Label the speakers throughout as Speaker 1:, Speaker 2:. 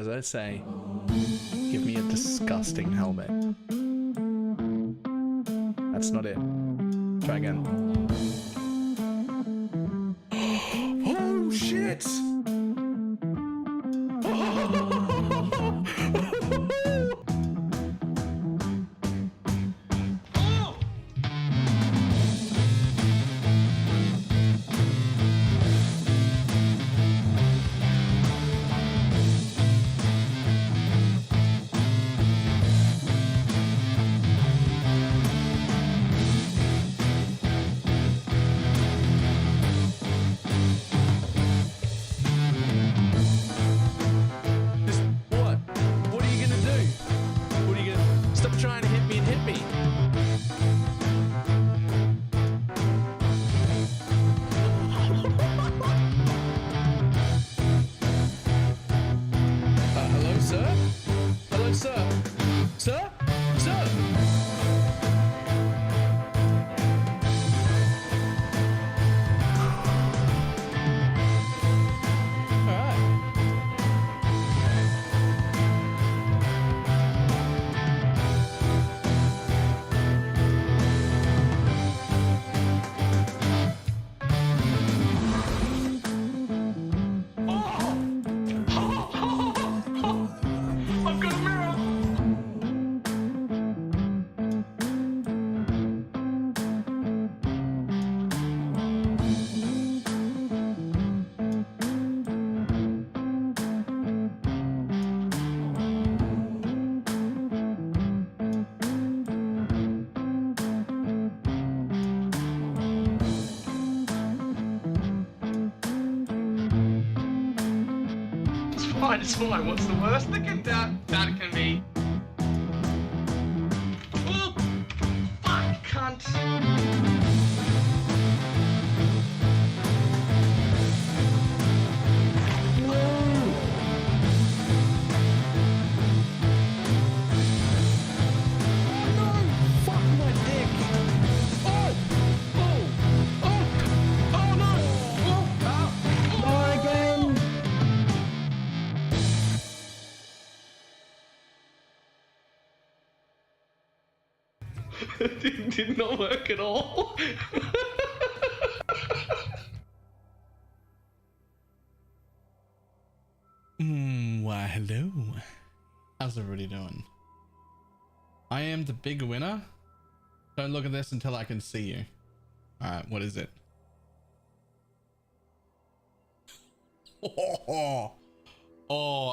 Speaker 1: as I say, give me a disgusting helmet. That's not it. Try again. Oh shit! Trying to hit me and hit me. Hello, sir? Hello, sir? Sir? Sir?
Speaker 2: It's fine. What's the worst that can be? Oh, fuck, cunt. Did not work at all.
Speaker 1: Why hello. How's everybody doing? I am the big winner. Don't look at this until I can see you. Alright, what is it? Oh,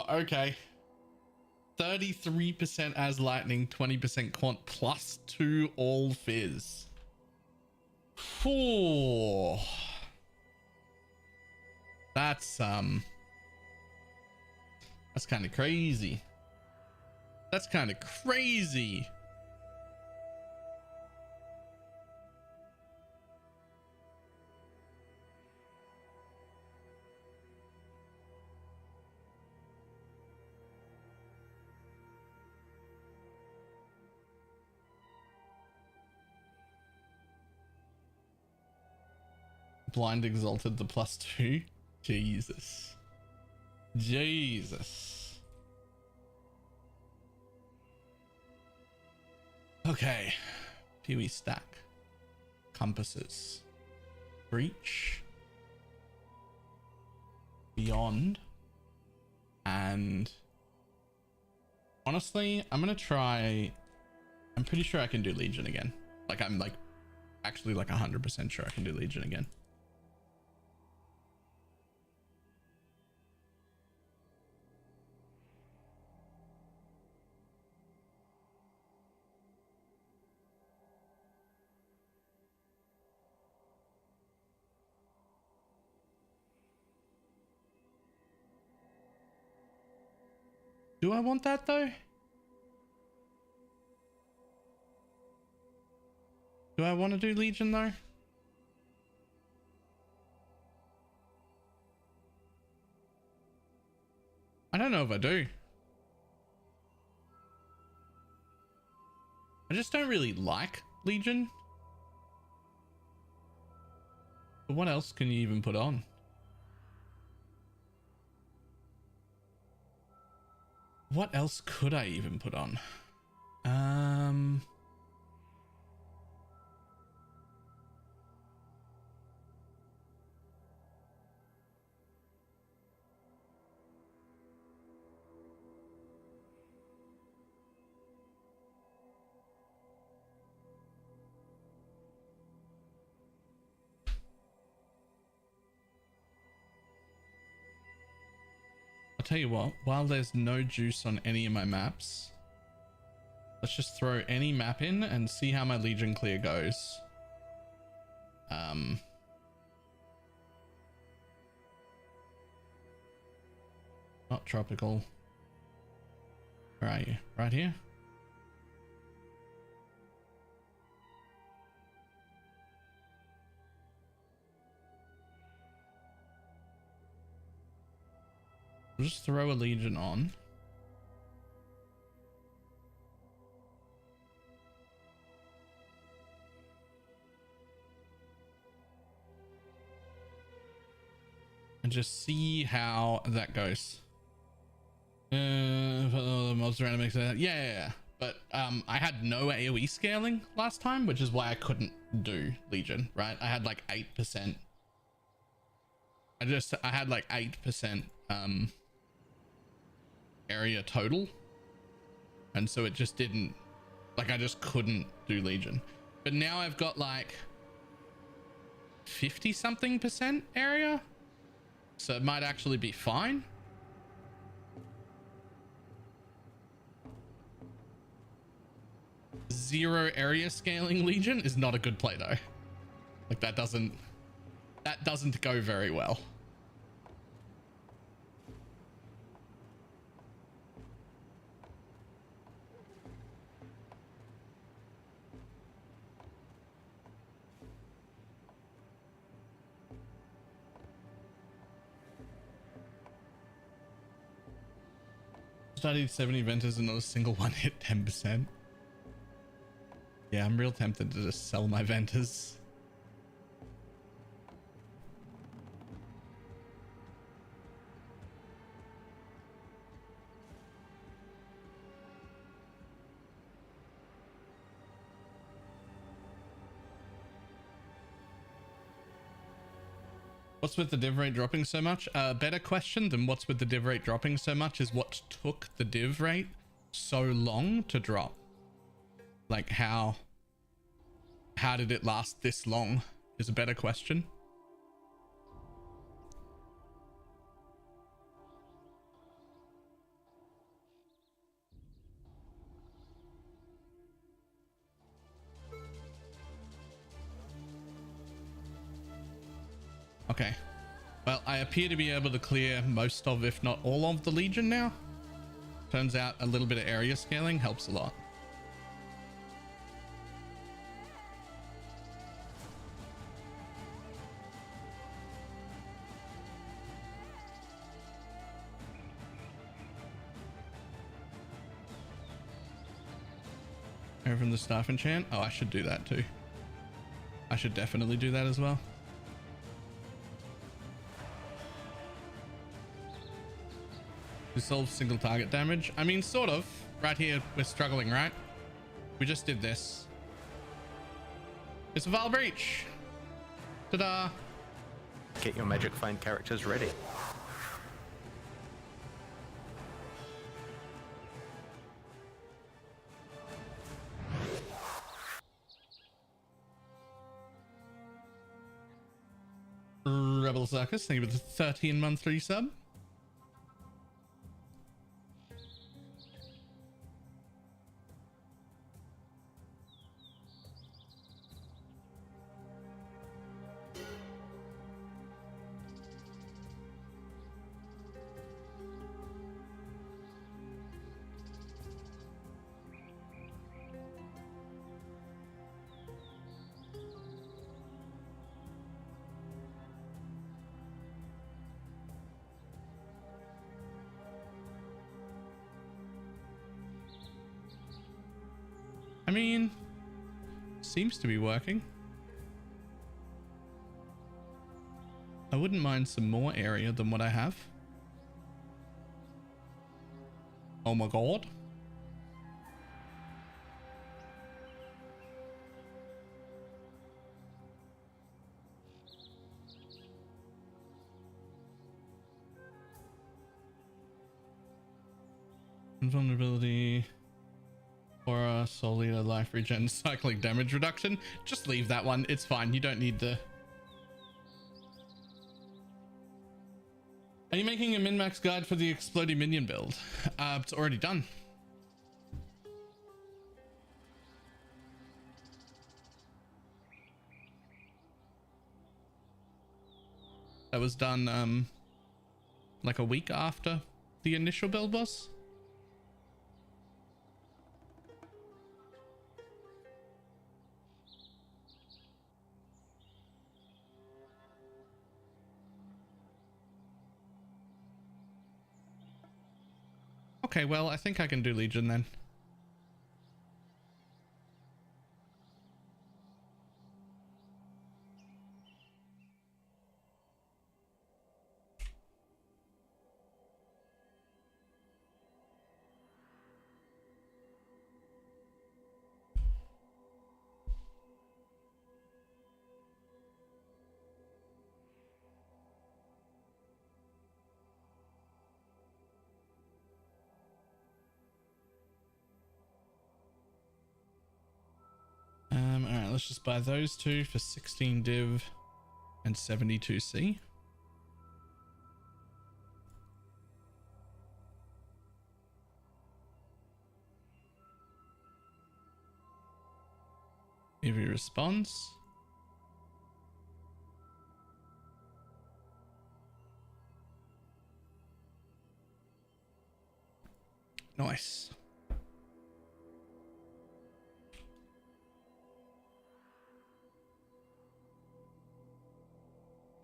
Speaker 1: okay. 33% as lightning, 20% quant, +2 all fizz. Oh, that's kind of crazy. That's kind of crazy. Blind exalted the +2. Jesus. Jesus. Okay. Peewee stack. Compasses. Breach. Beyond. And honestly, I'm gonna try. I'm pretty sure I can do Legion again. Like I'm like actually like 100% sure I can do Legion again. Do I want that though? Do I want to do Legion though? I don't know if I do. I just don't really like Legion. But what else can you even put on? What else could I even put on? I'll tell you what, while there's no juice on any of my maps, let's just throw any map in and see how my Legion clear goes. Not tropical. Where are you? Right here? We'll just throw a Legion on. And just see how that goes. Mobs around makes that. Yeah. But I had no AoE scaling last time, which is why I couldn't do Legion, right? I had like 8%. I had like 8% area total, and so it just didn't, like, I just couldn't do Legion. But now I've got like 50 something percent area, so it might actually be fine. Zero area scaling Legion is not a good play though. Like that doesn't go very well. Studied 70 venters and not a single one hit 10%. Yeah, I'm real tempted to just sell my venters. What's with the div rate dropping so much? Better question than what's with the div rate dropping so much is what took the div rate so long to drop. Like how did it last this long is a better question. Okay, well, I appear to be able to clear most of, if not all of, the Legion now. Turns out a little bit of area scaling helps a lot. Over from the staff enchant. Oh, I should do that too. I should definitely do that as well. Solve single target damage. I mean, sort of. Right here, we're struggling, right? We just did this. It's a Val Breach. Ta-da!
Speaker 3: Get your magic find characters ready.
Speaker 1: Rebel Circus, thank you for the 13 monthly sub. I mean, seems to be working. I wouldn't mind some more area than what I have. Oh my god. Invulnerability. Aura, soul leader, life regen, cycling damage reduction. Just leave that one. It's fine. You don't need to. Are you making a min-max guide for the exploding minion build? It's already done. That was done like a week after the initial build was. Okay, well, I think I can do Legion then. All right, let's just buy those two for 16 div and 72c. EV response. Nice.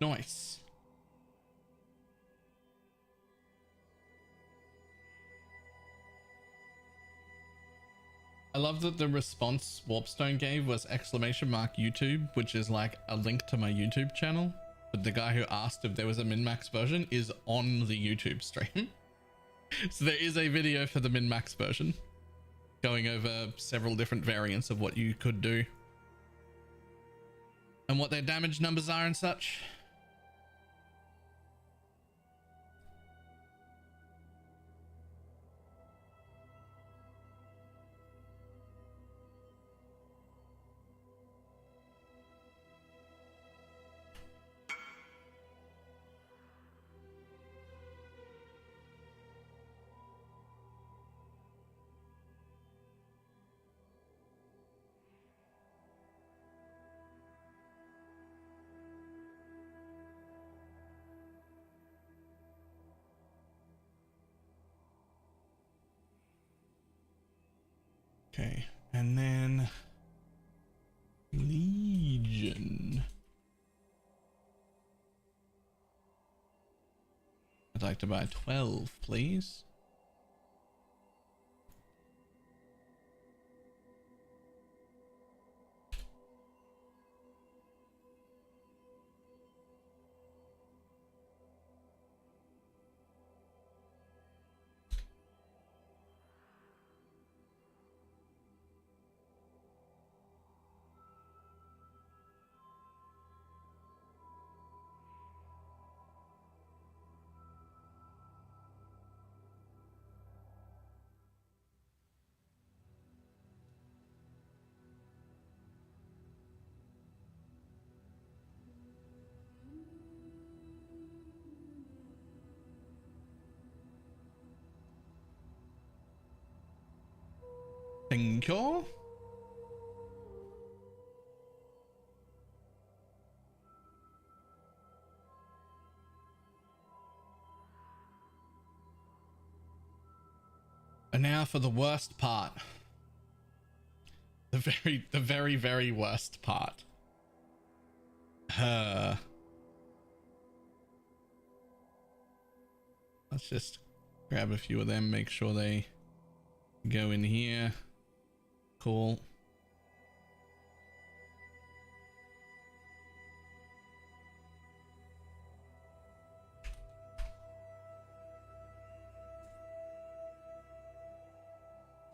Speaker 1: Nice. I love that the response Warpstone gave was !YouTube, which is like a link to my YouTube channel. But the guy who asked if there was a min-max version is on the YouTube stream. So there is a video for the min-max version going over several different variants of what you could do and what their damage numbers are and such. Okay, and then Legion. I'd like to buy 12, please. Thank you. And now for the worst part. The very worst part. Let's just grab a few of them, make sure they go in here. Cool.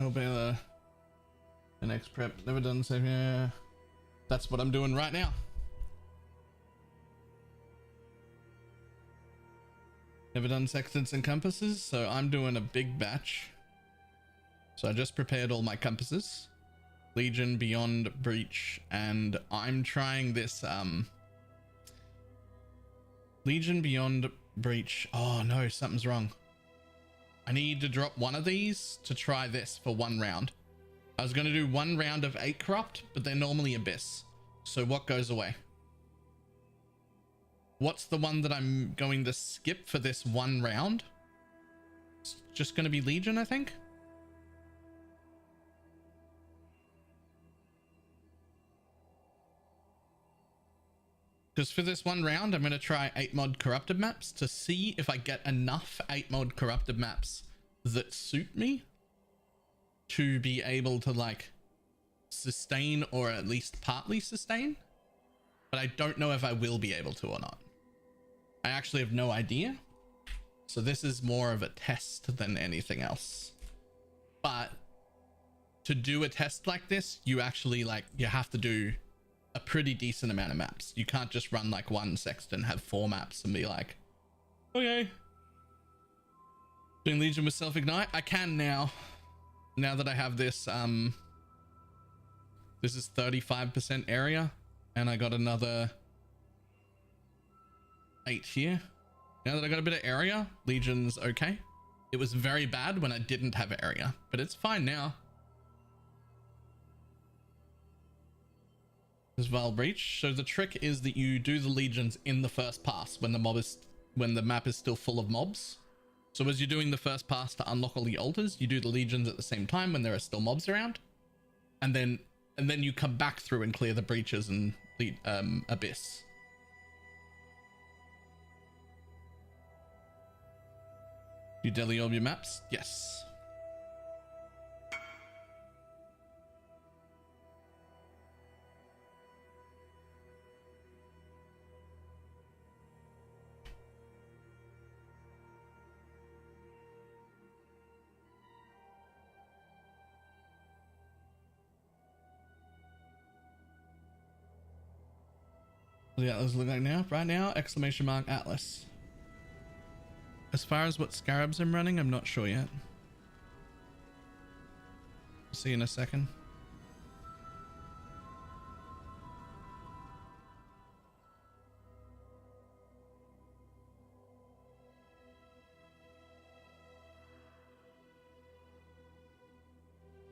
Speaker 1: I'll be the next prep. Never done so. Yeah, that's what I'm doing right now. Never done sextants and compasses, so I'm doing a big batch. So I just prepared all my compasses. Legion, Beyond, Breach, and I'm trying this Legion, Beyond, Breach. Oh no, something's wrong. I need to drop one of these to try this for 1 round. I was going to do 1 round of 8 corrupt, but they're normally Abyss. So what goes away? What's the one that I'm going to skip for this 1 round? It's just going to be Legion, I think. Because for this 1 round, I'm going to try 8 mod corrupted maps to see if I get enough 8 mod corrupted maps that suit me to be able to like sustain or at least partly sustain. But I don't know if I will be able to or not. I actually have no idea. So this is more of a test than anything else. But to do a test like this, you actually like, you have to do a pretty decent amount of maps. You can't just run like 1 sexton, have 4 maps and be like, okay. Doing Legion with self-ignite? I can now. Now that I have this, this is 35% area and I got another 8 here. Now that I got a bit of area, Legion's okay. It was very bad when I didn't have area, but it's fine now. There's Vile Breach. So the trick is that you do the Legions in the first pass when the map is still full of mobs. So as you're doing the first pass to unlock all the altars, you do the Legions at the same time when there are still mobs around. And then you come back through and clear the breaches and the Abyss. You daily orb your maps? Yes. What the Atlas look like now? Right now, exclamation mark Atlas. As far as what scarabs I'm running, I'm not sure yet. See you in a second.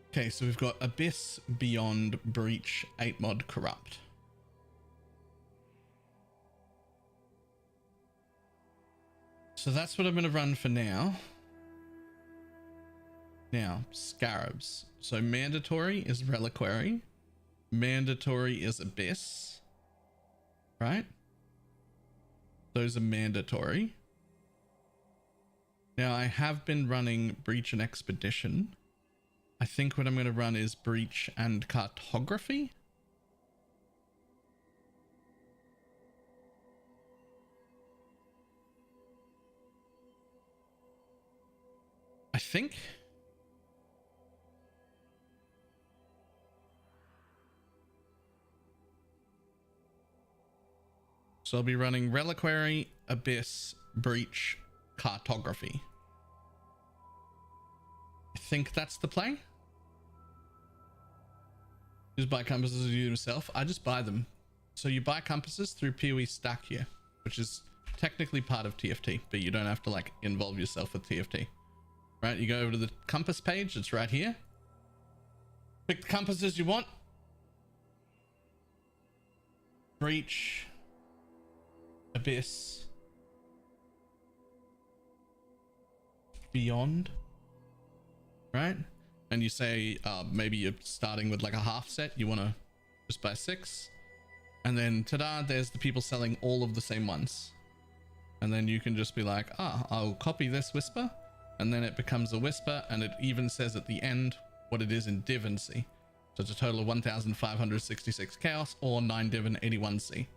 Speaker 1: Okay, so we've got Abyss, Beyond, Breach, 8 mod, Corrupt. So that's what I'm going to run for now. Now, Scarabs. So mandatory is Reliquary. Mandatory is Abyss. Right? Those are mandatory. Now, I have been running Breach and Expedition. I think what I'm going to run is Breach and Cartography. I think. So I'll be running Reliquary, Abyss, Breach, Cartography. I think that's the play. Just buy compasses yourself. I just buy them. So you buy compasses through PoE Stack here, which is technically part of TFT, but you don't have to like involve yourself with TFT. Right, you go over to the compass page, it's right here. Pick the compasses you want. Breach, Abyss, Beyond, right? And you say maybe you're starting with like a half set, you want to just buy 6. And then ta-da, there's the people selling all of the same ones. And then you can just be like, I'll copy this whisper. And then it becomes a whisper, and it even says at the end what it is in Div and C. So it's a total of 1,566 chaos or 9 Div and 81 C.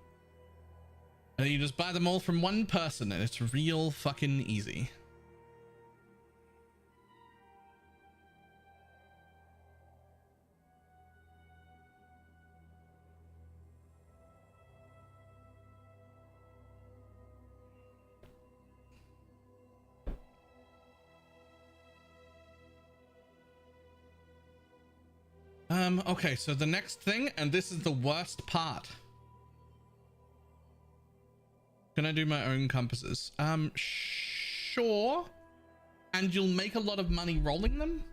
Speaker 1: And then you just buy them all from one person, and it's real fucking easy. Okay, so the next thing, and this is the worst part. Can I do my own compasses? Sure. And you'll make a lot of money rolling them,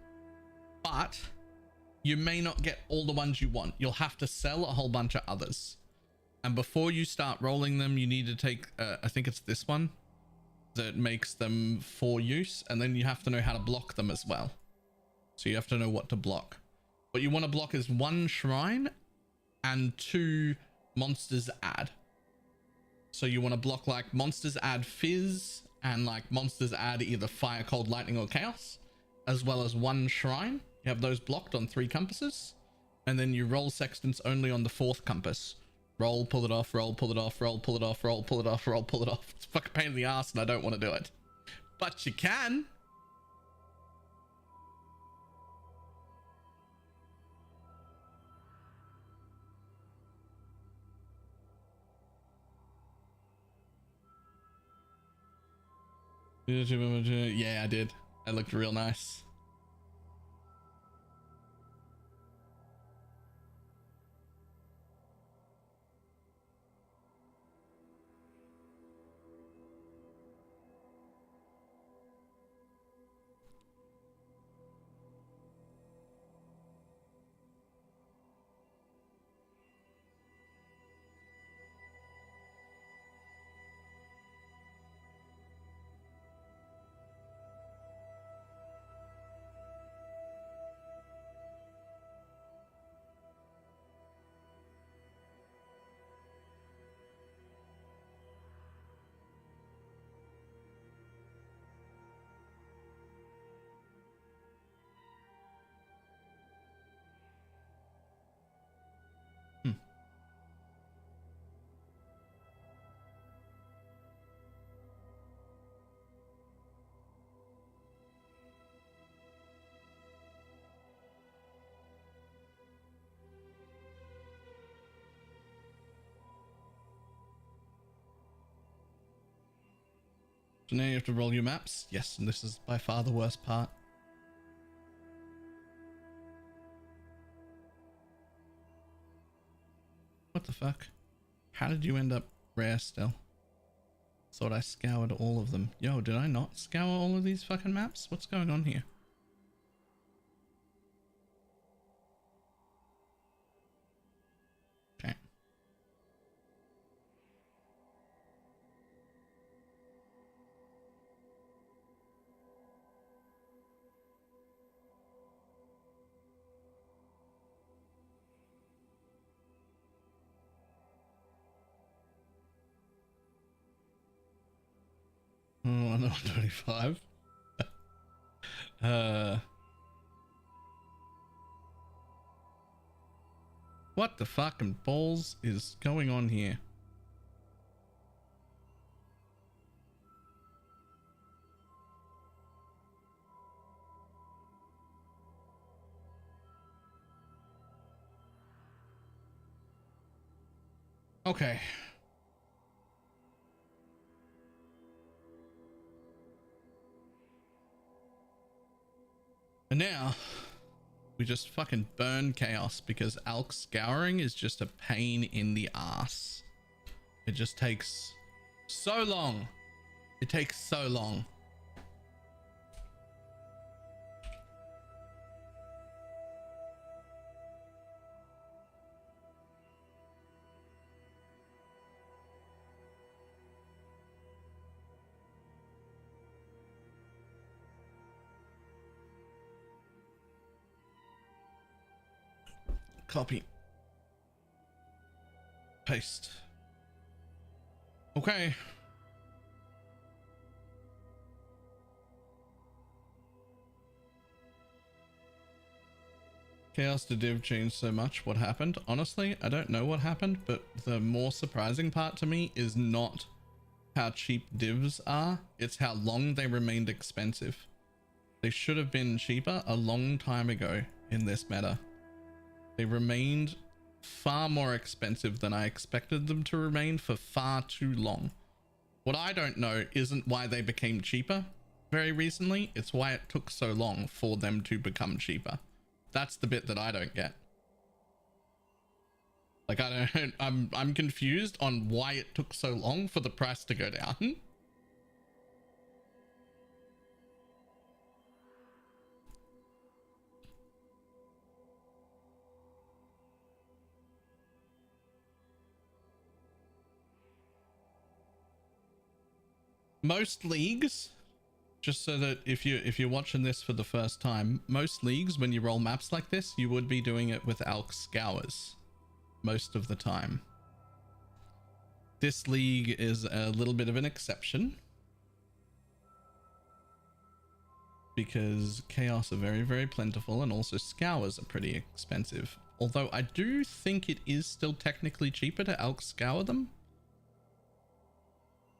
Speaker 1: but you may not get all the ones you want. You'll have to sell a whole bunch of others. And before you start rolling them, you need to take, I think it's this one that makes them for use. And then you have to know how to block them as well. So you have to know what to block. What you want to block is 1 shrine and 2 monsters add. So you want to block like monsters add fizz and like monsters add either fire, cold, lightning, or chaos, as well as 1 shrine. You have those blocked on 3 compasses, and then you roll sextants only on the 4th compass. Roll, pull it off, roll, pull it off, roll, pull it off, roll, pull it off, roll, pull it off. It's a fucking pain in the ass and I don't want to do it. But you can. Yeah, I did. I looked real nice. So now you have to roll your maps. Yes, and this is by far the worst part. What the fuck? How did you end up rare still? Thought I scoured all of them. Yo, did I not scour all of these fucking maps? What's going on here? Okay. Oh, I'm 125. What the fucking balls is going on here? Okay. And now we just fucking burn chaos because Alk scouring is just a pain in the ass. It just takes so long. It takes so long. Copy. Paste. Okay. Chaos to div changed so much. What happened? Honestly, I don't know what happened, but the more surprising part to me is not how cheap divs are. It's how long they remained expensive. They should have been cheaper a long time ago in this meta. They remained far more expensive than I expected them to remain for far too long. What I don't know isn't why they became cheaper very recently. It's why it took so long for them to become cheaper. That's the bit that I don't get. Like, I don't, I'm confused on why it took so long for the price to go down. Most leagues, just so that if you're watching this for the first time, most leagues, when you roll maps like this, you would be doing it with Alk Scours most of the time. This league is a little bit of an exception because chaos are very, very plentiful, and also scours are pretty expensive. Although I do think it is still technically cheaper to Alk Scour them.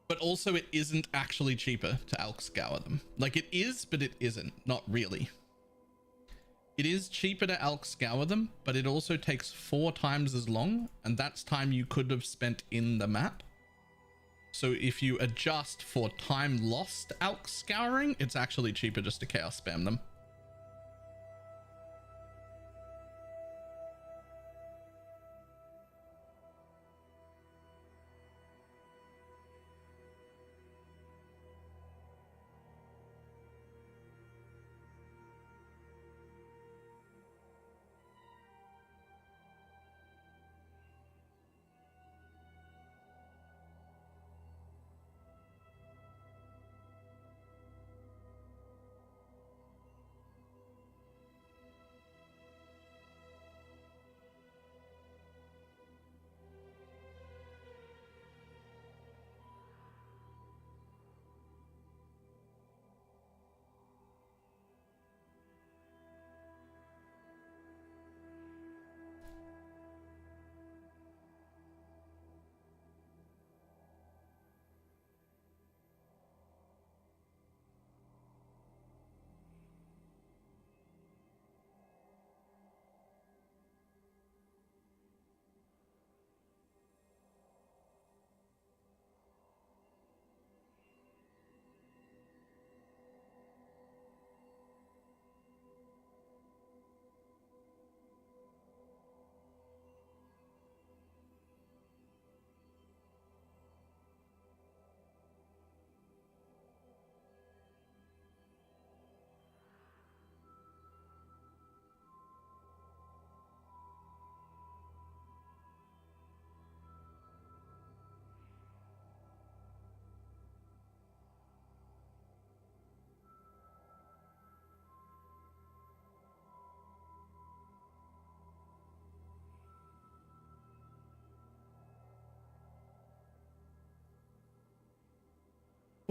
Speaker 1: But also it isn't actually cheaper to Alk Scour them. Like, it is, but it isn't. Not really. It is cheaper to Alk Scour them, but it also takes 4 times as long, and that's time you could have spent in the map. So if you adjust for time lost Alk Scouring, it's actually cheaper just to chaos spam them.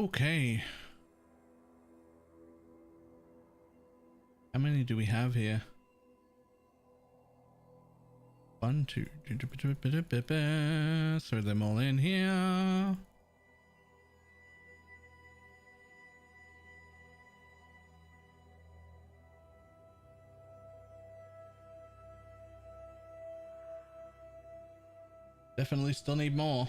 Speaker 1: Okay. How many do we have here? 1, 2. Throw them all in here. Definitely still need more.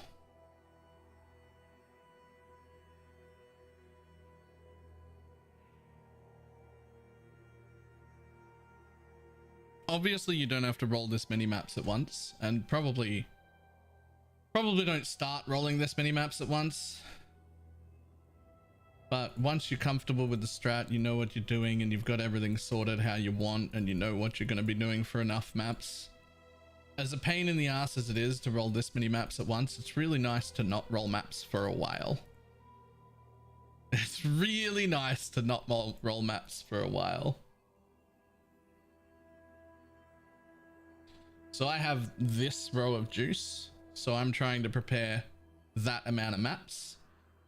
Speaker 1: Obviously you don't have to roll this many maps at once, and probably don't start rolling this many maps at once. But once you're comfortable with the strat, you know what you're doing, and you've got everything sorted how you want, and you know what you're going to be doing for enough maps. As a pain in the ass as it is to roll this many maps at once, it's really nice to not roll maps for a while. It's really nice to not roll maps for a while. So I have this row of juice, so I'm trying to prepare that amount of maps.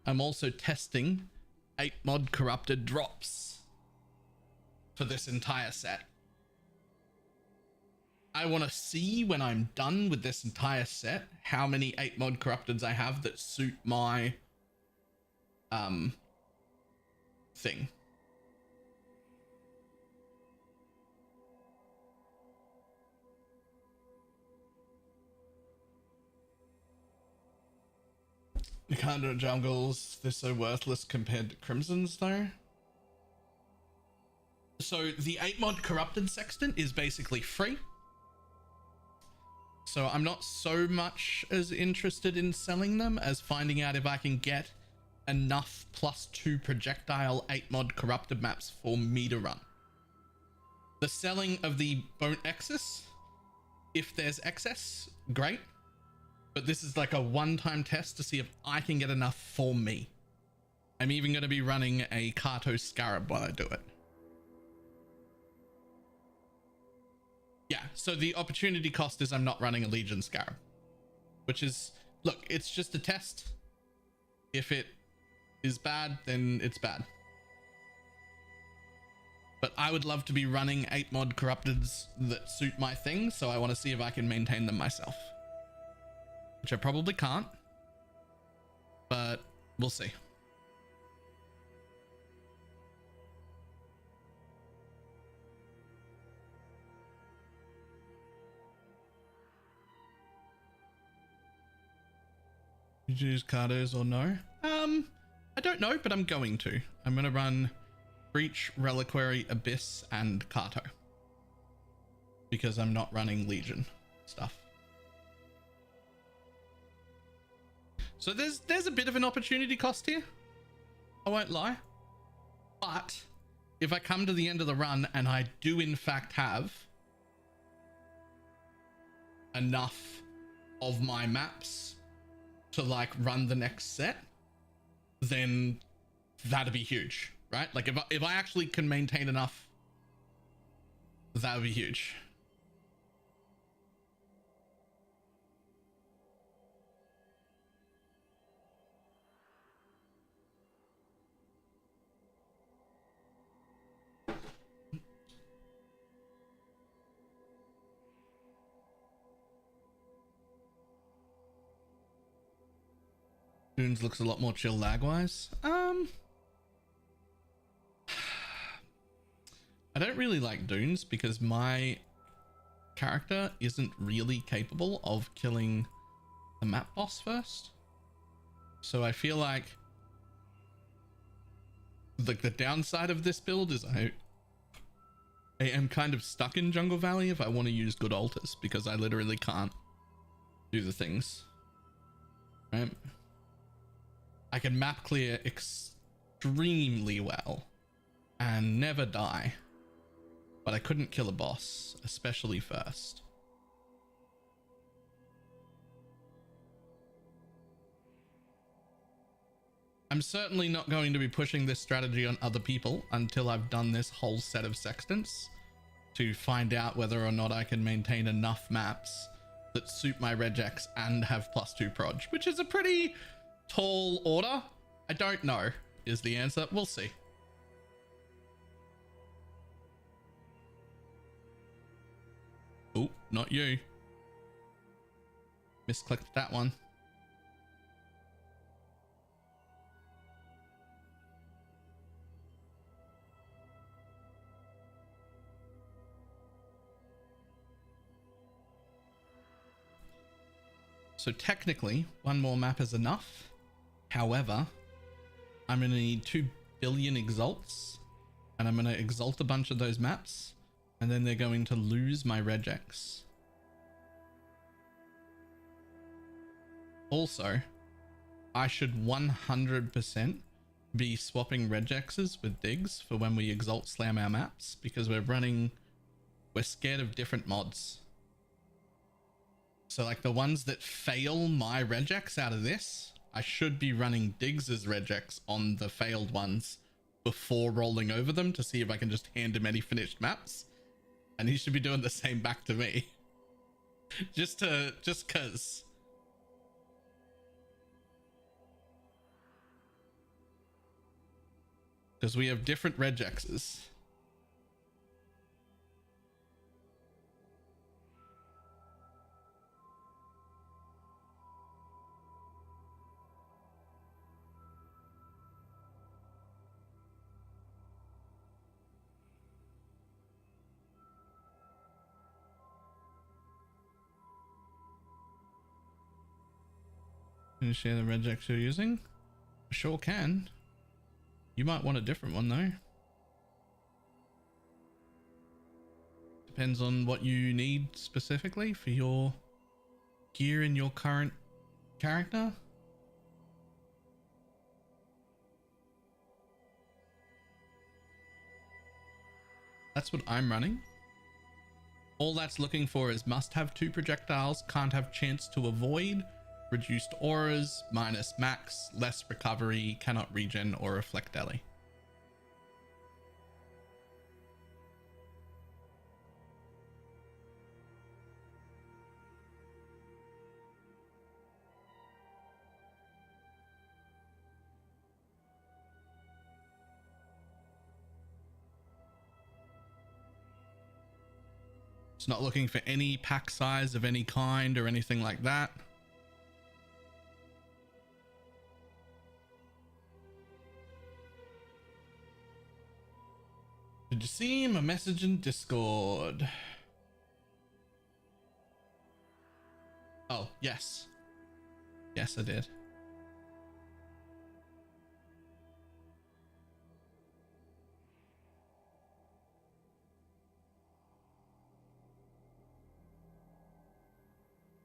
Speaker 1: I'm also testing 8 mod corrupted drops for this entire set. I want to see when I'm done with this entire set how many 8 mod corrupteds I have that suit my thing. You can't do it jungles. They're so worthless compared to Crimson's though. So the 8 mod corrupted sextant is basically free. So I'm not so much as interested in selling them as finding out if I can get enough +2 projectile 8 mod corrupted maps for me to run. The selling of the Bone Excess, if there's excess, great. But this is like a one-time test to see if I can get enough for me. I'm even going to be running a Kato Scarab while I do it. Yeah, so the opportunity cost is I'm not running a Legion Scarab. Which is, look, it's just a test. If it is bad, then it's bad. But I would love to be running 8 mod corrupteds that suit my thing, so I want to see if I can maintain them myself. Which I probably can't, but we'll see. Did you use Cardos or no? I don't know, but I'm going to. I'm going to run Breach, Reliquary, Abyss, and Kato. Because I'm not running Legion stuff. So there's a bit of an opportunity cost here. I won't lie. But if I come to the end of the run and I do in fact have enough of my maps to like run the next set, then that'd be huge, right? Like if I actually can maintain enough, that would be huge. Dunes looks a lot more chill lag-wise. I don't really like Dunes because my character isn't really capable of killing the map boss first. So I feel like the downside of this build is I am kind of stuck in Jungle Valley if I want to use good altars because I literally can't do the things, right? I can map clear extremely well and never die, but I couldn't kill a boss, especially first. I'm certainly not going to be pushing this strategy on other people until I've done this whole set of sextants to find out whether or not I can maintain enough maps that suit my regex and have +2 proj, which is a pretty tall order. I don't know is the answer. We'll see. Oh, not you. Misclicked that one. So technically, one more map is enough. However, I'm going to need 2 billion exalts, and I'm going to exalt a bunch of those maps, and then they're going to lose my regex. Also, I should 100% be swapping regexes with digs for when we exalt slam our maps, because we're scared of different mods. So like the ones that fail my regex out of this, I should be running Diggs's regex on the failed ones before rolling over them to see if I can just hand him any finished maps. And he should be doing the same back to me. just cause. Because we have different regexes. Can you share the regex you're using? Sure can. You might want a different one though. Depends on what you need specifically for your gear in your current character? That's what I'm running. All that's looking for is must have 2 projectiles, can't have chance to avoid, reduced auras, minus max, less recovery, cannot regen or reflect deli. It's not looking for any pack size of any kind or anything like that. Did you see my message in Discord? Oh, yes. Yes, I did.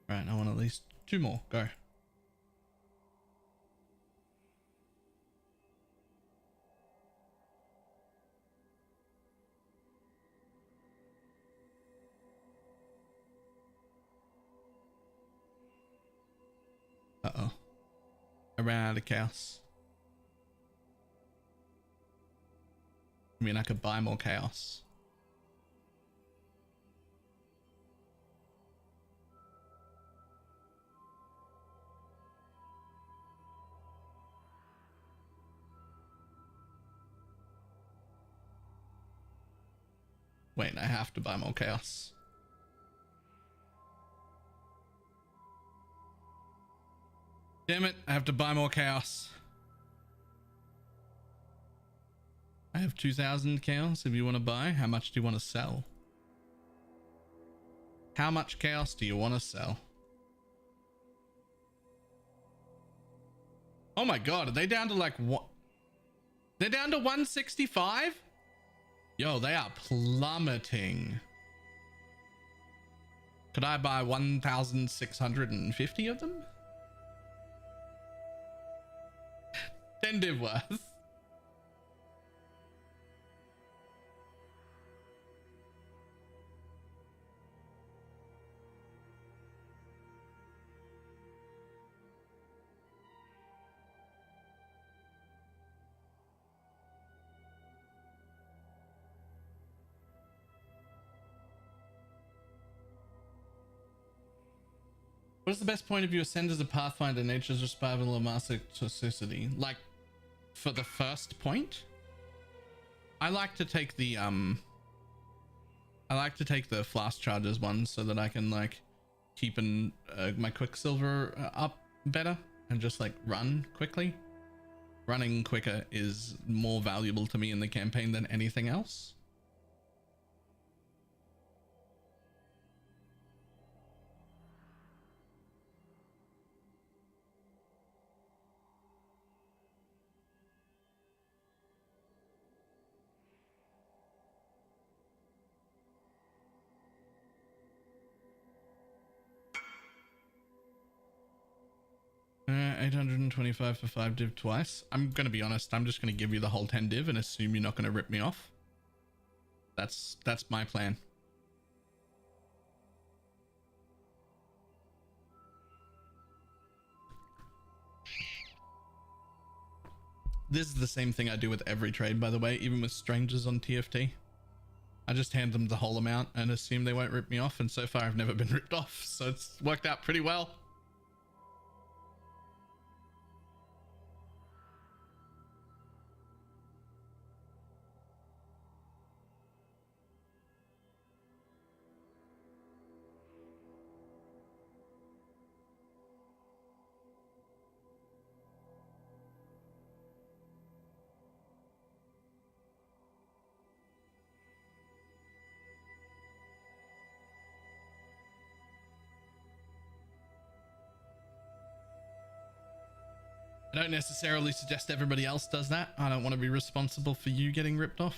Speaker 1: Right, I want at least 2 more. Go. Uh-oh. I ran out of chaos. I mean, I could buy more chaos. Wait, I have to buy more chaos. Damn it, I have to buy more chaos. I have 2,000 chaos if you want to buy. How much do you want to sell? How much chaos do you want to sell? Oh my god, are they down to like what? They're down to 165? Yo, they are plummeting. Could I buy 1,650 of them? 10 div worth. What is the best point of view ascend as a pathfinder, nature's survival or master toxicity? Like, for the first point, I like to take the flask charges one so that I can like keep my quicksilver up better and just like run quickly. Running quicker is more valuable to me in the campaign than anything else. $825 for 5 div twice. I'm gonna be honest, I'm just gonna give you the whole 10 div and assume you're not gonna rip me off. That's my plan. This is the same thing I do with every trade, by the way, even with strangers on TFT. I just hand them the whole amount and assume they won't rip me off, and so far I've never been ripped off, so it's worked out pretty well. I don't necessarily suggest everybody else does that. I don't want to be responsible for you getting ripped off.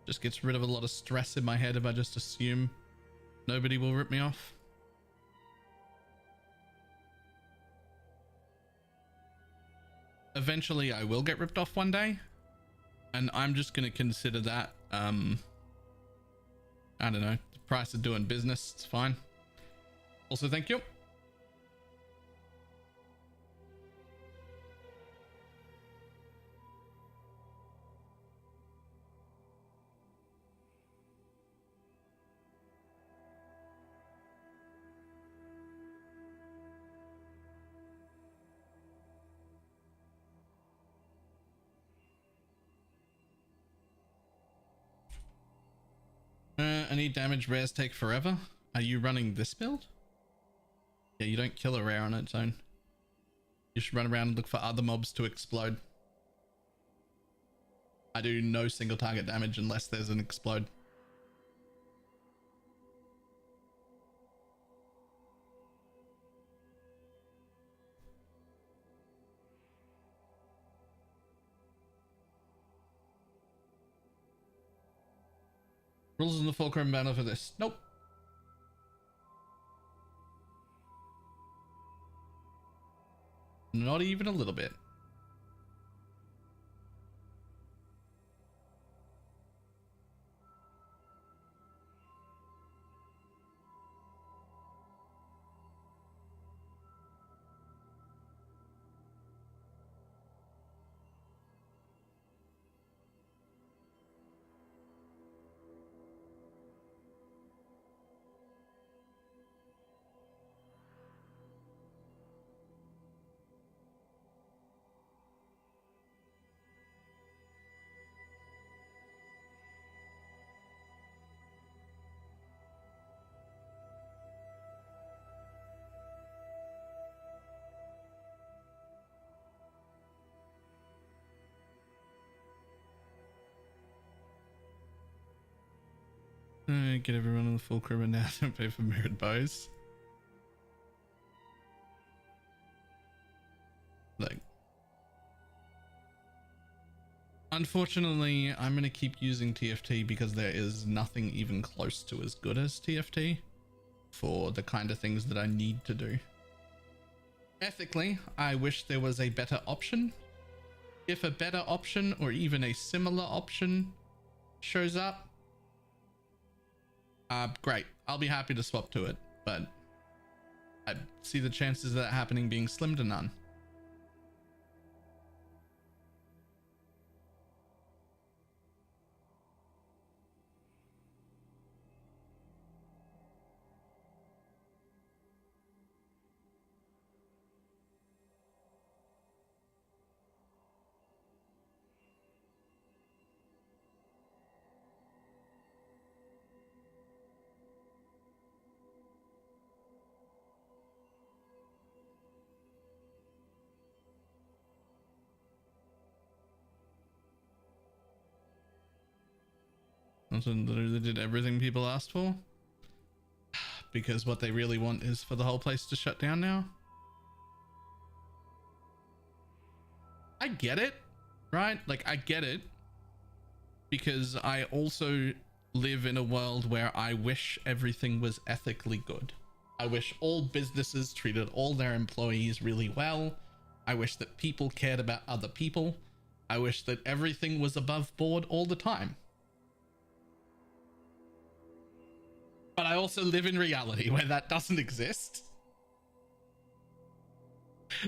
Speaker 1: Just gets rid of a lot of stress in my head if I just assume nobody will rip me off. Eventually I will get ripped off one day, and I'm just going to consider that, I don't know, the price of doing business. It's fine. Also, thank you. Any damage rares take forever? Are you running this build? Yeah, you don't kill a rare on its own. You should run around and look for other mobs to explode. I do no single target damage unless there's an explode. Rules in the Fulcrum banner for this. Nope. Not even a little bit. Get everyone on the Fulcrum and now don't pay for mirrored bows. Like, unfortunately, I'm going to keep using TFT because there is nothing even close to as good as TFT for the kind of things that I need to do. Ethically, I wish there was a better option. If a better option or even a similar option shows up, great. I'll be happy to swap to it, but I see the chances of that happening being slim to none. Also, literally did everything people asked for because what they really want is for the whole place to shut down now. I get it, right? Like, I get it because I also live in a world where I wish everything was ethically good. I wish all businesses treated all their employees really well. I wish that people cared about other people. I wish that everything was above board all the time. But I also live in reality where that doesn't exist.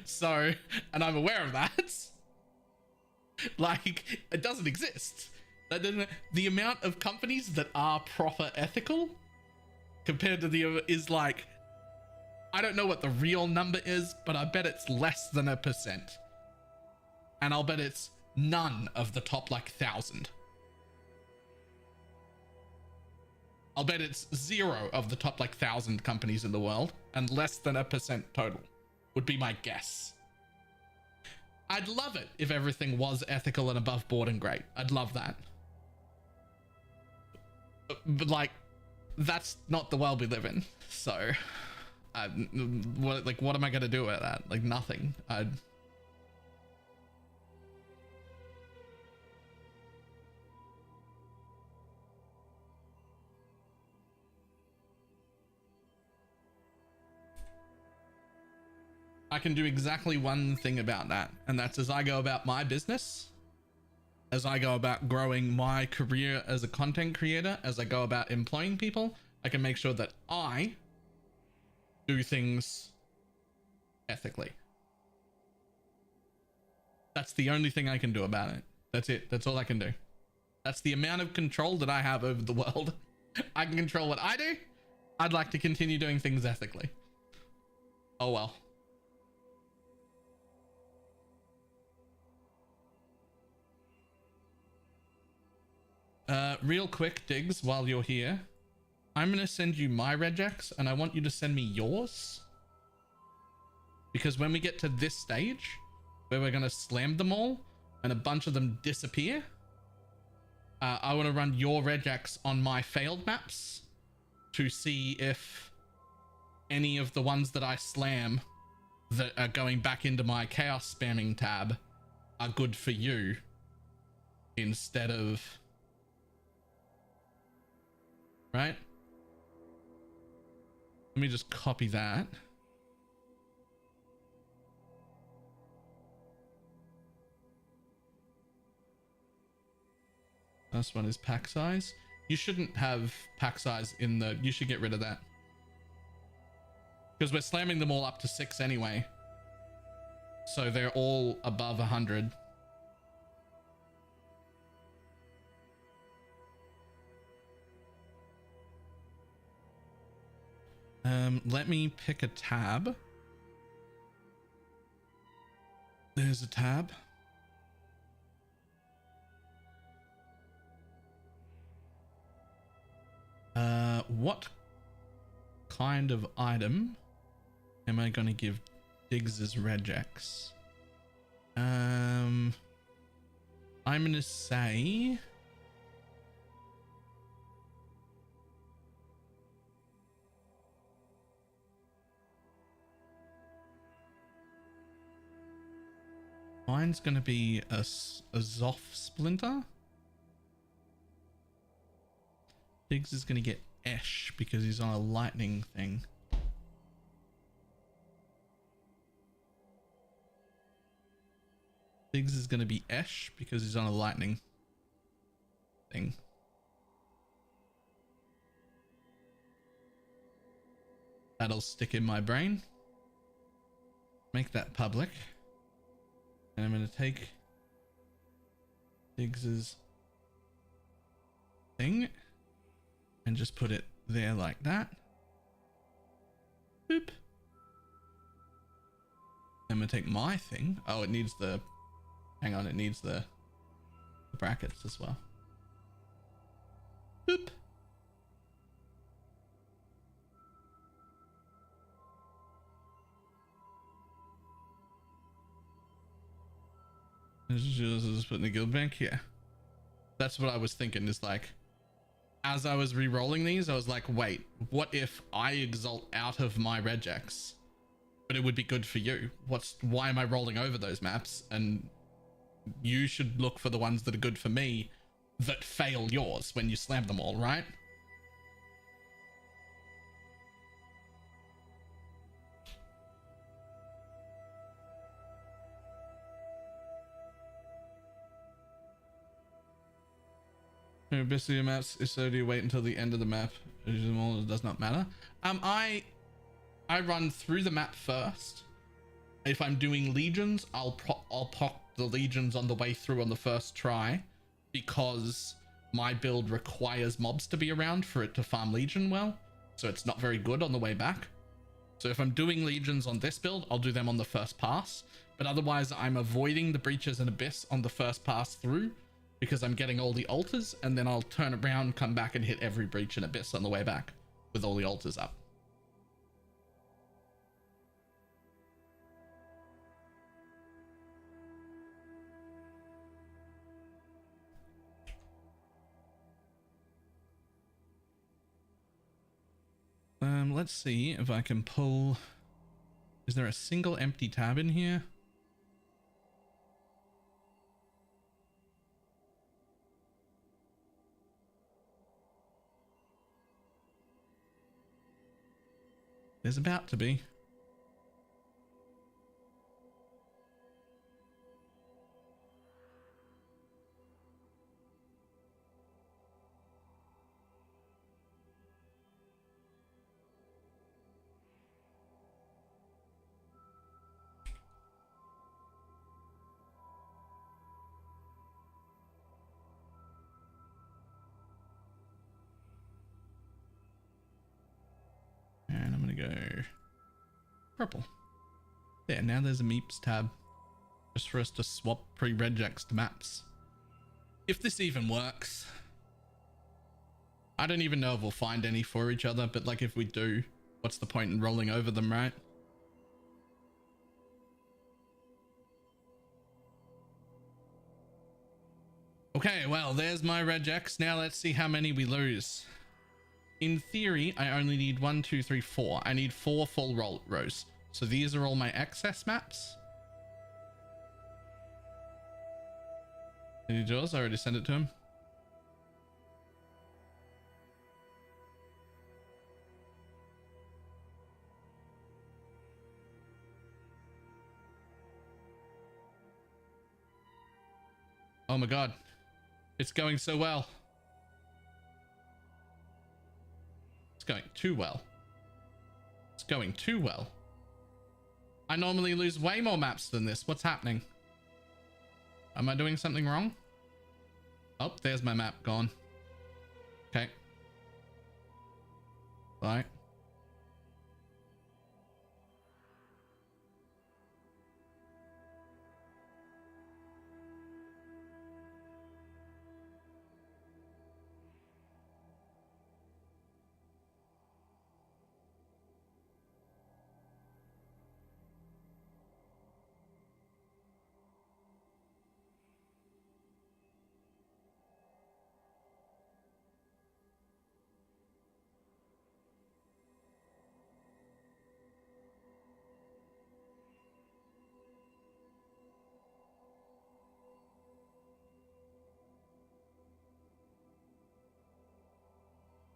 Speaker 1: So, and I'm aware of that. Like, it doesn't exist. The amount of companies that are proper ethical compared to the is like, I don't know what the real number is, but I bet it's less than 1%. And I'll bet it's none of the top like 1,000. I'll bet it's 0 of the top like 1,000 companies in the world, and less than 1% total would be my guess. I'd love it if everything was ethical and above board and great. I'd love that. But like, that's not the world we live in. So, what am I gonna do about that? Like, nothing. I can do exactly one thing about that, and that's as I go about my business, as I go about growing my career as a content creator, as I go about employing people, I can make sure that I do things ethically. That's the only thing I can do about it. That's it. That's all I can do. That's the amount of control that I have over the world. I can control what I do. I'd like to continue doing things ethically. Oh well. Real quick, Diggs, while you're here, I'm gonna send you my regex and I want you to send me yours. Because when we get to this stage where we're gonna slam them all and a bunch of them disappear, I want to run your regex on my failed maps to see if any of the ones that I slam that are going back into my chaos spamming tab are good for you instead of, right? Let me just copy that. Last one is pack size. You shouldn't have pack size in the, you should get rid of that. Because we're slamming them all up to 6 anyway. So they're all above 100. Let me pick a tab. There's a tab. What kind of item am I going to give Diggs's regex? I'm going to say mine's going to be a Zoff splinter. Diggs is going to get Esh because he's on a lightning thing. Diggs is going to be Esh because he's on a lightning thing. That'll stick in my brain. Make that public. And I'm going to take Diggs's thing and just put it there like that. Boop. I'm gonna take my thing. Oh, it needs the, hang on, it needs the brackets as well. Boop. This is just put in the guild bank here. That's what I was thinking, is like, as I was re-rolling these, I was like, wait, what if I exalt out of my regex, but it would be good for you? Why am I rolling over those maps? And you should look for the ones that are good for me that fail yours when you slam them all, right? Basically, maps is so do you wait until the end of the map? It does not matter. I run through the map first. If I'm doing legions, I'll pop the legions on the way through on the first try, because my build requires mobs to be around for it to farm legion well, so it's not very good on the way back. So if I'm doing legions on this build, I'll do them on the first pass, but otherwise I'm avoiding the breaches and abyss on the first pass through, because I'm getting all the altars, and then I'll turn around, come back and hit every breach and abyss on the way back with all the altars up. Let's see if I can pull. Is there a single empty tab in here? There's about to be. go purple. There, now there's a Meeps tab just for us to swap pre-regexed maps. If this even works. I don't even know if we'll find any for each other, but like if we do, what's the point in rolling over them, right? Okay, well, there's my regex. Now let's see how many we lose. In theory, I only need 1, 2, 3, 4. I need 4 full rows. So these are all my excess maps. Did he do us? I already sent it to him. Oh my god. It's going so well. It's going too well. It's going too well. I normally lose way more maps than this. What's happening? Am I doing something wrong? Oh, there's my map gone. Okay. Bye.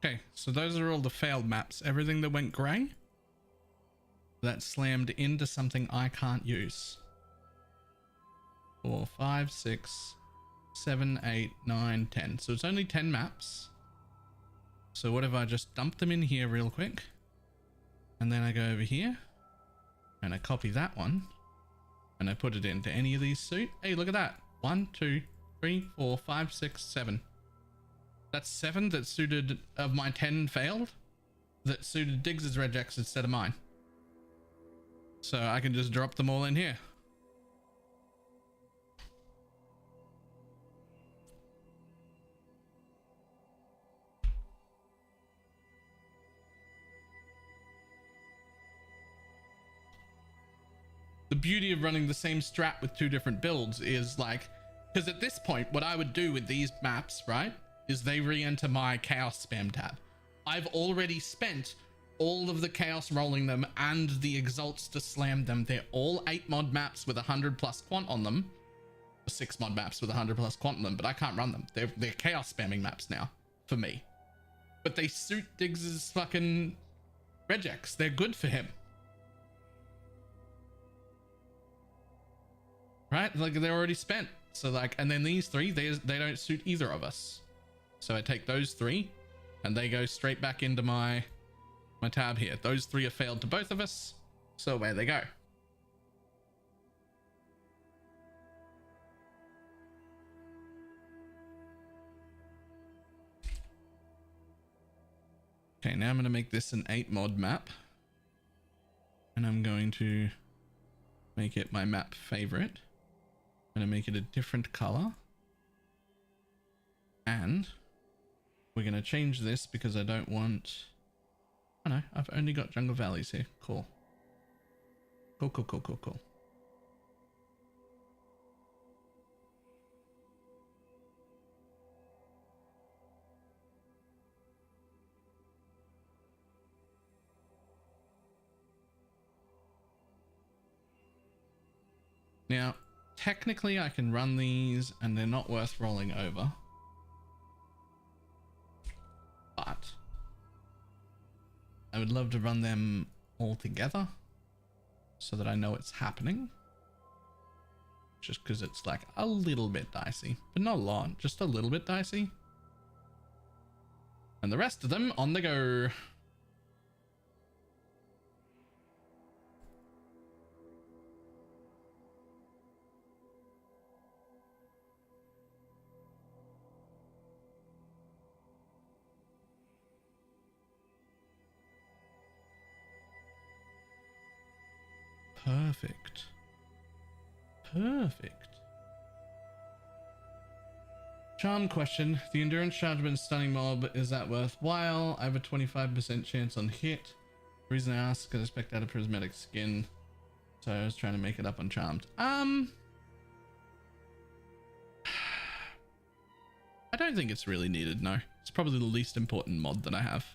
Speaker 1: Okay, so those are all the failed maps. Everything that went grey, that slammed into something I can't use. 4, 5, 6, 7, 8, 9, 10. So it's only 10 maps. So what if I just dump them in here real quick? And then I go over here and I copy that one and I put it into any of these suit. Hey, look at that. 1, 2, 3, 4, 5, 6, 7. That's 7 that suited, of my 10 failed, that suited Diggs's regex instead of mine. So I can just drop them all in here. The beauty of running the same strat with 2 different builds is like, because at this point, what I would do with these maps, right, is they re-enter my chaos spam tab. I've already spent all of the chaos rolling them and the exalts to slam them. They're all 8 mod maps with 100 plus quant on them. 6 mod maps with 100 plus quant on them, but I can't run them. They're chaos spamming maps now for me. But they suit Diggs's fucking regex. They're good for him. Right? Like they're already spent. So like, and then these 3, they don't suit either of us. So I take those 3 and they go straight back into my tab here. Those 3 have failed to both of us. So away they go. Okay, now I'm going to make this an 8 mod map. And I'm going to make it my map favorite. I'm going to make it a different color. And we're going to change this because I don't want... Oh no, I've only got Jungle Valleys here. Cool. Cool, cool, cool, cool, cool. Now, technically I can run these and they're not worth rolling over. But I would love to run them all together so that I know it's happening. Just because it's like a little bit dicey, but not a lot, just a little bit dicey. And the rest of them on the go. Perfect. Perfect. Charm question. The endurance charge when stunning mob, is that worthwhile? I have a 25% chance on hit. The reason I ask, because I expect out a prismatic skin. So I was trying to make it up on charmed. I don't think it's really needed, no. It's probably the least important mod that I have.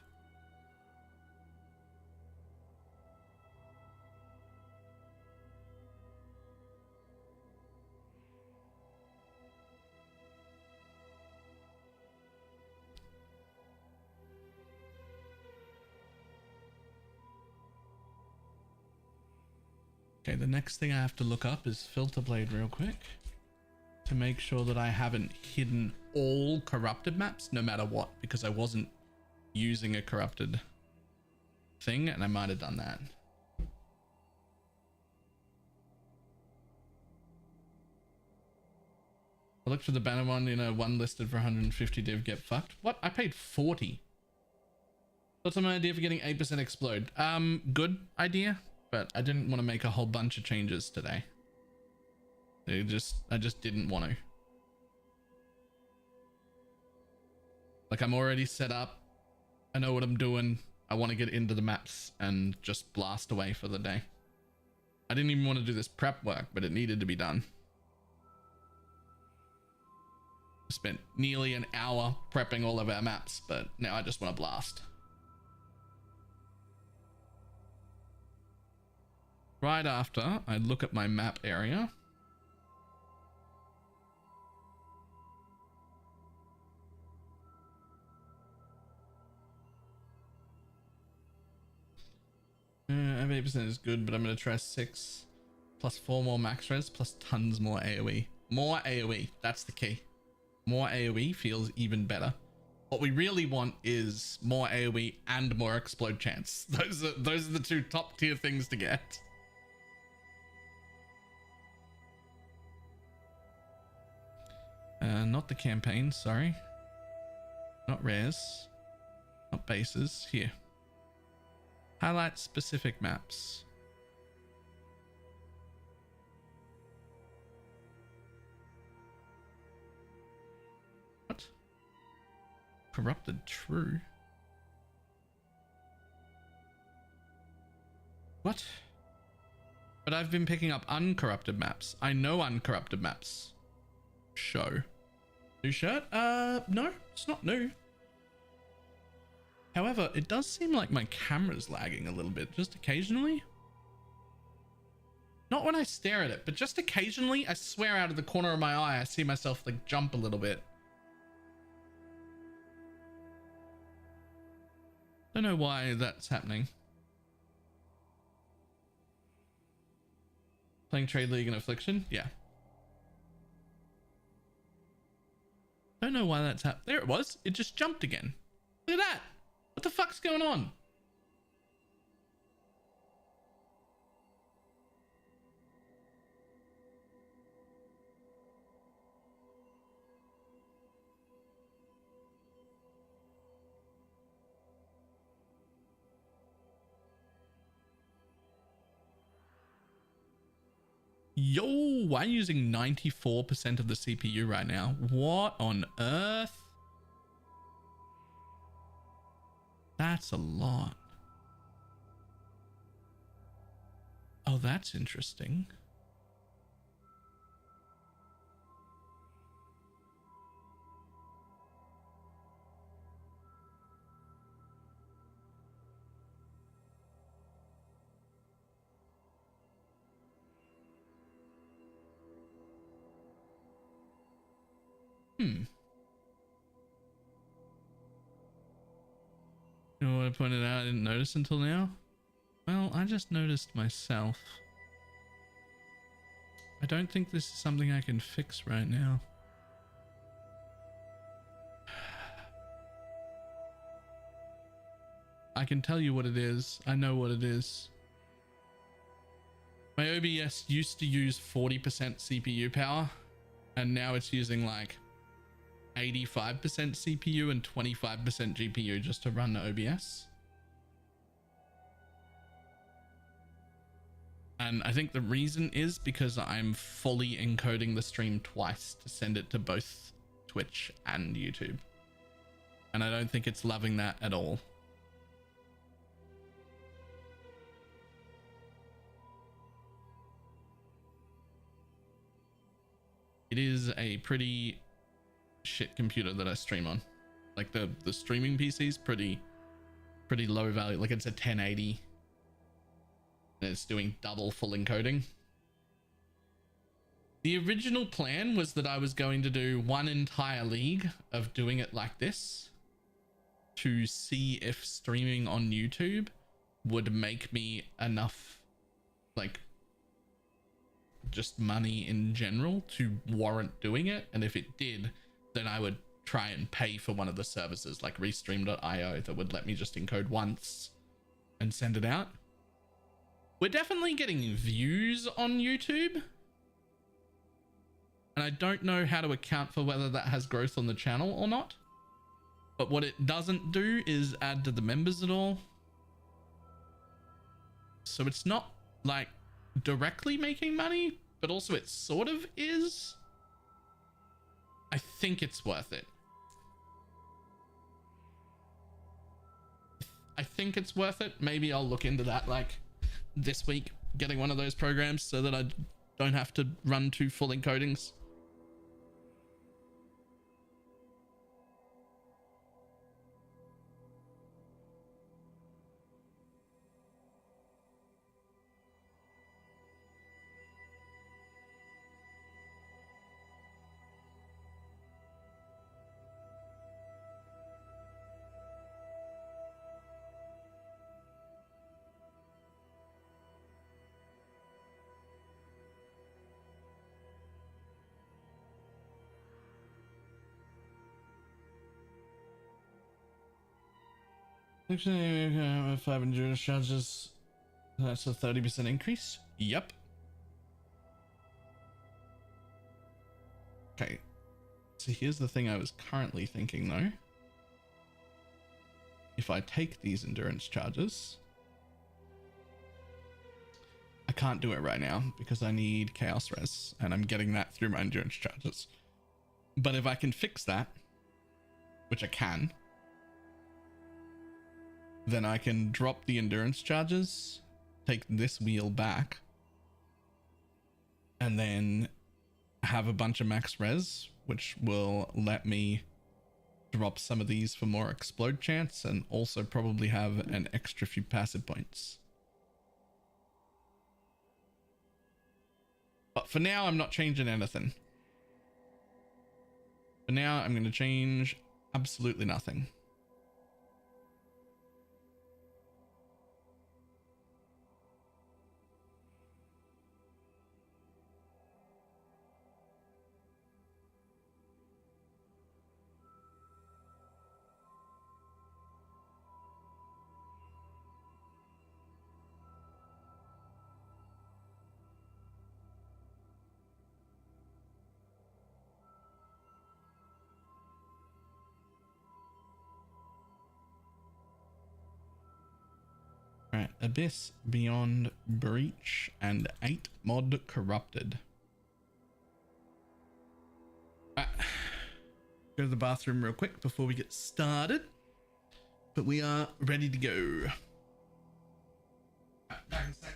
Speaker 1: Okay, the next thing I have to look up is filter blade real quick to make sure that I haven't hidden all corrupted maps no matter what, because I wasn't using a corrupted thing and I might have done that. I looked for the banner one, one listed for 150 div, get fucked. What? I paid 40. What's my idea for getting 8% explode? Good idea. But I didn't want to make a whole bunch of changes today. I just didn't want to. Like, I'm already set up. I know what I'm doing. I want to get into the maps and just blast away for the day. I didn't even want to do this prep work, but it needed to be done. I spent nearly an hour prepping all of our maps, but now I just want to blast. Right after I look at my map area. I have 8% is good, but I'm going to try 6 plus 4 more max res plus tons more AoE. More AoE, that's the key. More AoE feels even better. What we really want is more AoE and more explode chance. Those are the two top tier things to get. Not the campaign, sorry. Not rares. Not bases. Here. Highlight specific maps. What? Corrupted true. What? But I've been picking up uncorrupted maps. I know uncorrupted maps. Show. New shirt? No, it's not new. However, it does seem like my camera's lagging a little bit, just occasionally. Not when I stare at it, but just occasionally, I swear out of the corner of my eye, I see myself like jump a little bit. Don't know why that's happening. Playing Trade League and Affliction? Yeah. Don't know why that's happened. There it was. It just jumped again. Look at that. What the fuck's going on? Yo, why are you using 94% of the CPU right now? What on earth? That's a lot. Oh, that's interesting. You know what I pointed out I didn't notice until now? Well, I just noticed myself. I don't think this is something I can fix right now. I can tell you what it is. I know what it is. My OBS used to use 40% CPU power, and now it's using like 85% CPU and 25% GPU just to run the OBS. And I think the reason is because I'm fully encoding the stream twice to send it to both Twitch and YouTube. And I don't think it's loving that at all. It is a pretty shit computer that I stream on. Like the streaming PC is pretty low value. Like it's a 1080 and it's doing double full encoding. The original plan was that I was going to do one entire league of doing it like this to see if streaming on YouTube would make me enough, like, just money in general to warrant doing it. And if it did, then I would try and pay for one of the services like restream.io that would let me just encode once and send it out. We're definitely getting views on YouTube, and I don't know how to account for whether that has growth on the channel or not. But what it doesn't do is add to the members at all. So it's not like directly making money, but also it sort of is. I think it's worth it. I think it's worth it. Maybe I'll look into that like this week, getting one of those programs so that I don't have to run 2 full encodings. Actually, 5 endurance charges. That's a 30% increase. Yep. Okay. So here's the thing I was currently thinking though. If I take these endurance charges, I can't do it right now because I need chaos res and I'm getting that through my endurance charges. But if I can fix that, which I can, then I can drop the endurance charges, take this wheel back, and then have a bunch of max res, which will let me drop some of these for more explode chance and also probably have an extra few passive points. But for now, I'm not changing anything. For now, I'm going to change absolutely nothing. Alright, Abyss, Beyond, Breach, and 8 Mod Corrupted. Go to the bathroom real quick before we get started. But we are ready to go. Back in a sec.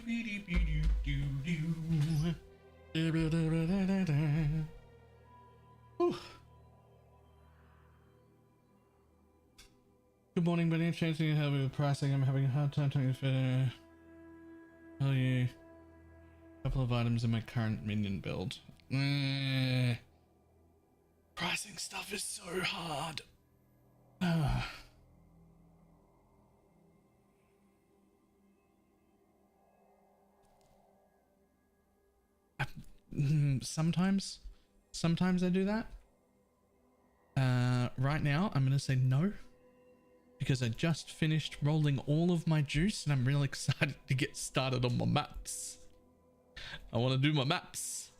Speaker 1: Good morning, buddy. Changing to help me with pricing. I'm having a hard time telling if tell you a couple of items in my current minion build. Pricing stuff is so hard. Sometimes I do that. Right now I'm gonna say no, because I just finished rolling all of my juice and I'm really excited to get started on my maps. I want to do my maps.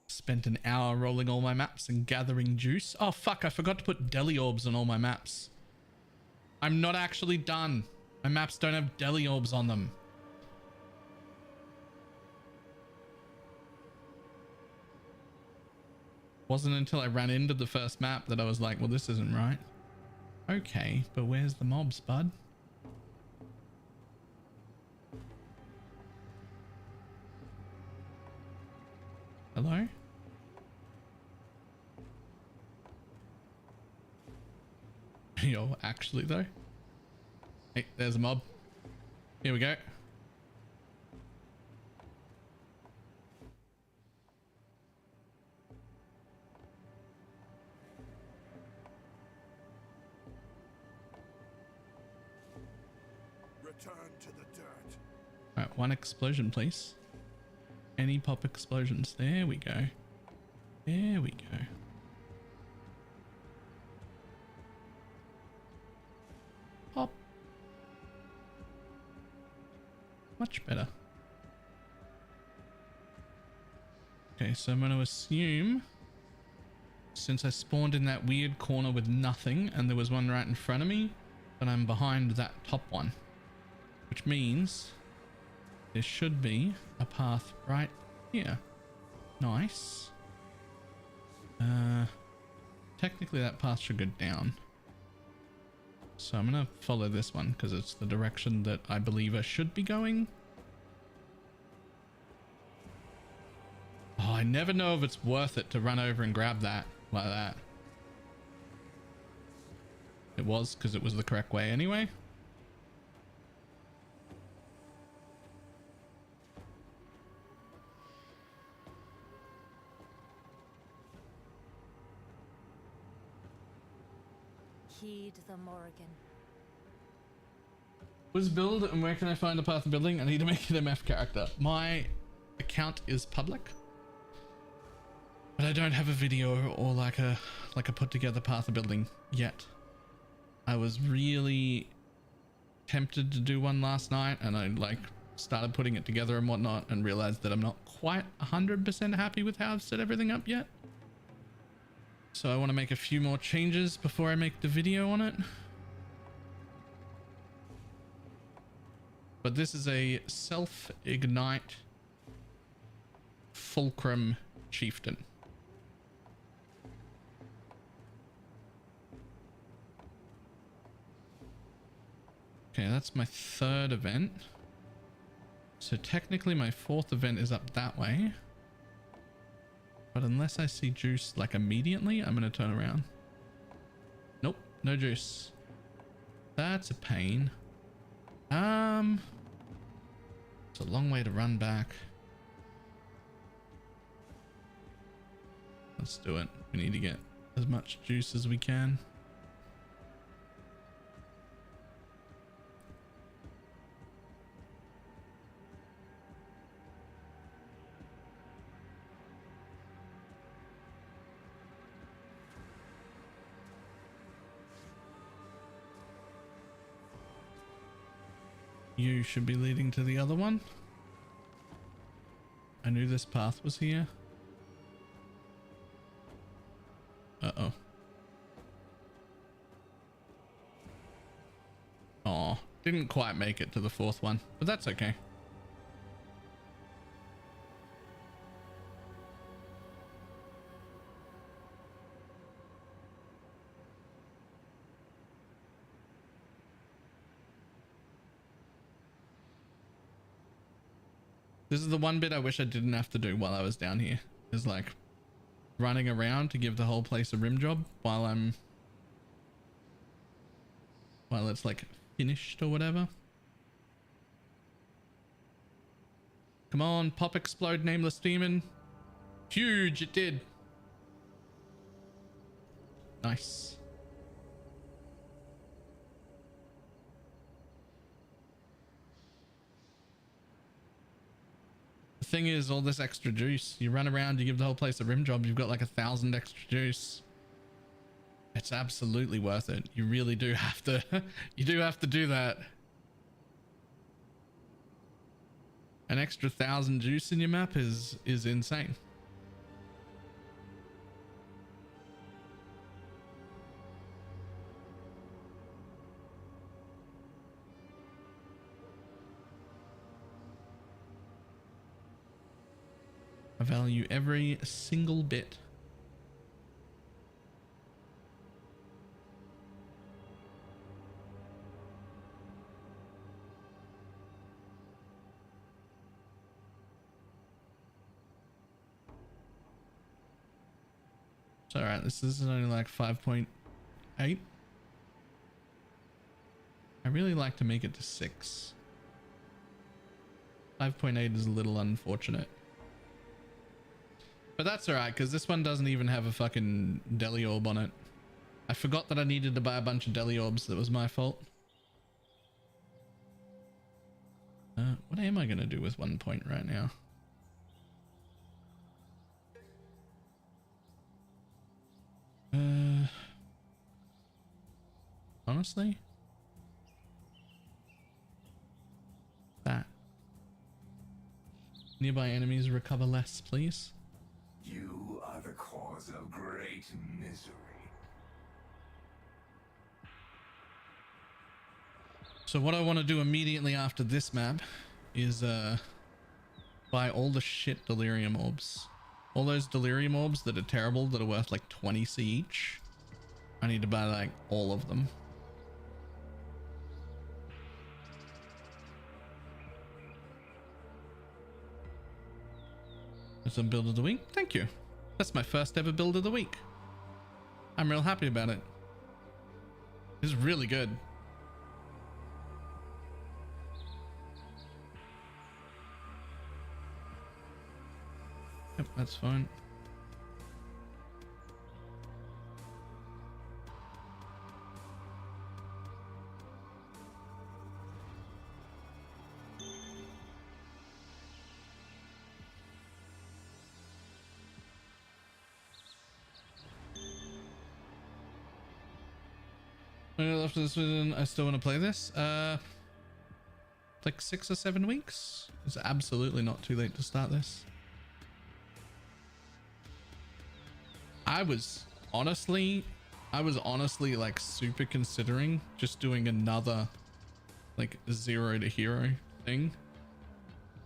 Speaker 1: Spent an hour rolling all my maps and gathering juice. Oh fuck, I forgot to put deli orbs on all my maps. I'm not actually done. My maps don't have deli orbs on them. Wasn't until I ran into the first map that I was like, well, this isn't right. Okay, but where's the mobs, bud? Hello? Yo, actually though. Hey, there's a mob. Here we go.
Speaker 4: Return to the dirt.
Speaker 1: Alright, one explosion, please. Any pop explosions. There we go. There we go. Pop. Much better. Okay, so I'm going to assume, since I spawned in that weird corner with nothing and there was one right in front of me, that I'm behind that top one. Which means there should be a path right here. Nice. Technically that path should go down. So I'm gonna follow this one because it's the direction that I believe I should be going. Oh, I never know if it's worth it to run over and grab that like that. It was, because it was the correct way anyway.
Speaker 5: Heed the Morrigan.
Speaker 1: What's build and where can I find the path of building? I need to make an MF character. My account is public, but I don't have a video or like a put together path of building yet. I was really tempted to do one last night and I like started putting it together and whatnot and realized that I'm not quite 100% happy with how I've set everything up yet. So I want to make a few more changes before I make the video on it. But this is a self-ignite fulcrum chieftain. Okay, that's my third event. So technically my fourth event is up that way. But unless I see juice like immediately, I'm going to turn around. Nope, no juice. That's a pain. It's a long way to run back. Let's do it. We need to get as much juice as we can. You should be leading to the other one. I knew this path was here. Uh-oh. Oh, didn't quite make it to the fourth one, but that's okay. This is the one bit I wish I didn't have to do while I was down here. Is like running around to give the whole place a rim job while it's like finished or whatever. Come on, pop explode nameless demon. Huge, it did. Nice. The thing is, all this extra juice, you run around, you give the whole place a rim job, you've got like 1,000 extra juice. It's absolutely worth it. You really do have to, you do have to do that. An extra 1,000 juice in your map is insane. I value every single bit. It's all right. This is only like 5.8. I really like to make it to 6. 5.8 is a little unfortunate. But that's alright, because this one doesn't even have a fucking deli orb on it. I forgot that I needed to buy a bunch of deli orbs. That was my fault. What am I going to do with 1 point right now? Honestly? That. Nearby enemies recover less, please.
Speaker 4: You are the cause of great misery.
Speaker 1: So what I want to do immediately after this map is buy all the shit delirium orbs. All those delirium orbs that are terrible, that are worth like 20C each. I need to buy like all of them. That's a build of the week. Thank you. That's my first ever build of the week. I'm real happy about it. It's really good. Yep, that's fine. After this season, I still want to play this. Like 6 or 7 weeks. It's absolutely not too late to start this. I was honestly like super considering just doing another like 0 to hero thing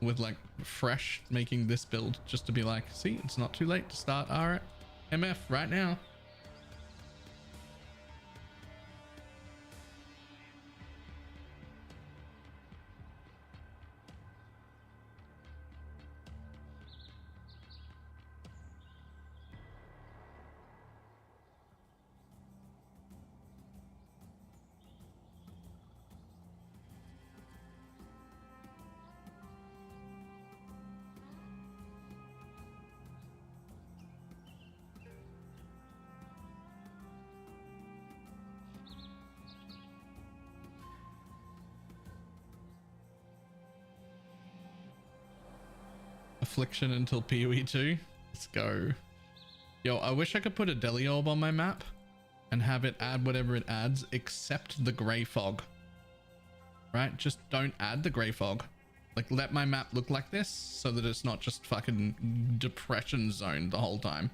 Speaker 1: with like fresh making this build just to be like, see, it's not too late to start RMF right now. Affliction until PoE 2. Let's go. Yo, I wish I could put a deli orb on my map and have it add whatever it adds except the gray fog. right? Just don't add the gray fog. Like, let my map look like this so that it's not just fucking depression zone the whole time.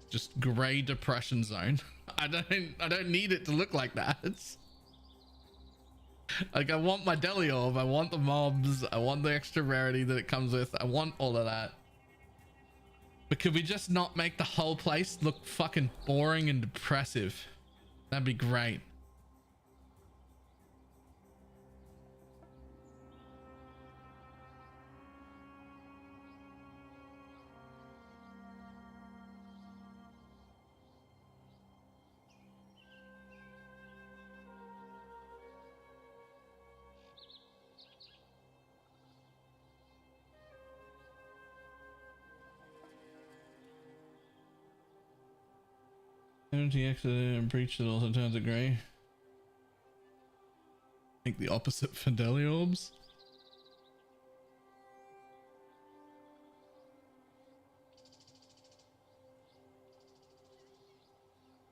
Speaker 1: Just gray depression zone. I don't need it to look like that. It's like, I want my deli orb, I want the mobs, I want the extra rarity that it comes with, I want all of that. But could we just not make the whole place look fucking boring and depressive? That'd be great. Empty exit and breach that also turns it grey. Make the opposite for deli orbs.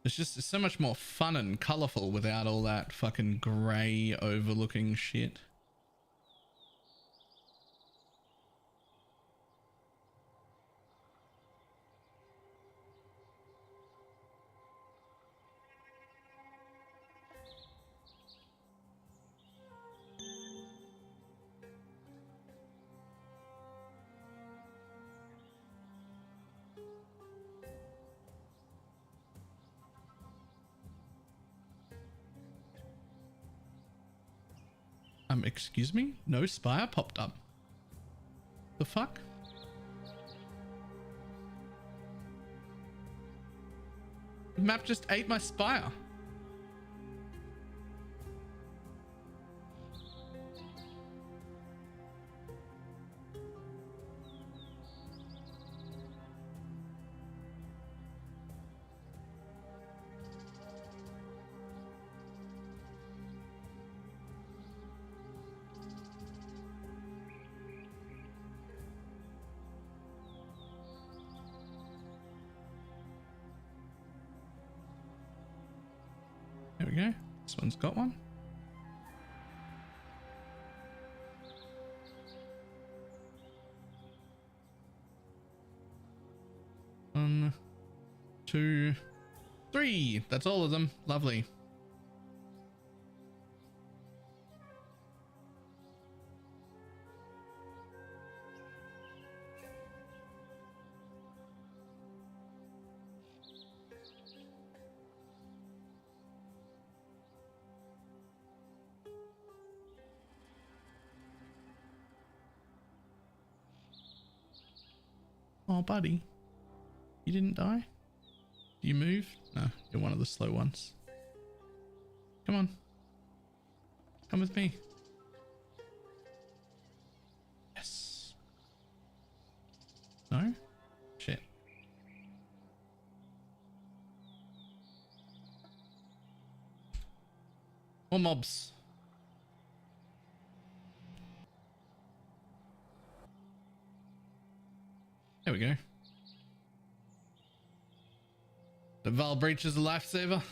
Speaker 1: It's so much more fun and colorful without all that fucking grey overlooking shit. Excuse me? No spire popped up. The fuck? The map just ate my spire. There we go. This one's got one. One, two, three. That's all of them. Lovely. Oh, buddy. You didn't die? Do you move? No, you're one of the slow ones. Come on. Come with me. Yes. No? Shit. More mobs. There we go. The Val Breach is a lifesaver.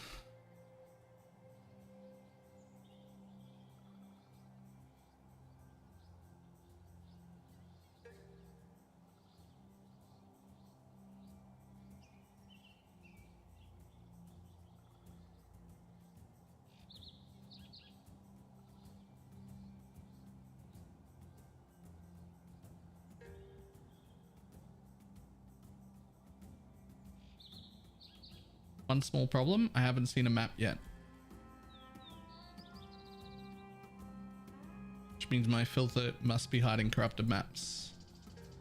Speaker 1: One small problem, I haven't seen a map yet. Which means my filter must be hiding corrupted maps.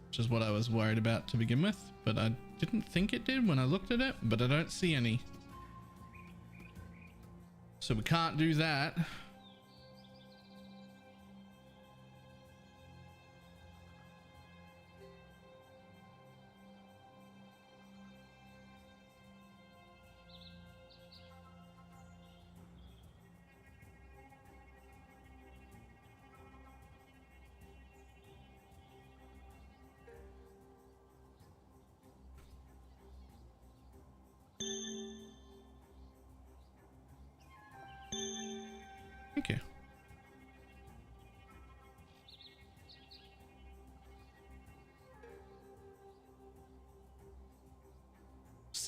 Speaker 1: Which is what I was worried about to begin with, but I didn't think it did when I looked at it, but I don't see any. So we can't do that. Thank you.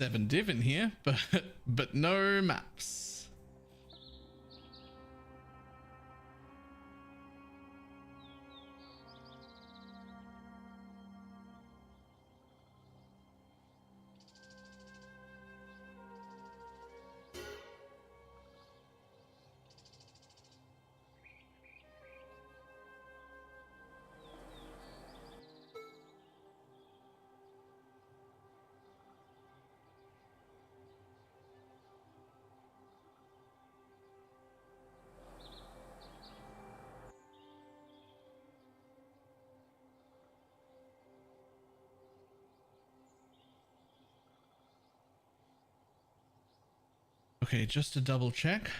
Speaker 1: 7 div in here, but no maps. Okay, just to double check.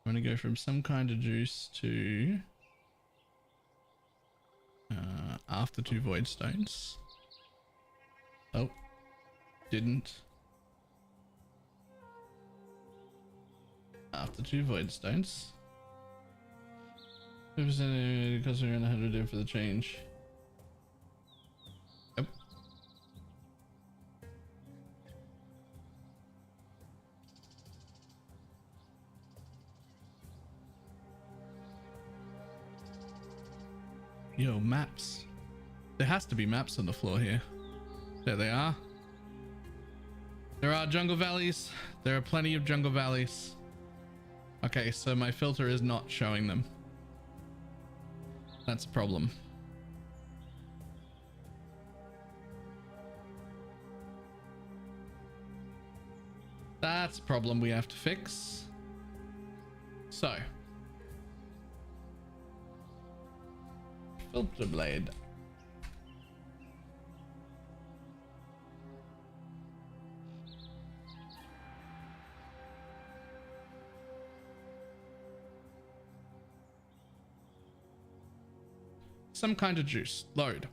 Speaker 1: I'm going to go from some kind of juice to after 2 void stones. Oh, didn't. After 2 void stones. 50% because we're in 100 div for the change. Yep. Yo, maps. There has to be maps on the floor here. There they are. There are jungle valleys. There are plenty of jungle valleys. Okay, so my filter is not showing them. That's a problem. That's a problem we have to fix. So. Filter blade. Some kind of juice. Load.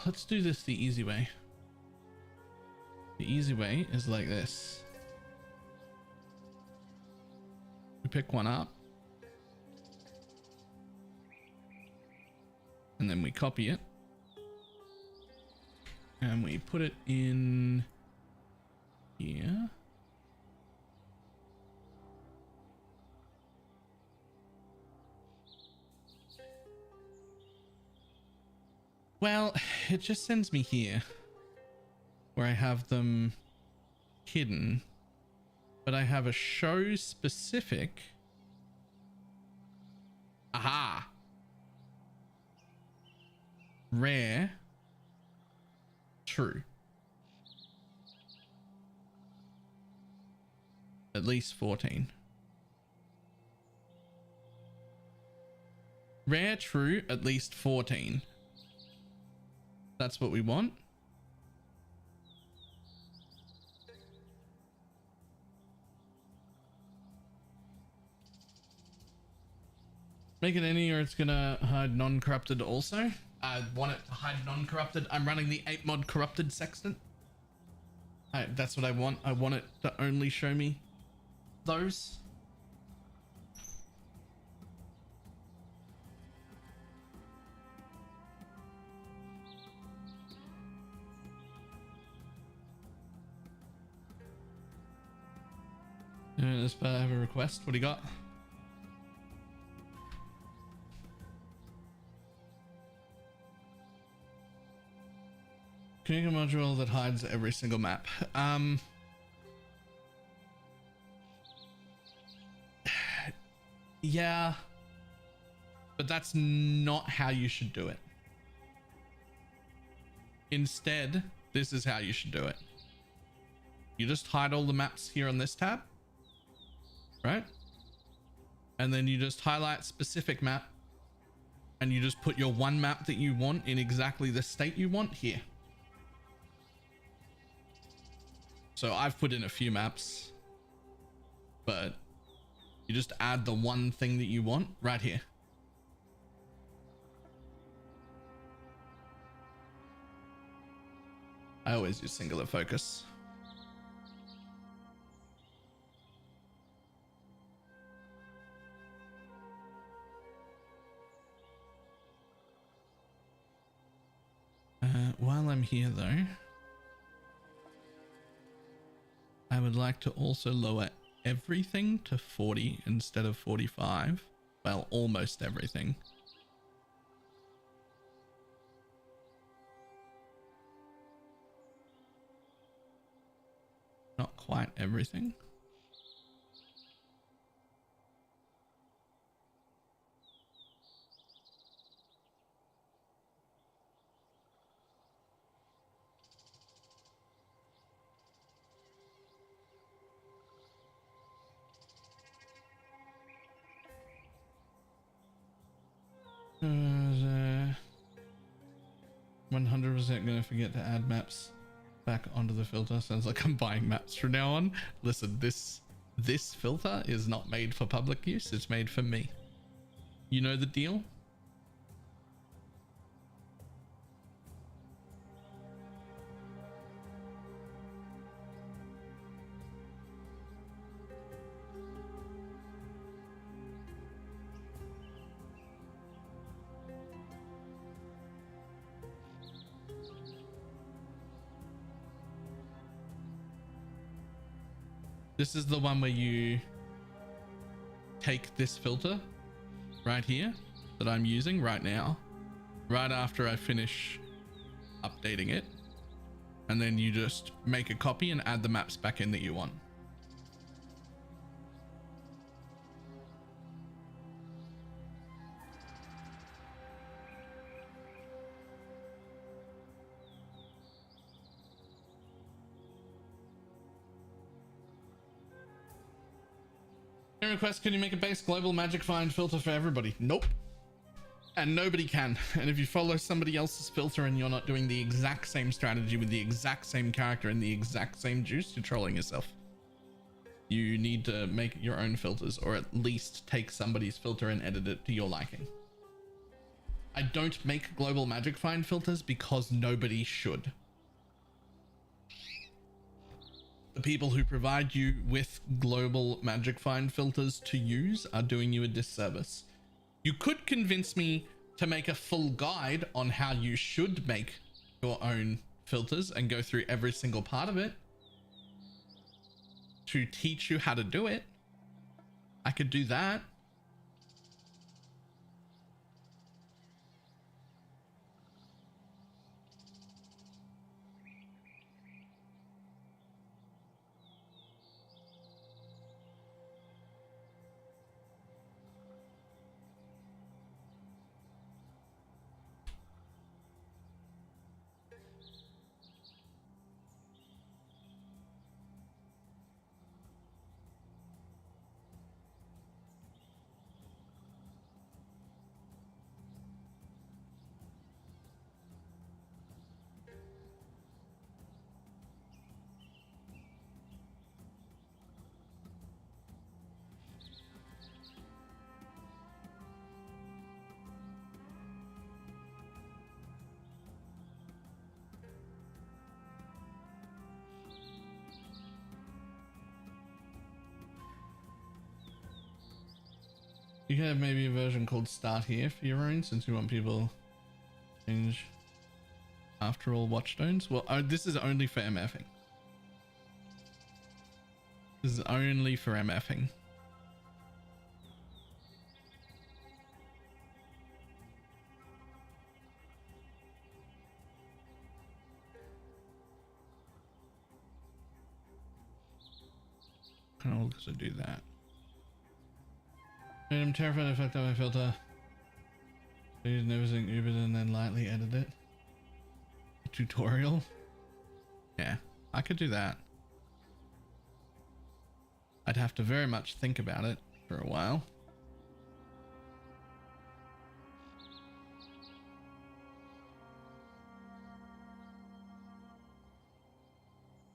Speaker 1: Let's do this the easy way. The easy way is like this. We pick one up. And then we copy it. And we put it in here. Well, it just sends me here where I have them hidden, but I have a show specific. Aha. Rare. True. At least 14. Rare, true, at least 14. That's what we want. Make it any or it's gonna hide non-corrupted also. I want it to hide non-corrupted. I'm running the 8 mod corrupted sextant. That's what I want. I want it to only show me those. This I have a request. What do you got? Create a module that hides every single map. Yeah, but that's not how you should do it. Instead, this is how you should do it. You just hide all the maps here on this tab, right? And then you just highlight specific map and you just put your one map that you want in exactly the state you want here. So I've put in a few maps, but you just add the one thing that you want right here. I always use singular focus. While I'm here though, I would like to also lower everything to 40 instead of 45. Well, almost everything. Not quite everything. Uh, 100% gonna forget to add maps back onto the filter. Sounds like I'm buying maps from now on. Listen, this filter is not made for public use. It's made for me. You know the deal? This is the one where you take this filter right here that I'm using right now, right after I finish updating it, and then you just make a copy and add the maps back in that you want. Request, can you make a base global magic find filter for everybody? Nope. And nobody can. And if you follow somebody else's filter and you're not doing the exact same strategy with the exact same character and the exact same juice, you're trolling yourself. You need to make your own filters, or at least take somebody's filter and edit it to your liking. I don't make global magic find filters because nobody should. The people who provide you with global magic find filters to use are doing you a disservice. You could convince me to make a full guide on how you should make your own filters and go through every single part of it to teach you how to do it. I could do that. You can have maybe a version called Start Here for your own, since you want people to change after all watchstones. Well, this is only for MFing. This is only for MFing. Can also do that. I'm terrified I fucked up my filter. Please never think Uber and then lightly edit it. A tutorial? Yeah, I could do that. I'd have to very much think about it for a while.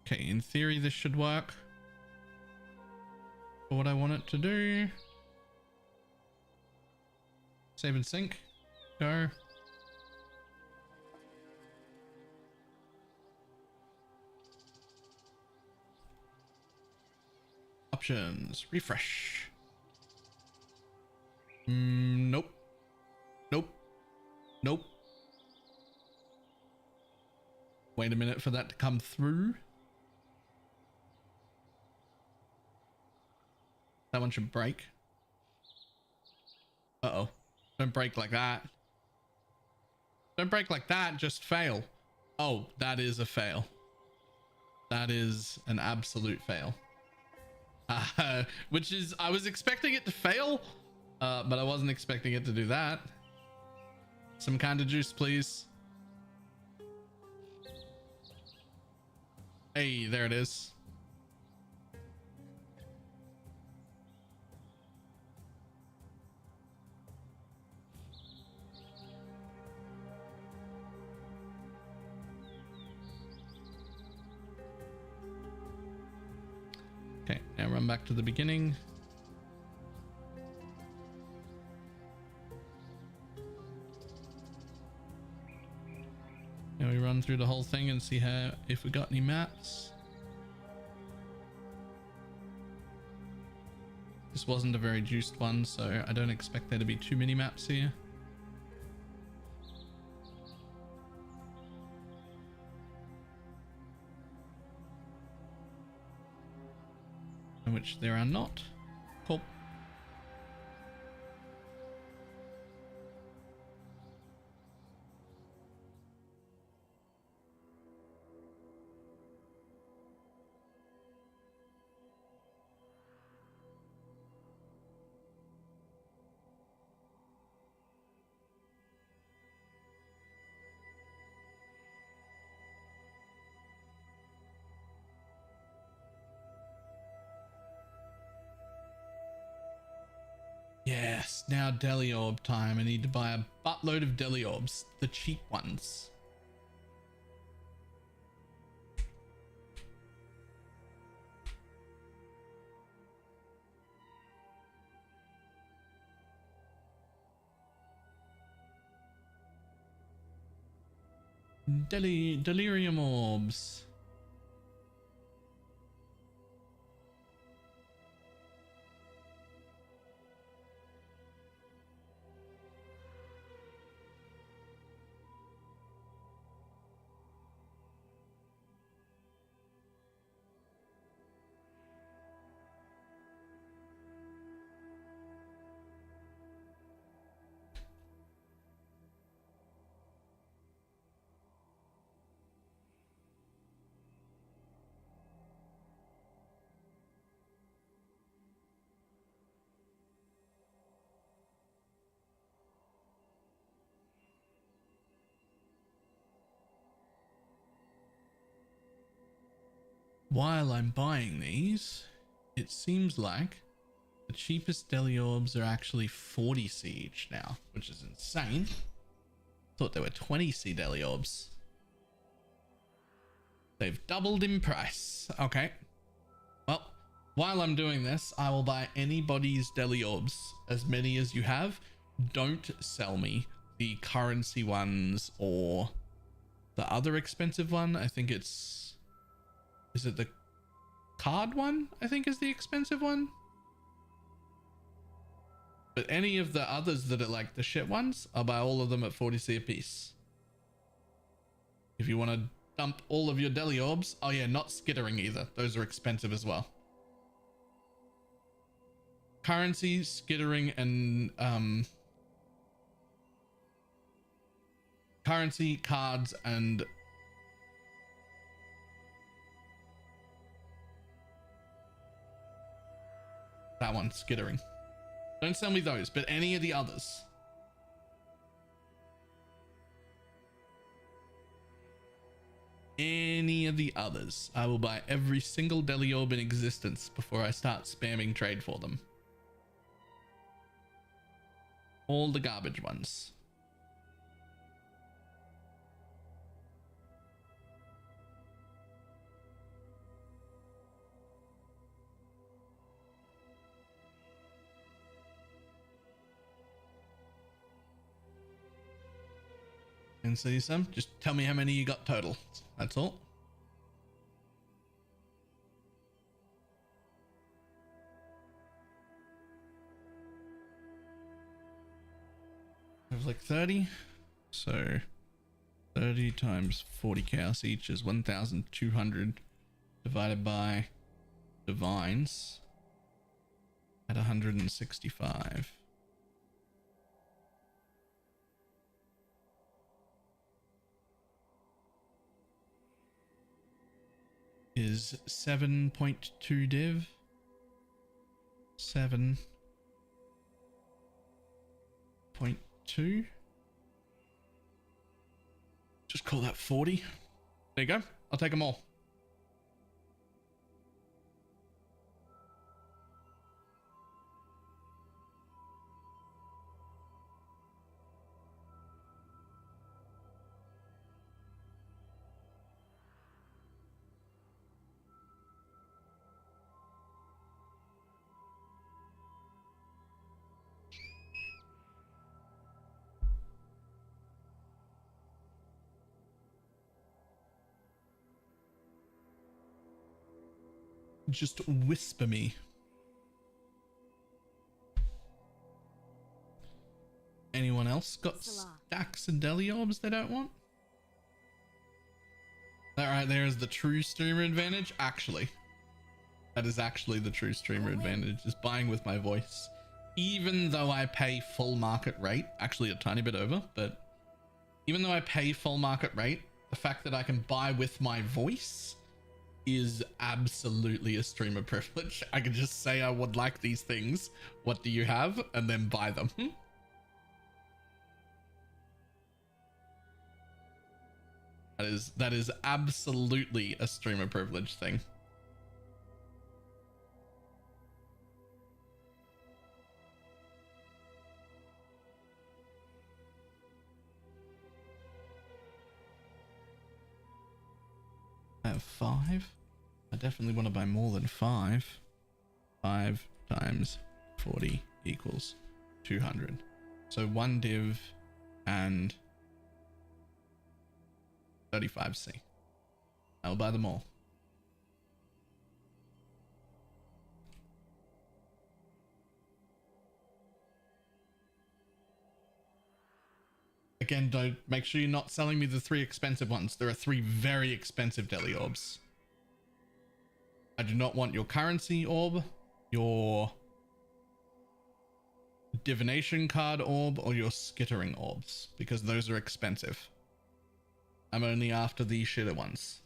Speaker 1: Okay, in theory this should work for what I want it to do. Save and sync. Go. Options. Refresh. Nope. Nope. Nope. Wait a minute for that to come through. That one should break. Uh-oh. Don't break like that. Don't break like that, just fail. Oh, that is a fail. That is an absolute fail. Which is, I was expecting it to fail, but I wasn't expecting it to do that. Some kind of juice, please. Hey, there it is. Okay, now run back to the beginning. Now we run through the whole thing and see how, if we got any maps. This wasn't a very juiced one, so I don't expect there to be too many maps here. Which there are not. Cool. Yes, now Deli Orb time. I need to buy a buttload of Deli Orbs, the cheap ones. Delirium Orbs. While I'm buying these, it seems like the cheapest Deli Orbs are actually 40C each now, which is insane. Thought they were 20C Deli Orbs. They've doubled in price. Okay. Well, while I'm doing this, I will buy anybody's Deli Orbs, as many as you have. Don't sell me the currency ones or the other expensive one. I think it's... Is it the card one? I think is the expensive one. But any of the others that are like the shit ones, I'll buy all of them at 40C a piece. If you want to dump all of your Deli Orbs. Oh yeah, not skittering either. Those are expensive as well. Currency, skittering, and currency, cards, and that one, skittering. Don't sell me those, but any of the others. Any of the others. I will buy every single Deli Orb in existence before I start spamming trade for them. All the garbage ones. And see some, just tell me how many you got total. That's all. It was like 30. So 30 times 40 chaos each is 1,200 divided by divines at 165. Is 7.2 div. 7.2. Just call that 40. There you go. I'll take them all. Just whisper me. Anyone else got stacks of deli orbs they don't want? That right there is the true streamer advantage. Actually, that is actually the true streamer advantage, is buying with my voice. Even though I pay full market rate, actually a tiny bit over, but even though I pay full market rate, the fact that I can buy with my voice is absolutely a streamer privilege. I can just say I would like these things. What do you have? And then buy them. That is absolutely a streamer privilege thing. I have 5. I definitely want to buy more than 5. 5 times 40 equals 200. So 1 div and 35C. I'll buy them all. Again, don't make sure you're not selling me the 3 expensive ones. There are 3 very expensive deli orbs. I do not want your currency orb, your divination card orb, or your skittering orbs, because those are expensive. I'm only after the shitter ones.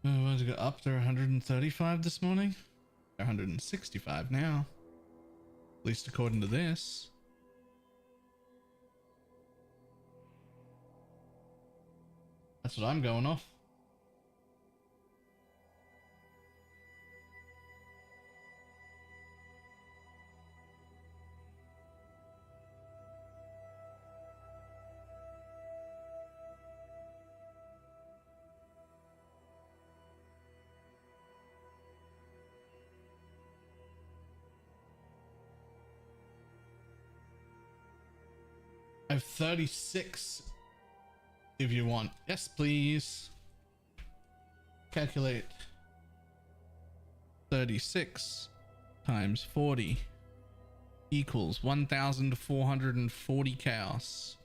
Speaker 1: Oh, I got up to 135 this morning. 165 now. At least according to this. That's what I'm going off. I have 36 if you want. Yes, please. Calculate 36 times 40 equals 1,440 chaos.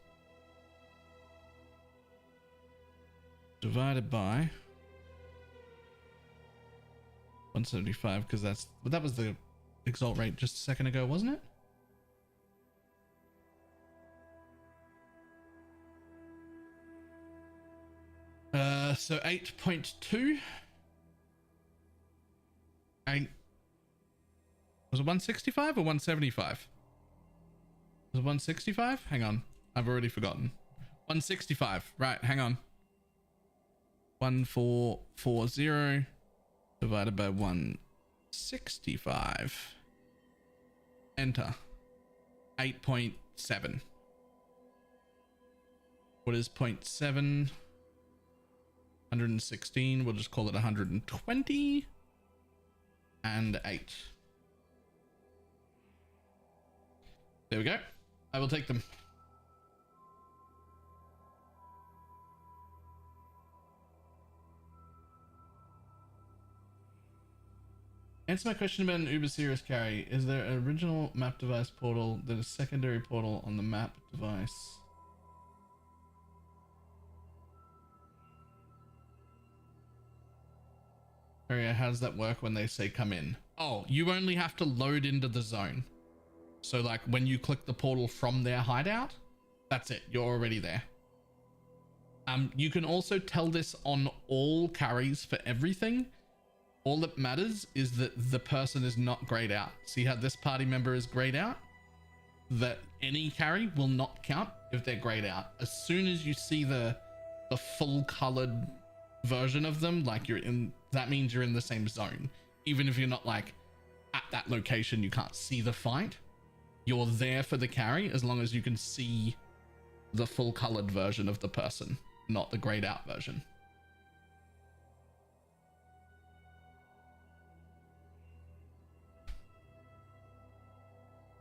Speaker 1: Divided by 175, because that was the exalt rate just a second ago, wasn't it? So 8.2. Was it 165 or 175? Was it 165? Hang on, I've already forgotten. 165, right, hang on. 1440 divided by 165. Enter. 8.7. What is 0.7? 116. We'll just call it 120 and 8. There we go. I will take them. Answer my question about an Uber serious carry. Is there an original map device portal that is secondary portal on the map device? Area, how does that work when they say come in? Oh, you only have to load into the zone. So like when you click the portal from their hideout, that's it. You're already there. You can also tell this on all carries for everything. All that matters is that the person is not grayed out. See how this party member is grayed out? That any carry will not count if they're grayed out. As soon as you see the full colored version of them, like you're in, that means you're in the same zone. Even if you're not like at that location, you can't see the fight. You're there for the carry as long as you can see the full colored version of the person, not the grayed out version.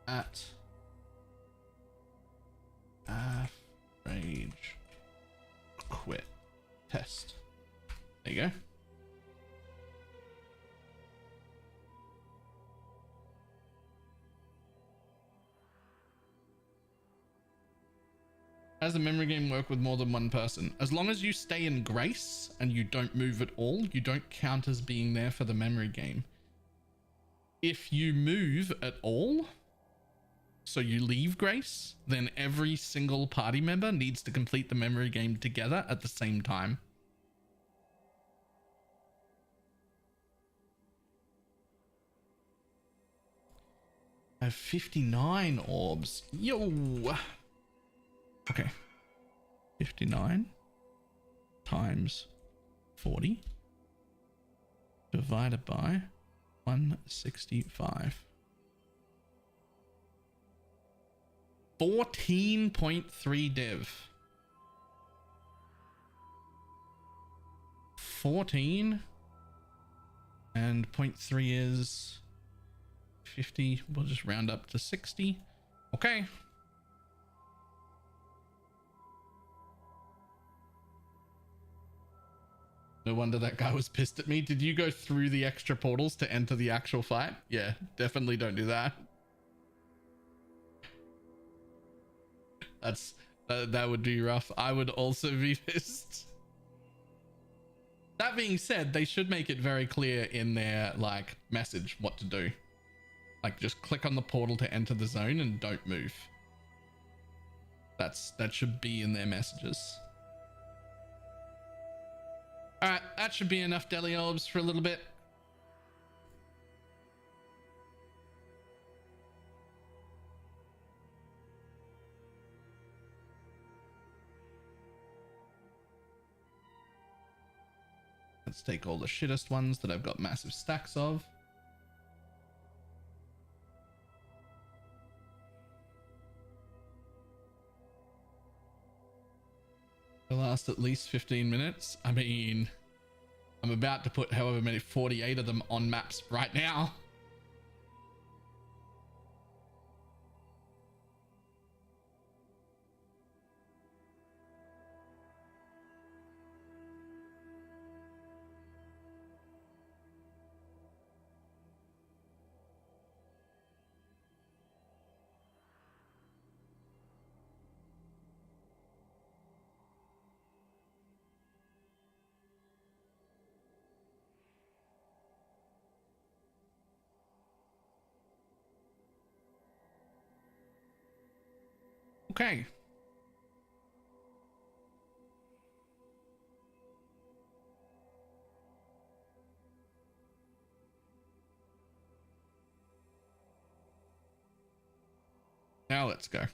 Speaker 1: At rage quit test. There you go. How does the memory game work with more than one person? As long as you stay in grace and you don't move at all, you don't count as being there for the memory game. If you move at all, so you leave grace, then every single party member needs to complete the memory game together at the same time. I have 59 orbs. Yo! Okay. 59 times 40 divided by 165. 14.3 div. 14 and 0.3 is 50. We'll just round up to 60. Okay. No wonder that guy was pissed at me. Did you go through the extra portals to enter the actual fight? Yeah, definitely don't do that. That would be rough. I would also be pissed. That being said, they should make it very clear in their like message what to do. Like just click on the portal to enter the zone and don't move. That should be in their messages. All right, that should be enough deli orbs for a little bit. Let's take all the shittest ones that I've got massive stacks of. They'll last at least 15 minutes. I mean, I'm about to put however many, 48 of them on maps right now. Okay. Now let's go.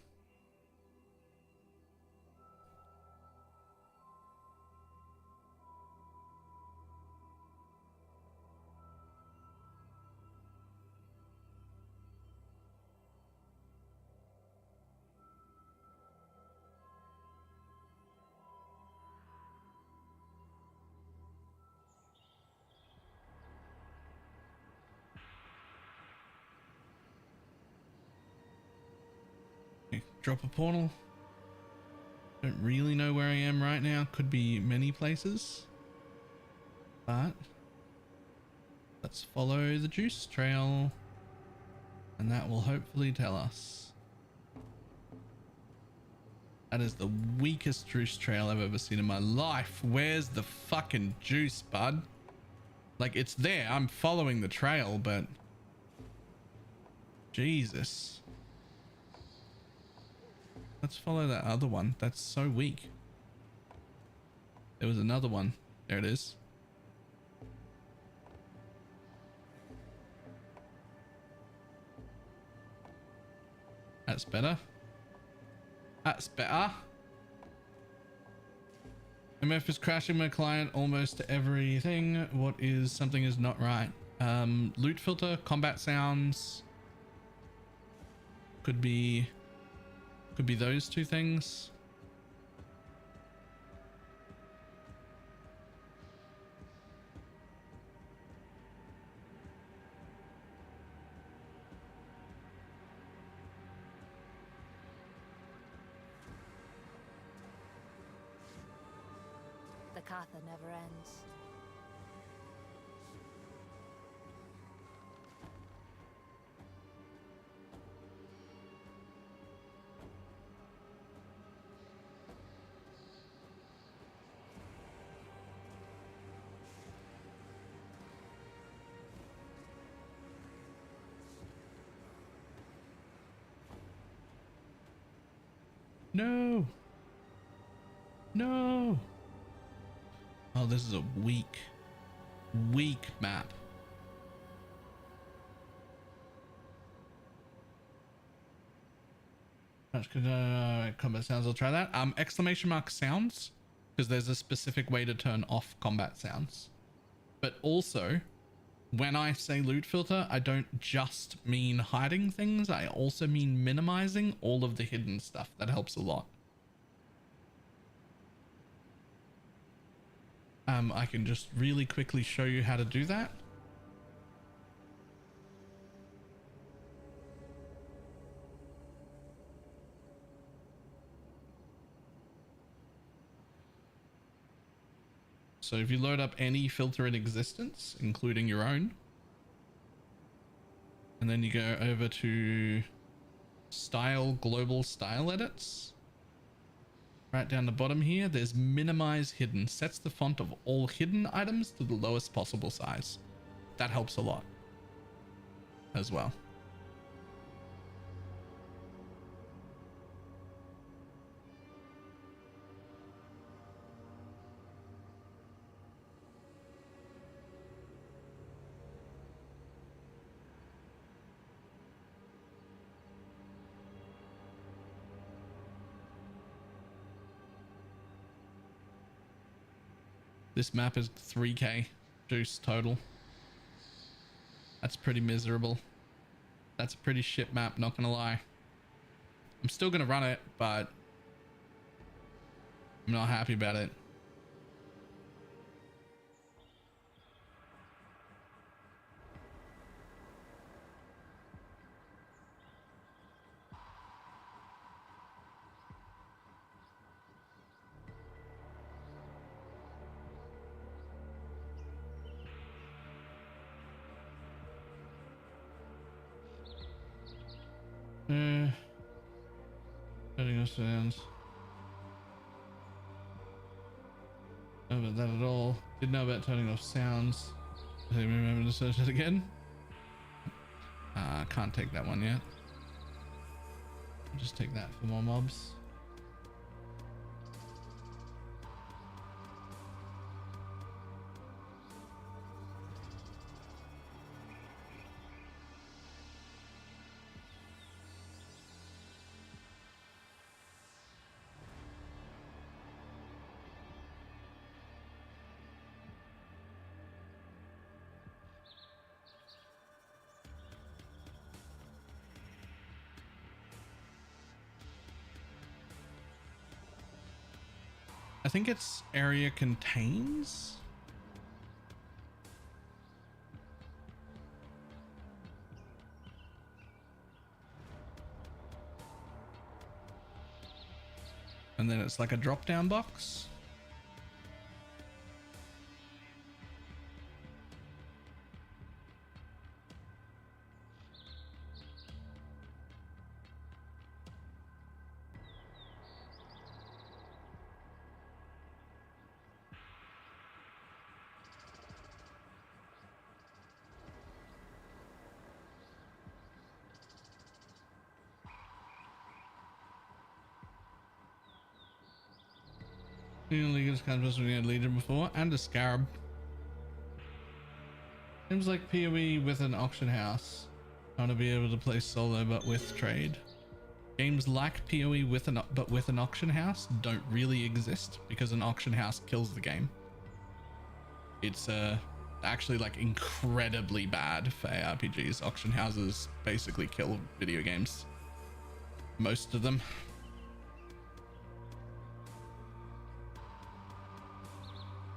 Speaker 1: drop a portal. Don't really know where I am right now. Could be many places. But let's follow the juice trail. And that will hopefully tell us. That is the weakest juice trail I've ever seen in my life. Where's the fucking juice, bud? Like, it's there. I'm following the trail, but... Jesus. Let's follow that other one. That's so weak. There was another one. There it is. That's better. That's better. MF is crashing my client almost everything. What is something is not right? Loot filter, combat sounds. Could be those two things.
Speaker 5: The Katha never ends.
Speaker 1: No. No. Oh, this is a weak map. That's good. Combat sounds. I'll try that. Exclamation mark sounds, because there's a specific way to turn off combat sounds. But also, when I say loot filter, I don't just mean hiding things. I also mean minimizing all of the hidden stuff. That helps a lot. I can just really quickly show you how to do that. So if you load up any filter in existence, including your own, and then you go over to style, global style edits, right down the bottom here, there's minimize hidden. Sets the font of all hidden items to the lowest possible size. That helps a lot as well. This map is 3k juice total. That's pretty miserable. That's a pretty shit map, not gonna lie. I'm still gonna run it, but I'm not happy about it. Turning off sounds. Know about that at all. Didn't know about turning off sounds. I think remember to search it again. Can't take that one yet. I'll just take that for more mobs. I think it's area contains. And then it's like a drop down box. League's canvas we had Legion before, and a Scarab. Seems like PoE with an auction house. I want to be able to play solo but with trade. Games like PoE with an auction house don't really exist because an auction house kills the game. It's actually like incredibly bad for ARPGs. Auction houses basically kill video games. Most of them.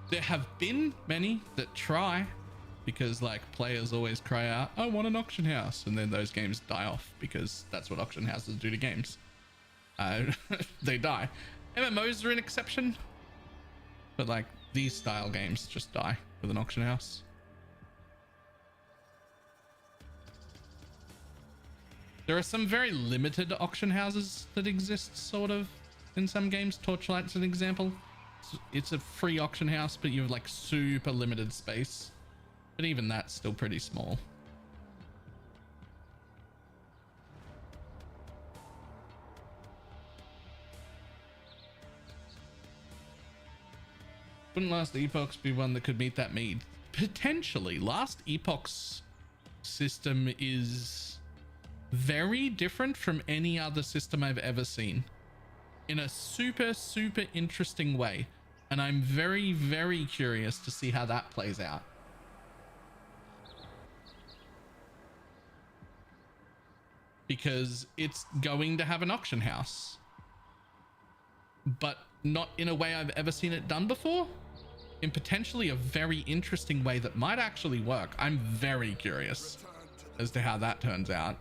Speaker 1: There have been many that try, because like players always cry out, I want an auction house, and then those games die off because that's what auction houses do to games. They die. MMOs are an exception, but like these style games just die with an auction house. There are some very limited auction houses that exist sort of in some games. Torchlight's an example. It's a free auction house, but you have like super limited space. But even that's still pretty small. Wouldn't Last Epochs be one that could meet that need? Potentially. Last Epoch's system is very different from any other system I've ever seen in a super, super interesting way. And I'm very, very curious to see how that plays out. Because it's going to have an auction house, but not in a way I've ever seen it done before. In potentially a very interesting way that might actually work. I'm very curious as to how that turns out.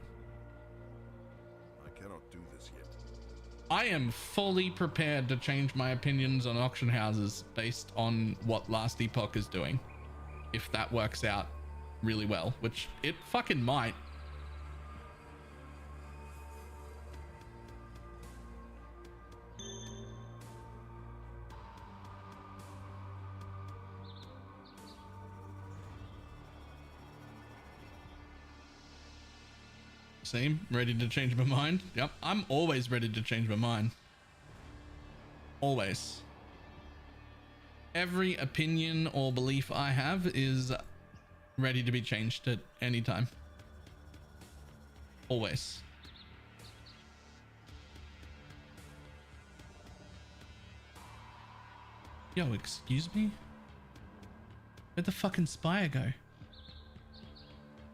Speaker 6: I cannot do this yet.
Speaker 1: I am fully prepared to change my opinions on auction houses based on what Last Epoch is doing. If that works out really well, which it fucking might. Same, ready to change my mind. Yep, I'm always ready to change my mind. Always. Every opinion or belief I have is ready to be changed at any time. Always. Yo, excuse me? Where'd the fucking spire go?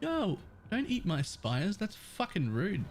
Speaker 1: Yo! Don't eat my spires, that's fucking rude.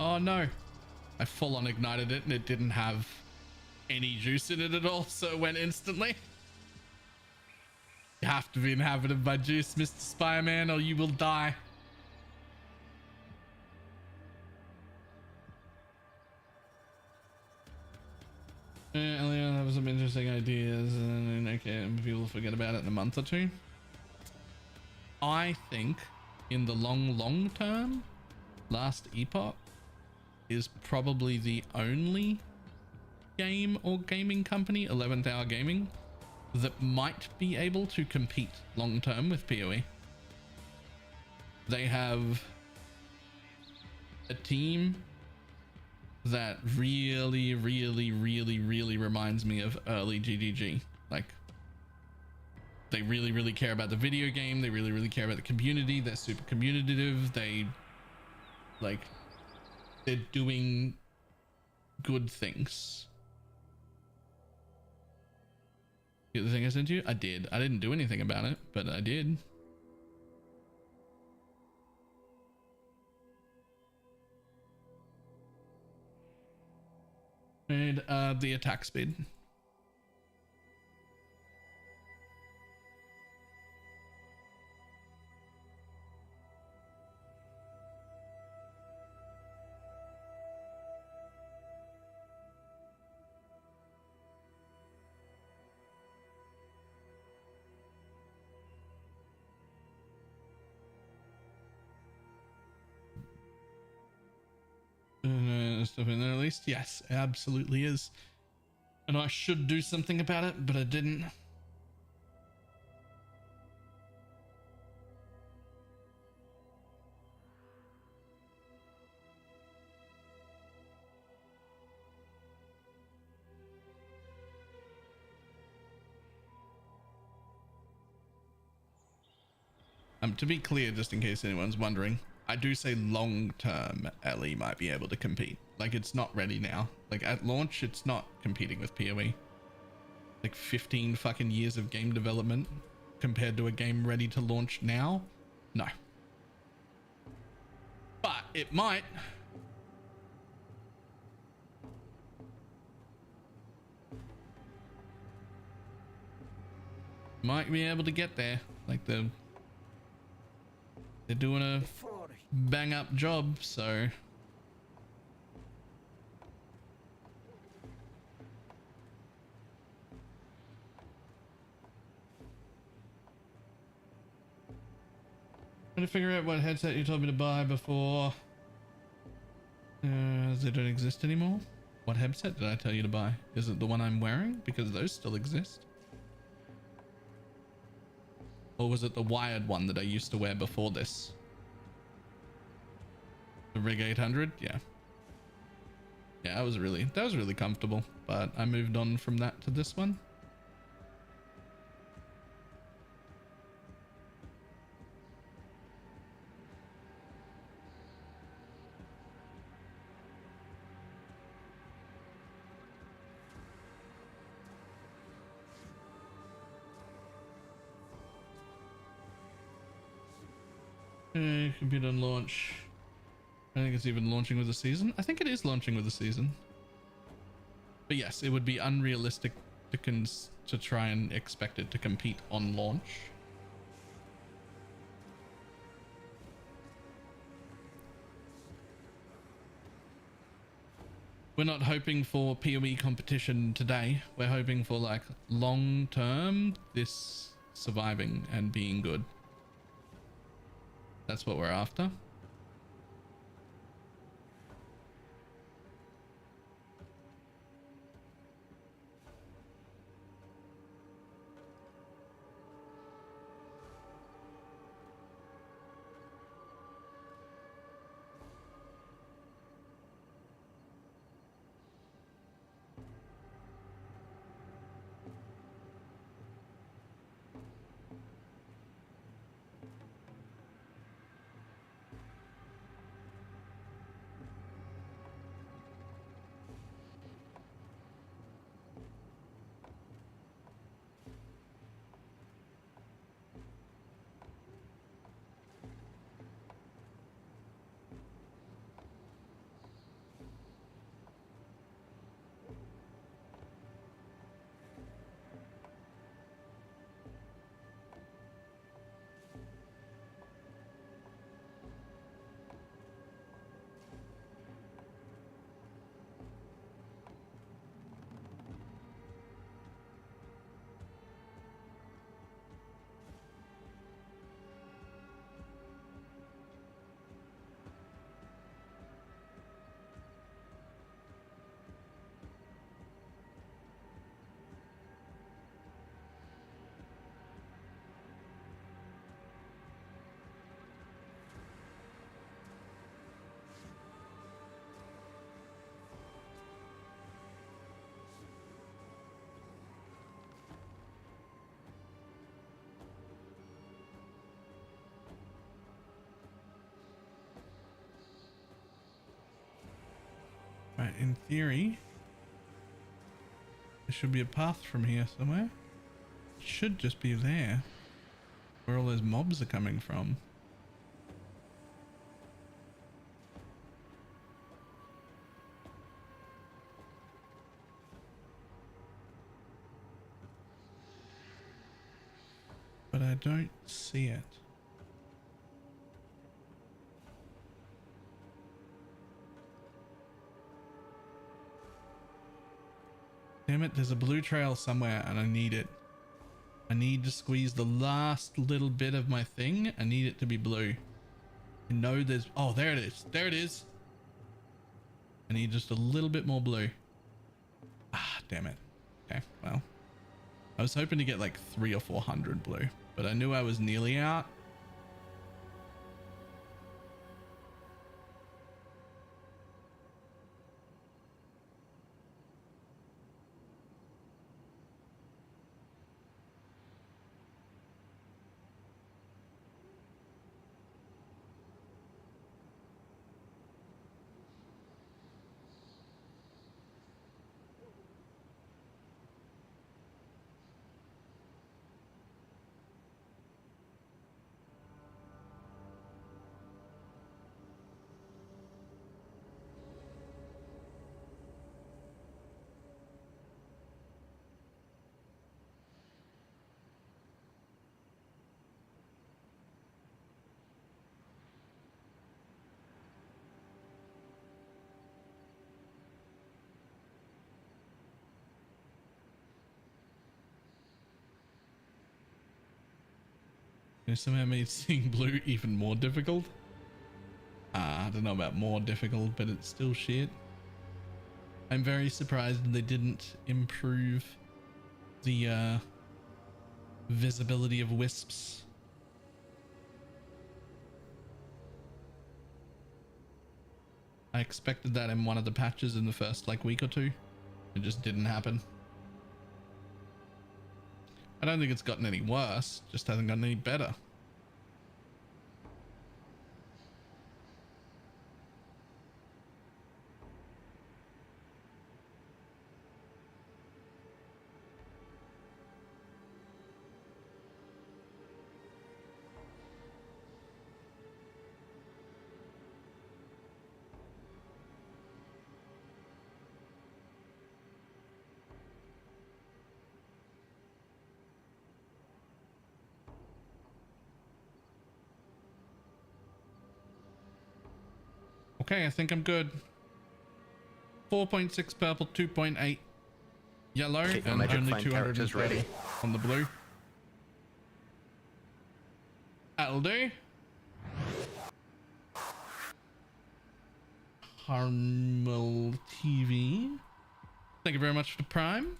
Speaker 1: Oh no, I full on ignited it and it didn't have any juice in it at all, so it went instantly. You have to be inhabited by juice, Mr. Spider-Man, or you will die. Elliot have some interesting ideas, and okay, people forget about it in a month or two. I think in the long term, Last Epoch is probably the only game or gaming company, 11th Hour Gaming, that might be able to compete long term with PoE. They have a team that really reminds me of early GGG. Like, they really care about the video game. They really care about the community. They're super communicative. They're doing good things. Get the thing I sent you? I did. I didn't do anything about it, but I did. Made the attack speed. Stuff in there at least. Yes, it absolutely is. And I should do something about it, but I didn't. To be clear, just in case anyone's wondering, I do say long term Ellie might be able to compete. Like, it's not ready now. Like, at launch, it's not competing with PoE. Like 15 fucking years of game development compared to a game ready to launch now? No. But it might. Might be able to get there. Like, they're doing a bang up job, so trying to figure out what headset you told me to buy before. They don't exist anymore. What headset did I tell you to buy? Is it the one I'm wearing? Because those still exist. Or was it the wired one that I used to wear before this? The Rig 800? Yeah. Yeah, that was really comfortable, but I moved on from that to this one. Computer launch. I think it's even launching with a season. I think it is launching with a season. But yes, it would be unrealistic to try and expect it to compete on launch. We're not hoping for PoE competition today. We're hoping for like long term this surviving and being good. That's what we're after. Right, in theory, there should be a path from here somewhere. It should just be there, where all those mobs are coming from. But I don't see it. Damn it, there's a blue trail somewhere and I need it. I need to squeeze the last little bit of my thing. I need it to be blue. I know there's... Oh, there it is. There it is. I need just a little bit more blue. Ah, damn it. Okay, well. I was hoping to get like 300 or 400 blue, but I knew I was nearly out. It somehow made seeing blue even more difficult. I don't know about more difficult, but it's still shit. I'm very surprised they didn't improve the visibility of wisps. I expected that in one of the patches in the first like week or two. It just didn't happen. I don't think it's gotten any worse, just hasn't gotten any better. Okay, I think I'm good. 4.6 purple, 2.8 yellow,
Speaker 3: Keep your
Speaker 1: and
Speaker 3: magic
Speaker 1: only
Speaker 3: flame
Speaker 1: 200
Speaker 3: characters ready.
Speaker 1: on the blue. That'll do. Harmel TV. Thank you very much for Prime.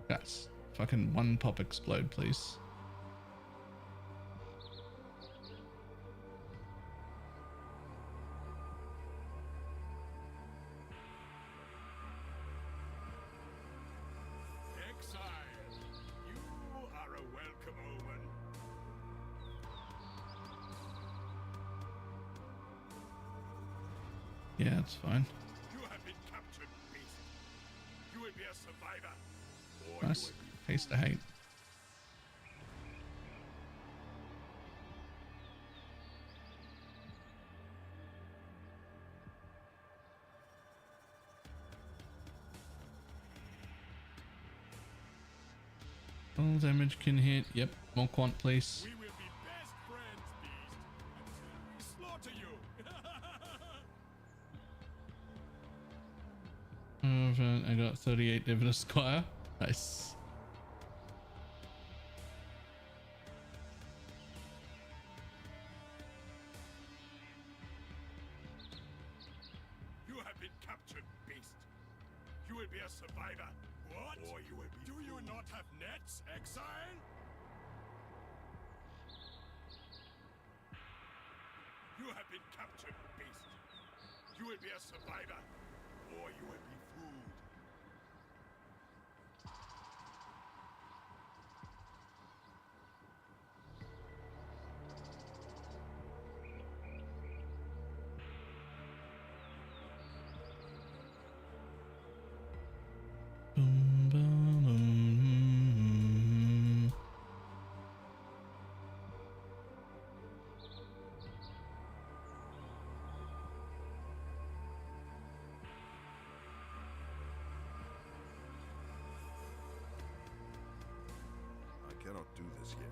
Speaker 1: Yes. Fucking one pop explode, please.
Speaker 6: Exile, you are a welcome omen.
Speaker 1: Yeah, it's fine.
Speaker 6: You have been captured, beast. You will be a survivor. Or
Speaker 1: Nice. Taste of hate. All damage can hit. Yep. More quant, please.
Speaker 6: we will be best friends, beast, until we slaughter you.
Speaker 1: I got 38 Divinus Squire. Nice.
Speaker 6: You have been captured, beast. You will be a survivor. What? Or you will be. Do you not have nets, exile? You have been captured, beast. You will be a survivor. Or you will be food. not do this yet.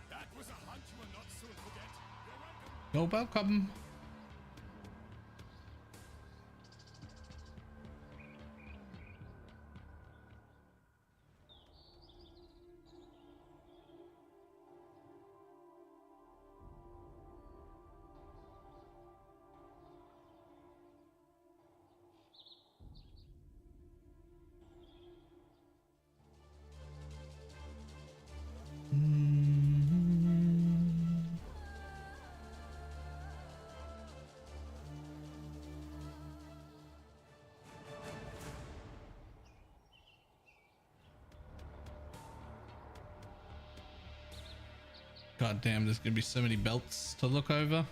Speaker 6: That was a hunt you will not soon forget. You're welcome.
Speaker 1: You're welcome. God damn, there's gonna be so many belts to look over.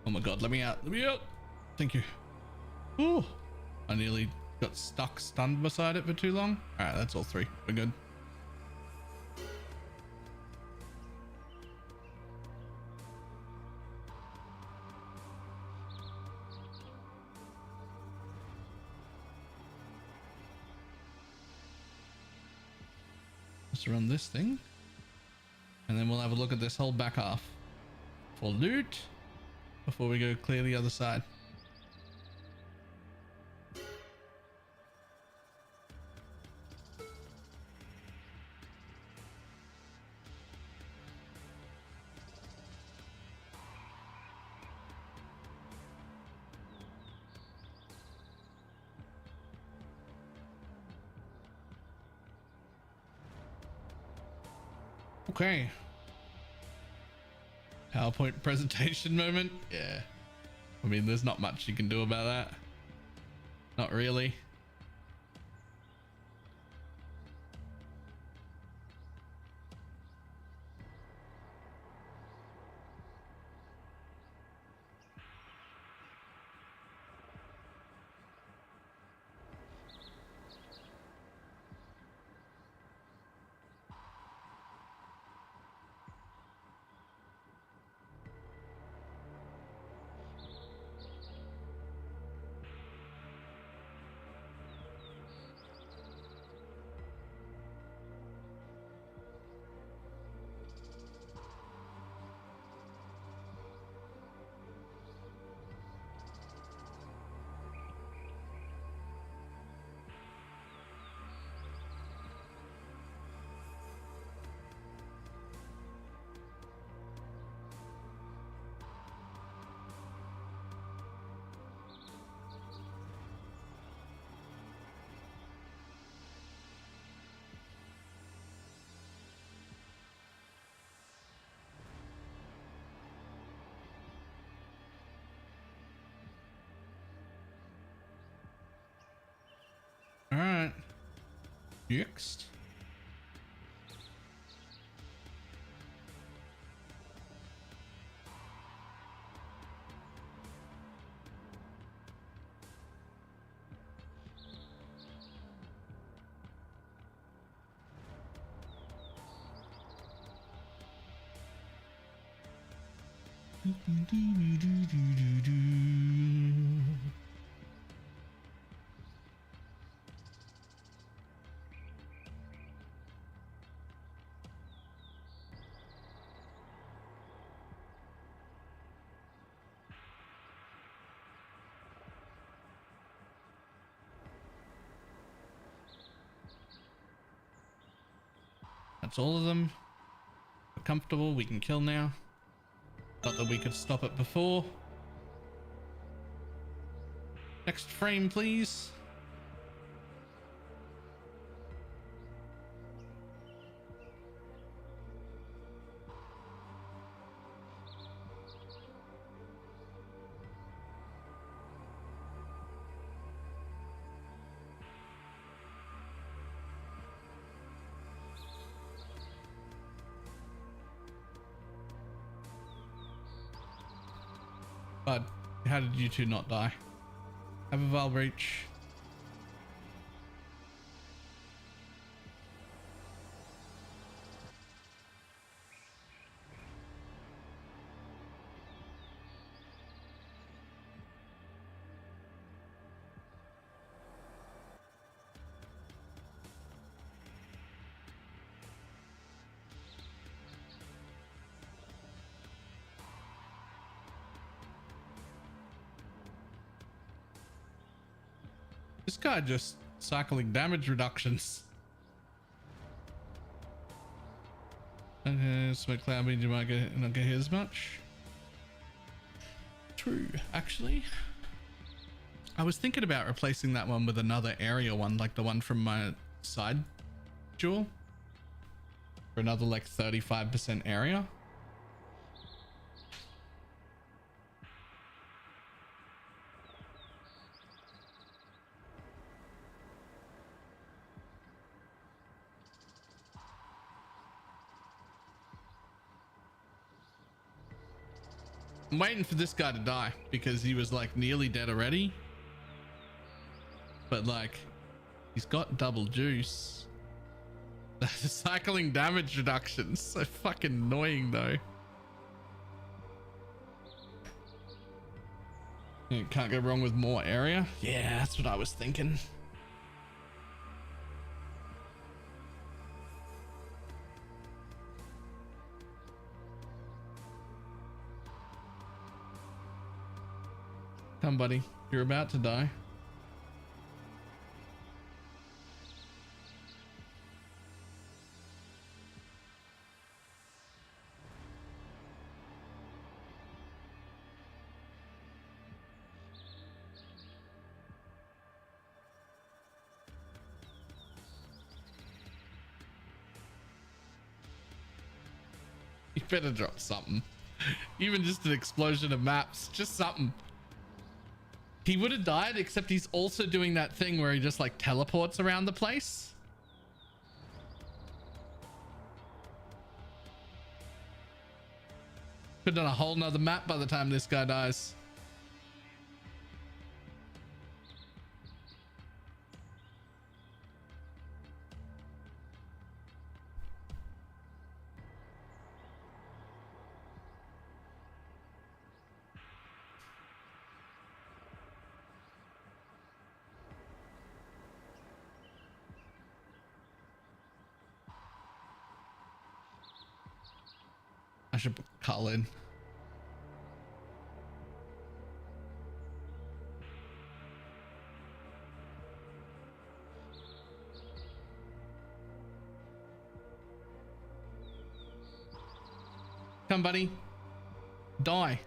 Speaker 1: Oh my god, let me out. Let me out. Thank you. Oh, I nearly got stuck stunned beside it for too long. All right, that's all three. We're good. Let's run this thing. And then we'll have a look at this whole back half for loot before we go clear the other side. Okay. PowerPoint presentation moment. Yeah. I mean, there's not much you can do about that. Not really. All right. Next. That's all of them. We're comfortable. We can kill now. Not that we could stop it before. Next frame, please. But how did you two not die? Have a BalorMage. This guy just cycling damage reductions. Okay, smoke cloud means you might not get hit as much. True, actually. I was thinking about replacing that one with another area one, like the one from my side duel. For another like 35% area. I'm waiting for this guy to die because he was like nearly dead already. But like, he's got double juice. The cycling damage reduction. So fucking annoying though. Yeah, can't go wrong with more area. Yeah, that's what I was thinking. Come, buddy. You're about to die. You better drop something. Even just an explosion of maps. Just something. He would have died, except he's also doing that thing where he just like teleports around the place. Could have done a whole nother map by the time this guy dies. I should put Carl in. Come, buddy. Die.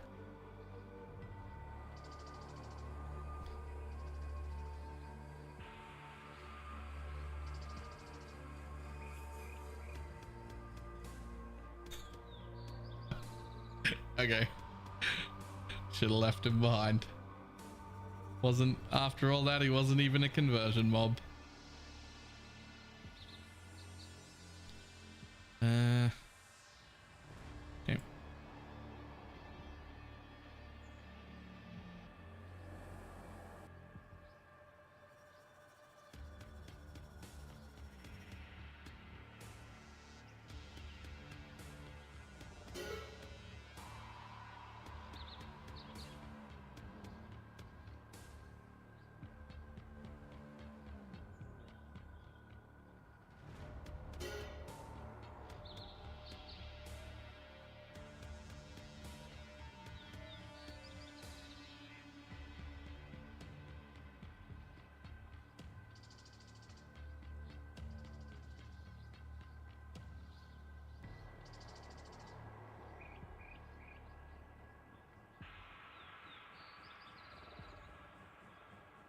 Speaker 1: Okay. Should have left him behind. Wasn't, after all that, he wasn't even a conversion mob. Okay.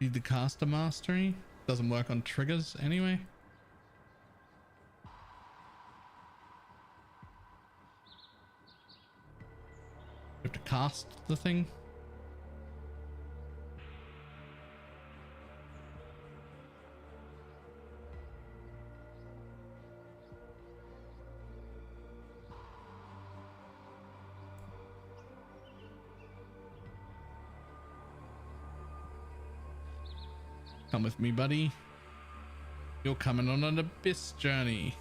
Speaker 1: Need the caster mastery. Doesn't work on triggers anyway. You have to cast the thing. Come with me, buddy. You're coming on an abyss journey.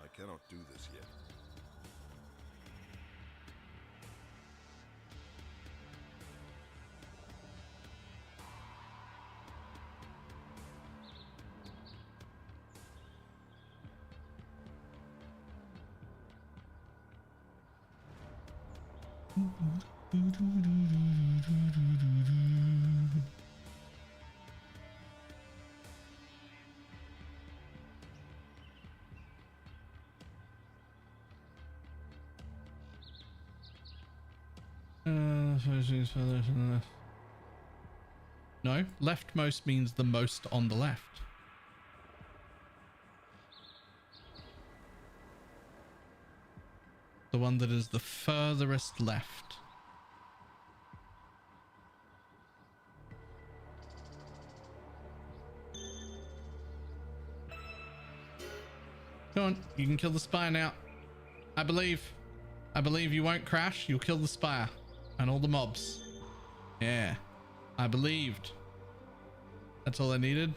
Speaker 6: I cannot do this yet.
Speaker 1: No, leftmost means the most on the left. The one that is the furthest left. Go on, you can kill the spire now. I believe you won't crash. You'll kill the spire and all the mobs. Yeah, I believed. That's all I needed.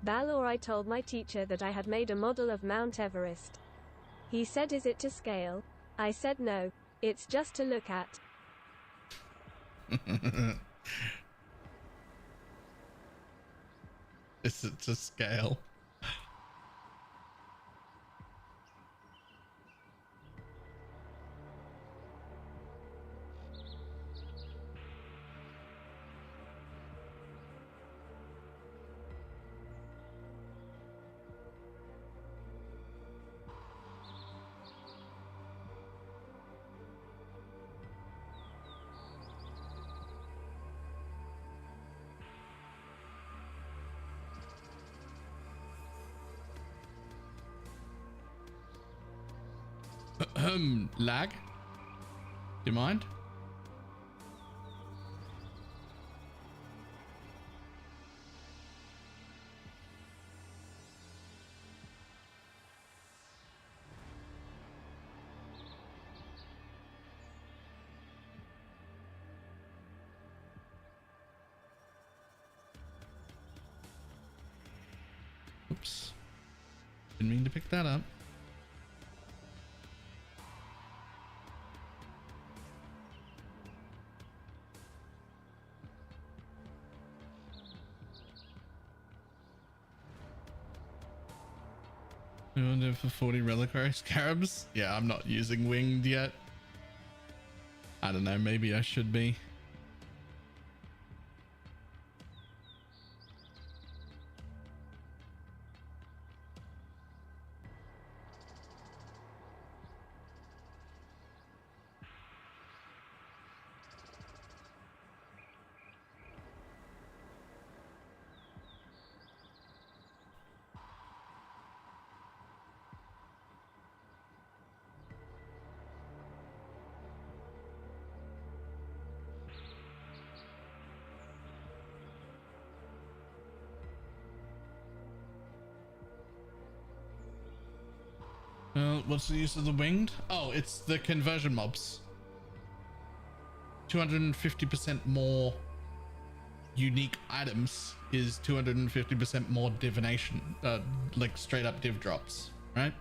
Speaker 7: Balor, I told my teacher that I had made a model of Mount Everest. He said, "Is it to scale?" I said, "No, it's just to look at."
Speaker 1: Is it to scale? Lag? Do you mind? Oops. Didn't mean to pick that up. For 40 reliquary scarabs. Yeah, I'm not using winged yet. I don't know, maybe I should be. What's the use of the winged? Oh, it's the conversion mobs. 250% more unique items is 250% more divination, like straight up div drops, right?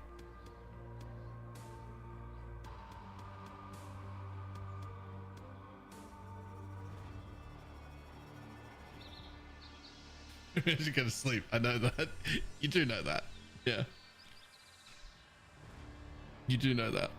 Speaker 1: You're gonna sleep. I know that. You do know that. Yeah. You do know that.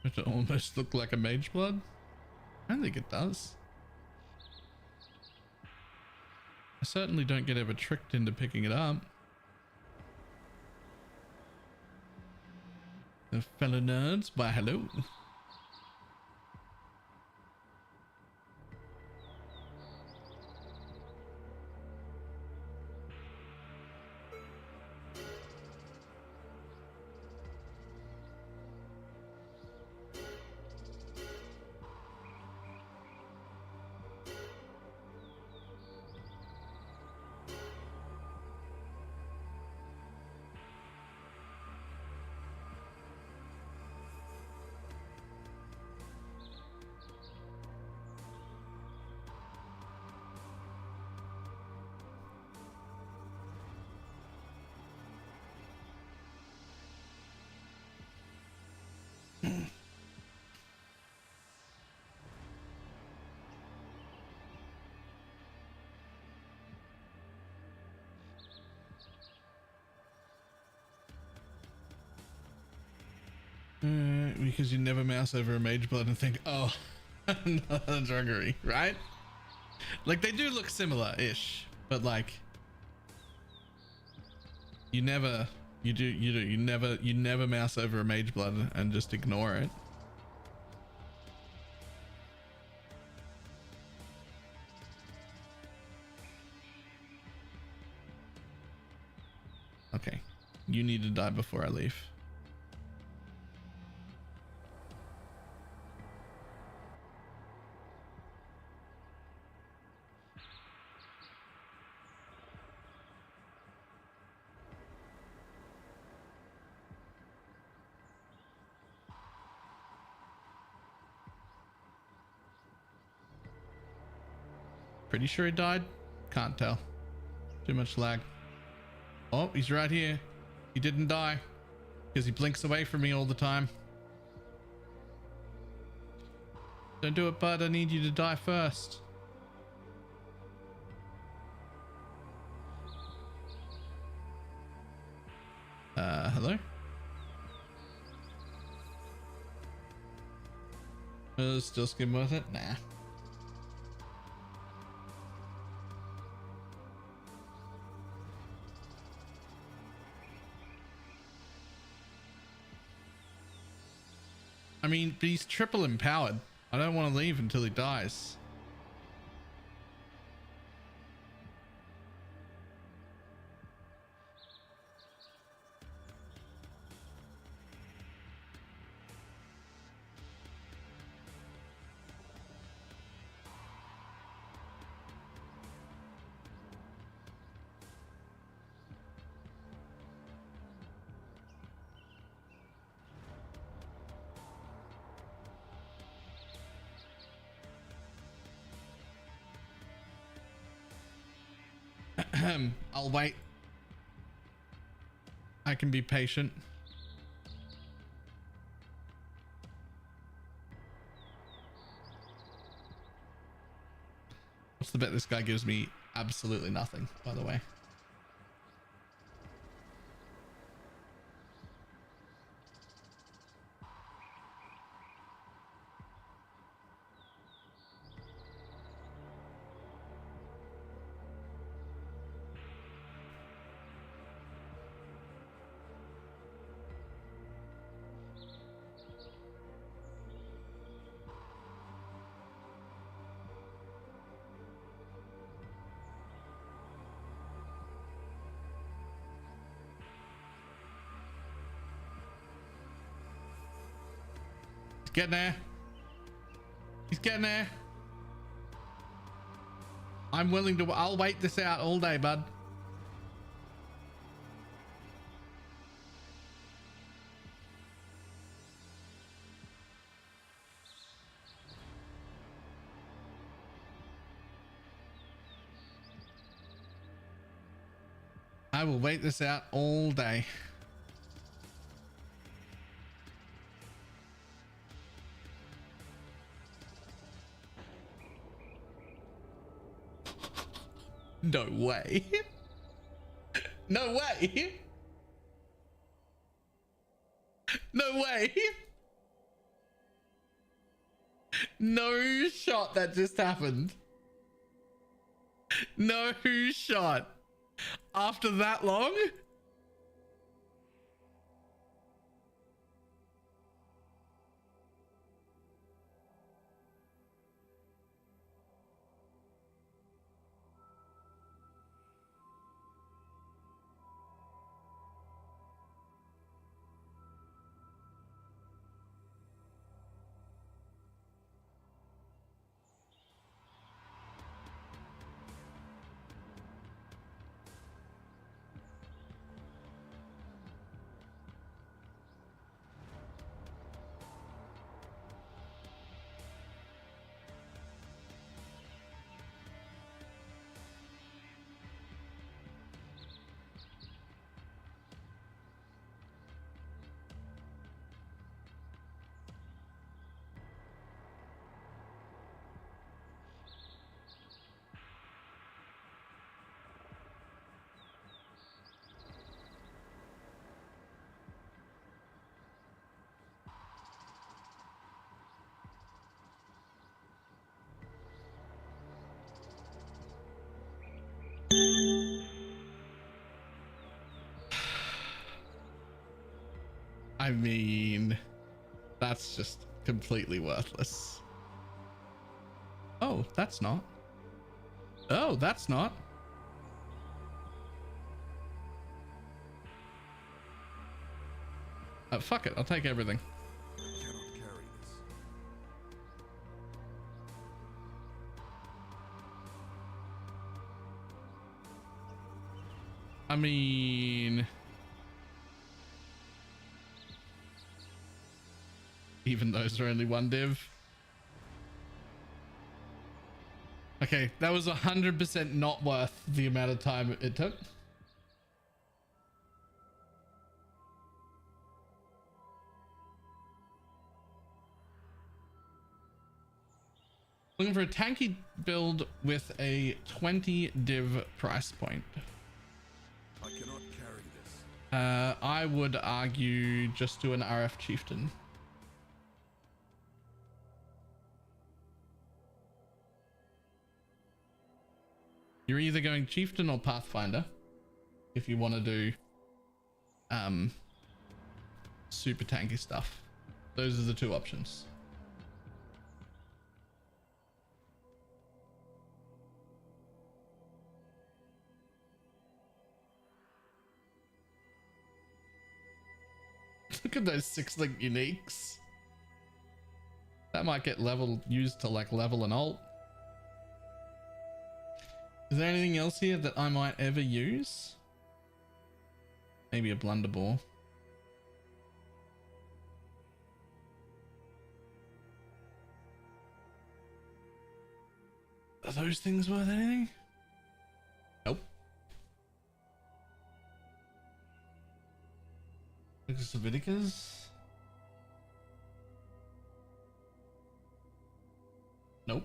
Speaker 1: Does it almost look like a mage blood? I don't think it does. I certainly don't get ever tricked into picking it up. The fellow nerds, why hello. Because you never mouse over a mage blood and think, oh, another druggery, right? Like they do look similar-ish, but like you never mouse over a mage blood and just ignore it. Okay, you need to die before I leave. Pretty sure he died. Can't tell. Too much lag. Oh, he's right here. He didn't die because he blinks away from me all the time. Don't do it, bud. I need you to die first. Hello? Still skin worth it? Nah. I mean, but he's triple empowered. I don't want to leave until he dies. I'll wait. I can be patient. What's the bet this guy gives me? Absolutely nothing, by the way. Getting there. He's getting there. I'm willing to... I'll wait this out all day, bud. I will wait this out all day. No way. No way. No way. No shot that just happened. No shot. After that long? I mean, that's just completely worthless. Oh, that's not. Oh, that's not. Fuck it, I'll take everything.
Speaker 6: Cannot carry this.
Speaker 1: I mean... Even those are only one div. Okay, that was 100% not worth the amount of time it took. Looking for a tanky build with a 20 div price point.
Speaker 6: I cannot carry this.
Speaker 1: I would argue just do an RF chieftain. You're either going chieftain or pathfinder if you want to do super tanky stuff. Those are the two options. Look at those 6-link uniques. That might get used to like level an alt. Is there anything else here that I might ever use? Maybe a blunderball. Are those things worth anything? Nope. Leviticus? Nope.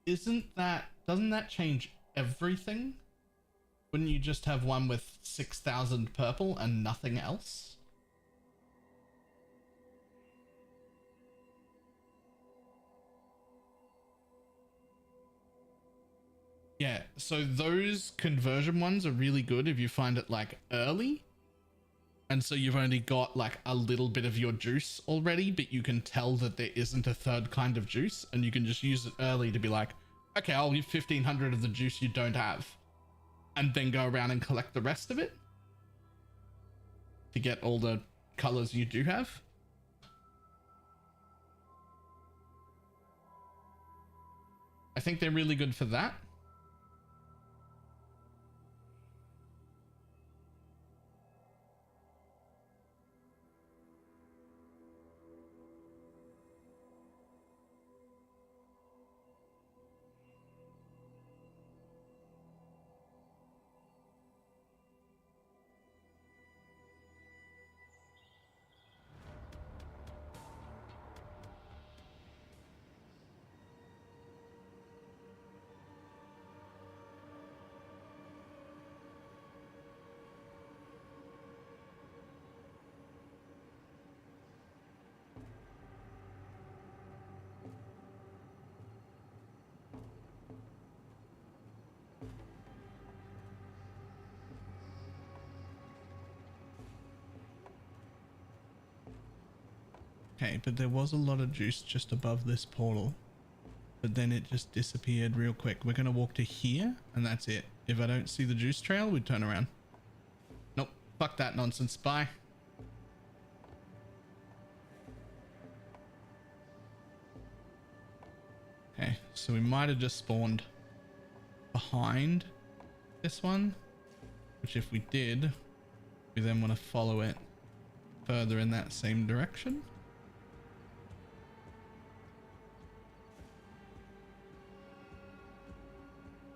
Speaker 1: Doesn't that change everything? Wouldn't you just have one with 6,000 purple and nothing else? Yeah, so those conversion ones are really good if you find it like early. And so you've only got like a little bit of your juice already, but you can tell that there isn't a third kind of juice, and you can just use it early to be like, okay, I'll give 1500 of the juice you don't have, and then go around and collect the rest of it to get all the colors you do have. I think they're really good for that. Okay, but there was a lot of juice just above this portal, but then it just disappeared real quick. We're gonna walk to here and that's it. If I don't see the juice trail, we turn around. Nope, fuck that nonsense. Bye. Okay, so we might have just spawned behind this one, which if we did, we then want to follow it further in that same direction.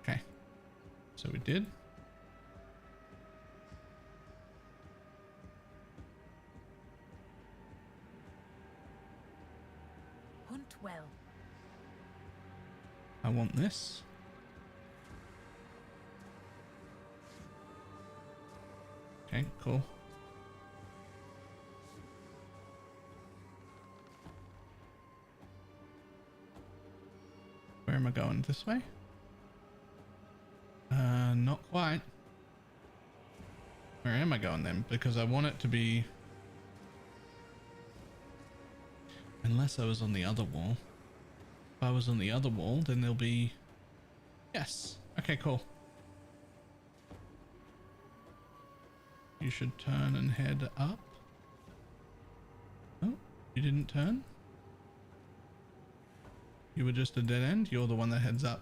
Speaker 1: Okay, so we did.
Speaker 5: Hunt well.
Speaker 1: I want this. Okay, cool. Where am I going? This way? Not quite. Where am I going then? Because I want it to be... Unless I was on the other wall. If I was on the other wall, then there'll be... Yes. Okay, cool. You should turn and head up. Oh, you didn't turn? You were just a dead end? You're the one that heads up.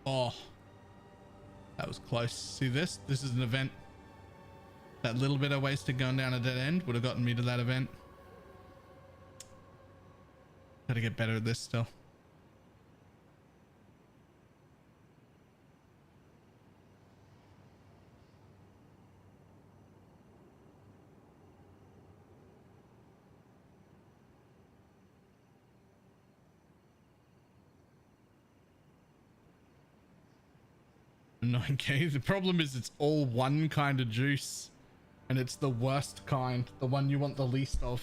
Speaker 1: Oh, that was close. See this? This is an event. That little bit I wasted going down a dead end would have gotten me to that event. Gotta get better at this still. Okay, the problem is it's all one kind of juice, and it's the worst kind, the one you want the least of.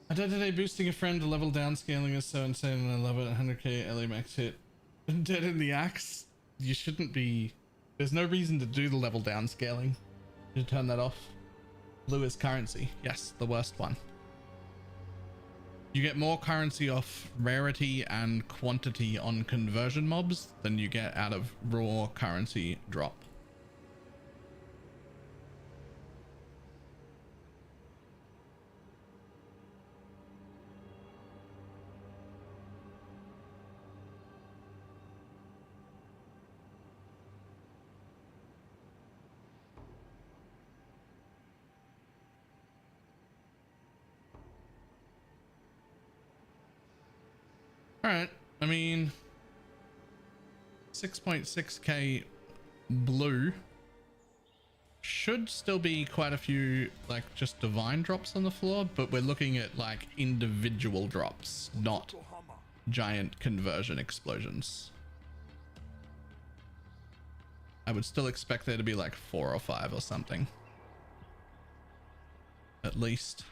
Speaker 1: I did today boosting a friend to level down scaling is so insane and I love it. 100k LA max hit. Dead in the axe. You shouldn't be. There's no reason to do the level down scaling. You should turn that off. Blue is currency. Yes, the worst one. You get more currency off rarity and quantity on conversion mobs than you get out of raw currency drop. All right. I mean, 6.6k blue should still be quite a few like just divine drops on the floor, but we're looking at like individual drops, not giant conversion explosions. I would still expect there to be like 4 or 5 or something at least.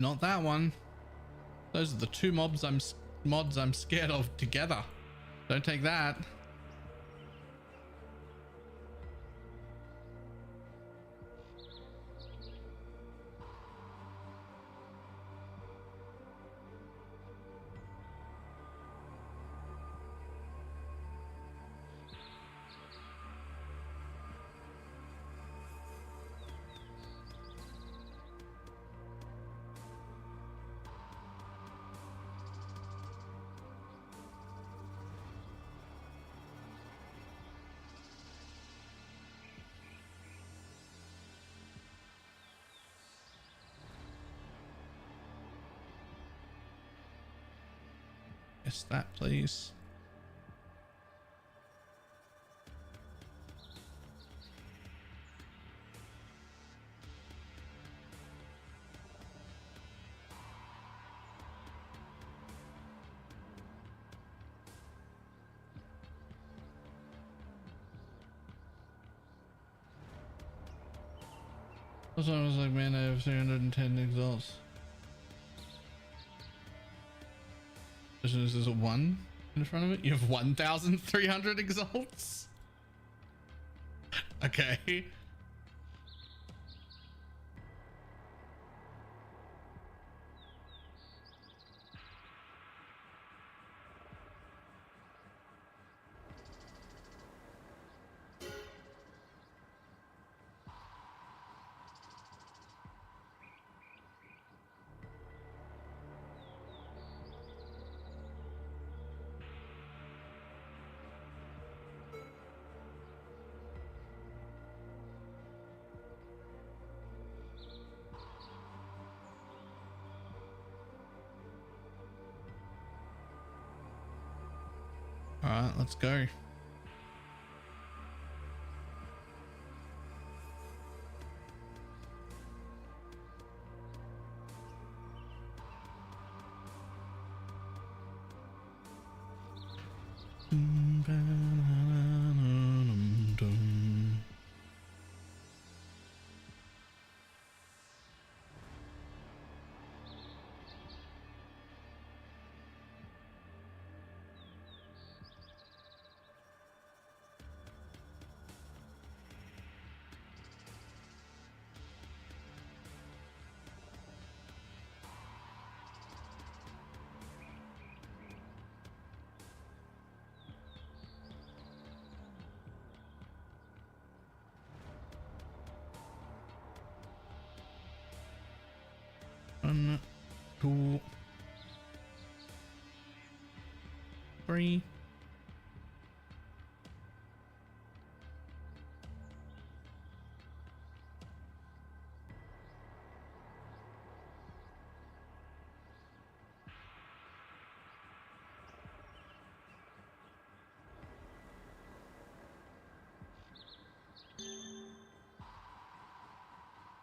Speaker 1: Not that one. Those are the two mods I'm scared of together. Don't take that. Yes, that please. Also, I was like, man, I have 310 exalts. As soon as there's a 1 in front of it, you have 1,300 exalts. Okay. All right, let's go. 1, 2, 3.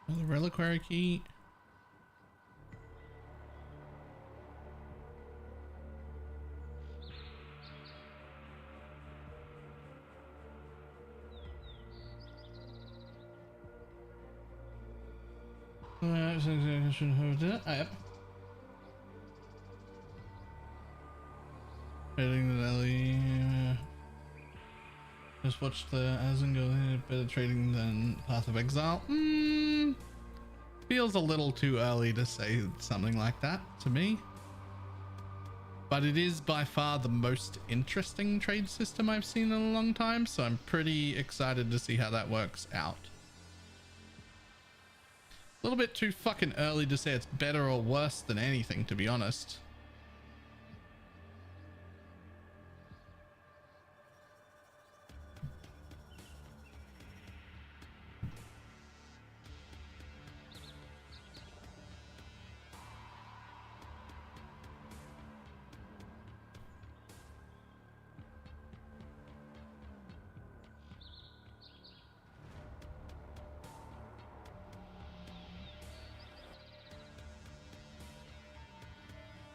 Speaker 1: The reliquary key. Yep. Trading the alley. Just watch the Azingo. Better trading than Path of Exile. Feels a little too early to say something like that to me. But it is by far the most interesting trade system I've seen in a long time, so I'm pretty excited to see how that works out. A little bit too fucking early to say it's better or worse than anything, to be honest.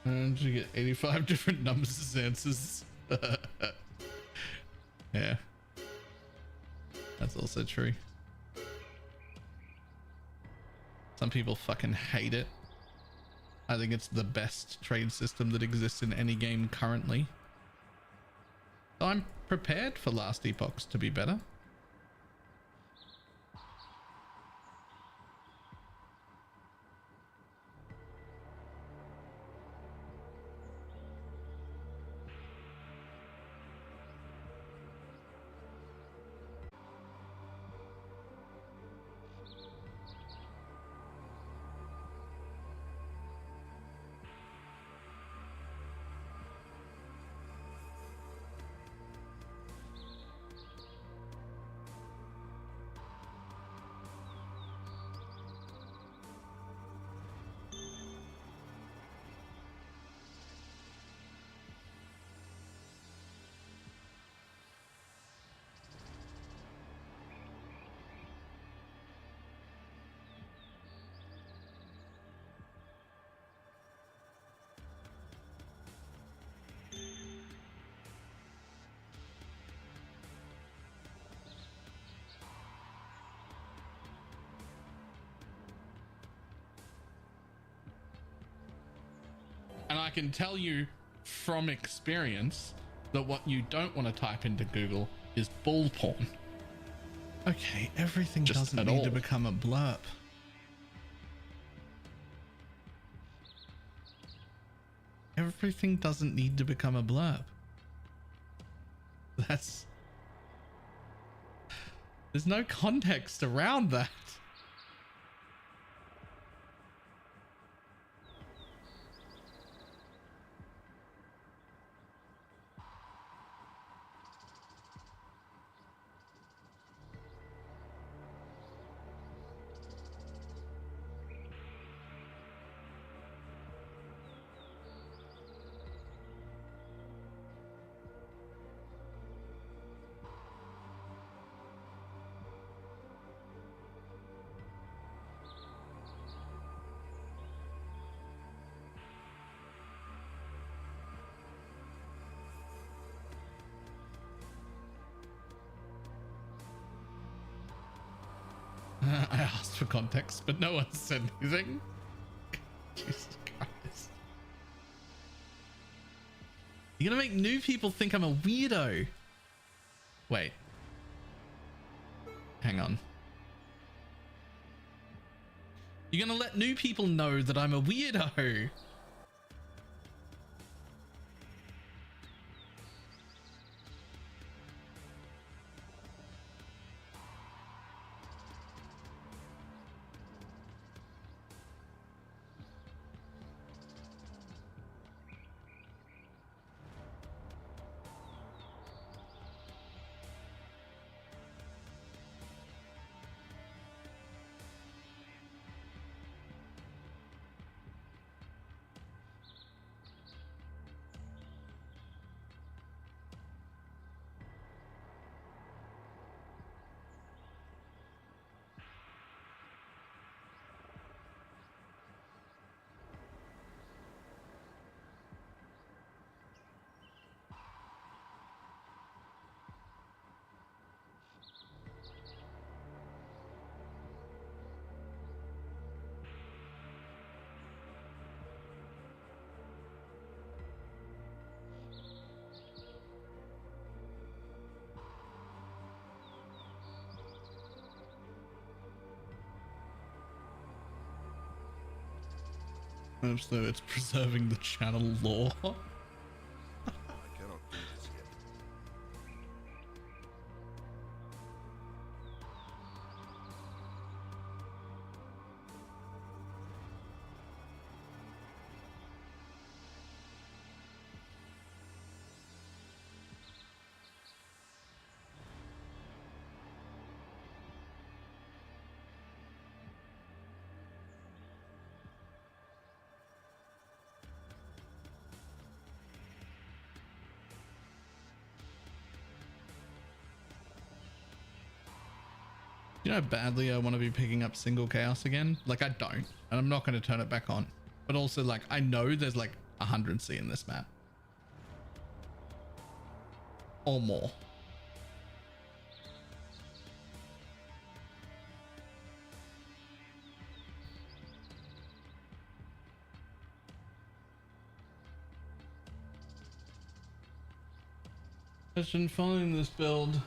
Speaker 1: And you get 85 different numbers as answers. Yeah. That's also true. Some people fucking hate it. I think it's the best trade system that exists in any game currently. So I'm prepared for Last Epochs to be better. And I can tell you from experience that what you don't want to type into Google is bull porn. Okay, everything
Speaker 8: Just
Speaker 1: doesn't need to become a blurb. Everything doesn't need to become a blurb. There's no context around that. I asked for context, but no one said anything. Jesus Christ. You're gonna make new people think I'm a weirdo. Wait. Hang on. You're gonna let new people know that I'm a weirdo. So it's preserving the channel lore.
Speaker 6: I cannot do this yet.
Speaker 1: You know how badly I want to be picking up single chaos again? Like I don't, and I'm not going to turn it back on. But also like I know there's like 100C in this map. Or more. Question: following this build,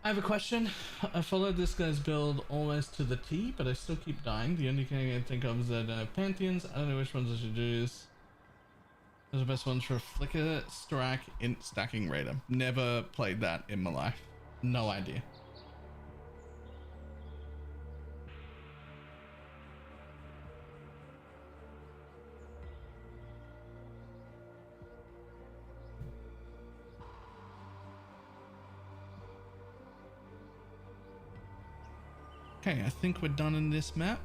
Speaker 1: I have a question. I followed this guy's build almost to the T, but I still keep dying. The only thing I can think of is that Pantheons. I don't know which ones I should use. Those are the best ones for a Flicker, Strike, Int, Stacking Raider. Never played that in my life. No idea. Okay, I think we're done in this map.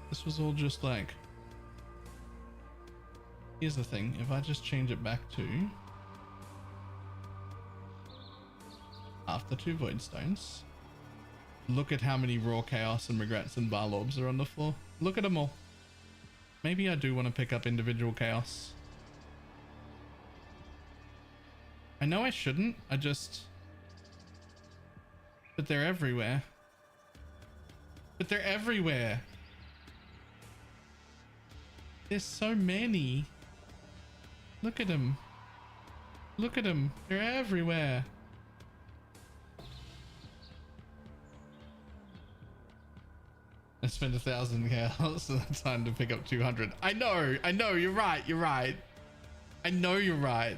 Speaker 1: This was all just like... Here's the thing, if I just change it back to... After 2 Void Stones. Look at how many Raw Chaos and Regrets and Barlorbs are on the floor. Look at them all. Maybe I do want to pick up individual Chaos. I know I shouldn't, I just... But they're everywhere. But they're everywhere. There's so many. Look at them. Look at them. They're everywhere. I spent 1,000 cows so that's time to pick up 200. I know, you're right, I know you're right.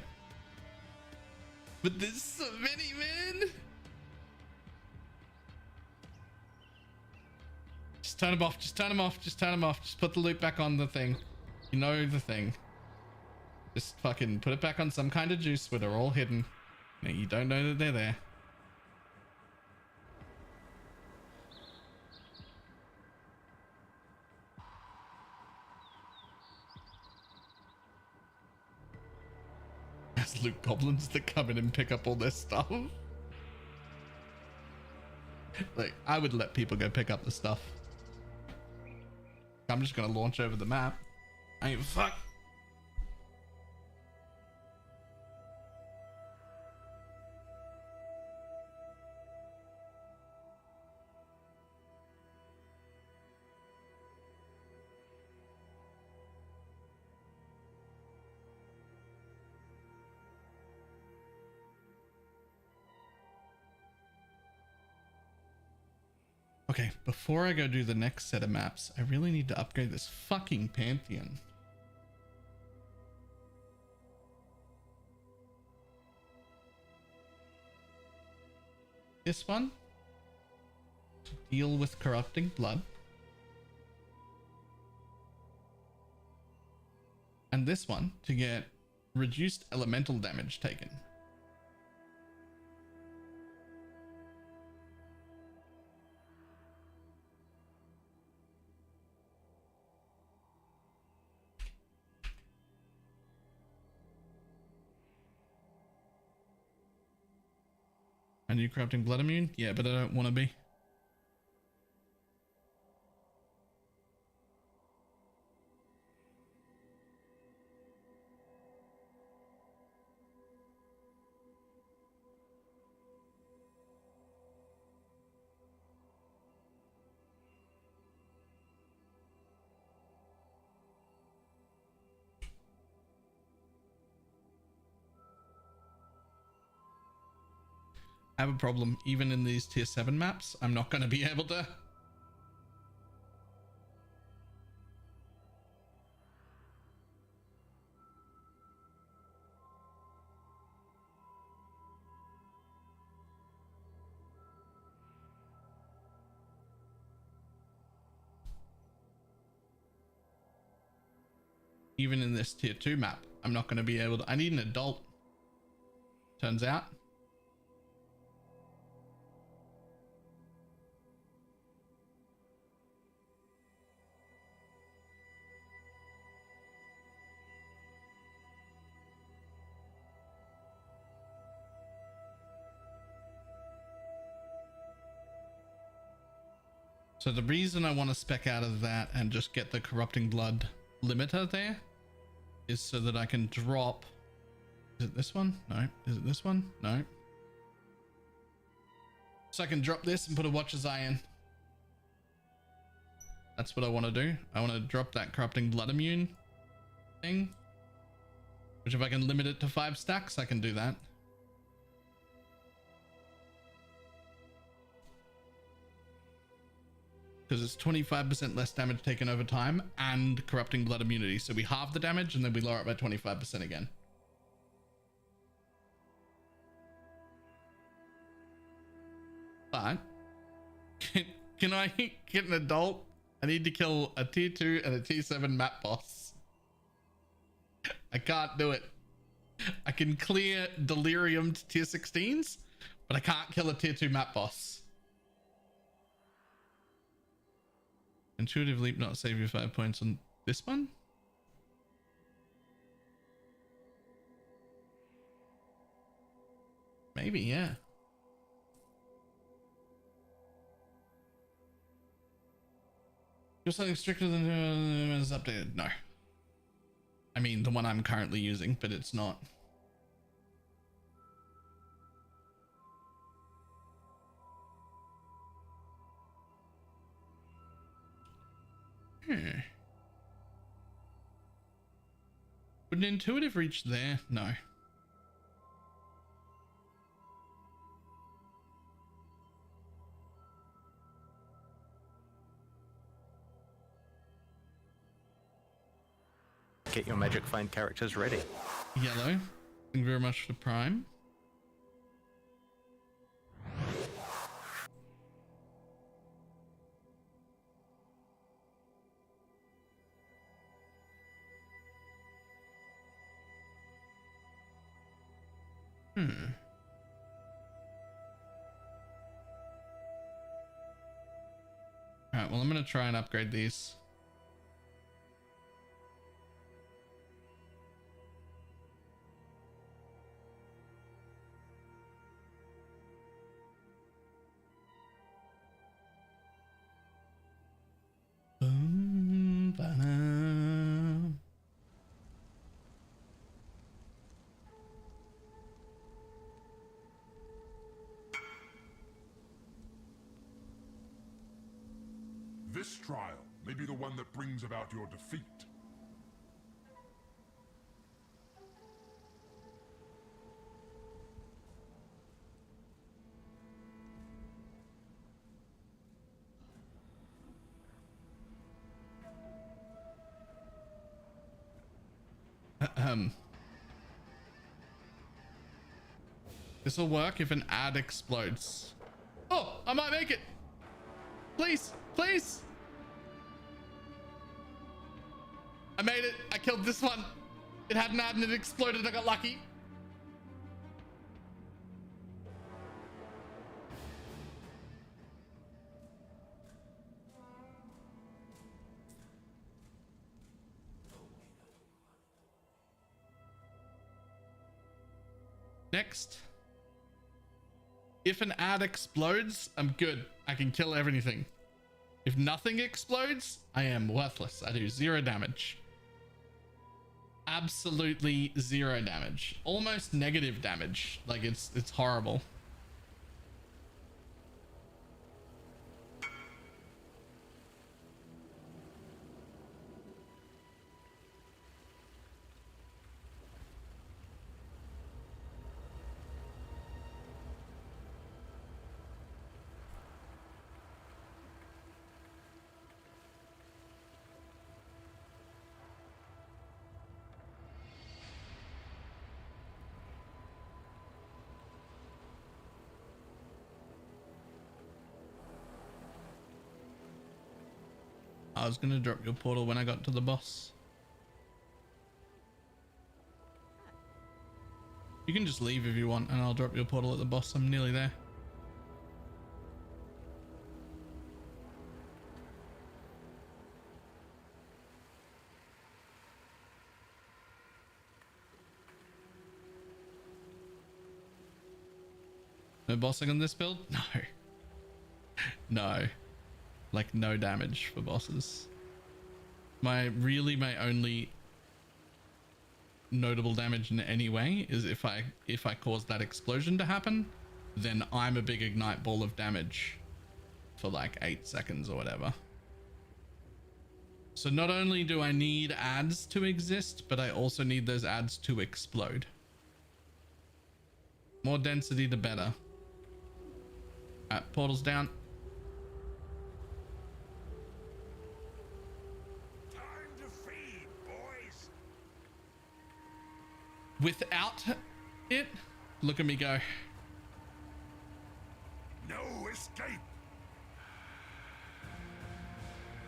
Speaker 1: But there's so many, man. Just turn them off, just turn them off, just turn them off. Just put the loop back on the thing. You know the thing. Just fucking put it back on some kind of juice where they're all hidden. Now you don't know that they're there. As loot goblins that come in and pick up all their stuff. Like, I would let people go pick up the stuff. I'm just gonna launch over the map. I ain't fuck. Okay, before I go do the next set of maps, I really need to upgrade this fucking Pantheon. This one, to deal with corrupting blood. And this one, to get reduced elemental damage taken. Are you corrupting blood immune? Yeah, but I don't want to be. I have a problem. Even in these tier 7 maps, I'm not going to be able to. Even in this tier 2 map, I'm not going to be able to. I need an adult, turns out. So the reason I want to spec out of that and just get the corrupting blood limiter there is so that I can drop. Is it this one? No. Is it this one? No. So I can drop this and put a Watcher's Eye in. That's what I want to do. I want to drop that corrupting blood immune thing, which if I can limit it to 5 stacks, I can do that. Because it's 25% less damage taken over time and corrupting blood immunity. So we halve the damage and then we lower it by 25% again. But can I get an adult? I need to kill a tier 2 and a tier 7 map boss. I can't do it. I can clear delirium to tier 16s, but I can't kill a tier 2 map boss. Intuitive leap not save you 5 points on this one. Maybe, yeah. Just something stricter than is updated. No. I mean the one I'm currently using, but it's not. Would an intuitive reach there? No.
Speaker 3: Get your magic find characters ready.
Speaker 1: Yellow. Thank you very much for Prime. Alright, well, I'm going to try and upgrade these. Boom, ba-dum.
Speaker 6: This trial may be the one that brings about your defeat.
Speaker 1: This will work if an ad explodes. Oh, I might make it. Please, please. I made it. I killed this one. It had an ad and it exploded. I got lucky. Next. If an ad explodes, I'm good. I can kill everything. If nothing explodes, I am worthless. I do 0 damage. Absolutely 0 damage. Almost negative damage. Like it's horrible. I was gonna drop your portal when I got to the boss. You can just leave if you want, and I'll drop your portal at the boss. I'm nearly there. No bossing on this build? No. No. Like, no damage for bosses. My only notable damage in any way is if I cause that explosion to happen, then I'm a big ignite ball of damage for like 8 seconds or whatever. So not only do I need ads to exist, but I also need those ads to explode. More density, the better. Portal's down.
Speaker 6: Time to feed, boys.
Speaker 1: Without it, look at me go.
Speaker 6: No escape.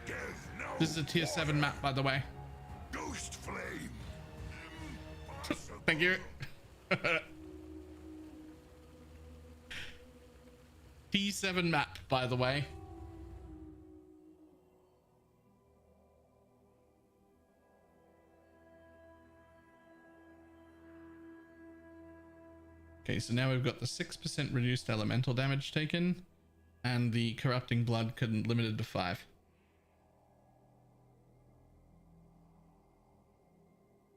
Speaker 6: Give no
Speaker 1: This is a tier 7 map, by the way.
Speaker 6: Ghost flame.
Speaker 1: Thank you. T7 map, by the way. Okay, so now we've got the 6% reduced elemental damage taken, and the corrupting blood limited to 5.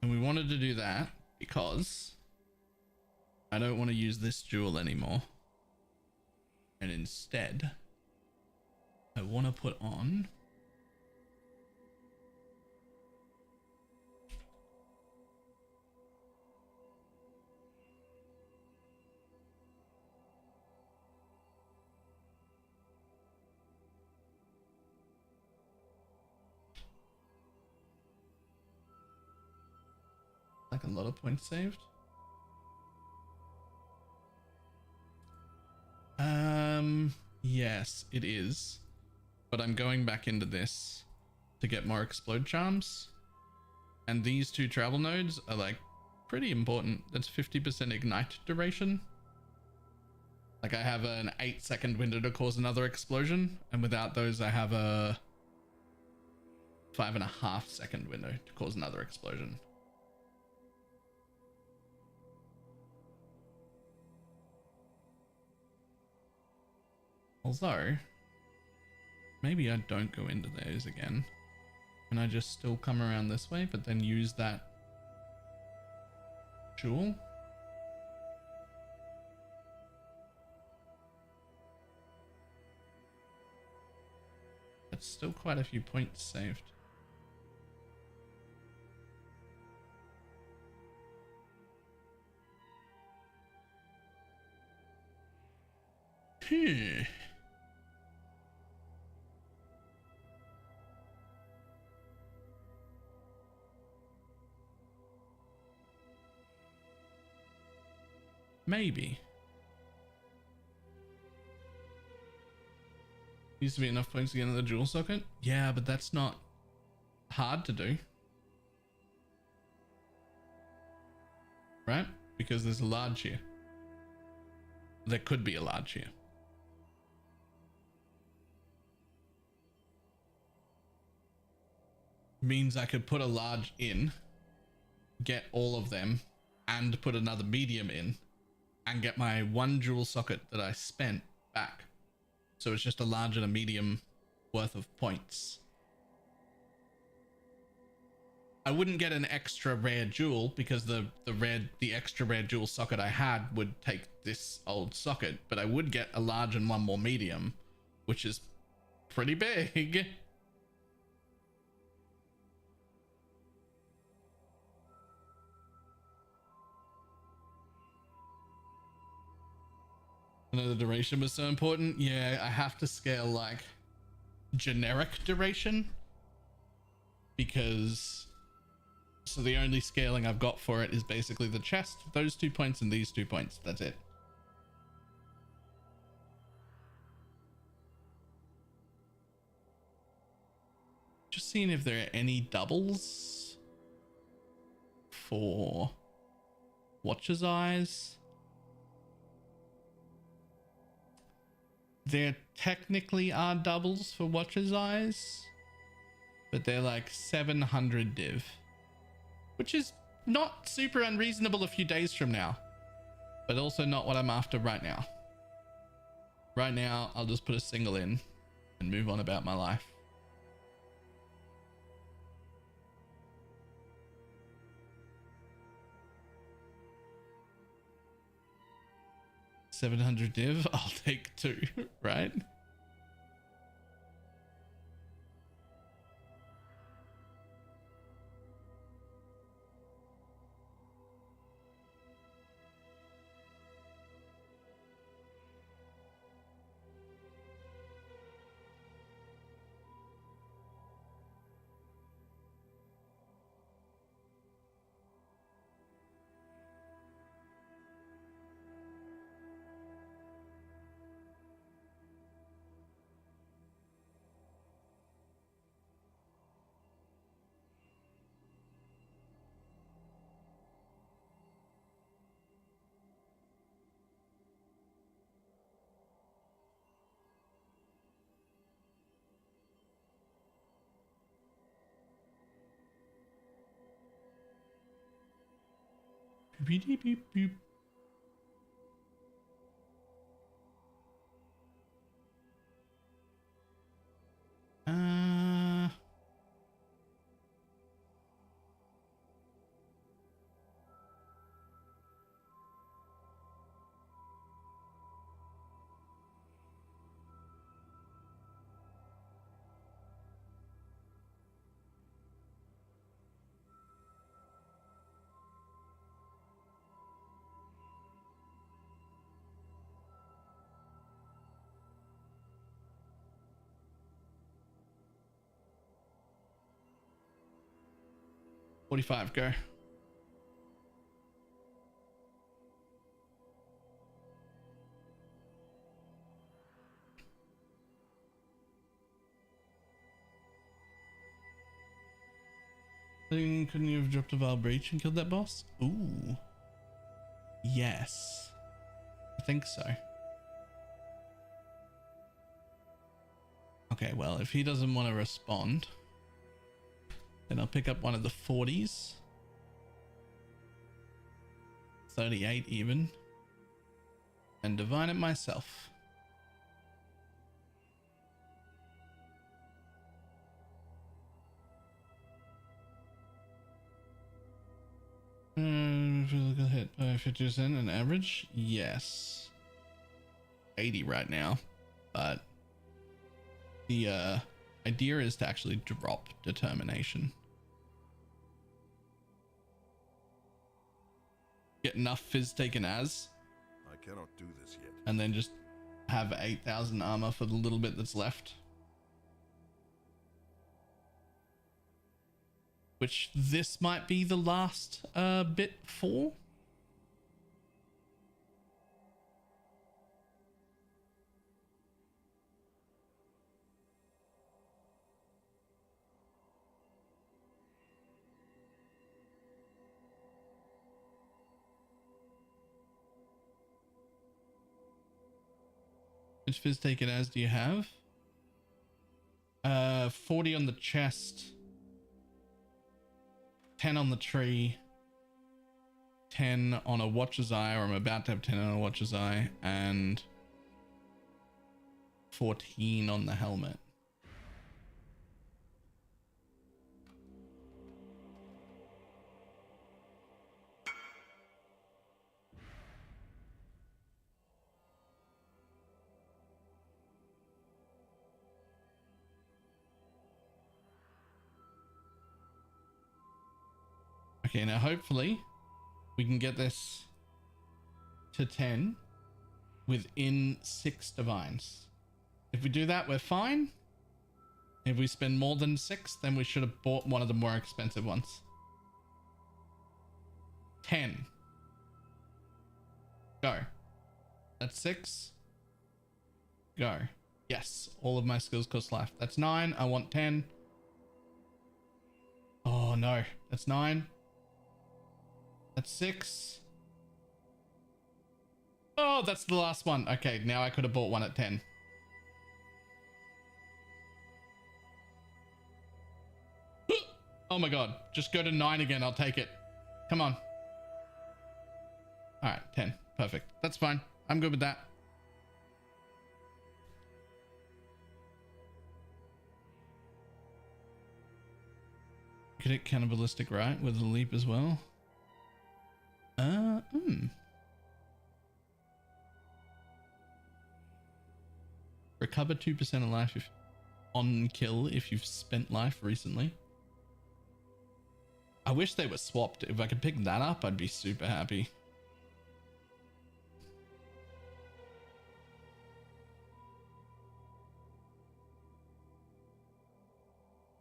Speaker 1: And we wanted to do that because I don't want to use this jewel anymore. And instead, I want to put on like a lot of points saved. Yes, it is. But I'm going back into this to get more explode charms. And these 2 travel nodes are like pretty important. That's 50% ignite duration. Like I have an 8-second window to cause another explosion. And without those, I have a 5.5-second window to cause another explosion. Although, maybe I don't go into those again. And I just still come around this way, but then use that jewel. That's still quite a few points saved. Maybe. Used to be enough points to get into the jewel socket? Yeah, but that's not hard to do. Right? Because there's a large here. There could be a large here. Means I could put a large in, get all of them, and put another medium in, and get my 1 jewel socket that I spent back. So it's just a large and a medium worth of points. I wouldn't get an extra rare jewel because the extra rare jewel socket I had would take this old socket, but I would get a large and 1 more medium, which is pretty big. I know the duration was so important. Yeah, I have to scale like generic duration because so the only scaling I've got for it is basically the chest, those 2 points and these 2 points. That's it. just seeing if there are any doubles for Watcher's Eyes. There technically are doubles for Watcher's Eyes, but they're like 700 div, which is not super unreasonable a few days from now, but also not what I'm after right now. Right now, I'll just put a single in and move on about my life. $700 div, I'll take 2, right? Beep, beep, beep. Uh, 45, go. Then couldn't you have dropped a Val Breach and killed that boss? Ooh. Yes. I think so. Okay, well, if he doesn't want to respond, then I'll pick up one of the 40s. 38 even. And divine it myself. Physical hit by 50% an average? Yes. 80 right now. But the idea is to actually drop determination. Get enough fizz taken as.
Speaker 6: I cannot do this yet.
Speaker 1: And then just have 8,000 armor for the little bit that's left. Which this might be the last bit for. Which fizz taken as do you have? 40 on the chest. 10 on the tree, 10 on a Watcher's Eye, or I'm about to have 10 on a Watcher's Eye, and 14 on the helmet. Okay, now hopefully we can get this to 10 within 6 divines. If we do that, we're fine. If we spend more than 6, then we should have bought one of the more expensive ones. 10. Go. That's 6. Go. Yes, all of my skills cost life. That's 9. I want 10. no, that's 9. That's 6. Oh, that's the last one. Okay, now I could have bought one at 10. Oh my god, just go to 9 again. I'll take it. Come on. All right, 10. Perfect. That's fine. I'm good with that. Could it cannibalistic right with a leap as well? Recover 2% of life if on kill if you've spent life recently. I wish they were swapped. If I could pick that up, I'd be super happy.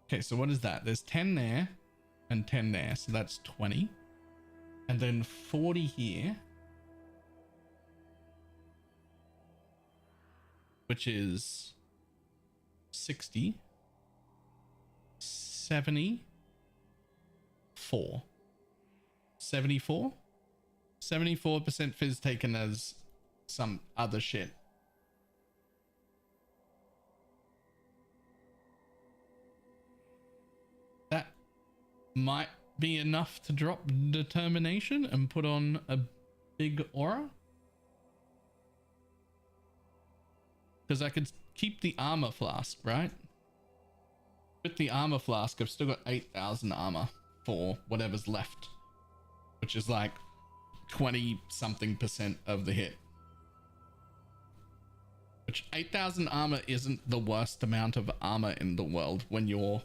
Speaker 1: Okay, so what is that? There's 10 there and 10 there, so that's 20. And then 40 here, which is 60, 74, 74, 74% fizz taken as some other shit. That might be enough to drop determination and put on a big aura. Because I could keep the armor flask, right? With the armor flask, I've still got 8,000 armor for whatever's left, which is like 20 something% of the hit. Which 8,000 armor isn't the worst amount of armor in the world when you're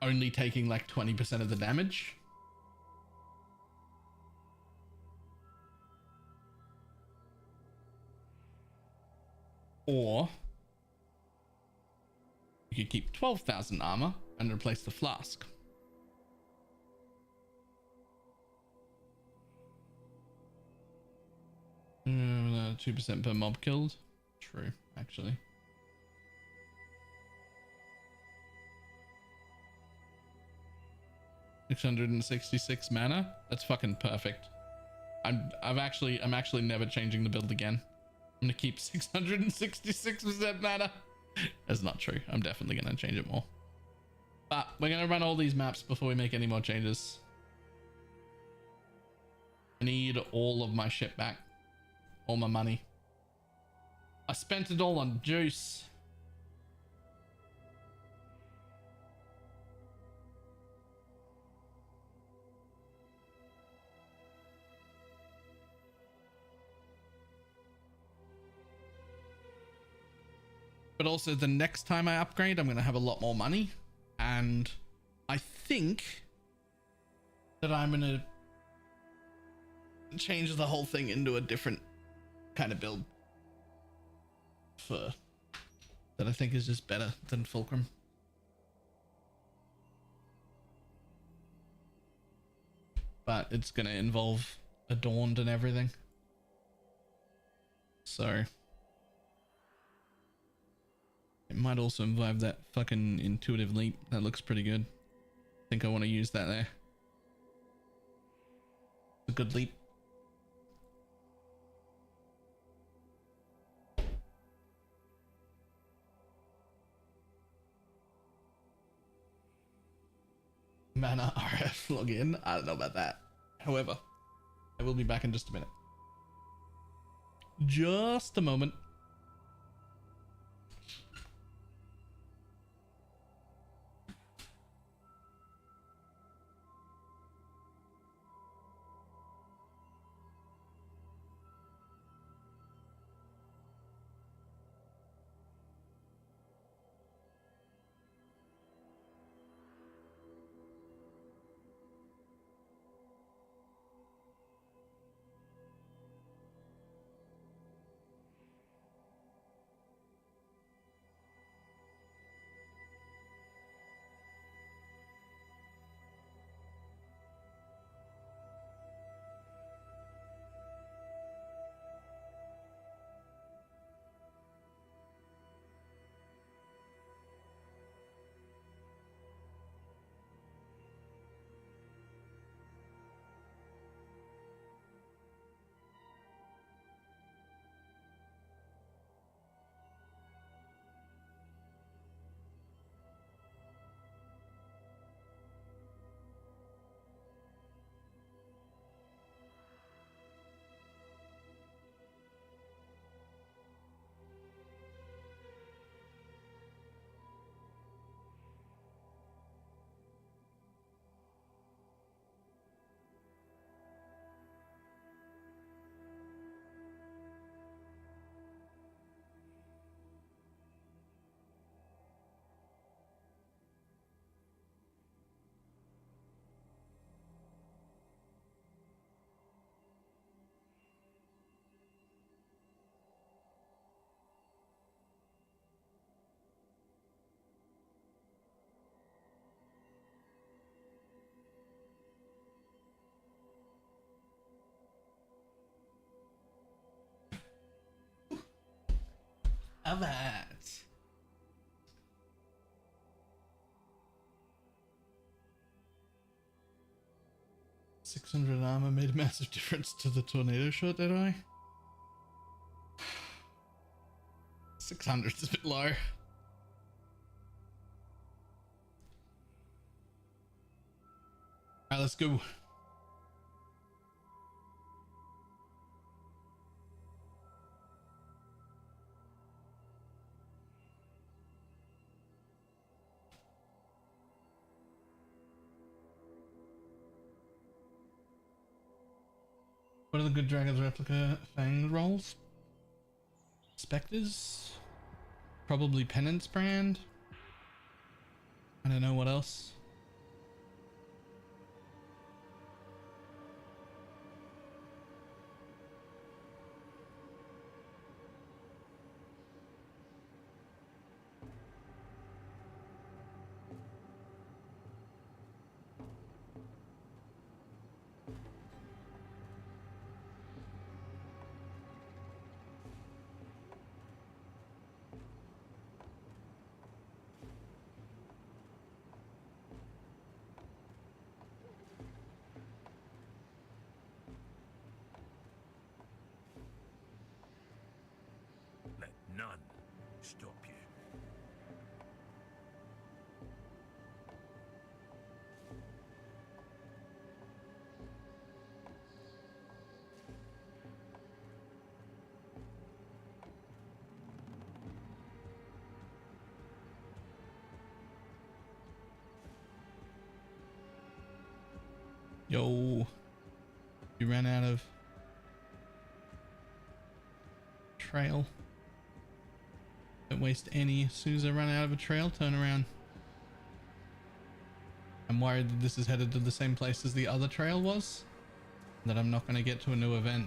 Speaker 1: only taking like 20% of the damage. Or you could keep 12,000 armor and replace the flask. Mm, 2% per mob killed. True, actually. $666 mana. That's fucking perfect. I'm actually never changing the build again. I'm gonna keep 666% mana. That's not true. I'm definitely gonna change it more. But we're gonna run all these maps before we make any more changes. I need all of my shit back. All my money. I spent it all on juice. But also the next time I upgrade, I'm going to have a lot more money. And I think that I'm going to change the whole thing into a different kind of build for that I think is just better than Fulcrum. But it's going to involve Adorned and everything. So it might also involve that fucking intuitive leap. That looks pretty good. I think I want to use that there. A good leap. Mana RF login. I don't know about that. However, I will be back in just a minute. Just a moment. Alright. 600 armor made a massive difference to the tornado shot, did I? 600 is a bit low. Alright, let's go. What are the good Dragon's Replica Fang rolls? Spectres? Probably Penance Brand? I don't know what else.
Speaker 6: Let none stop you.
Speaker 1: Yo, you ran out of trail. Don't waste any. As soon as I run out of a trail, turn around. I'm worried that this is headed to the same place as the other trail was, that I'm not going to get to a new event.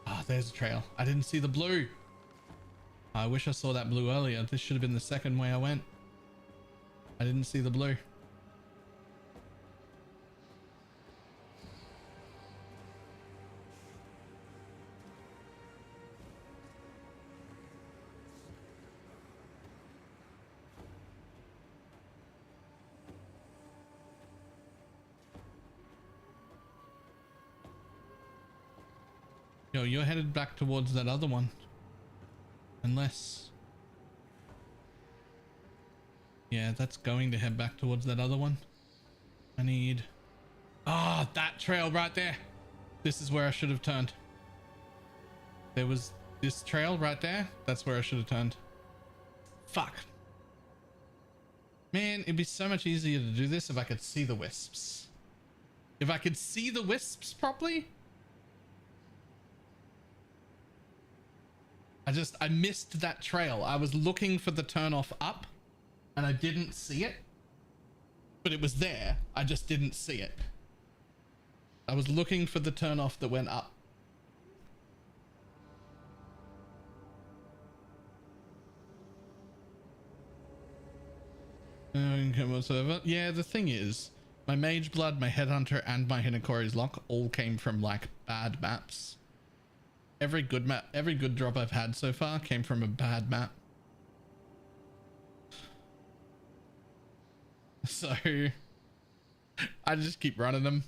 Speaker 1: Ah, there's a trail. I didn't see the blue. I wish I saw that blue earlier. This should have been the second way I went. I didn't see the blue. Yo, you're headed back towards that other one. Unless... yeah, that's going to head back towards that other one. I need... ah, that trail right there. This is where I should have turned. There was this trail right there. That's where I should have turned. Fuck. Man, it'd be so much easier to do this if I could see the wisps. If I could see the wisps properly. I missed that trail. I was looking for the turnoff up and I didn't see it, but it was there. I just didn't see it. I was looking for the turnoff that went up. Okay, whatsoever. Yeah, the thing is, my Mage Blood, my Headhunter, and my Hinokori's Lock all came from like bad maps. Every good map, every good drop I've had so far came from a bad map. So I just keep running them.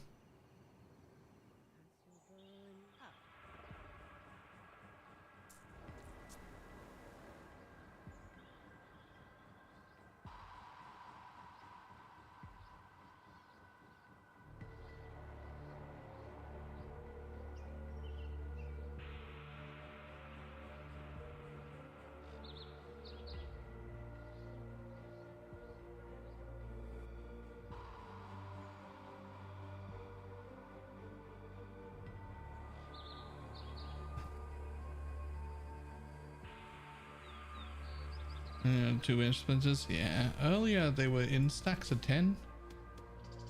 Speaker 1: Yeah, 2-inch splinters. Yeah, earlier they were in stacks of 10.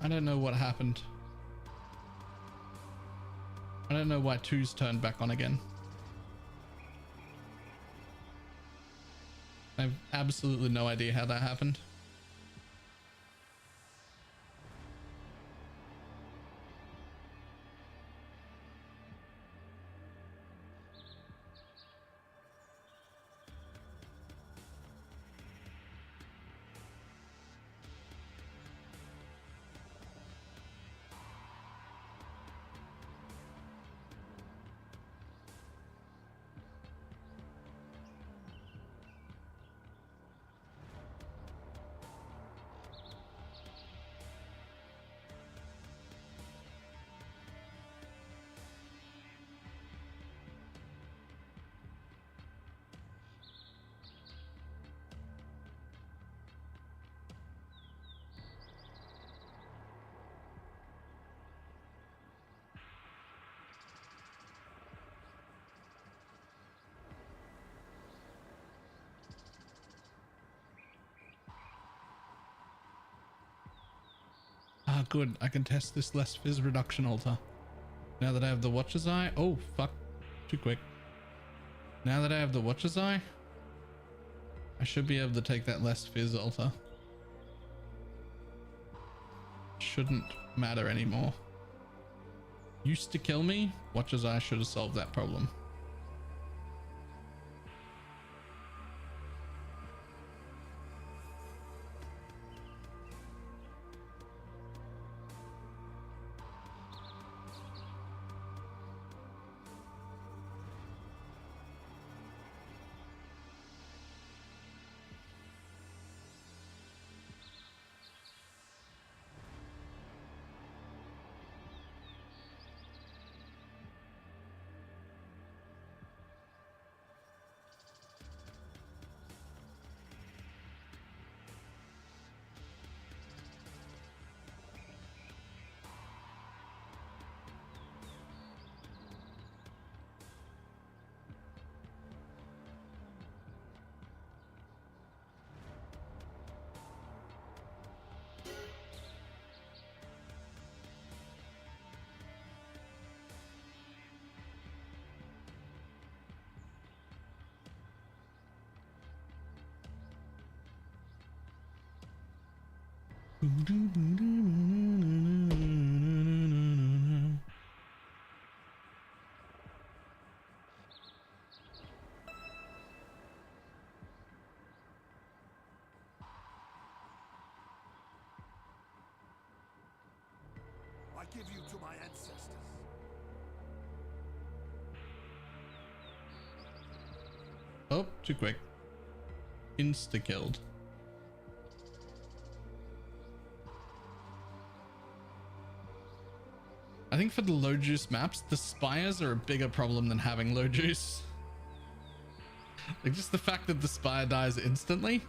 Speaker 1: I don't know what happened. I don't know why 2's turned back on again. I have absolutely no idea how that happened. Ah, good. I can test this less fizz reduction altar. Now that I have the Watcher's Eye. Oh, fuck. Too quick. Now that I have the Watcher's Eye, I should be able to take that less fizz altar. Shouldn't matter anymore. Used to kill me. Watcher's Eye should have solved that problem.
Speaker 6: I give you to my ancestors.
Speaker 1: Oh, too quick. Insta-killed. I think for the low juice maps, the spires are a bigger problem than having low juice. Like just the fact that the spire dies instantly.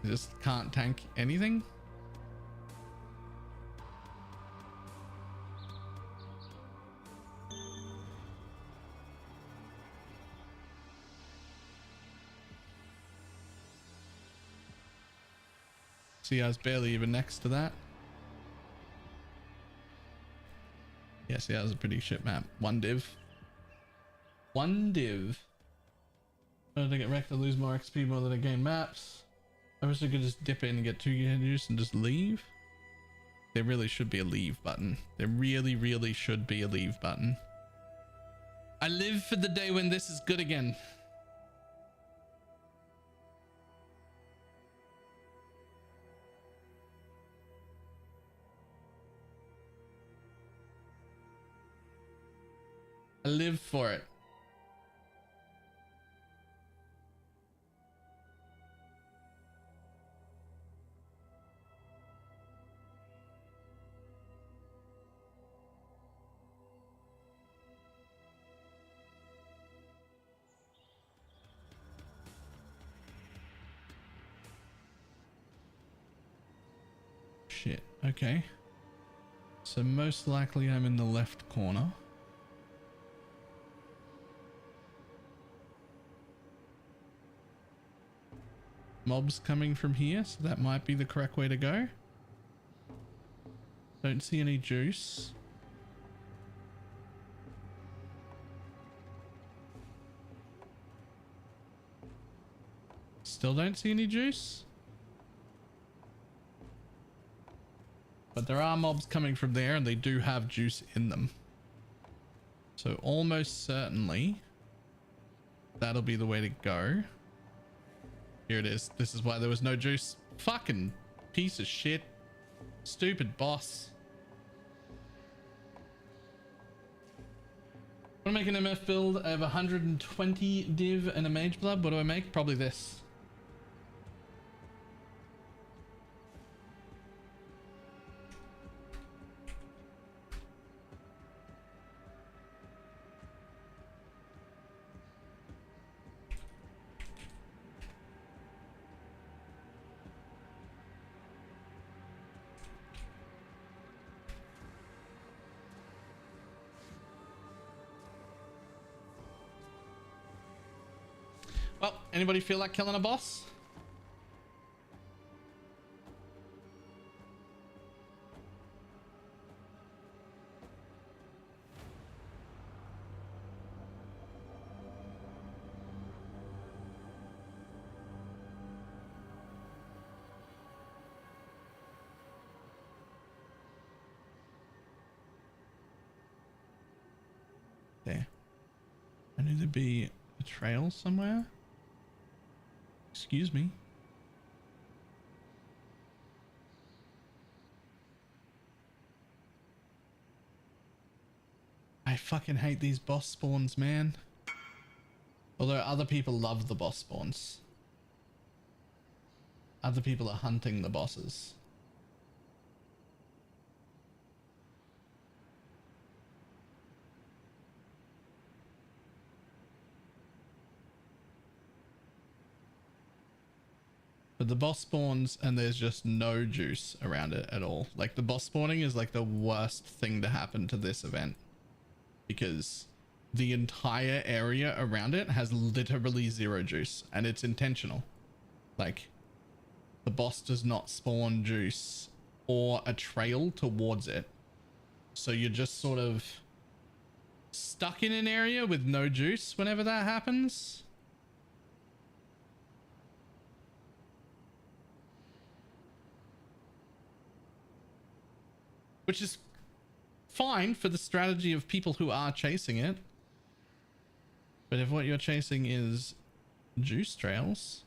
Speaker 1: You just can't tank anything. See, I was barely even next to that. Yeah, see, that was a pretty shit map. One div. One div. When I get wrecked, I lose more XP more than I gain maps. I wish I could just dip in and get 2 juice and just leave. There really should be a leave button. There really, really should be a leave button. I live for the day when this is good again. I live for it. Shit. Okay. So most likely I'm in the left corner. Mobs coming from here, so that might be the correct way to go. Don't see any juice. Still don't see any juice. But there are mobs coming from there and they do have juice in them. So almost certainly that'll be the way to go. Here it is. This is why there was no juice. Fucking piece of shit. Stupid boss. I want to make an MF build. I have 120 div and a mage blood. What do I make? Probably this. Well, anybody feel like killing a boss? need to be a trail somewhere. Excuse me. I fucking hate these boss spawns, man. Although other people love the boss spawns. Other people are hunting the bosses. But the boss spawns and there's just no juice around it at all. Like the boss spawning is like the worst thing to happen to this event. Because the entire area around it has literally zero juice and it's intentional. Like the boss does not spawn juice or a trail towards it. So you're just sort of stuck in an area with no juice whenever that happens. Which is fine for the strategy of people who are chasing it. But if what you're chasing is juice trails,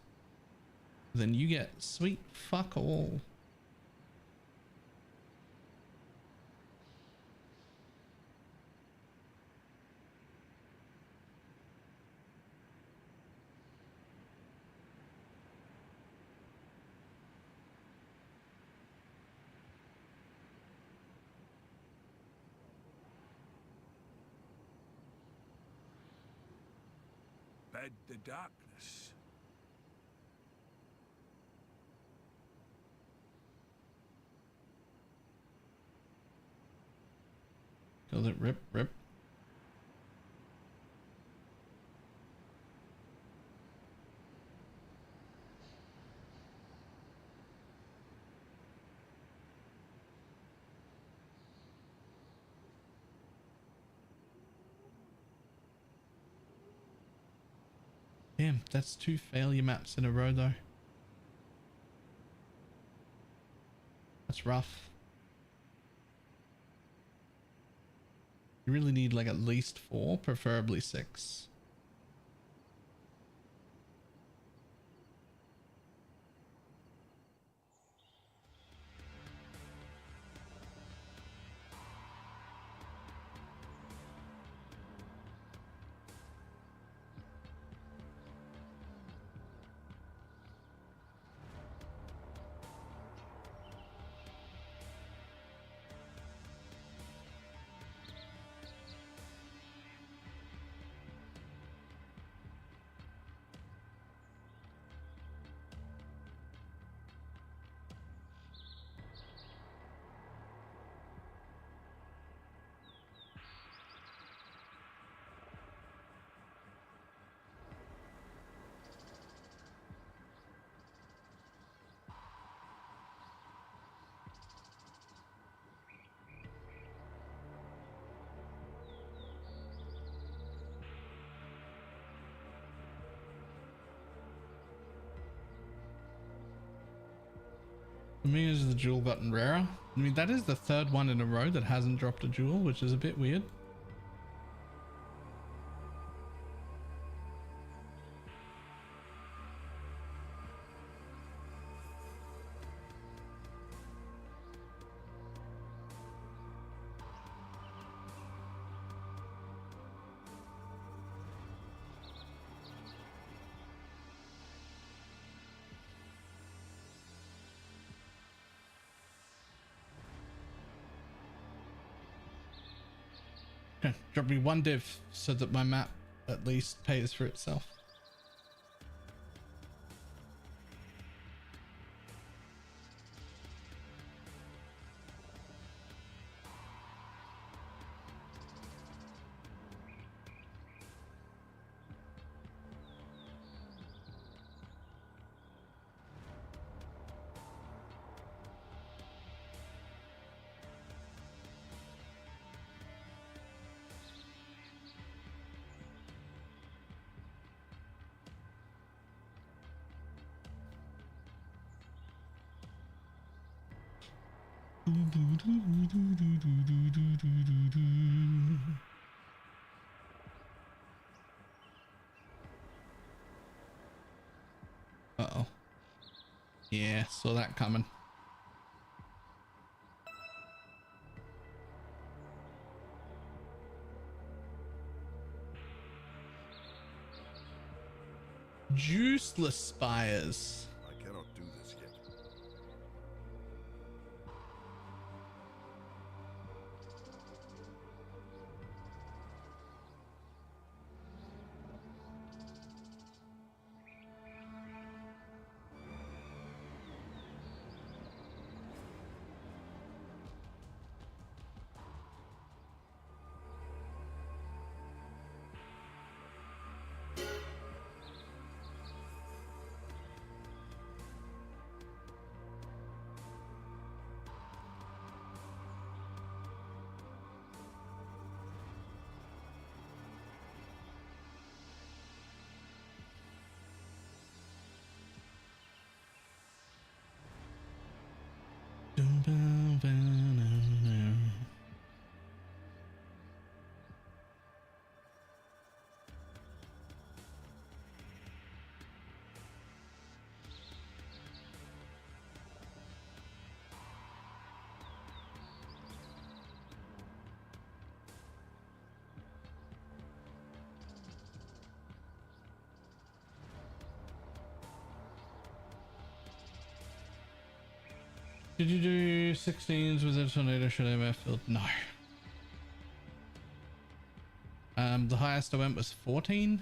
Speaker 1: then you get sweet fuck all.
Speaker 6: Bed the darkness.
Speaker 1: Does it rip, rip? Damn, that's 2 failure maps in a row though. That's rough. You really need like at least 4, preferably 6. For me, has the jewel gotten rarer? I mean, that is the 3rd one in a row that hasn't dropped a jewel, which is a bit weird. Okay, drop me 1 div so that my map at least pays for itself. Yeah, saw that coming. Juiceless spires.
Speaker 6: I cannot do this yet.
Speaker 1: Did you do 16s with a tornado should MF field? No. The highest I went was 14.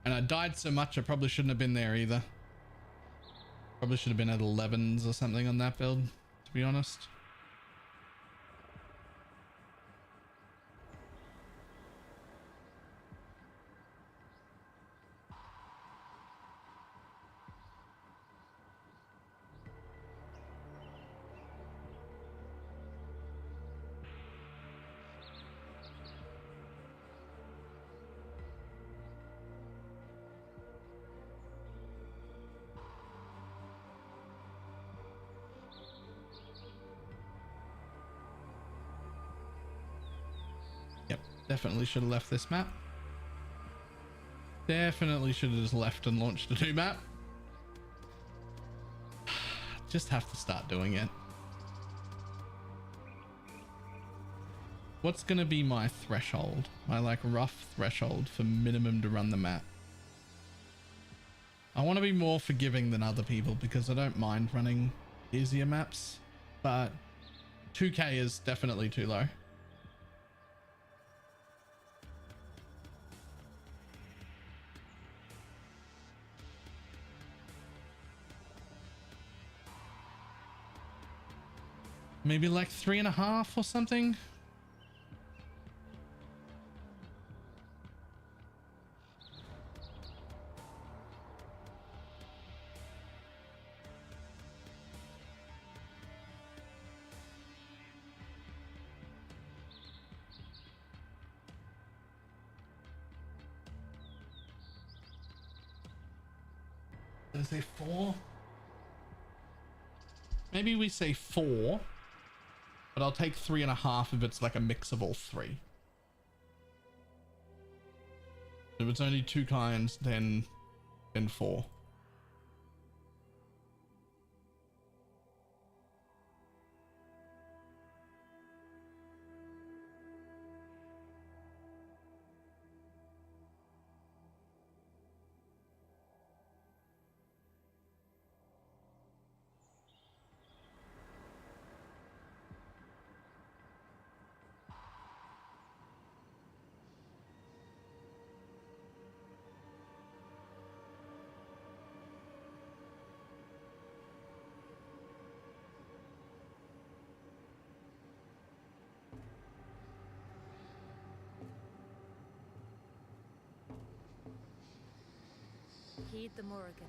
Speaker 1: And I died so much I probably shouldn't have been there either. Probably should have been at 11s or something on that build, to be honest. Definitely should have left this map. Definitely should have just left and launched a new map. Just have to start doing it. What's gonna be my threshold? My like rough threshold for minimum to run the map? I want to be more forgiving than other people because I don't mind running easier maps, but 2k is definitely too low. Maybe like 3.5 or something. Did I say 4? Maybe we say 4. But I'll take 3.5 if it's like a mix of all three. If it's only 2 kinds, then 4.
Speaker 5: Heed the Morrigan.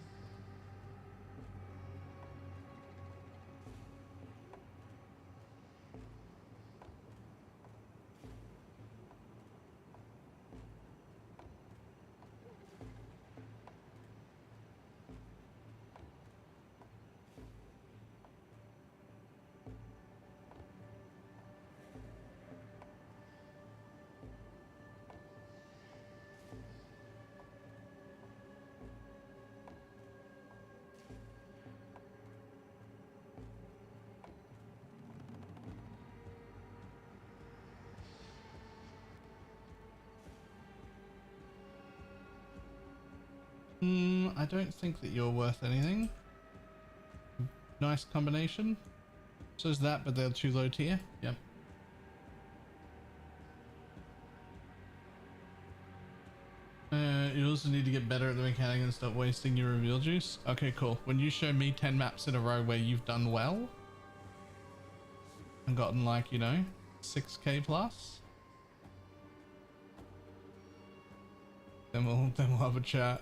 Speaker 1: I don't think that you're worth anything. Nice combination. So is that, but they're too low tier. Yep. You also need to get better at the mechanic and stop wasting your reveal juice. Okay, cool. When you show me 10 maps in a row where you've done well and gotten like, you know, 6k plus, then we'll have a chat.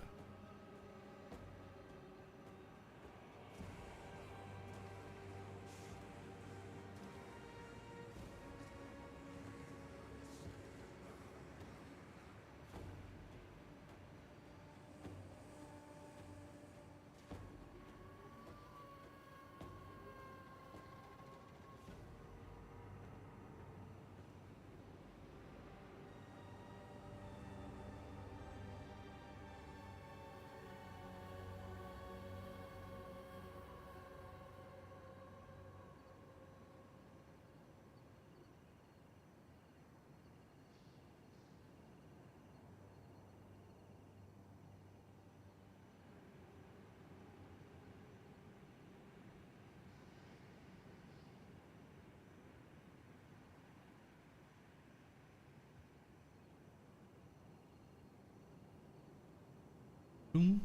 Speaker 1: Boom,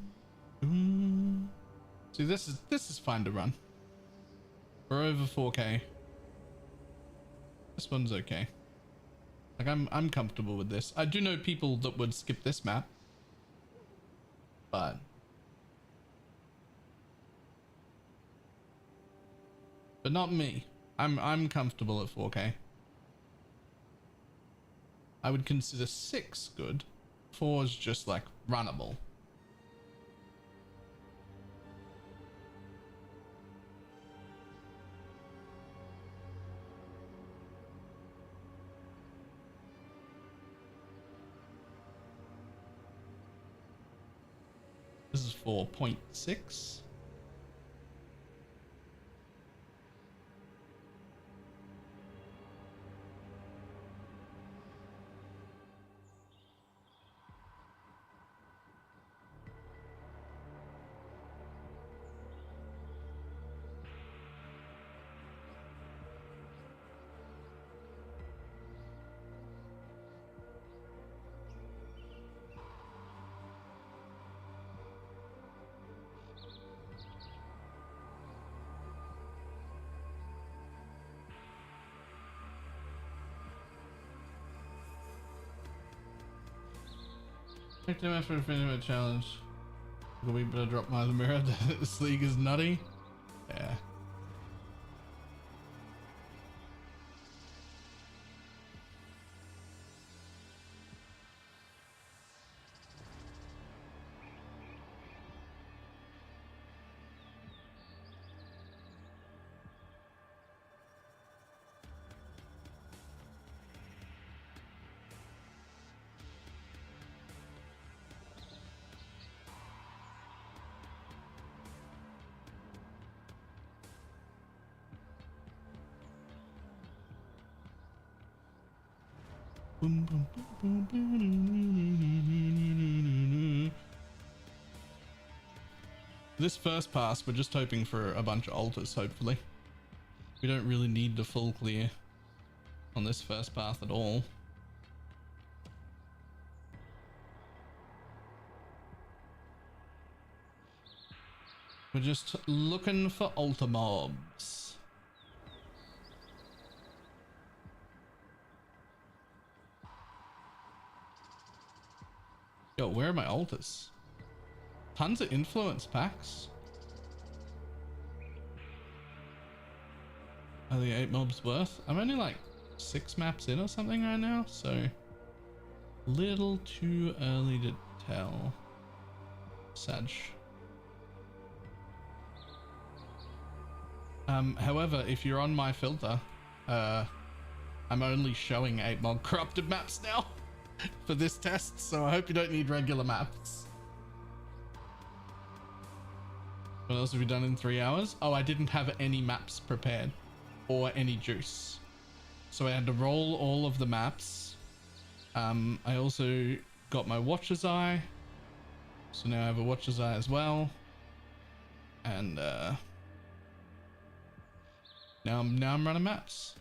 Speaker 1: boom. See, this is fine to run. We're over 4k. This one's okay. Like I'm comfortable with this. I do know people that would skip this map, but not me. I'm comfortable at 4k. I would consider 6 good. 4 is just like runnable. This is 4.6. Take them after finishing a challenge. We better drop my mirror. This league is nutty. Yeah. This first pass, we're just hoping for a bunch of altars, hopefully. We don't really need the full clear on this first path at all. We're just looking for altar mobs. Yo, where are my altars? Tons of influence packs. Are the 8 mobs worth? I'm only like 6 maps in or something right now, so little too early to tell. Sag. However, if you're on my filter, I'm only showing 8 mob corrupted maps now for this test, so I hope you don't need regular maps. What else have we done in 3 hours? Oh, I didn't have any maps prepared or any juice, so I had to roll all of the maps. I also got my watcher's eye, So now I have a Watcher's Eye as well. And now I'm running maps.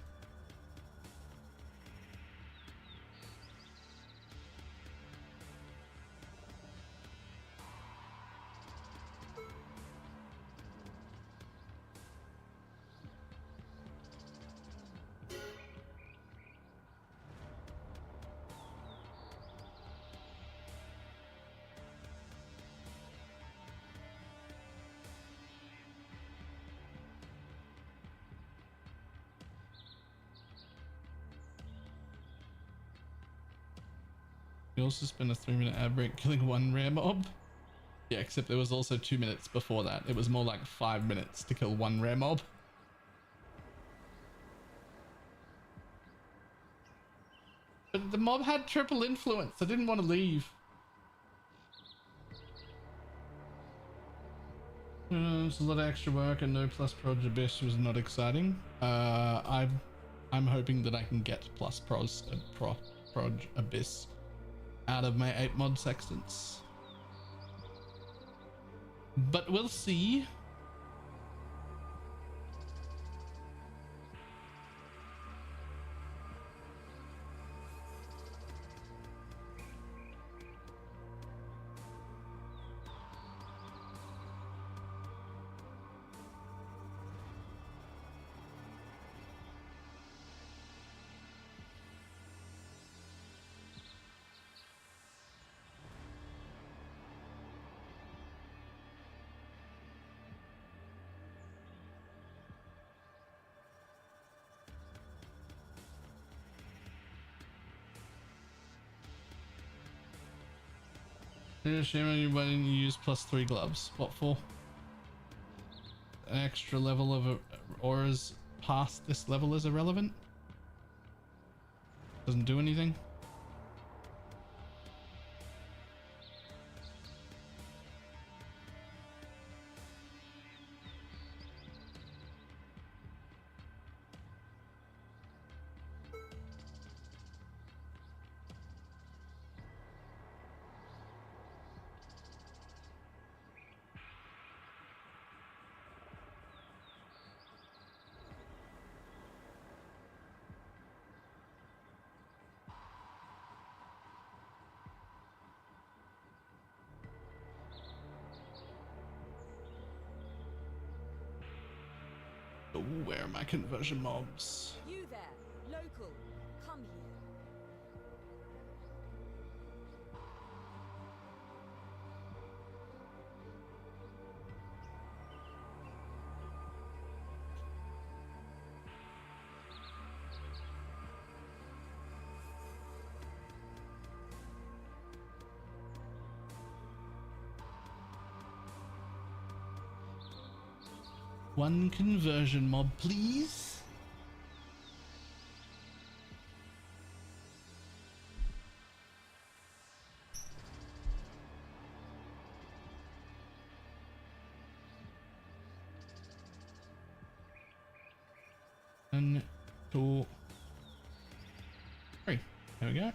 Speaker 1: We also spent a 3-minute ad break killing one rare mob. Yeah, except there was also 2 minutes before that. It was more like 5 minutes to kill one rare mob. But the mob had triple influence. I didn't want to leave. It's a lot of extra work and no plus proj abyss was not exciting. I'm hoping that I can get plus proj abyss out of my 8 mod sextants, but we'll see. Shame on you, why didn't you use +3 gloves? What for? An extra level of auras past this level is irrelevant? Doesn't do anything? Oh, where are my conversion mobs?
Speaker 5: You there, local, come here.
Speaker 1: One conversion mob, please. One, two, three. There we go.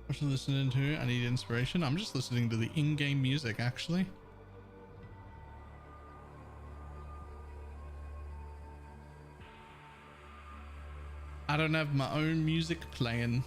Speaker 1: What are you listening to? I need inspiration. I'm just listening to the in-game music, actually. I don't have my own music playing.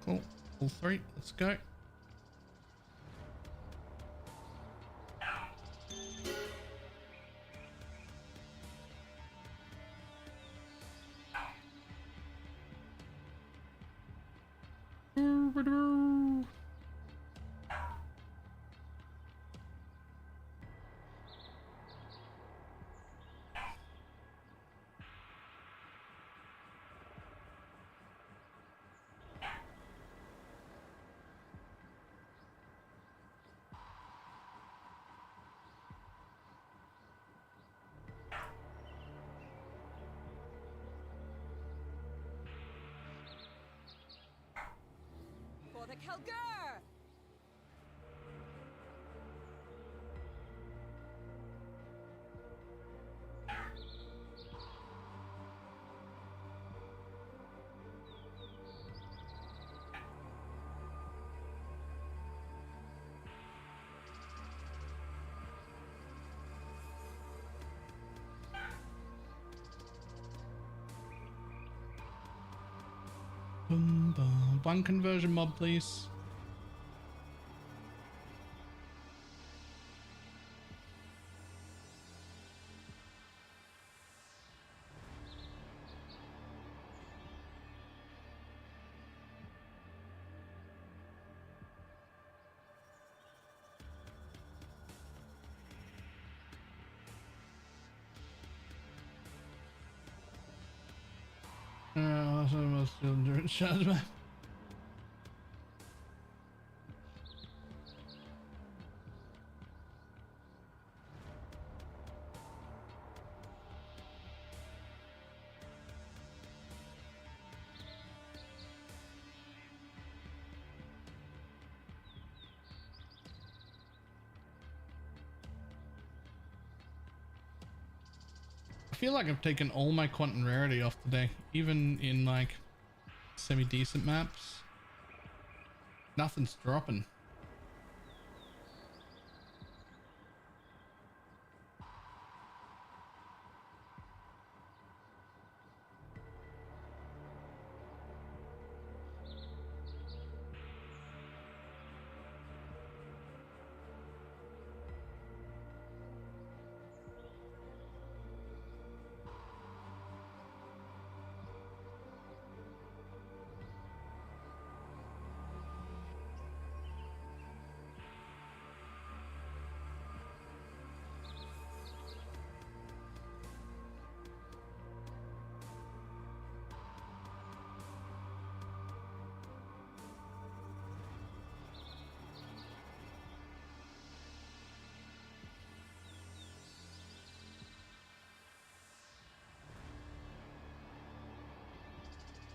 Speaker 1: Cool. All three. Let's go.
Speaker 5: For the Kelgur!
Speaker 1: Boom, boom. One conversion mob, please. I'm still doing shots, man. I feel like I've taken all my quantum rarity off today, even in like semi-decent maps. Nothing's dropping.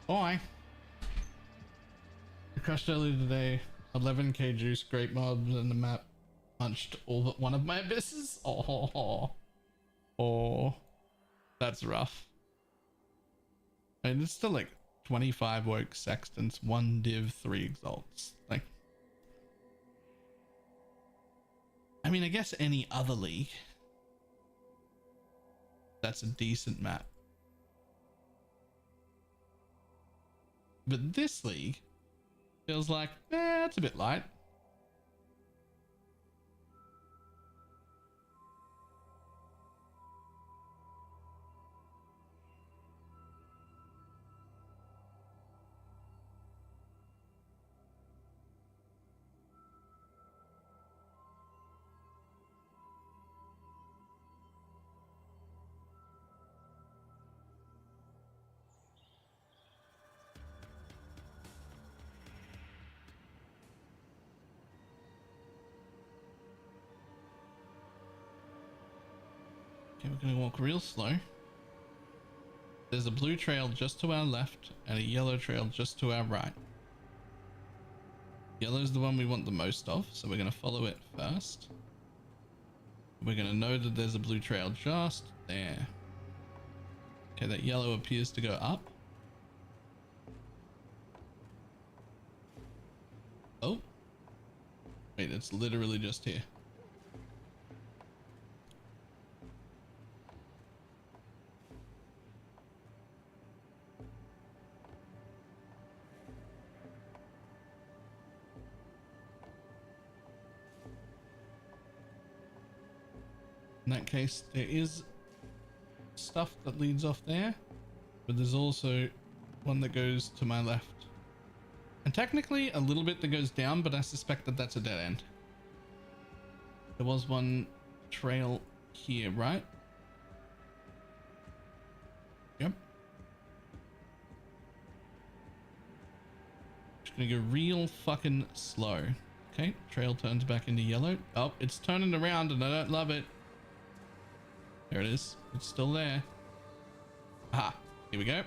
Speaker 1: Bye. I crashed earlier today. 11k juice, great mobs, and the map punched all but one of my abysses. Oh, that's rough. I mean, it's still like 25 woke sextants, 1 div, 3 exalts. Like, I mean, I guess any other league, that's a decent map. But this league feels like, it's a bit light. Okay, we're gonna walk real slow. There's a blue trail just to our left and a yellow trail just to our right. Yellow is the one we want the most of, so we're gonna follow it first. We're gonna know that there's a blue trail just there. Okay, that yellow appears to go up. Oh. Wait, it's literally just here. In that case, there is stuff that leads off there, but there's also one that goes to my left. And technically a little bit that goes down, but I suspect that that's a dead end. There was one trail here, right? Yep. Just gonna go real fucking slow. Okay, trail turns back into yellow. Oh, it's turning around and I don't love it. There it is. It's still there. Aha, here we go.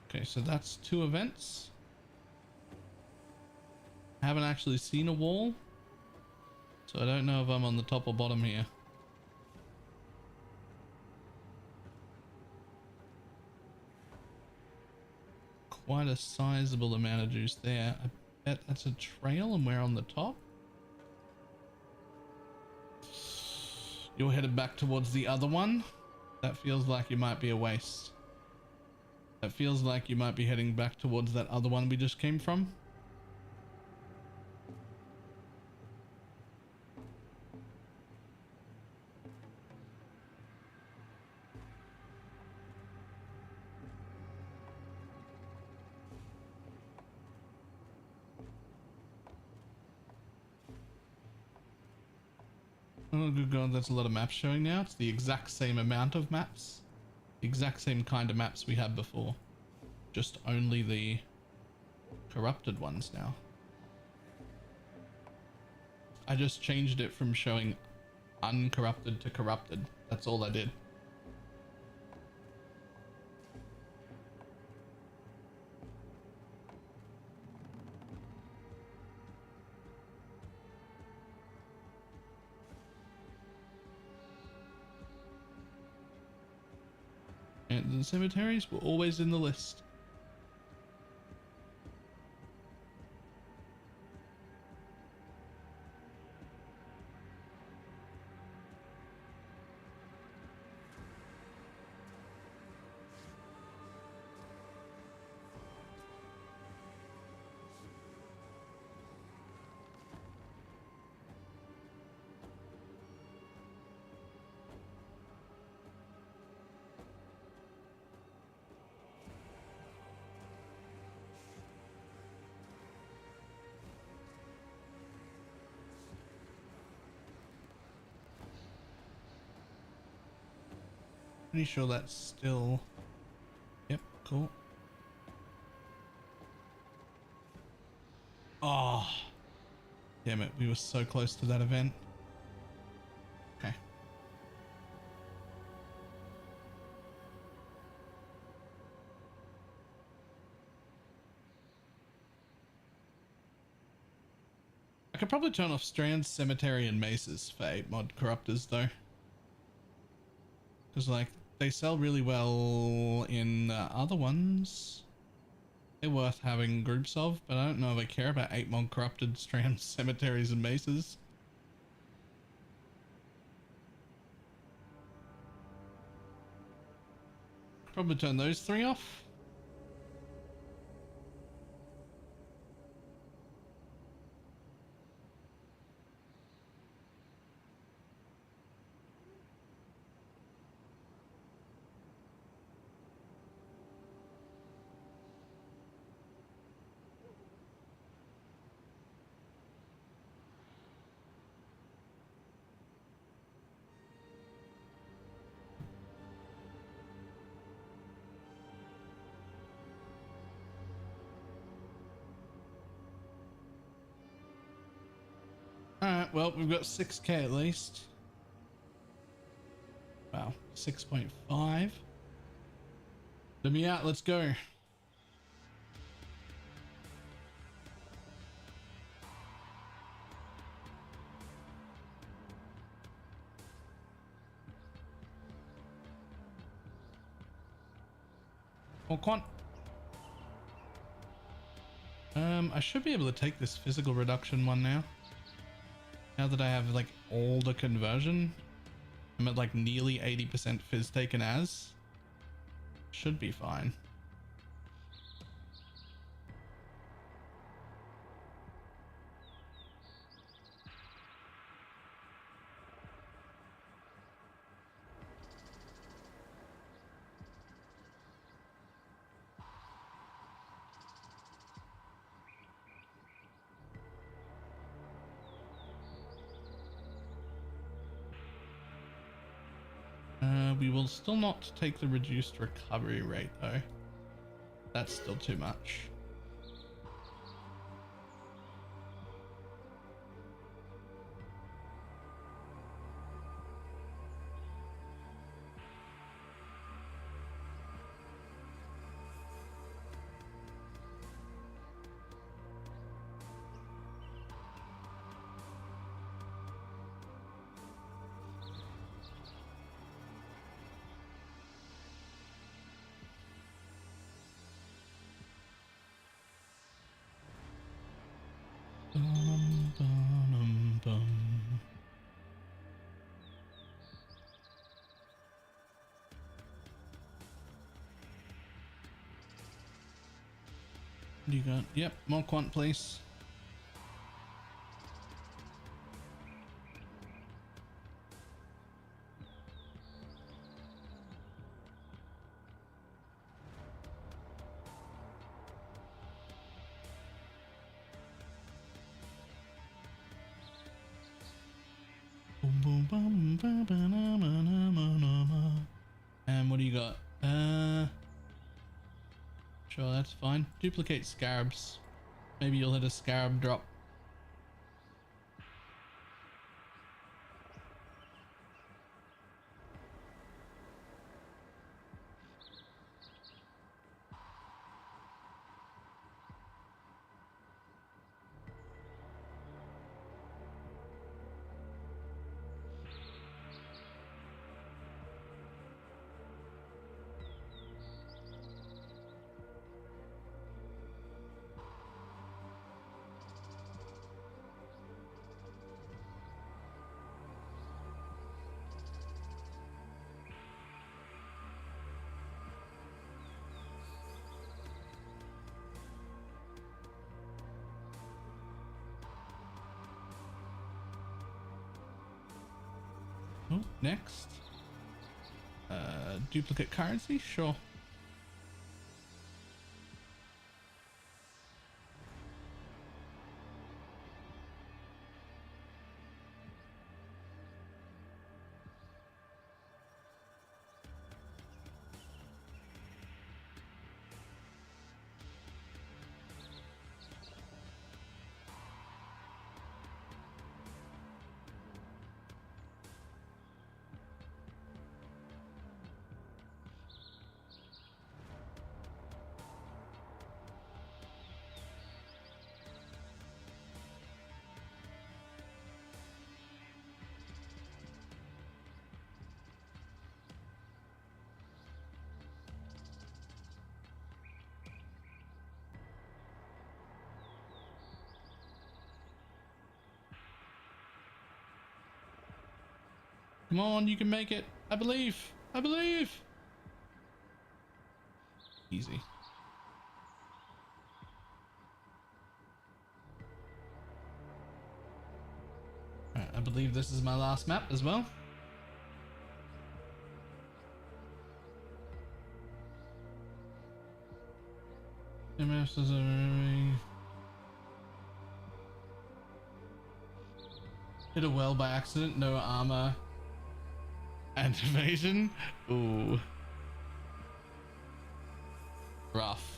Speaker 1: Okay, so that's 2 events. Haven't actually seen a wall, so I don't know if I'm on the top or bottom here. Quite a sizable amount of juice there. I bet that's a trail and we're on the top. You're headed back towards the other one. That feels like you might be a waste. That feels like you might be heading back towards that other one we just came from. Oh good god, that's a lot of maps showing now. It's the exact same amount of maps. The exact same kind of maps we had before. Just only the corrupted ones now. I just changed it from showing uncorrupted to corrupted. That's all I did. And the cemeteries were always in the list. Pretty sure that's still... Yep, cool. Oh, damn it, we were so close to that event. Okay. I could probably turn off Strands, Cemetery, and Maces for 8 mod corruptors though. Because like, they sell really well in other ones. They're worth having groups of, but I don't know if I care about 8 mod corrupted Strands, Cemeteries, and Maces. Probably turn those 3 off. Alright, well, we've got 6k at least. Wow, 6.5. Let me out, let's go. Oh, quant. I should be able to take this physical reduction one now. Now that I have like all the conversion, I'm at like nearly 80% phys taken as. Should be fine. We will still not take the reduced recovery rate though. That's still too much. What do you got? Yep, more quant, please. And what do you got? Sure, that's fine. Duplicate scarabs. Maybe you'll hit a scarab drop. Oh, next. Duplicate currency? Sure. Come on, you can make it. I believe. I believe. Easy. Alright, I believe this is my last map as well. Hit a well by accident, no armor. And evasion? Ooh. Rough.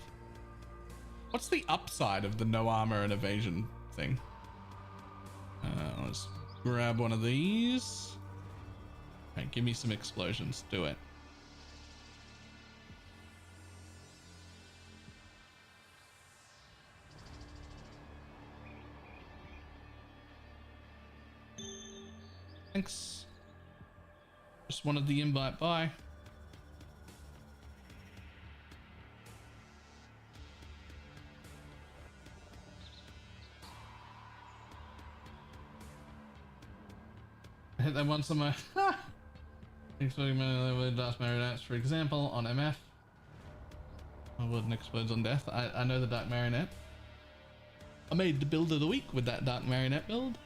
Speaker 1: What's the upside of the no armor and evasion thing? Let's grab one of these. Alright, give me some explosions. Do it. Thanks. Just wanted the invite. Bye. I hit that once on my exploding with Dark Marionettes, for example, on MF. My wooden explodes on death. I know the Dark Marionette. I made the build of the week with that Dark Marionette build.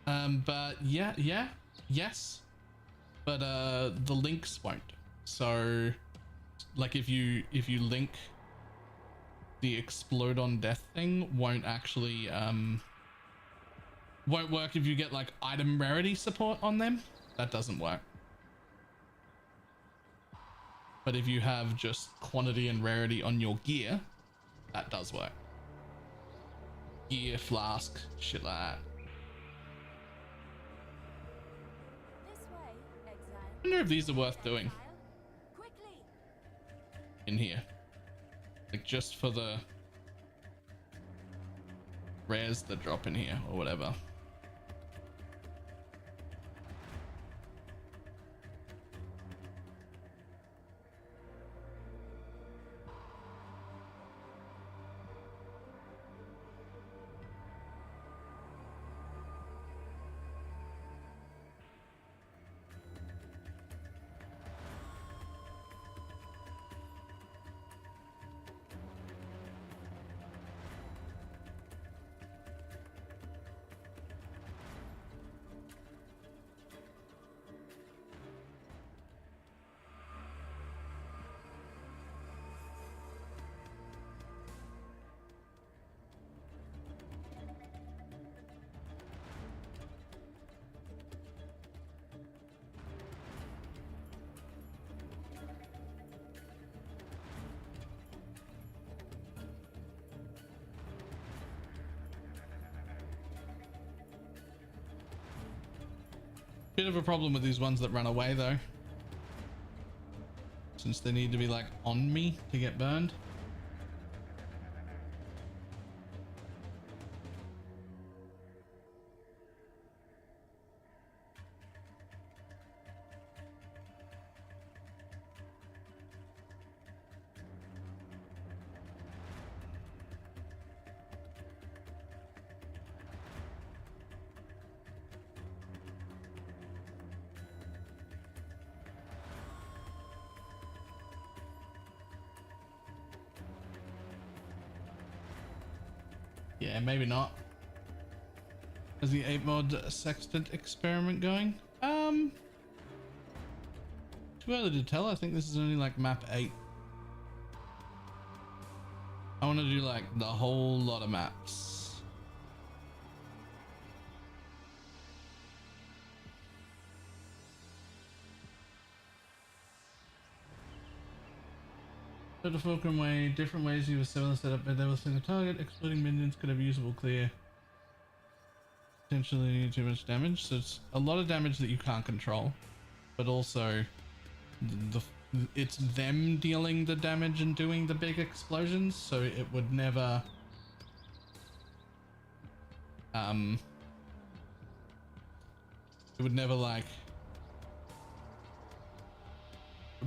Speaker 1: But yes. But the links won't. So like if you link the explode on death thing won't actually won't work if you get like item rarity support on them. That doesn't work. But if you have just quantity and rarity on your gear, that does work. Gear, flask, shit like that.
Speaker 5: This way, exile.
Speaker 1: I wonder if these are worth doing
Speaker 5: Quickly.
Speaker 1: in here. Like just for the rares that drop in here or whatever. Bit of a problem with these ones that run away though, since they need to be like on me to get burned. Yeah, maybe not. Is the 8 mod sextant experiment going? Too early to tell. I think this is only like map 8. I want to do like the whole lot of maps. So the Fulcrum way, different ways you were similar setup, but there was a single target. Exploding minions could have usable clear. Potentially too much damage. So it's a lot of damage that you can't control, but also it's them dealing the damage and doing the big explosions. So it would never like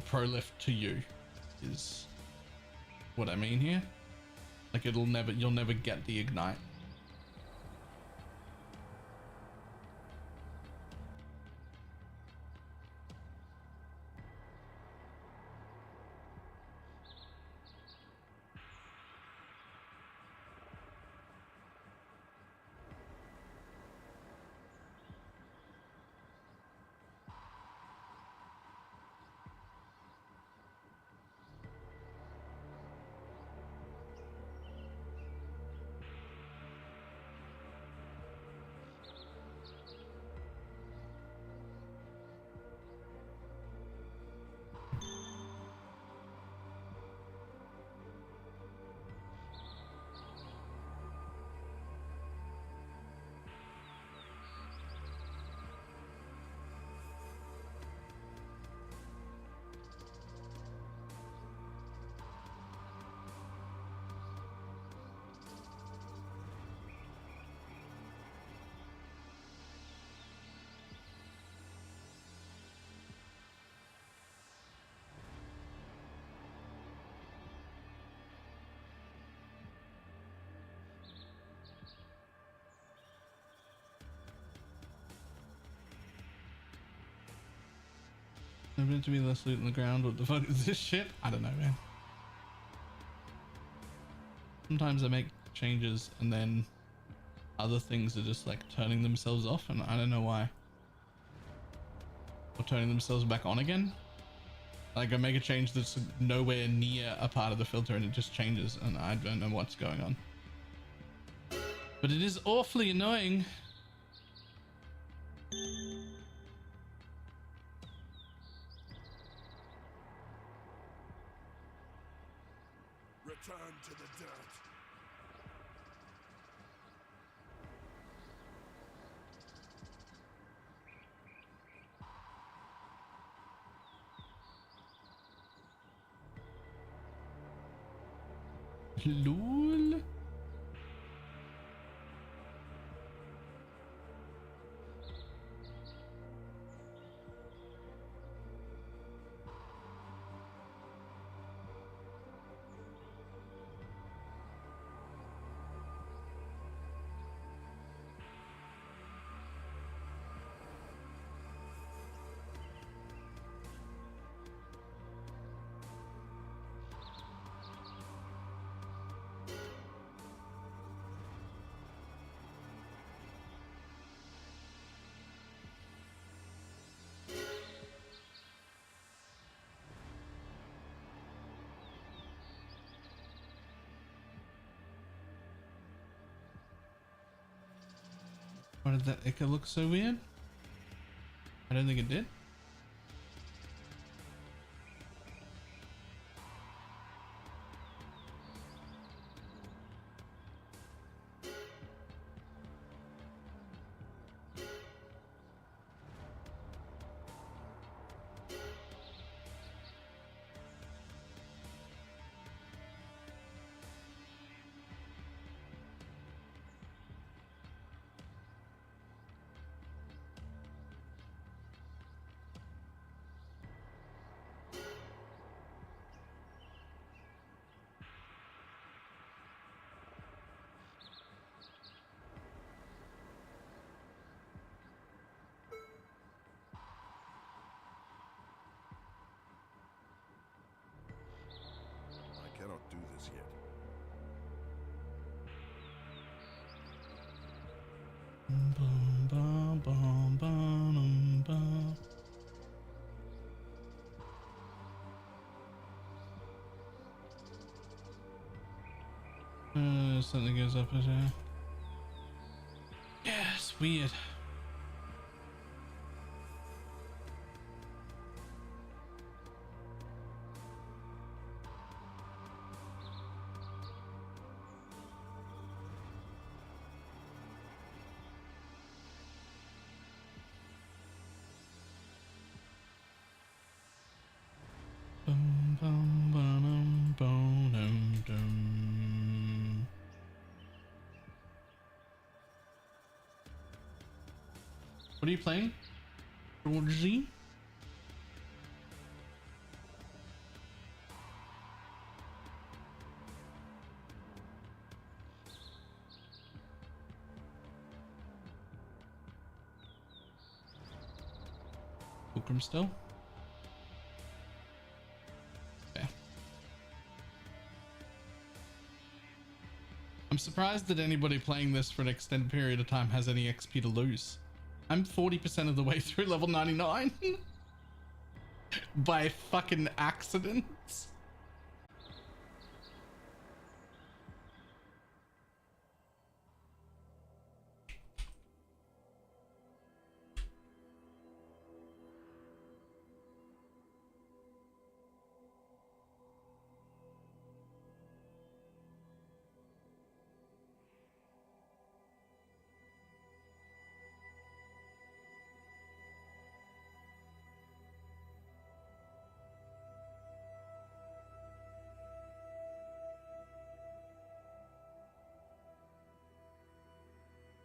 Speaker 1: prolift to you is what I mean here. Like you'll never get the ignite. There's meant to be less loot on the ground. What the fuck is this shit? I don't know, man. Sometimes I make changes and then other things are just like turning themselves off and I don't know why. Or turning themselves back on again. Like I make a change that's nowhere near a part of the filter and it just changes and I don't know what's going on. But it is awfully annoying.
Speaker 6: Return to the dirt.
Speaker 1: Lol. Why did that echo look so weird? I don't think it did.
Speaker 6: I cannot do this yet.
Speaker 1: Bum, bum, bum, bum, bum. Something goes up as well. Yeah, it's weird. Bum, bum, ba-dum, ba-dum, dum. What are you playing? Georgie? Fulcrum still? Yeah. I'm surprised that anybody playing this for an extended period of time has any XP to lose. I'm 40% of the way through level 99 by fucking accidents.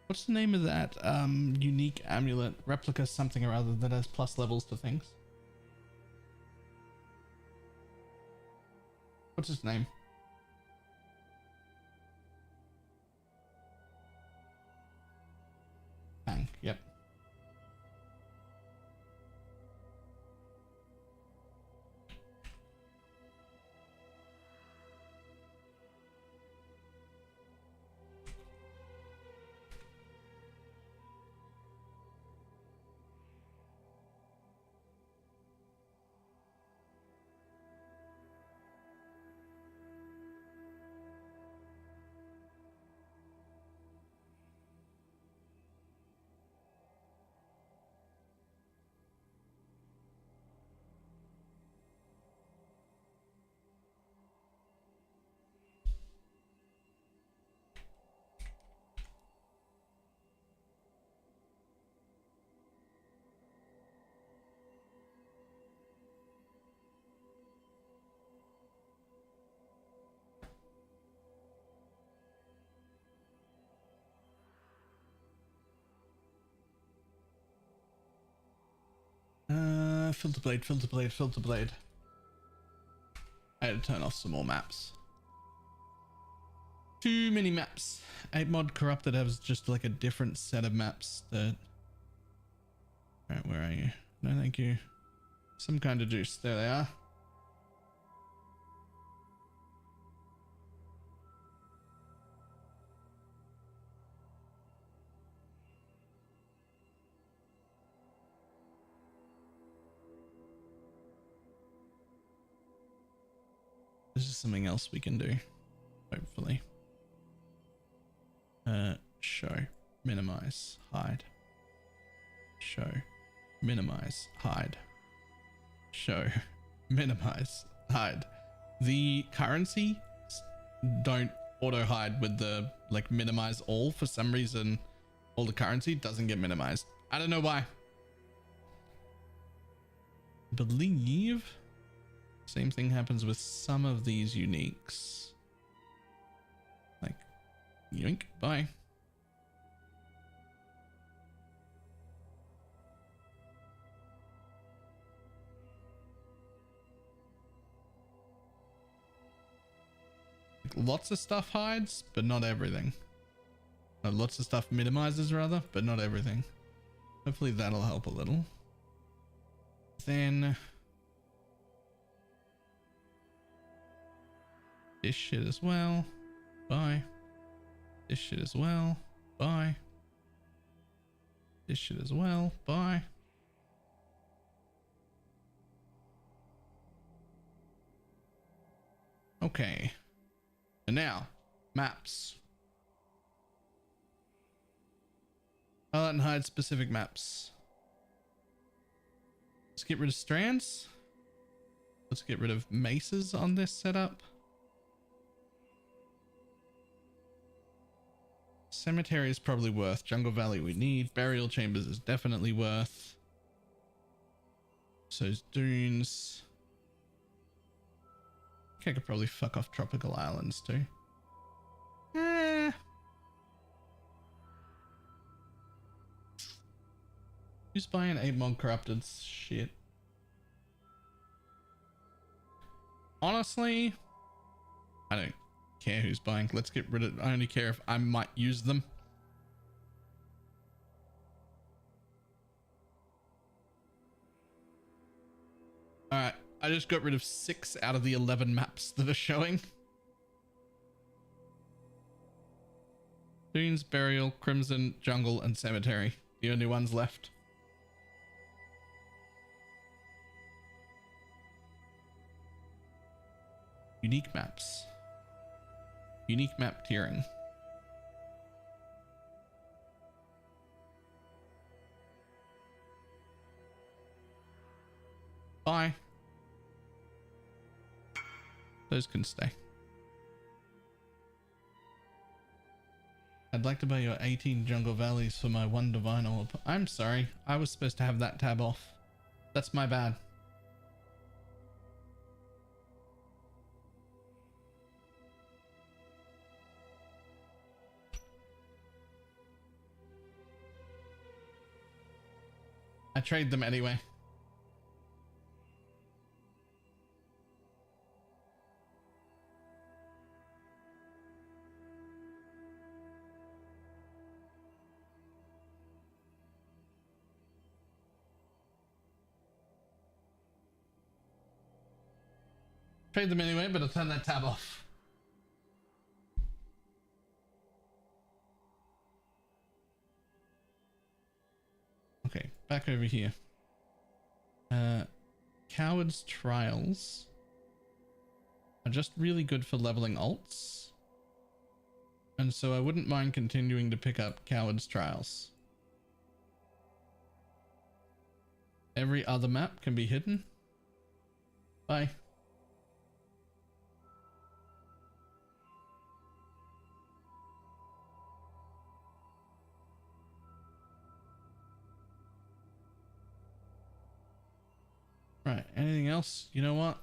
Speaker 1: What's the name of that unique amulet replica something or other that has plus levels to things? What's his name? Bang, yep. Filter blade, filter blade, filter blade. I had to turn off some more maps. Too many maps. 8 mod corrupted has just like a different set of maps that... Alright, where are you? No, thank you. Some kind of juice. There they are. This is something else we can do, hopefully. Show, minimize, hide. Show, minimize, hide. Show, minimize, hide. The currency don't auto hide with the like minimize all. For some reason, all the currency doesn't get minimized. I don't know why. I believe same thing happens with some of these uniques. Like, yoink, bye. Lots of stuff hides, but not everything. Lots of stuff minimizes rather, but not everything. Hopefully that'll help a little. Then this shit as well. Bye. This shit as well. Bye. This shit as well. Bye. Okay. And now, maps. Highlight and hide specific maps. Let's get rid of strands. Let's get rid of maces on this setup. Cemetery is probably worth. Jungle Valley we need. Burial chambers is definitely worth. So is dunes. I could probably fuck off tropical islands too. Who's buying 8 mod corrupted shit? Honestly, I don't care who's buying. Let's get rid of it. I only care if I might use them. Alright, I just got rid of 6 out of the 11 maps that are showing. Dunes, Burial, Crimson, Jungle, and Cemetery. The only ones left. Unique maps. Unique map tiering. Bye. Those can stay. I'd like to buy your 18 Jungle Valleys for my 1 Divine Orb. I'm sorry. I was supposed to have that tab off. That's my bad. I trade them anyway. Trade them anyway, but I'll turn that tab off. Okay, back over here. Coward's Trials are just really good for leveling alts. And so I wouldn't mind continuing to pick up Coward's Trials. Every other map can be hidden. Bye. Right, anything else? You know what?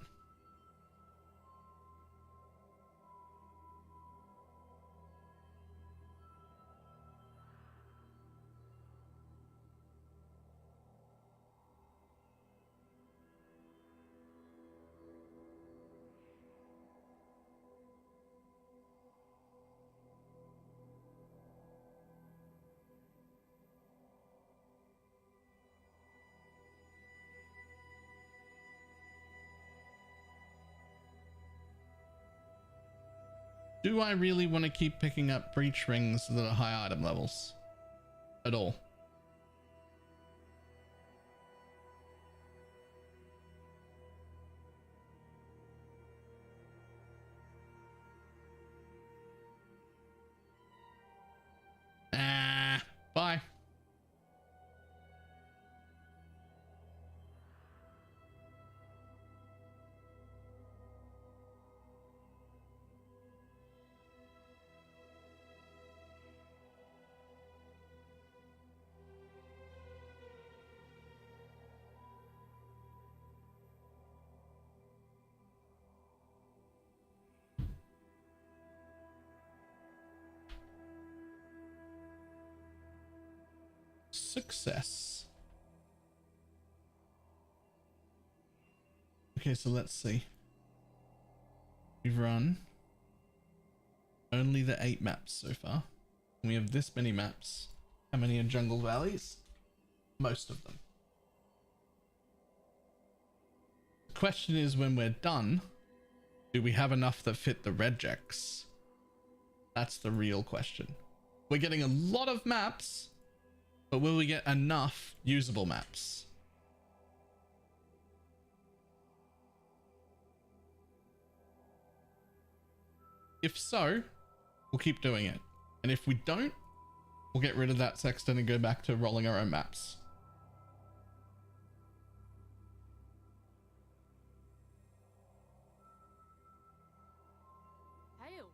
Speaker 1: Do I really want to keep picking up breach rings that are high item levels? At all? Bye. Success. Okay, so let's see. We've run only the 8 maps so far. And we have this many maps. How many are jungle valleys? Most of them. The question is, when we're done, do we have enough that fit the regex? That's the real question. We're getting a lot of maps, but will we get enough usable maps? If so, we'll keep doing it. And if we don't, we'll get rid of that sexton and go back to rolling our own maps.
Speaker 5: Hail.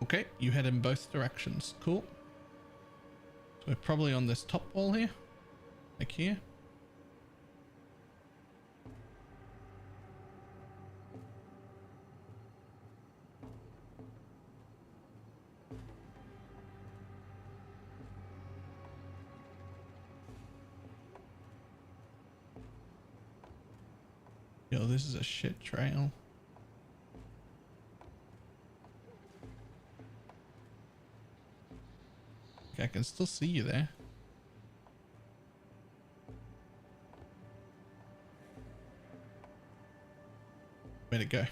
Speaker 1: Okay, you head in both directions. Cool. So we're probably on this top wall here. Like here. Yo, this is a shit trail. I can still see you there. Where'd it go?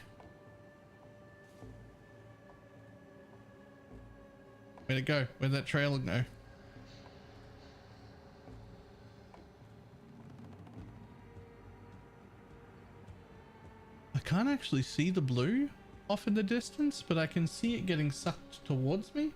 Speaker 1: Where'd it go? Where'd that trail go? I can't actually see the blue off in the distance, but I can see it getting sucked towards me.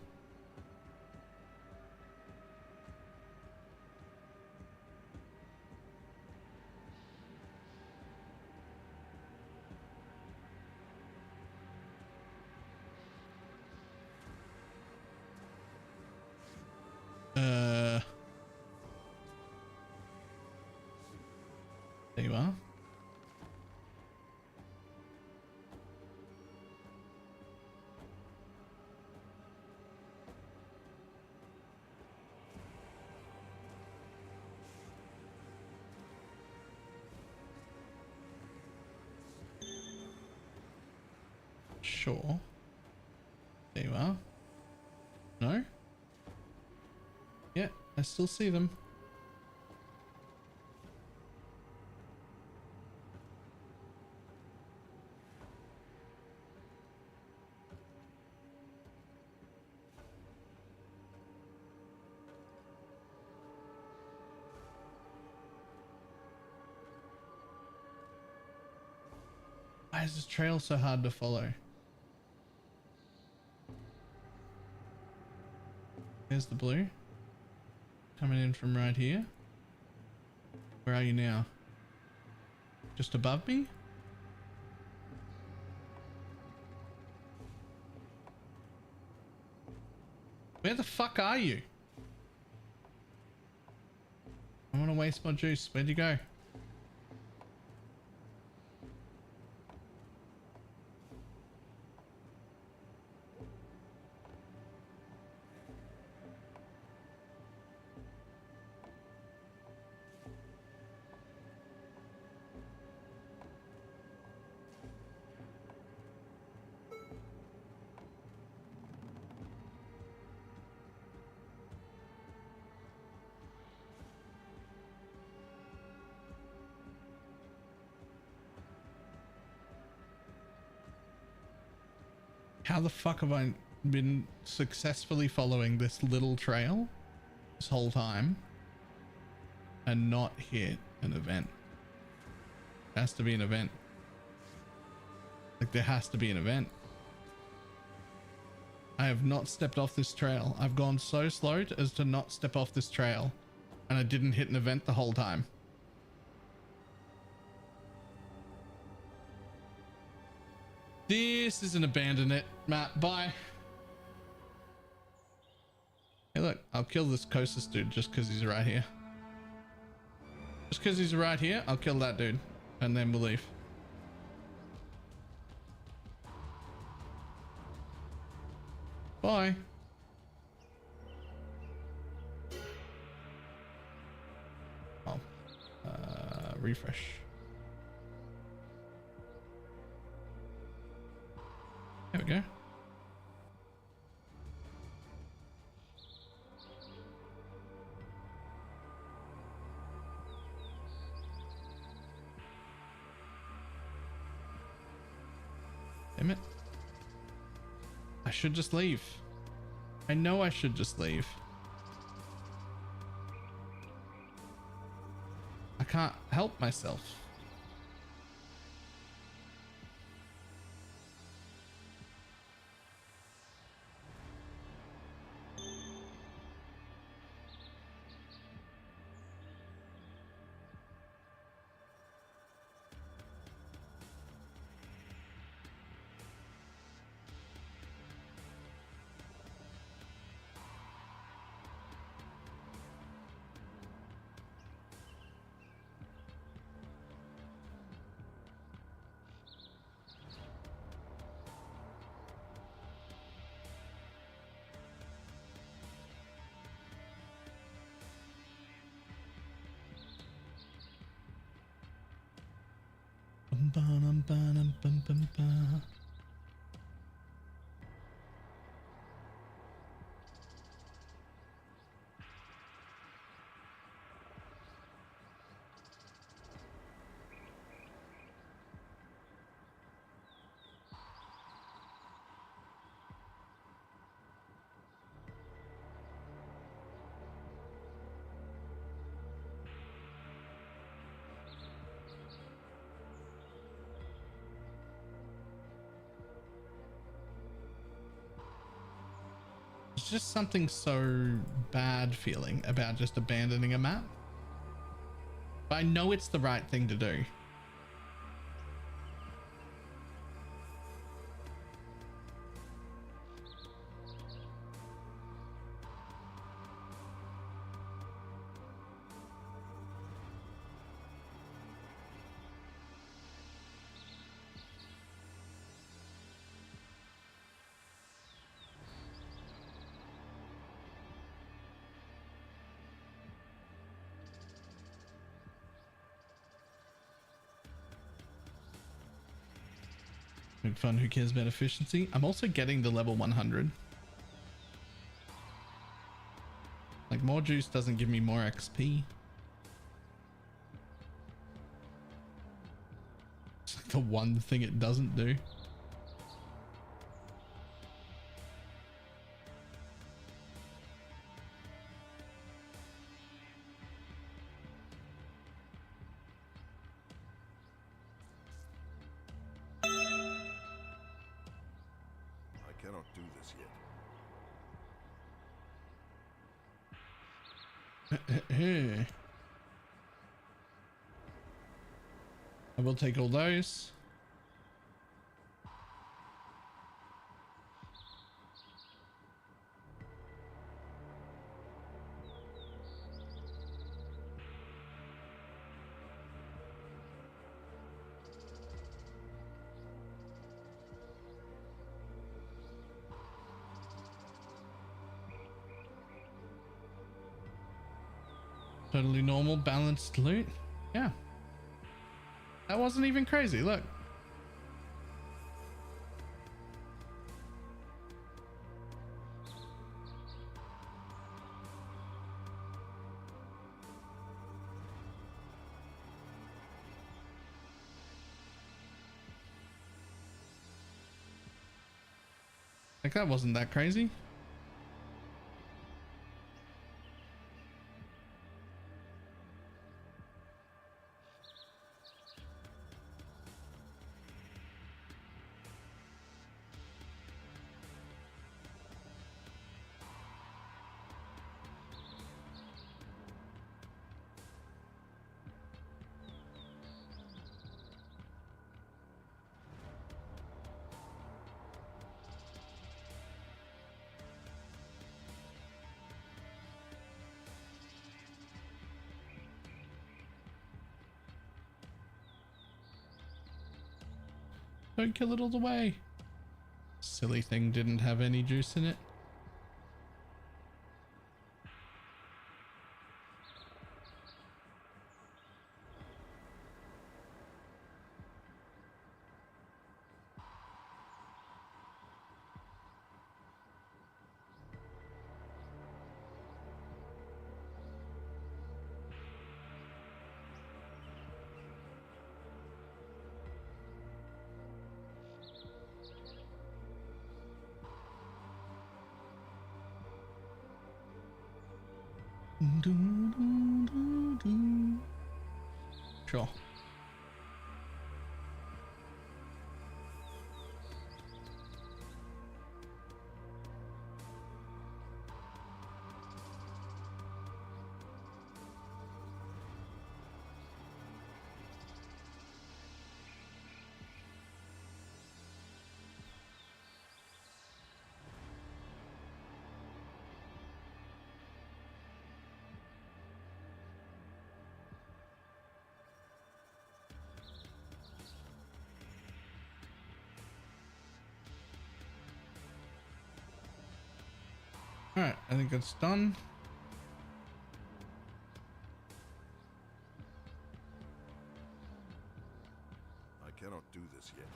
Speaker 1: There you are. Sure. There you are. No? Yeah, I still see them. Why is this trail so hard to follow? There's the blue. Coming in from right here. Where are you now? Just above me? Where the fuck are you? I don't want to waste my juice. Where'd you go? How the fuck have I been successfully following this little trail this whole time and not hit an event? There has to be an event. Like, there has to be an event. I have not stepped off this trail. I've gone so slow as to not step off this trail, and I didn't hit an event the whole time. This is an abandon it map. Bye. Hey, look, I'll kill this Kosis dude just because he's right here. Just because he's right here, I'll kill that dude, and then we'll leave. Bye. Oh, refresh. There we go. Damn it. I should just leave. I know I should just leave. I can't help myself. It's just something so bad feeling about just abandoning a map. But I know it's the right thing to do. Fun, who cares about efficiency? I'm also getting the level 100. Like, more juice doesn't give me more XP. It's like the one thing it doesn't do. I will take all those. Totally normal, balanced loot. Yeah. That wasn't even crazy. Look. Like, that wasn't that crazy. Don't kill it all the way. Silly thing didn't have any juice in it. Sure. All right, I think it's done.
Speaker 6: I cannot do this yet.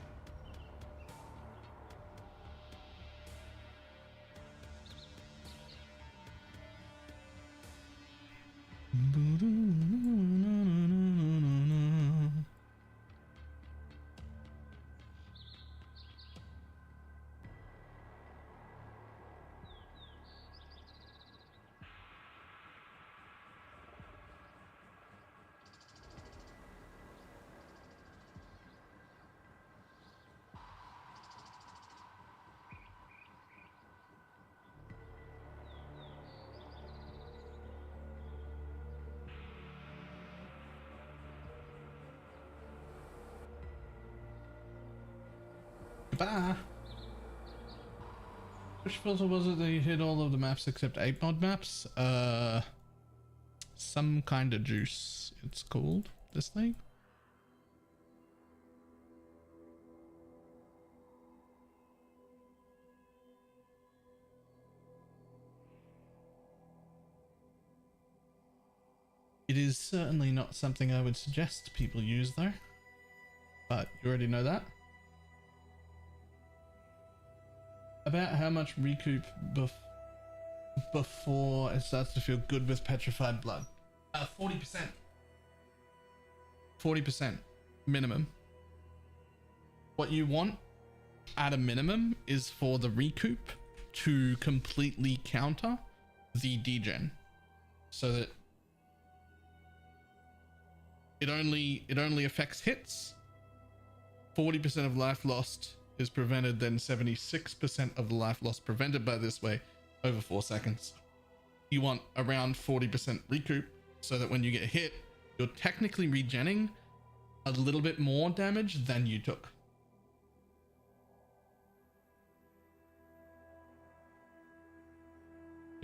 Speaker 1: Bah. Which filter was it that you hit all of the maps except 8 mod maps? Some kind of juice, it's called, this thing. It is certainly not something I would suggest people use though, but you already know that. About how much recoup before it starts to feel good with petrified blood? 40%. 40% minimum. What you want at a minimum is for the recoup to completely counter the degen, so that it only affects hits. 40% of life lost is prevented, then 76% of the life lost prevented by this way over 4 seconds. You want around 40% recoup, so that when you get hit, you're technically regenning a little bit more damage than you took.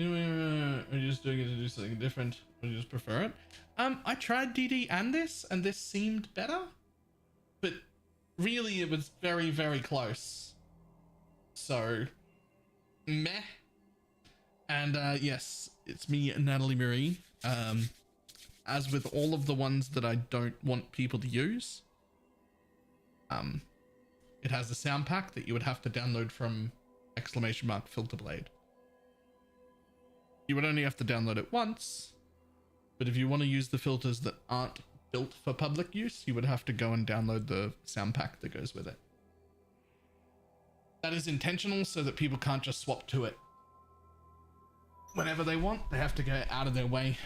Speaker 1: Are you just doing it to do something different, or you just prefer it? I tried DD and this seemed better, but really it was very, very close. So, meh. And yes, it's me, Natalie Marie. As with all of the ones that I don't want people to use, it has a sound pack that you would have to download from !Filterblade. You would only have to download it once, but if you want to use the filters that aren't built for public use, you would have to go and download the sound pack that goes with it. That is intentional so that people can't just swap to it whenever they want. They have to go out of their way.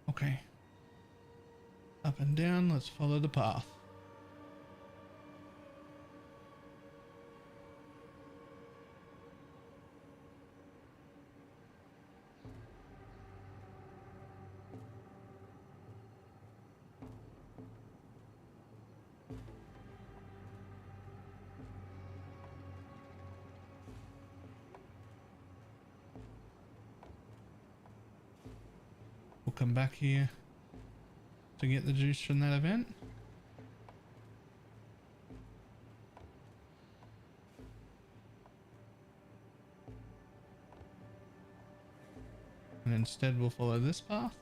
Speaker 1: Okay. Up and down, let's follow the path. We'll come back here to get the juice from that event. And instead we'll follow this path.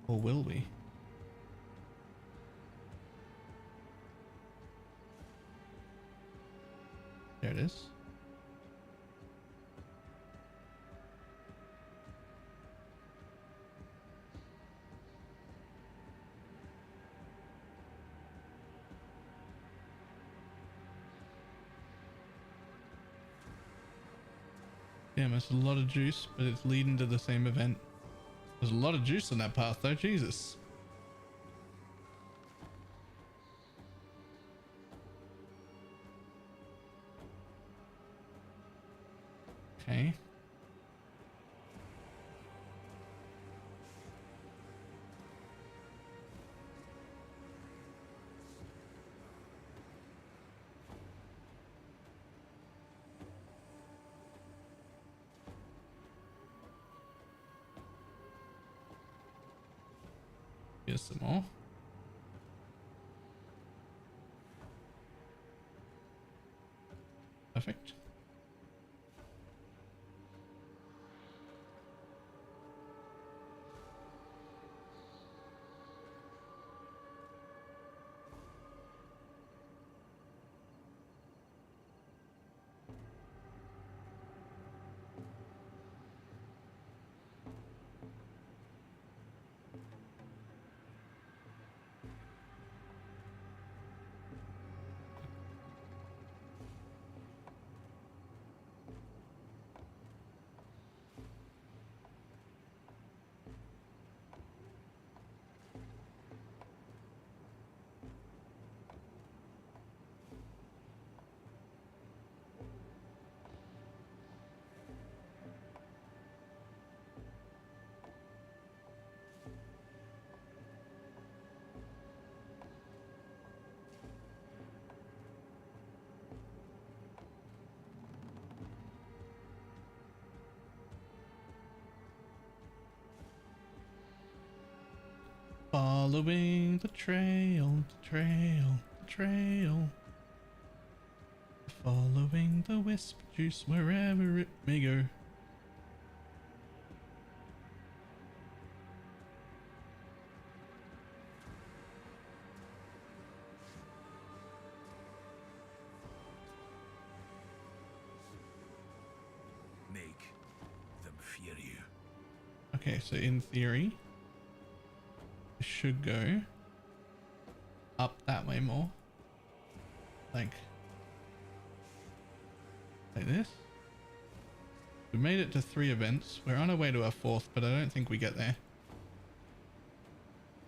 Speaker 1: Or will we? There it is. Damn, it's a lot of juice, but it's leading to the same event. There's a lot of juice on that path though, Jesus. Okay. Here's some more. Perfect. Following the trail, the trail, the trail. Following the wisp juice wherever it may go.
Speaker 4: Make them fear you.
Speaker 1: Okay, so in theory, it should go up that way more. Like this. We made it to 3 events. We're on our way to our 4th, but I don't think we get there.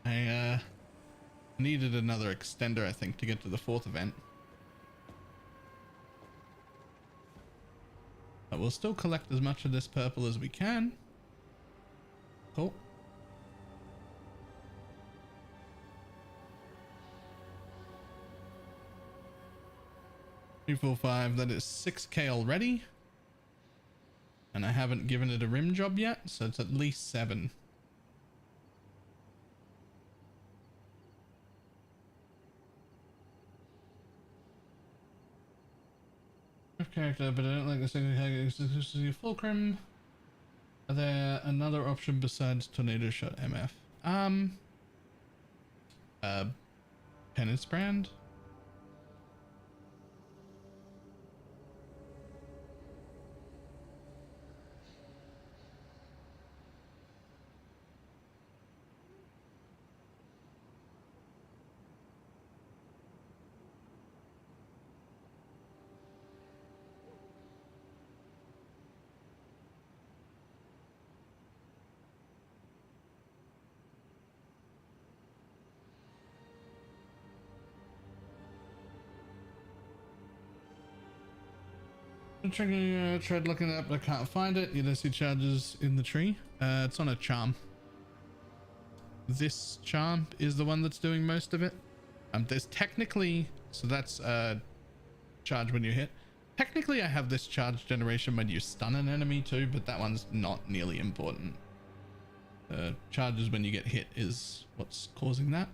Speaker 1: I needed another extender, I think, to get to the 4th event. But we'll still collect as much of this purple as we can. Cool. 3, 4, 5. That is 6k already. And I haven't given it a rim job yet, so it's at least 7. Character, but I don't like the second character. Fulcrum. Are there another option besides Tornado Shot MF? Penance Brand. Tried looking it up, but I can't find it. You don't see charges in the tree. It's on a charm. This charm is the one that's doing most of it. There's technically, so that's charge when you hit. Technically, I have this charge generation when you stun an enemy too, but that one's not nearly important. Charges when you get hit is what's causing that.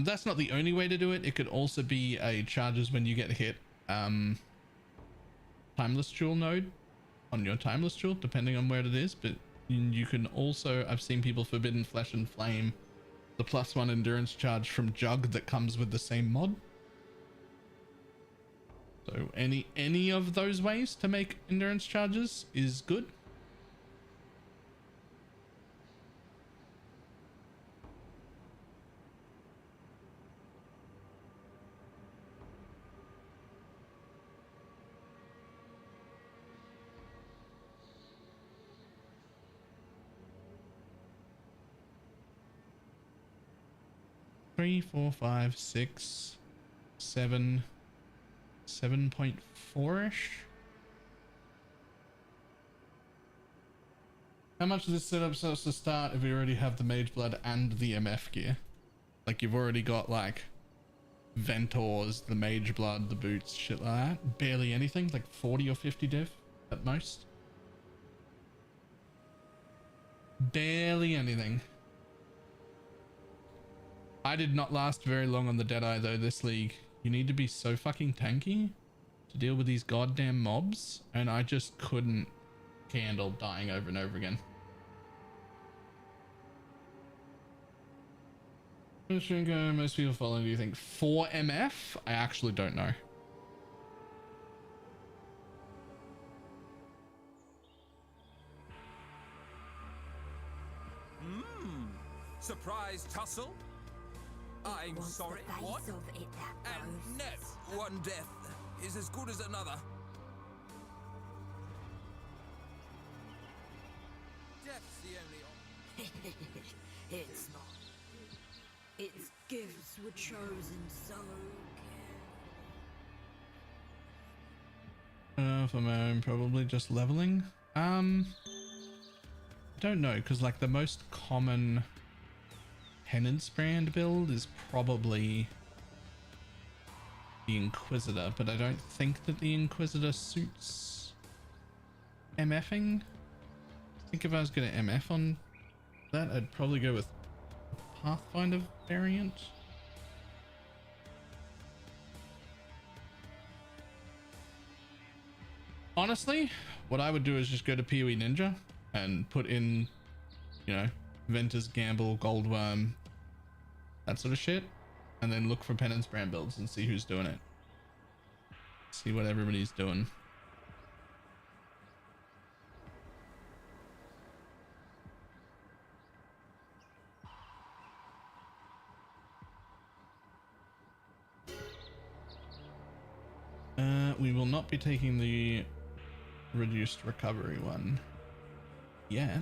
Speaker 1: That's not the only way to do it. It could also be a charges when you get hit. Timeless Jewel node on your Timeless Jewel, depending on where it is, but you can also, I've seen people Forbidden Flesh and Flame the +1 endurance charge from Jug that comes with the same mod. So any of those ways to make endurance charges is good. 3, 4, 5, 6, 7, 7.4-ish. How much does this setup supposed to start if we already have the Mage Blood and the MF gear? Like you've already got like Ventors, the Mage Blood, the boots, shit like that. Barely anything, like 40 or 50 div at most. Barely anything. I did not last very long on the Deadeye though this league. You need to be so fucking tanky to deal with these goddamn mobs, and I just couldn't handle dying over and over again. Most people following, do you think? 4 MF? I actually don't know.
Speaker 8: Surprise tussle? I'm sorry, what? And no, one death is as good as another. Death's the only
Speaker 9: It's not. Its gifts were chosen so carefully.
Speaker 1: For my own, probably just leveling. I don't know, because like the most common Penance Brand build is probably the Inquisitor, but I don't think that the Inquisitor suits MFing. I think if I was going to MF on that, I'd probably go with Pathfinder variant. Honestly, what I would do is just go to PoE Ninja and put in, you know, Ventus, Gamble, Goldworm, that sort of shit, and then look for Penance Brand builds and see who's doing it. See what everybody's doing. We will not be taking the reduced recovery one yet.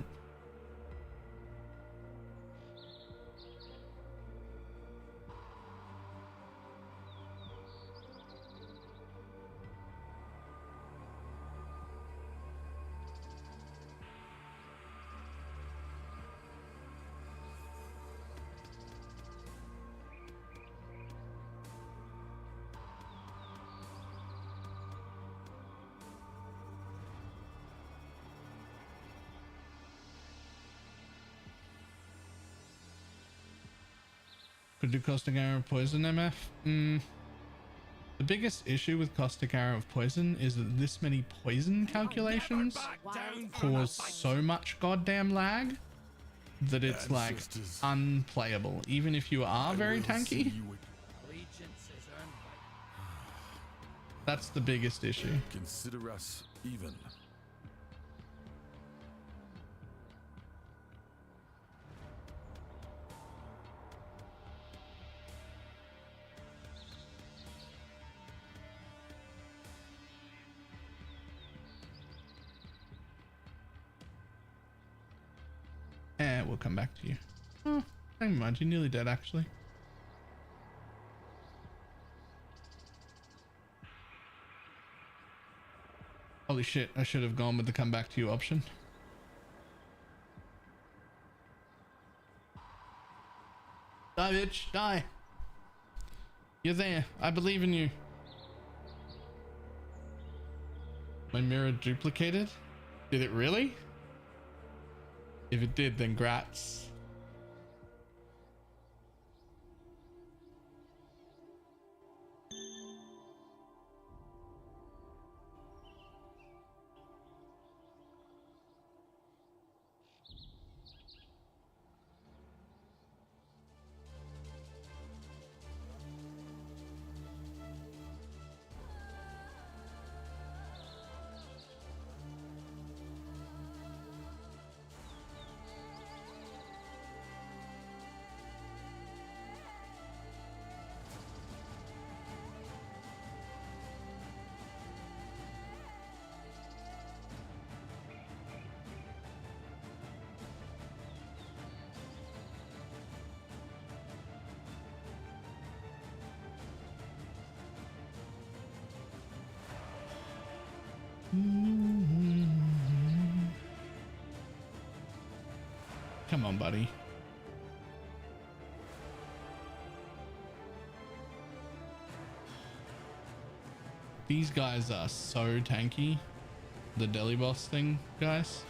Speaker 1: Could do caustic arrow of poison MF? The biggest issue with caustic arrow of poison is that this many poison calculations cause so much goddamn lag that it's like unplayable, even if you are very tanky. That's the biggest issue.
Speaker 6: Consider us even.
Speaker 1: We'll come back to you. Oh, never mind, you're nearly dead actually. Holy shit, I should have gone with the come back to you option. Die, bitch, die. You're there. I believe in you. My mirror duplicated? Did it really? If it did, then grats. Come on, buddy. These guys are so tanky. The deli boss thing, guys.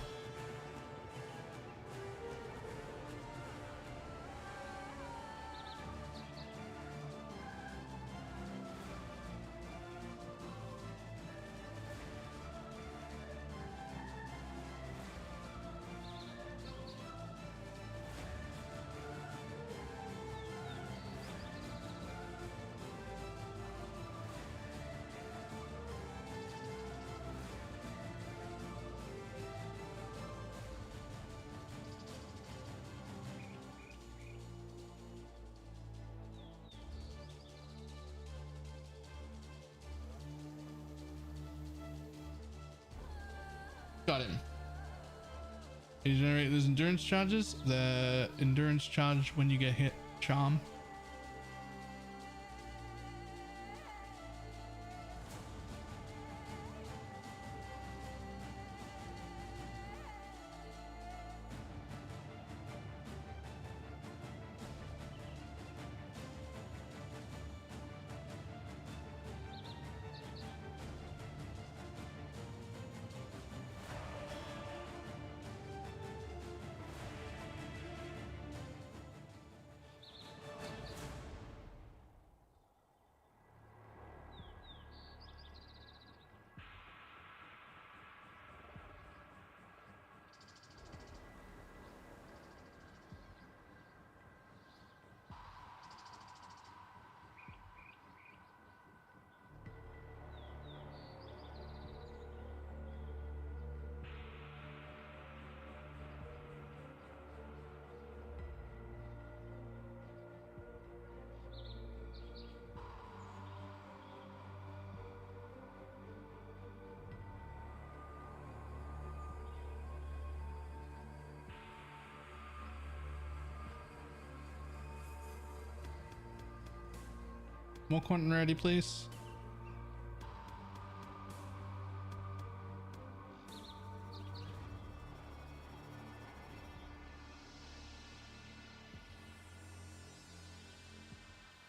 Speaker 1: Got him. You generate those endurance charges. The endurance charge when you get hit, charm. More quantum ready, please.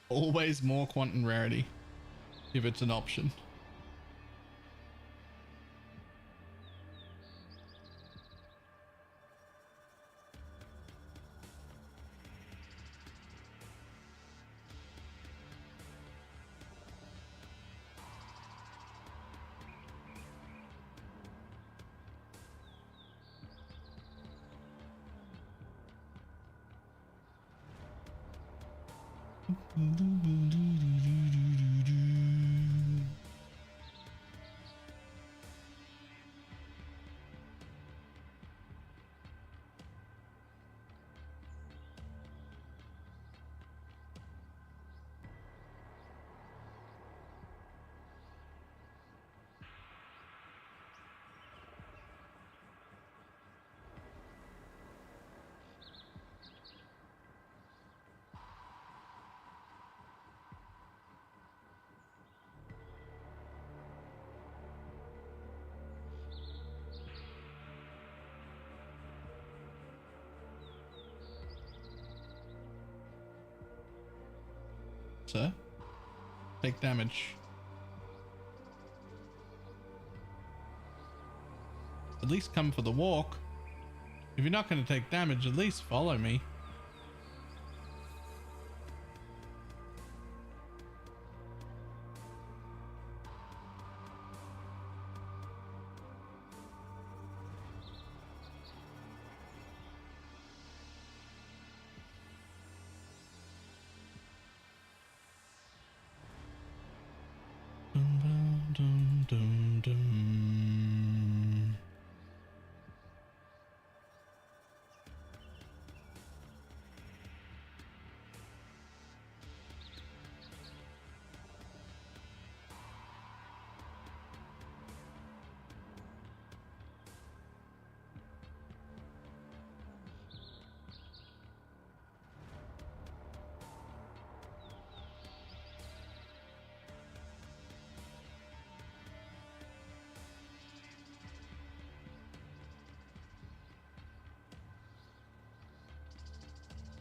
Speaker 1: Always more quantum rarity if it's an option. Sir, take damage. At least come for the walk. If you're not going to take damage, at least follow me. Dum, dum, dum.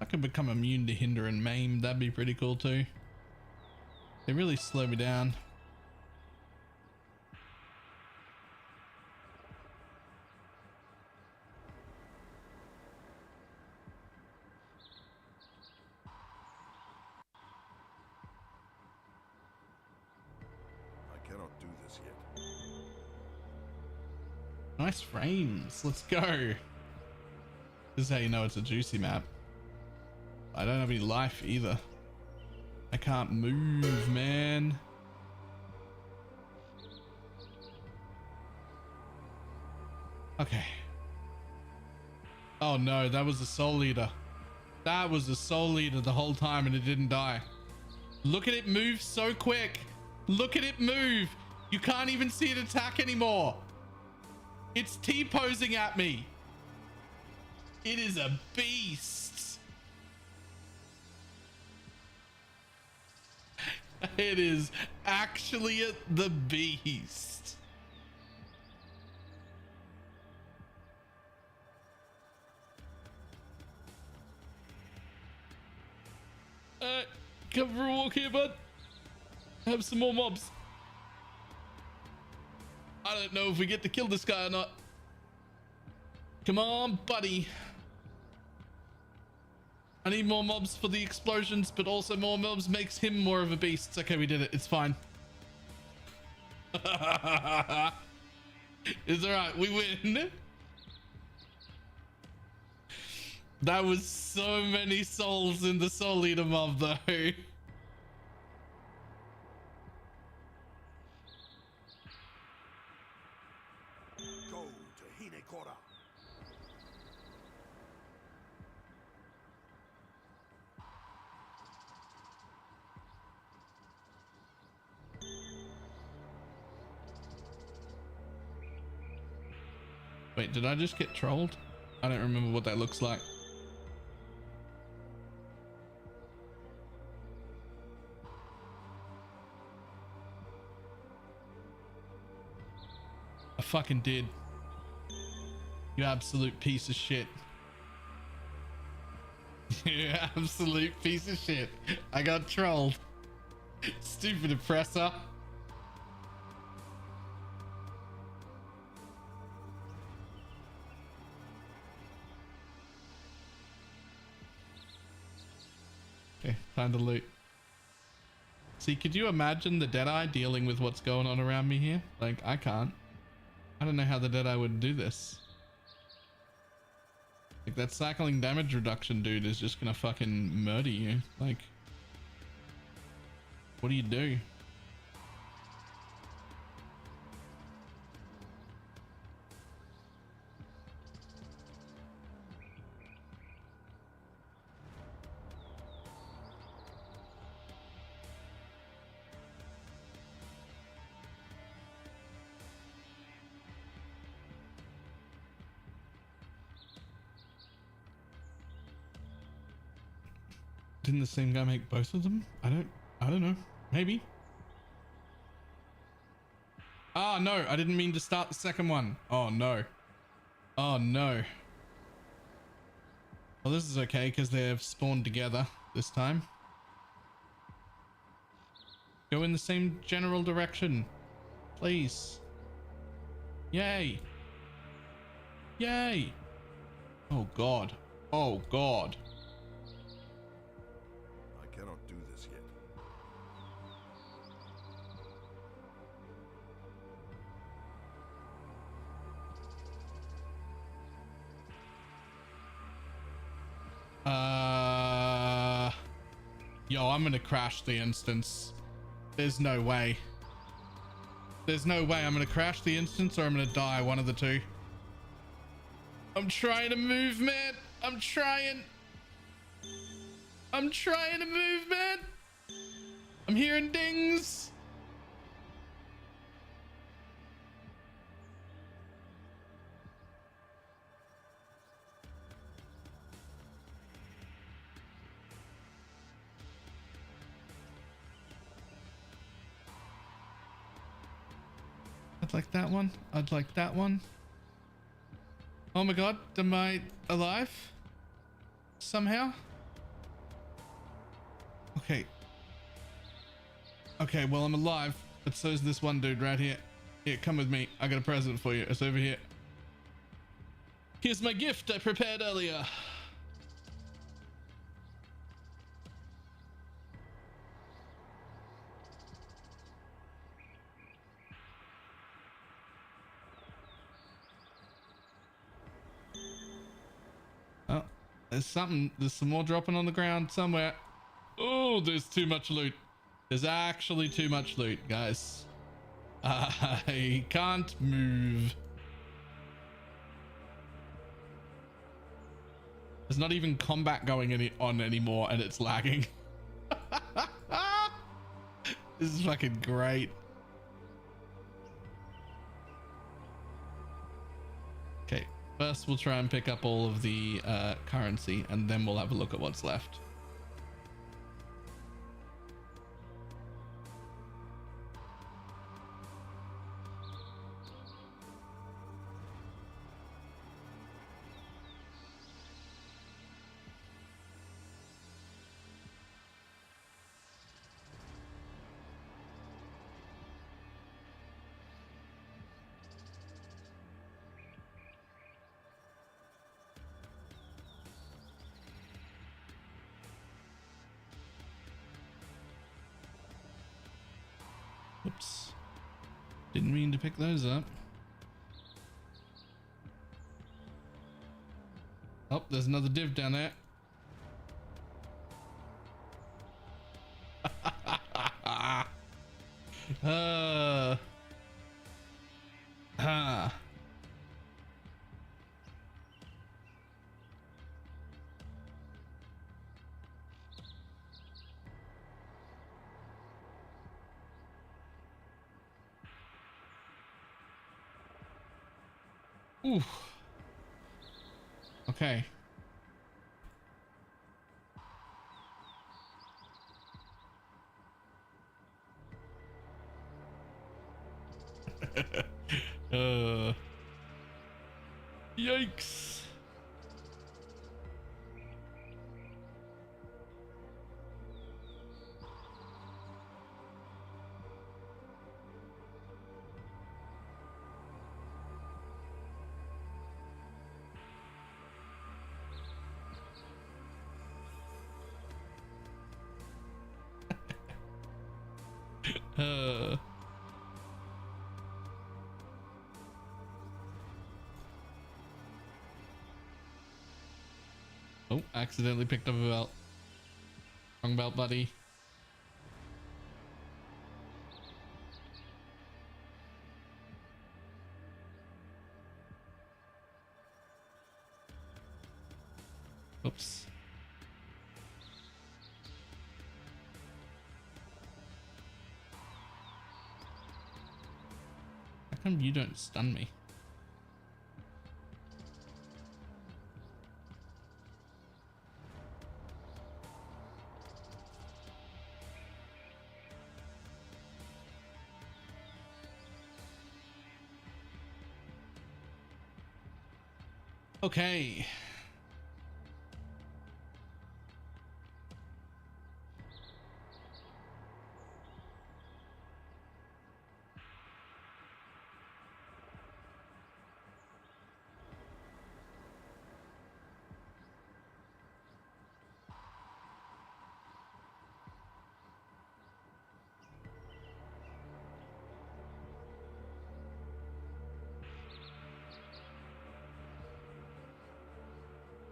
Speaker 1: I could become immune to hinder and maim. That'd be pretty cool too. They really slow me down.
Speaker 6: I cannot do this yet.
Speaker 1: Nice frames. Let's go. This is how you know it's a juicy map. I don't have any life either. I can't move, man. Okay. Oh no, that was the Soul Eater. That was the Soul Eater the whole time and it didn't die. Look at it move so quick. Look at it move. You can't even see it attack anymore. It's T-posing at me. It is a beast. It is actually the beast. Come for a walk here, bud. Have some more mobs. I don't know if we get to kill this guy or not. Come on, buddy. I need more mobs for the explosions, but also more mobs makes him more of a beast. It's okay, we did it. It's fine. It's alright, we win. That was so many souls in the Soul Eater mob though.
Speaker 6: Go to Hinekora.
Speaker 1: Wait, did I just get trolled? I don't remember what that looks like. I fucking did. You absolute piece of shit. You absolute piece of shit. I got trolled. Stupid oppressor. Okay, time to loot. See, could you imagine the Deadeye dealing with what's going on around me here? Like, I can't. I don't know how the Deadeye would do this. Like, that cycling damage reduction dude is just gonna fucking murder you. Like, What do you do? Didn't the same guy make both of them? I don't know. Maybe. Ah, no, I didn't mean to start the second one. Oh no. Oh no. Well, this is okay because they've spawned together this time. Go in the same general direction, please. Yay. Yay. Oh God. Oh God.
Speaker 6: I cannot do this yet.
Speaker 1: Yo, I'm gonna crash the instance. There's no way. There's no way I'm gonna crash the instance or I'm gonna die, one of the two. I'm trying to move, man. I'm trying to move, man. I'm hearing dings. I'd like that one. I'd like that one. Oh my God, am I alive? Somehow? Okay. Okay, well, I'm alive, but so is this one dude right here. Here, come with me. I got a present for you. It's over here. Here's my gift I prepared earlier. Oh, there's something. There's some more dropping on the ground somewhere. Oh, there's too much loot. There's actually too much loot, guys. I can't move. There's not even combat going on anymore and it's lagging. This is fucking great. Okay, first we'll try and pick up all of the currency and then we'll have a look at what's left. Oops. Didn't mean to pick those up. Oh, there's another div down there. Ooh. Okay. Yikes. Oh, accidentally picked up a belt. Wrong belt, buddy. Oops. How come you don't stun me? Okay.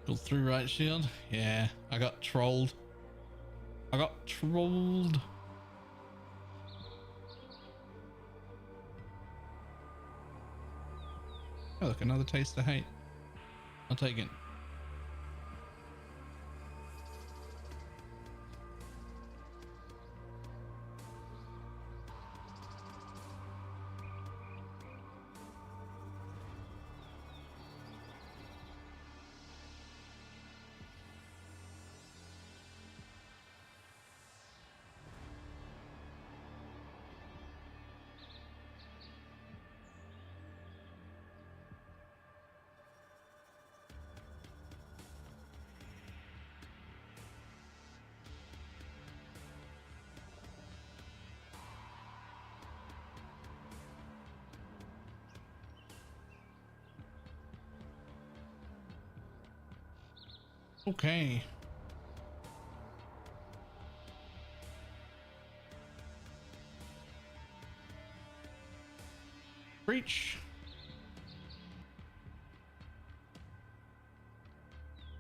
Speaker 1: Go through right shield. Yeah, I got trolled. I got trolled. Oh, look, another taste of hate. I'll take it. Okay. Breach.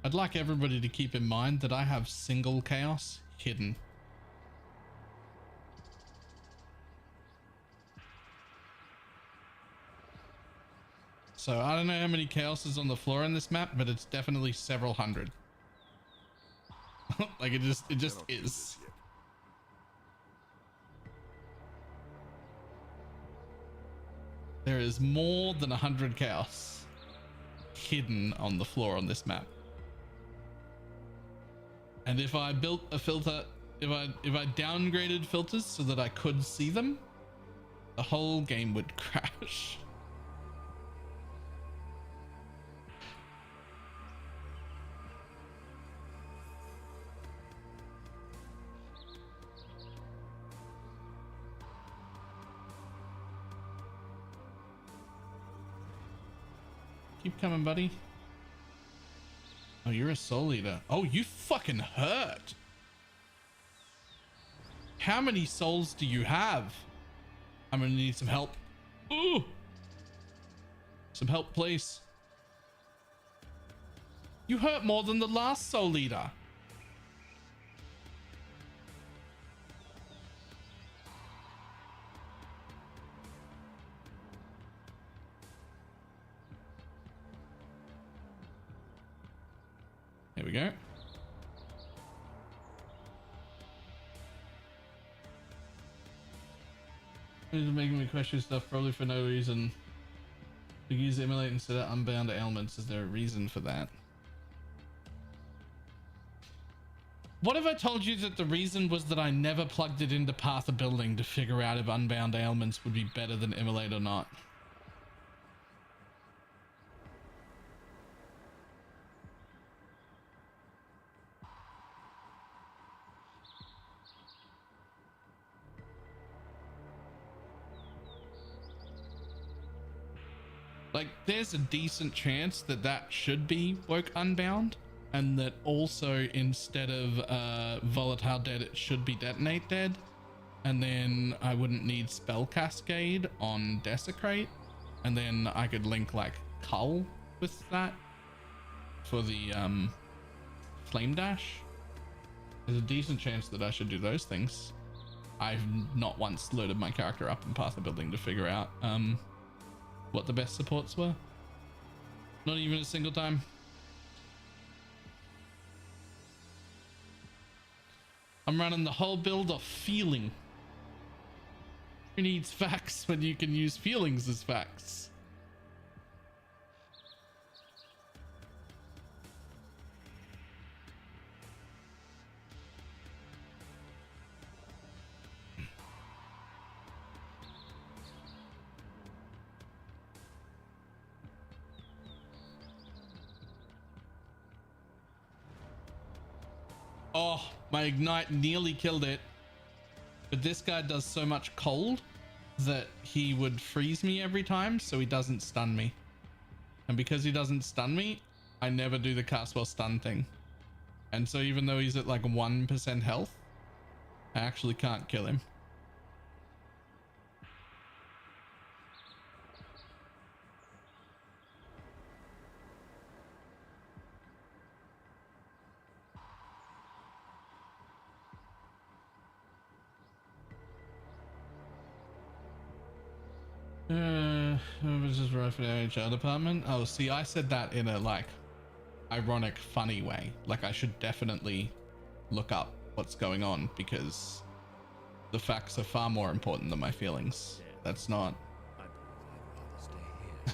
Speaker 1: I'd like everybody to keep in mind that I have single chaos hidden. So I don't know how many chaos is on the floor in this map, but it's definitely several hundred. Like it just is. There is more than 100 chaos hidden on the floor on this map. And if I built a filter, if I downgraded filters so that I could see them, the whole game would crash. Keep coming, buddy. Oh, you're a soul eater. Oh, you fucking hurt. How many souls do you have? I'm gonna need some help. Ooh. Some help, please. You hurt more than the last soul eater. There we go. It's making me question stuff probably for no reason. We use emulate instead of unbound ailments. Is there a reason for that? What if I told you that the reason was that I never plugged it into Path of Building to figure out if unbound ailments would be better than emulate or not? Like, there's a decent chance that that should be woke unbound, and that also instead of volatile dead, it should be detonate dead, and then I wouldn't need spell cascade on desecrate, and then I could link like cull with that for the flame dash. There's a decent chance that I should do those things. I've not once loaded my character up in Path of Building to figure out what the best supports were. Not even a single time. I'm running the whole build off feeling. Who needs facts when you can use feelings as facts? Oh, my ignite nearly killed it. But this guy does so much cold that he would freeze me every time, so he doesn't stun me. And because he doesn't stun me, I never do the cast while stun thing. And so even though he's at like 1% health, I actually can't kill him. This is right for the HR department. Oh, see, I said that in a like ironic, funny way. Like I should definitely look up what's going on because the facts are far more important than my feelings. That's not.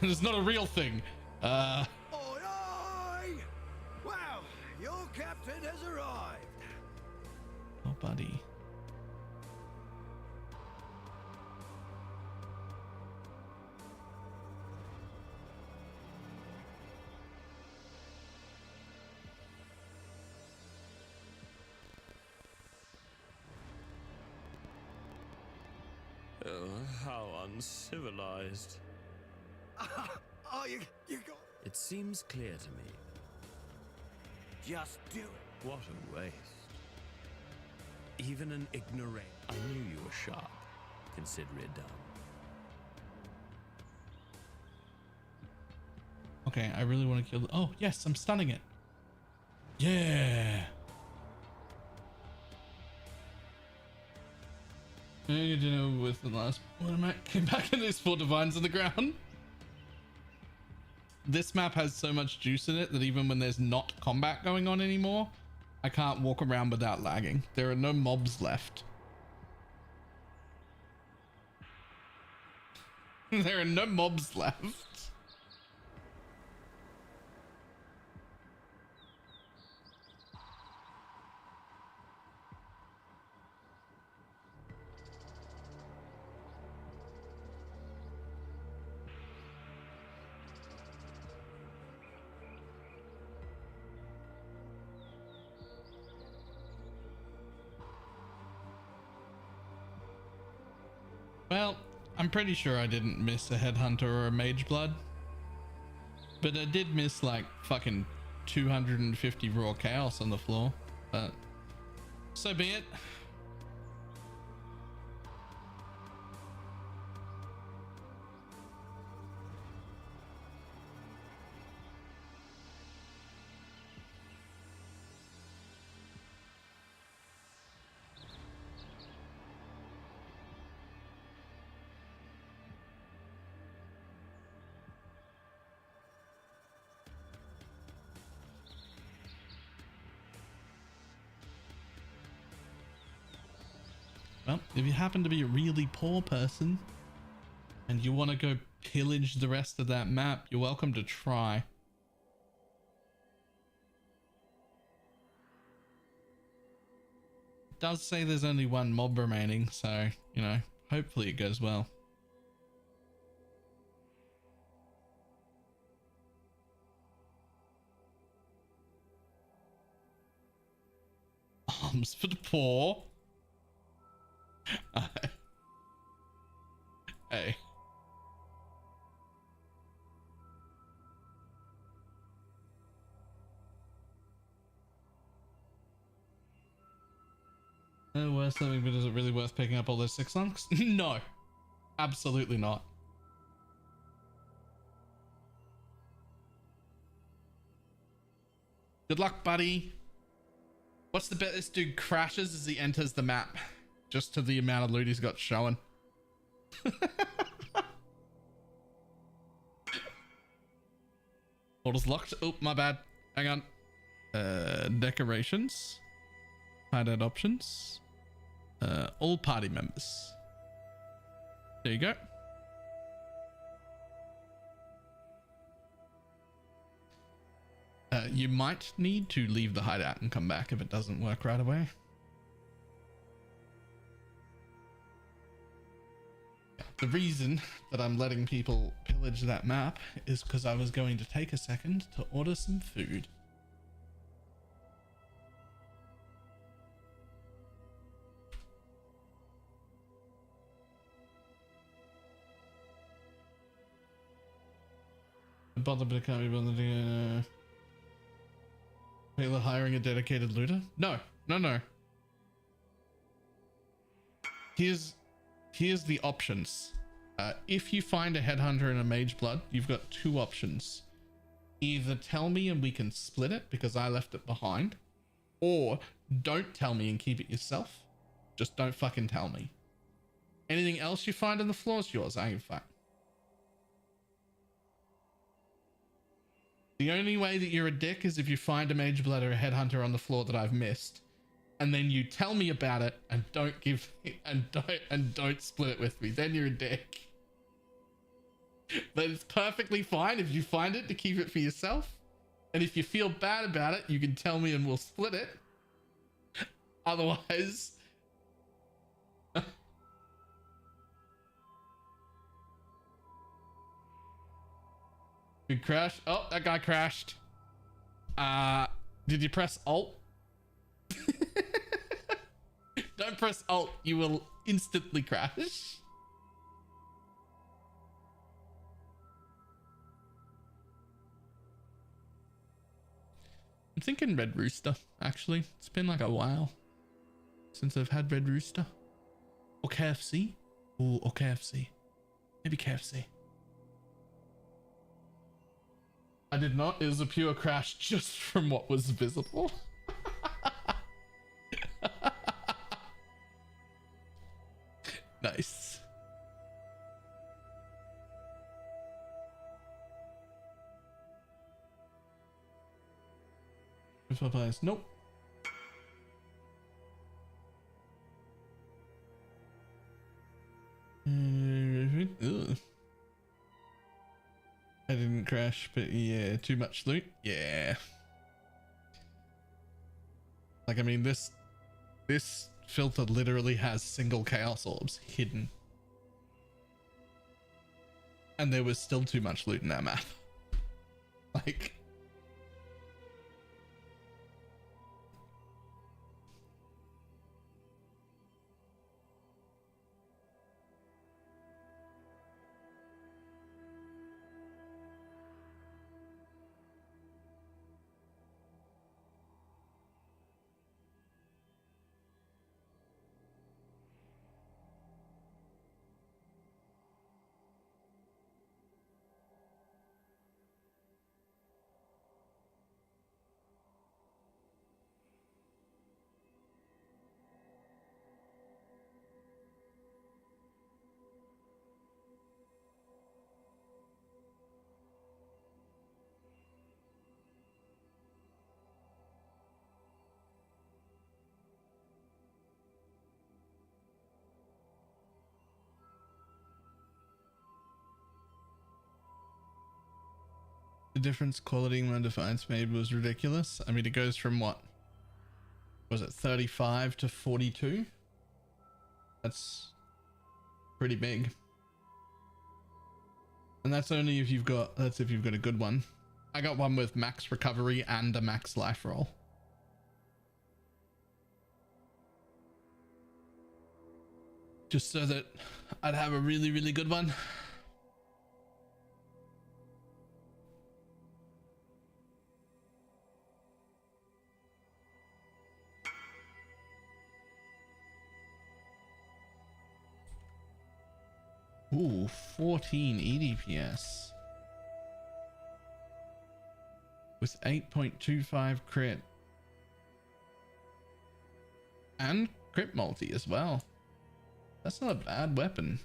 Speaker 1: It's not a real thing.
Speaker 6: Oi, oi! Wow, your captain has arrived.
Speaker 1: Oh, buddy.
Speaker 10: How uncivilized.
Speaker 6: Oh, you got...
Speaker 10: It seems clear to me.
Speaker 6: Just do it.
Speaker 10: What a waste. Even an ignorant. I knew you were sharp. Consider it done.
Speaker 1: Okay, I really want to kill. Oh, yes, I'm stunning it. Yeah. You know, with the last one, I came back and there's 4 divines on the ground. This map has so much juice in it that even when there's not combat going on anymore, I can't walk around without lagging. There are no mobs left. There are no mobs left. Well, I'm pretty sure I didn't miss a headhunter or a mage blood, but I did miss like fucking 250 raw chaos on the floor, but so be it. Well, if you happen to be a really poor person and you want to go pillage the rest of that map, you're welcome to try. It does say there's only 1 mob remaining, so, you know, hopefully it goes well. Arms for the poor. Hey. Worth something, but is it really worth picking up all those 6 lunks? No, absolutely not. Good luck, buddy. What's the bet this dude crashes as he enters the map? Just to the amount of loot he's got showing. Portal's locked. Oh, my bad. Hang on. Decorations. Hideout options. All party members. There you go. You might need to leave the hideout and come back if it doesn't work right away. The reason that I'm letting people pillage that map is because I was going to take a second to order some food. Bother, but I can't be bothered to Taylor hiring a dedicated looter? No. Here's the options. If you find a headhunter and a mage blood, you've got two options. Either tell me and we can split it because I left it behind, or don't tell me and keep it yourself. Just don't fucking tell me. Anything else you find on the floor is yours. I ain't fuck. The only way that you're a dick is if you find a mage blood or a headhunter on the floor that I've missed, and then you tell me about it and don't split it with me. Then you're a dick. But it's perfectly fine if you find it to keep it for yourself, and if you feel bad about it, you can tell me and we'll split it. Otherwise, we crashed. Oh, that guy crashed. Did you press Alt? Don't press Alt. You will instantly crash. I'm thinking Red Rooster, actually. It's been like a while since I've had Red Rooster. Or KFC. Ooh, or KFC. Maybe KFC. I did not. It was a pure crash just from what was visible. Nice. If I play, nope. Ugh. I didn't crash, but yeah, too much loot. Yeah. Like, I mean, this filter literally has single chaos orbs hidden. And there was still too much loot in that map. Like, the difference quality when Defiance made was ridiculous. I mean, it goes from what was it, 35 to 42? That's pretty big. And that's only if you've got, that's if you've got a good one. I got one with max recovery and a max life roll. Just so that I'd have a really, really good one. Ooh, 14 EDPS. With 8.25 crit. And crit multi as well. That's not a bad weapon.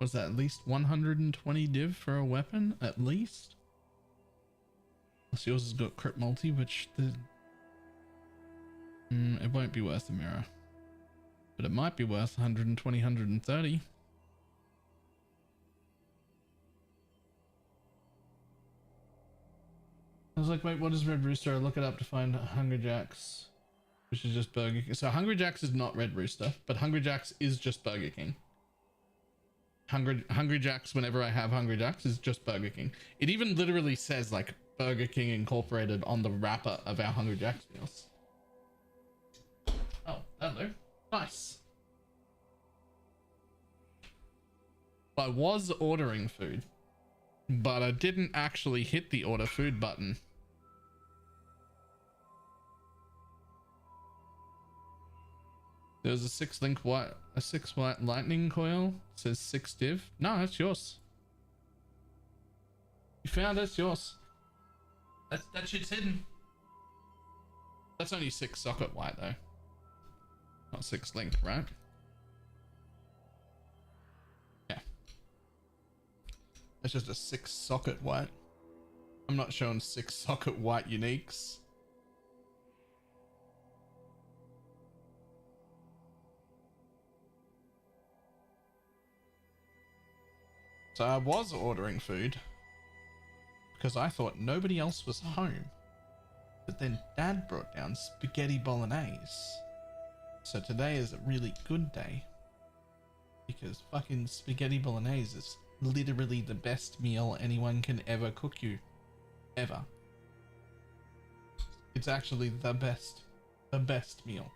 Speaker 1: Was that at least 120 div for a weapon? At least? Unless yours has got crit multi, which the... it won't be worth a mirror. But it might be worth 120, 130. I was like, wait, what is Red Rooster? I look it up to find Hungry Jack's, which is just Burger King. So Hungry Jack's is not Red Rooster, but Hungry Jack's is just Burger King. Hungry Jack's, whenever I have Hungry Jack's, is just Burger King. It even literally says like Burger King Incorporated on the wrapper of our Hungry Jack's meals. Oh, hello. Nice. I was ordering food, but I didn't actually hit the order food button. There's a 6 white lightning coil. It says 6 div. No, that's yours. You found it, it's yours. That shit's hidden. That's only 6 socket white though. Not 6 link, right? Yeah. That's just a 6 socket white. I'm not showing 6 socket white uniques. So I was ordering food because I thought nobody else was home. But then Dad brought down spaghetti bolognese. So today is a really good day because fucking spaghetti bolognese is literally the best meal anyone can ever cook you. Ever. It's actually the best meal.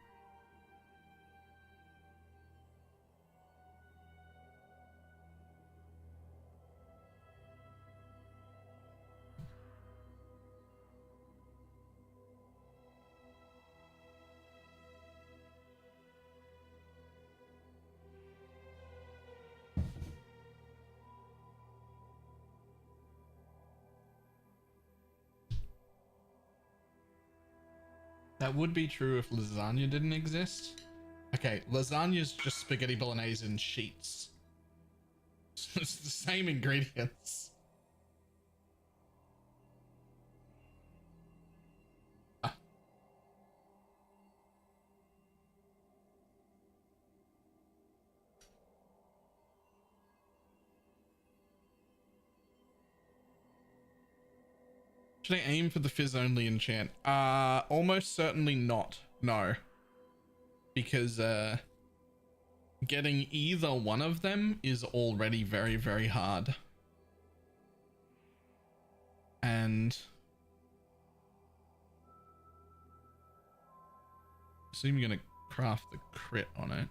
Speaker 1: That would be true if lasagna didn't exist. Okay, lasagna's just spaghetti bolognese in sheets. It's the same ingredients. Ah. Should I aim for the fizz only enchant? Almost certainly not. No. Because, getting either one of them is already very, very hard. And... assume you're gonna craft the crit on it.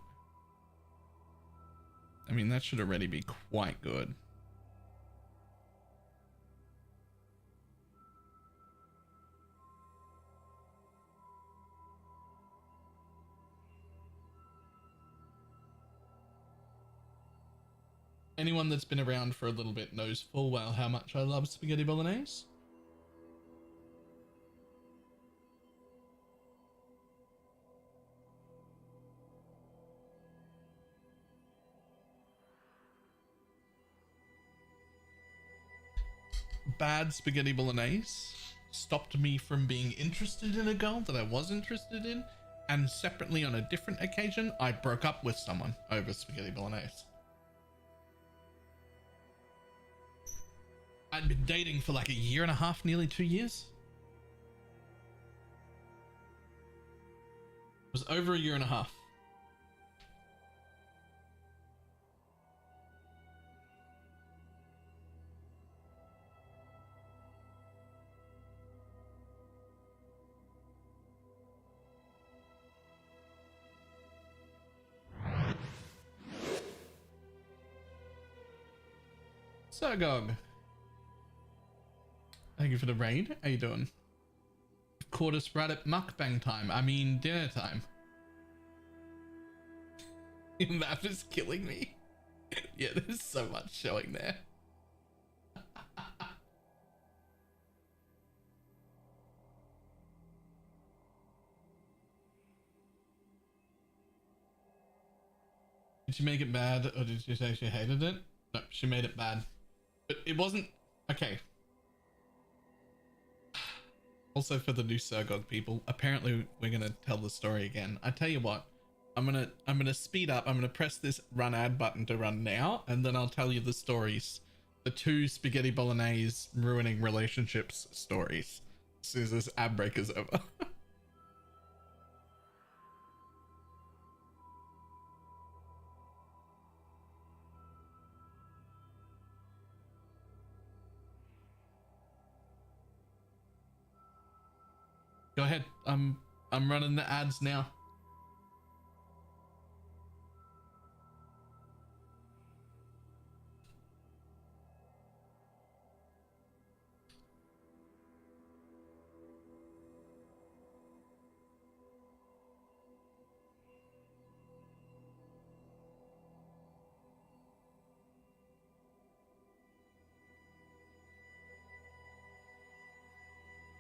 Speaker 1: I mean, that should already be quite good. Anyone that's been around for a little bit knows full well how much I love spaghetti bolognese. Bad spaghetti bolognese stopped me from being interested in a girl that I was interested in, and separately on a different occasion, I broke up with someone over spaghetti bolognese. I'd been dating for like a year and a half, nearly 2 years. It was over a year and a half. Sargog. Thank you for the raid. How you doing? Caught us right at mukbang time. I mean dinner time. That is killing me. Yeah, there's so much showing there. Did you make it bad or did you say she hated it? No, she made it bad. But it wasn't... Okay. Also for the new Surgog people, apparently we're gonna tell the story again. I tell you what, I'm gonna speed up. I'm gonna press this run ad button to run now, and then I'll tell you the stories. The 2 spaghetti bolognese ruining relationships stories. As soon as this ad break is over. Go ahead. I'm running the ads now.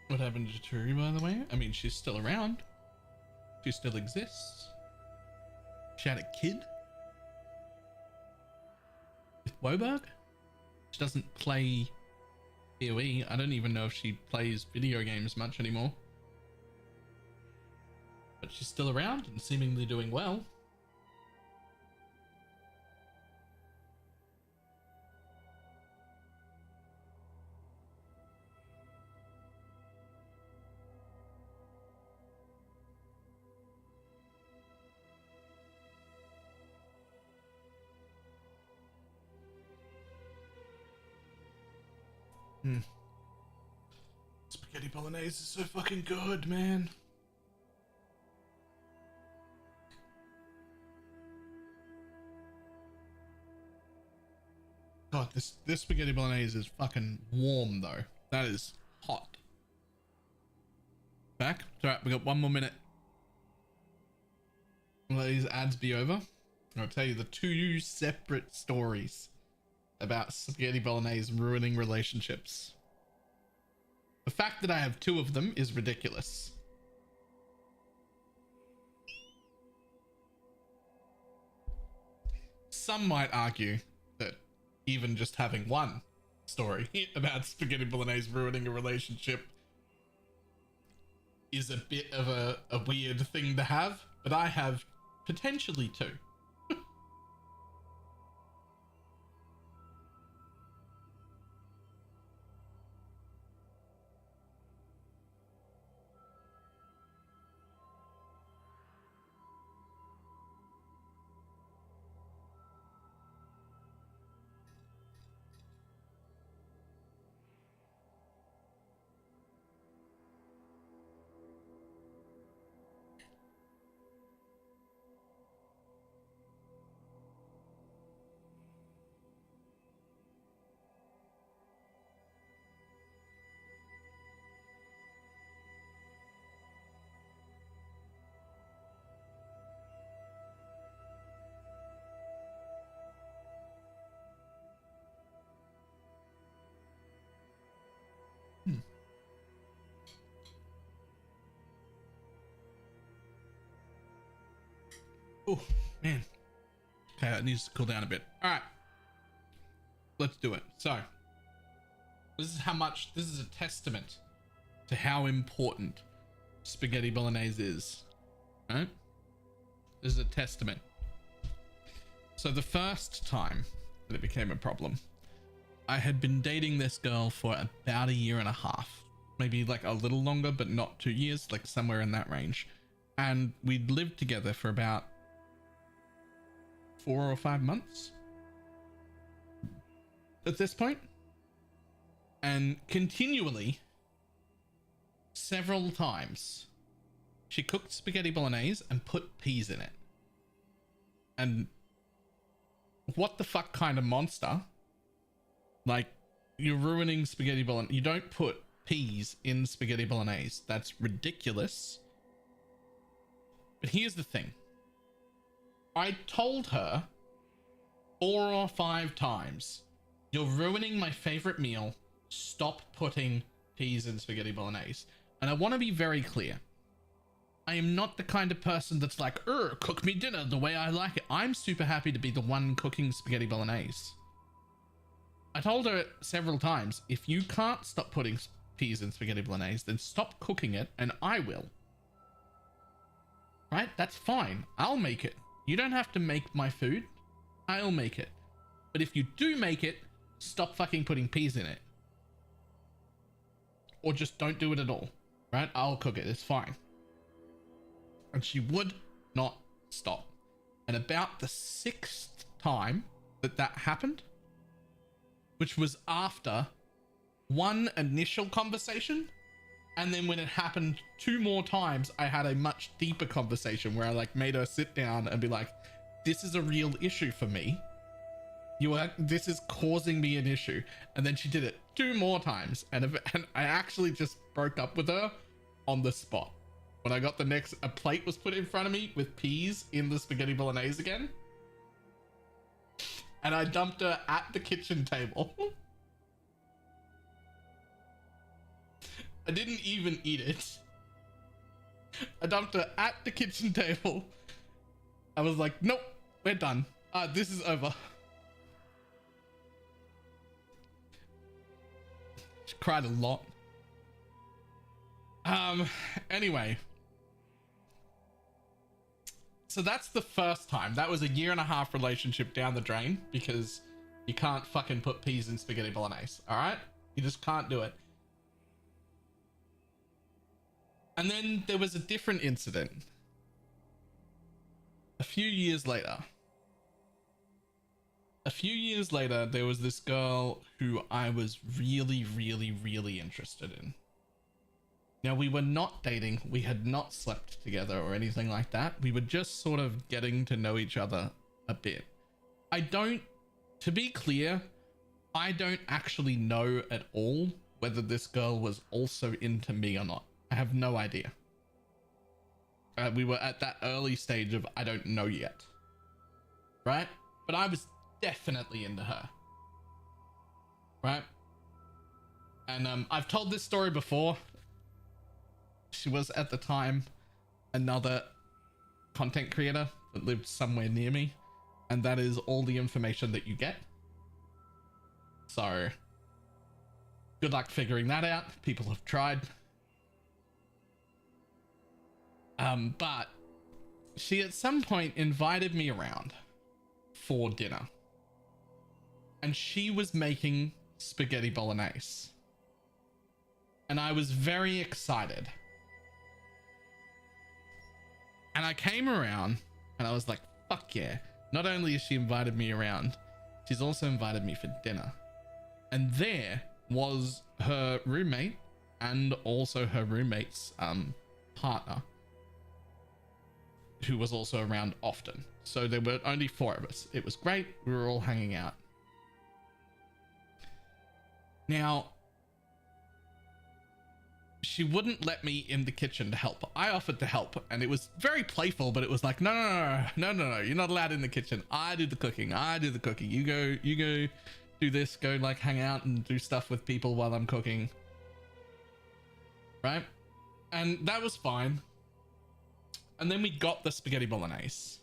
Speaker 1: What happened to Turi, by the way? I mean, she's still around. She still exists. She had a kid with Woberg. She doesn't play PoE. I don't even know if she plays video games much anymore. But she's still around and seemingly doing well. Spaghetti bolognese is so fucking good, man. God, this spaghetti bolognese is fucking warm though. That is hot. Back. It's alright, we got 1 more minute. Let these ads be over. I'll tell you the 2 separate stories about spaghetti bolognese ruining relationships. The fact that I have 2 of them is ridiculous. Some might argue that even just having 1 story about spaghetti bolognese ruining a relationship is a bit of a weird thing to have, but I have potentially 2. Oh, man. Okay, that needs to cool down a bit. All right. Let's do it. So, this is a testament to how important spaghetti bolognese is. Right? This is a testament. So the first time that it became a problem, I had been dating this girl for about 1.5 years. Maybe like a little longer, but not 2 years, like somewhere in that range. And we'd lived together for about 4 or 5 months at this point, and continually, several times, she cooked spaghetti bolognese and put peas in it. And what the fuck kind of monster? Like, you're ruining spaghetti bolognese. You don't put peas in spaghetti bolognese. That's ridiculous. But here's the thing. I told her 4 or 5 times, you're ruining my favorite meal. Stop putting peas in spaghetti bolognese. And I want to be very clear. I am not the kind of person that's like, cook me dinner the way I like it. I'm super happy to be the one cooking spaghetti bolognese. I told her several times, if you can't stop putting peas in spaghetti bolognese, then stop cooking it and I will. Right? That's fine. I'll make it. You don't have to make my food. I'll make it. But if you do make it, stop fucking putting peas in it. Or just don't do it at all. Right? I'll cook it. It's fine. And she would not stop. And about the 6th time that happened, which was after one initial conversation, and then when it happened 2 more times, I had a much deeper conversation where I like made her sit down and be like, this is a real issue for me. This is causing me an issue. And then she did it 2 more times, and I actually just broke up with her on the spot. When I got a plate was put in front of me with peas in the spaghetti bolognese again. And I dumped her at the kitchen table. I didn't even eat it. I dumped her at the kitchen table. I was like, nope, we're done. This is over. She cried a lot. Anyway. So that's the first time. That was a 1.5-year relationship down the drain because you can't fucking put peas in spaghetti bolognese. All right? You just can't do it. And then there was a different incident. A few years later, there was this girl who I was really, really, really interested in. Now, we were not dating. We had not slept together or anything like that. We were just sort of getting to know each other a bit. To be clear, I don't actually know at all whether this girl was also into me or not. I have no idea. We were at that early stage of I don't know yet. Right? But I was definitely into her. Right? And I've told this story before. She was at the time another content creator that lived somewhere near me, and that is all the information that you get. So good luck figuring that out. People have tried. But she at some point invited me around for dinner, and she was making spaghetti bolognese, and I was very excited. And I came around and I was like, fuck yeah. Not only has she invited me around, she's also invited me for dinner. And there was her roommate and also her roommate's partner, who was also around often. So there were only 4 of us. It was great. We were all hanging out. Now, she wouldn't let me in the kitchen to help. I offered to help, and it was very playful, but it was like, no, you're not allowed in the kitchen. I do the cooking. You go do this, go like hang out and do stuff with people while I'm cooking. Right? And that was fine. And then we got the spaghetti bolognese,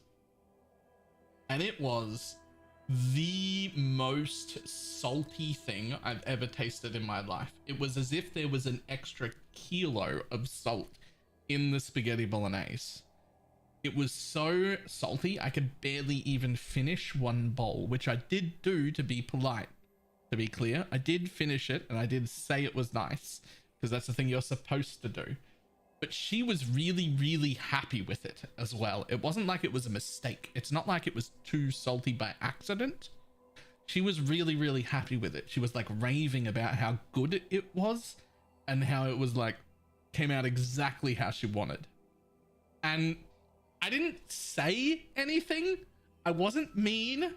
Speaker 1: and it was the most salty thing I've ever tasted in my life. It was as if there was an extra kilo of salt in the spaghetti bolognese. It was so salty, I could barely even finish one bowl, which I did do to be polite. To be clear, I did finish it, and I did say it was nice, because that's the thing you're supposed to do. But she was really, really happy with it as well. It wasn't like it was a mistake. It's not like it was too salty by accident. She was really, really happy with it. She was like raving about how good it was and how it was like, came out exactly how she wanted. And I didn't say anything. I wasn't mean.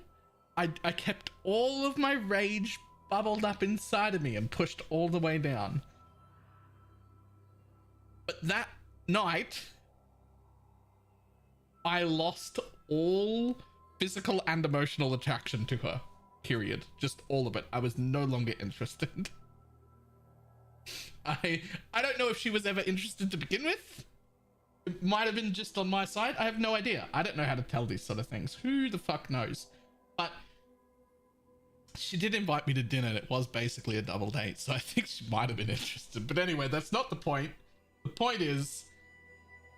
Speaker 1: I kept all of my rage bubbled up inside of me and pushed all the way down. But that night, I lost all physical and emotional attraction to her. Period. Just all of it. I was no longer interested. I don't know if she was ever interested to begin with. It might have been just on my side. I have no idea. I don't know how to tell these sort of things. Who the fuck knows? But She did invite me to dinner. It was basically a double date, so I think she might have been interested. But anyway, that's not the point. The point is,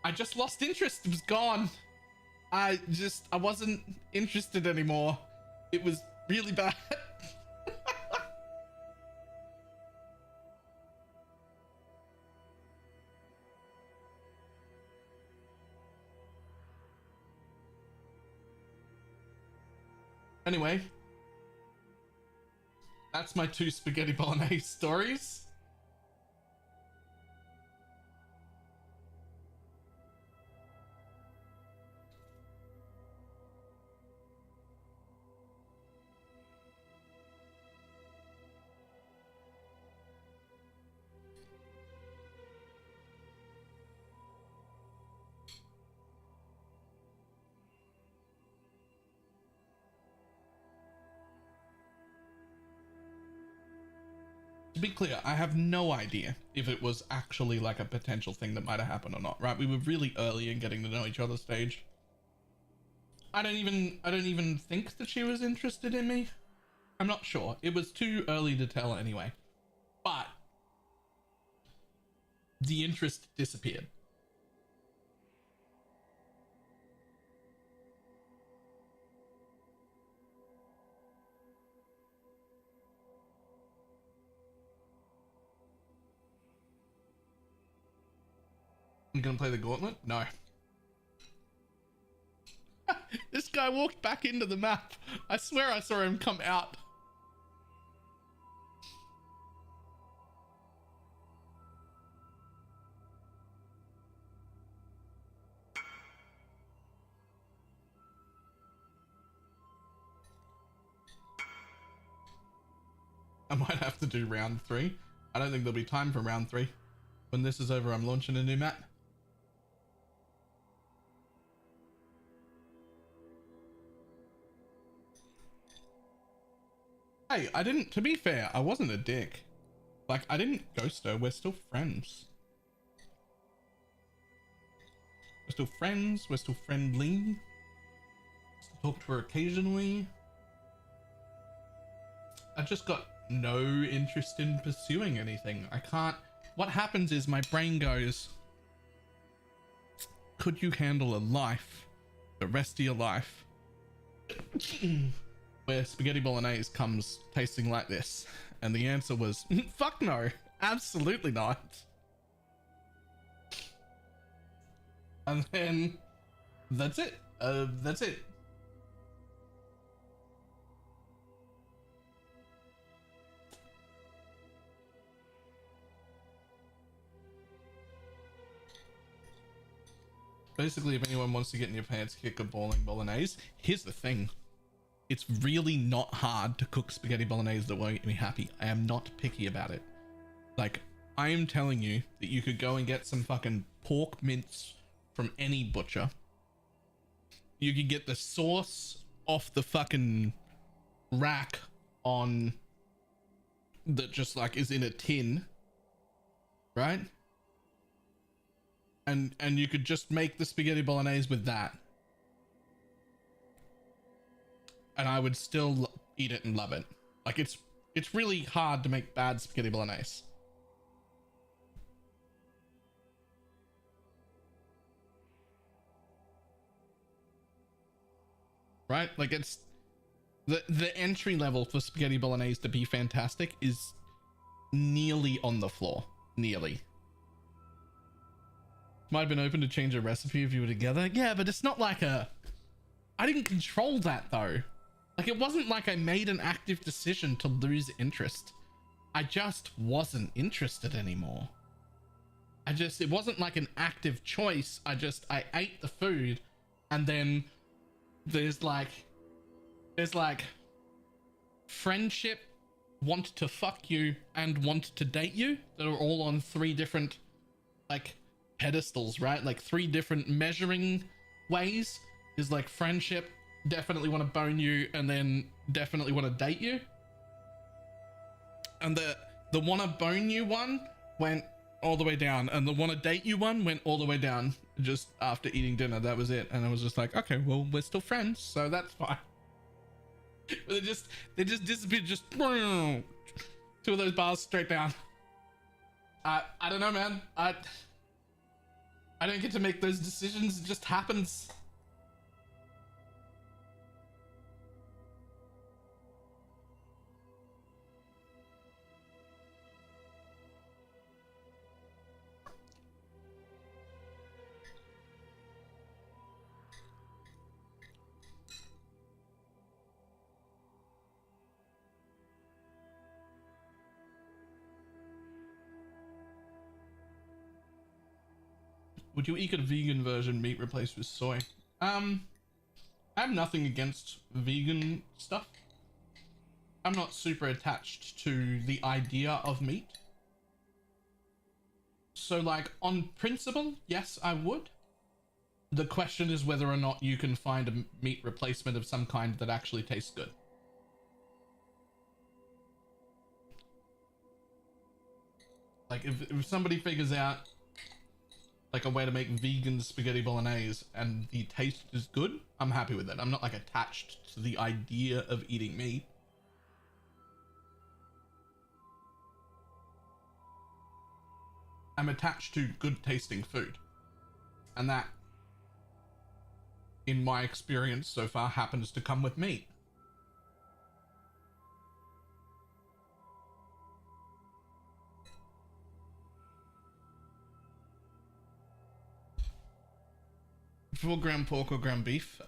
Speaker 1: I just lost interest. It was gone. I wasn't interested anymore. It was really bad. Anyway, that's my 2 spaghetti bolognese stories. To be clear, I have no idea if it was actually like a potential thing that might have happened or not, right? We were really early in getting to know each other stage. I don't even think that she was interested in me. I'm not sure. It was too early to tell anyway. But the interest disappeared. I'm gonna play the gauntlet? No. This guy walked back into the map. I swear I saw him come out. I might have to do round 3. I don't think there'll be time for round 3. When this is over, I'm launching a new map. Hey, to be fair, I wasn't a dick. Like, I didn't ghost her. We're still friends. We're still friends. We're still friendly. Still talk to her occasionally. I just got no interest in pursuing anything. I can't. What happens is my brain goes, could you handle a life, the rest of your life, where spaghetti bolognese comes tasting like this? And the answer was, fuck no, absolutely not. And then that's it. That's it. Basically, if anyone wants to get in your pants, kick a balling bolognese. Here's the thing. It's really not hard to cook spaghetti bolognese that won't make me happy. I am not picky about it. Like, I am telling you that you could go and get some fucking pork mince from any butcher. You could get the sauce off the fucking rack on that just like is in a tin, right? And you could just make the spaghetti bolognese with that. And I would still eat it and love it. Like, it's really hard to make bad spaghetti bolognese. Right? Like, it's the entry level for spaghetti bolognese to be fantastic is nearly on the floor. Nearly. Might have been open to change a recipe if you were together. Yeah, but it's not like I didn't control that though. Like, it wasn't like I made an active decision to lose interest. I just wasn't interested anymore. It wasn't like an active choice. I ate the food, and then there's like friendship, want to fuck you, and want to date you that are all on 3 different like pedestals, right? Like 3 different measuring ways. Is like friendship, definitely want to bone you, and then definitely want to date you. And the want to bone you one went all the way down, and the want to date you one went all the way down just after eating dinner. That was it. And I was just like, okay, well, we're still friends, so that's fine. They just disappeared, just 2 of those bars straight down. I don't know, man. I don't get to make those decisions, it just happens. Would you eat a vegan version meat replaced with soy? I have nothing against vegan stuff. I'm not super attached to the idea of meat. So like on principle, yes, I would. The question is whether or not you can find a meat replacement of some kind that actually tastes good. Like if somebody figures out like a way to make vegan spaghetti bolognese and the taste is good, I'm happy with it. I'm not like attached to the idea of eating meat. I'm attached to good tasting food. And that, in my experience so far, happens to come with meat. For ground pork or ground beef,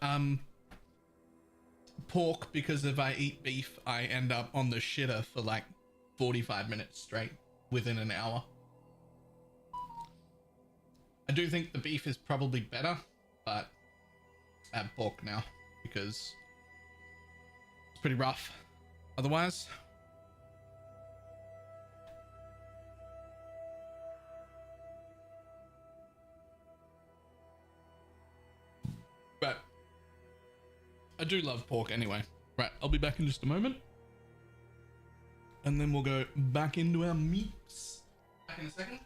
Speaker 1: pork, because if I eat beef, I end up on the shitter for like 45 minutes straight within an hour. I do think the beef is probably better, but I have pork now because it's pretty rough otherwise. But I do love pork anyway. Right, I'll be back in just a moment. And then we'll go back into our meats. Back in a second.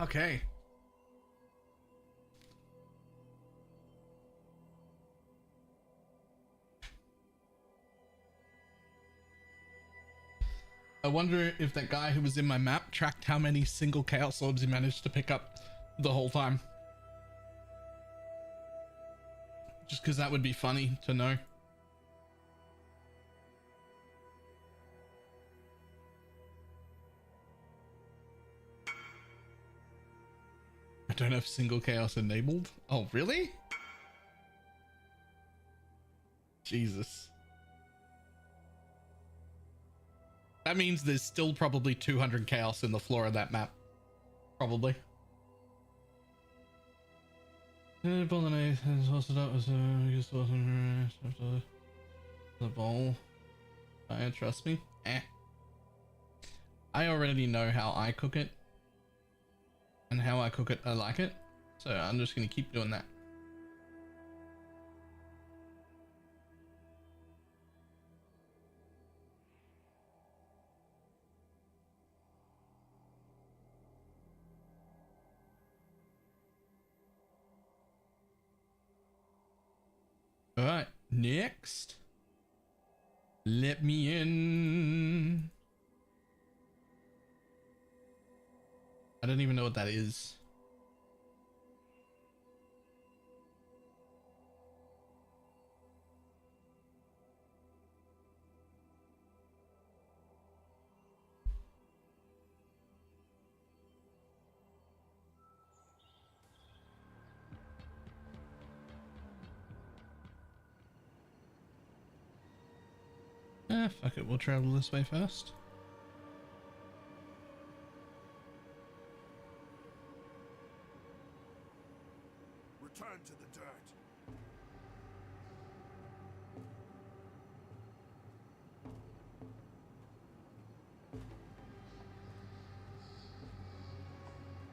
Speaker 1: Okay. I wonder if that guy who was in my map tracked how many single chaos orbs he managed to pick up the whole time. Just because that would be funny to know. I don't have single chaos enabled. Oh, really? Jesus. That means there's still probably 200 chaos in the floor of that map. Probably. BalorMage has hosted up as the bowl. Trust me. I already know how I cook it. And how I cook it, I like it. So I'm just going to keep doing that. All right, next. Let me in. I don't even know what that is. Fuck it, we'll travel this way first.
Speaker 6: Return to the dirt.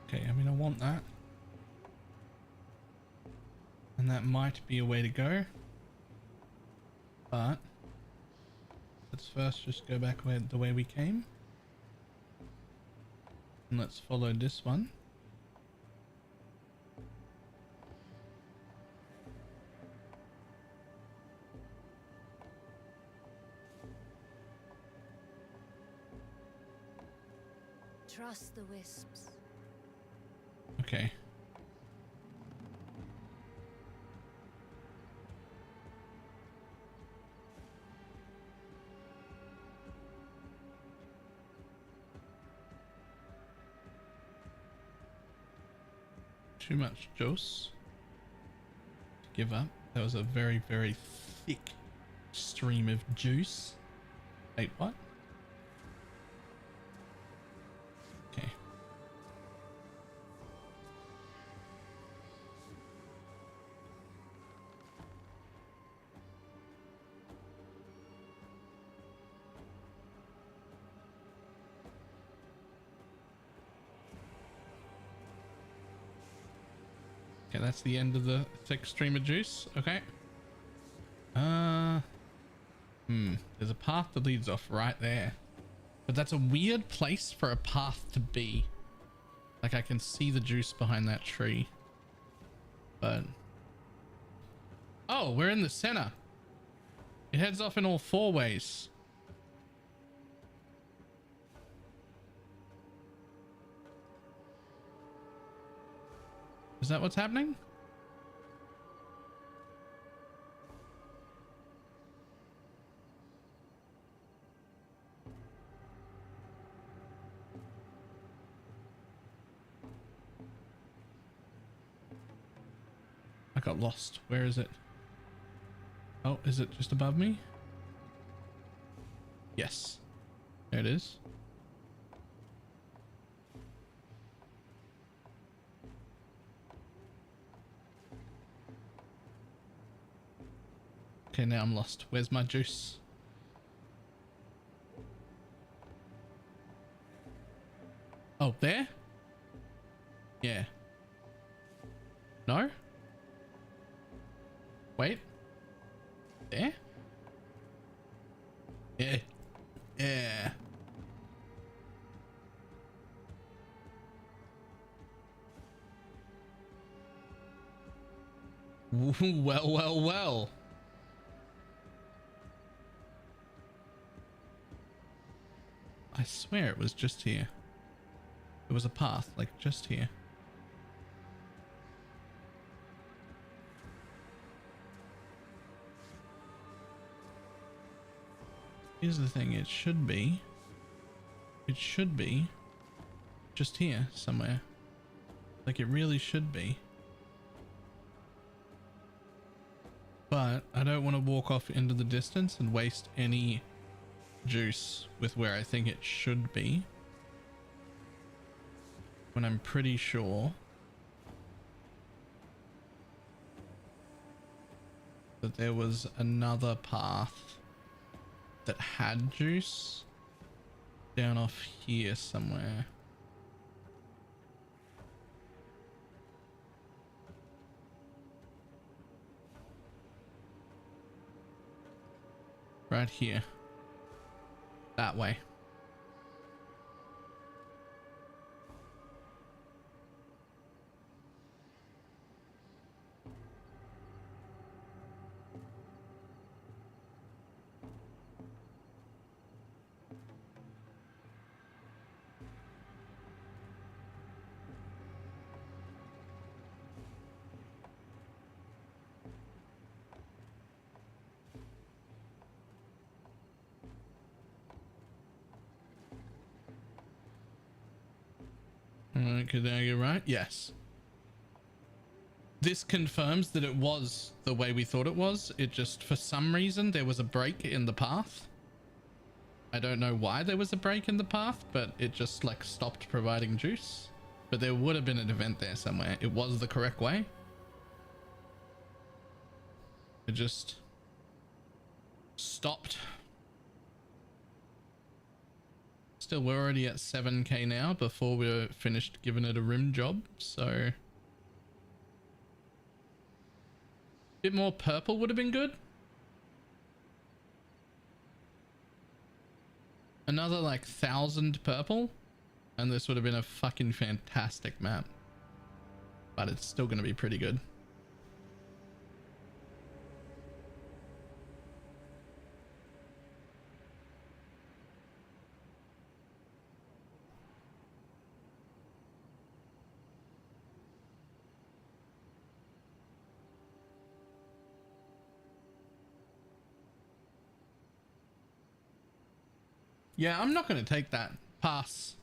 Speaker 1: Okay, I mean, I want that. And that might be a way to go. But let's first just go back the way we came. And let's follow this one.
Speaker 9: Trust the wisps.
Speaker 1: Okay. Too much juice to give up. That was a very, very thick stream of juice. Wait, what? Okay. Okay, that's the end of the thick stream of juice. Okay. There's a path that leads off right there. But that's a weird place for a path to be. Like, I can see the juice behind that tree. But... oh, we're in the center. It heads off in all four ways. Is that what's happening? I got lost. Where is it? Oh, is it just above me? Yes. There it is. Okay, now I'm lost. Where's my juice? Oh, there? Yeah. No? Wait. There? Yeah. Yeah. Well, well, well. I swear it was just here. There was a path, like just here. Here's the thing, it should be just here somewhere. Like it really should be. But I don't want to walk off into the distance and waste any juice with where I think it should be, when I'm pretty sure that there was another path that had juice down off here somewhere. Right here. That way. Could I get right? Yes. This confirms that it was the way we thought it was. It just, for some reason, there was a break in the path. I don't know why there was a break in the path, but it just like stopped providing juice. But there would have been an event there somewhere. It was the correct way. It just stopped. Still, we're already at 7k now before we're finished giving it a rim job, so a bit more purple would have been good. Another like 1,000 purple and this would have been a fucking fantastic map, but it's still going to be pretty good. Yeah, I'm not going to take that. Pass.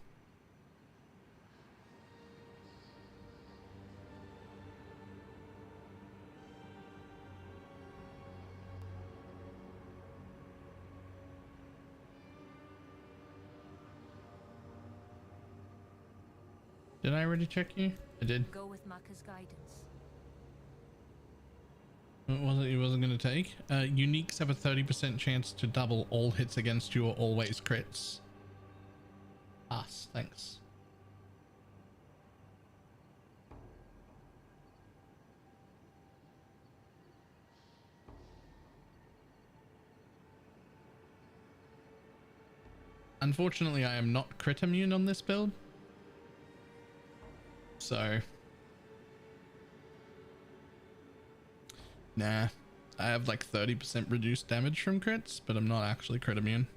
Speaker 1: Did I already check you? I did.
Speaker 9: Go with Maka's guidance.
Speaker 1: What was it you wasn't going to take? Uniques have a 30% chance to double all hits against you or always crits. Pass, thanks. Unfortunately, I am not crit immune on this build. So nah, I have like 30% reduced damage from crits, but I'm not actually crit immune.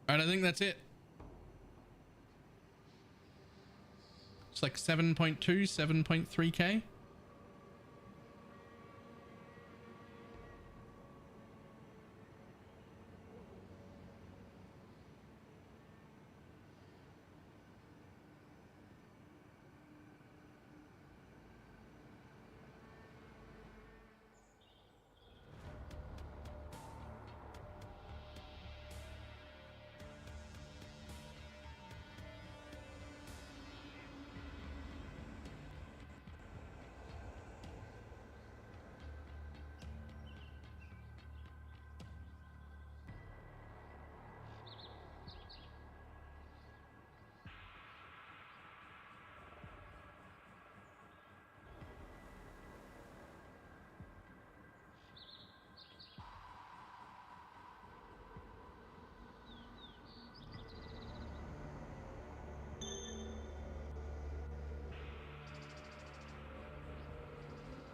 Speaker 1: All right, I think that's it. It's like 7.2, 7.3k.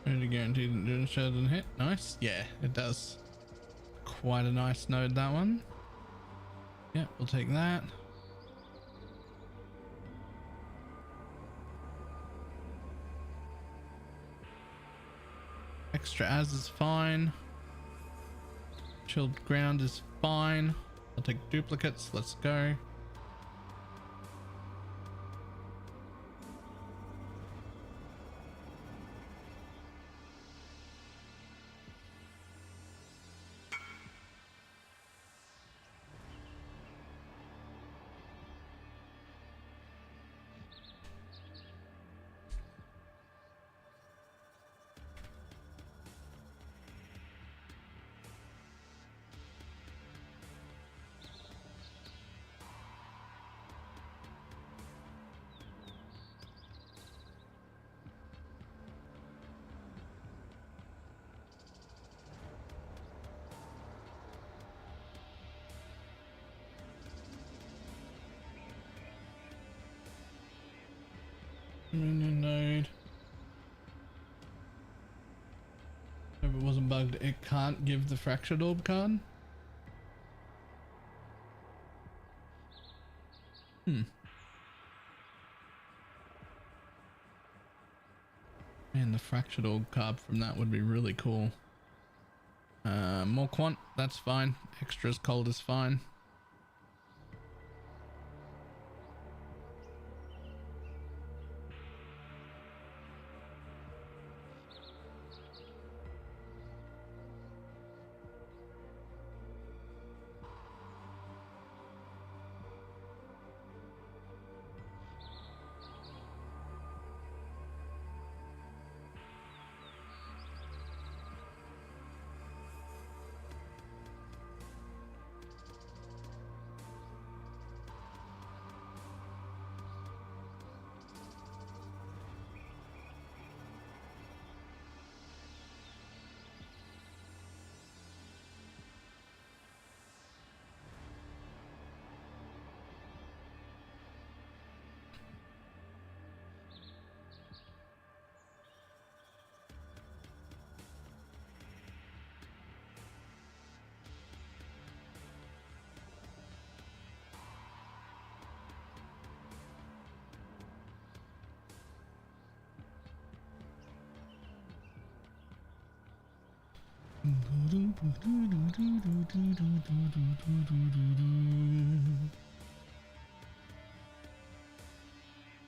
Speaker 1: Only guaranteed endurance share doesn't hit. Nice. Yeah, it does. Quite a nice node, that one. Yeah, we'll take that. Extra as is fine. Chilled ground is fine. I'll take duplicates. Let's go. Node. If it wasn't bugged, it can't give the fractured orb card. Man, the fractured orb card from that would be really cool. More quant, that's fine. Extras cold is fine.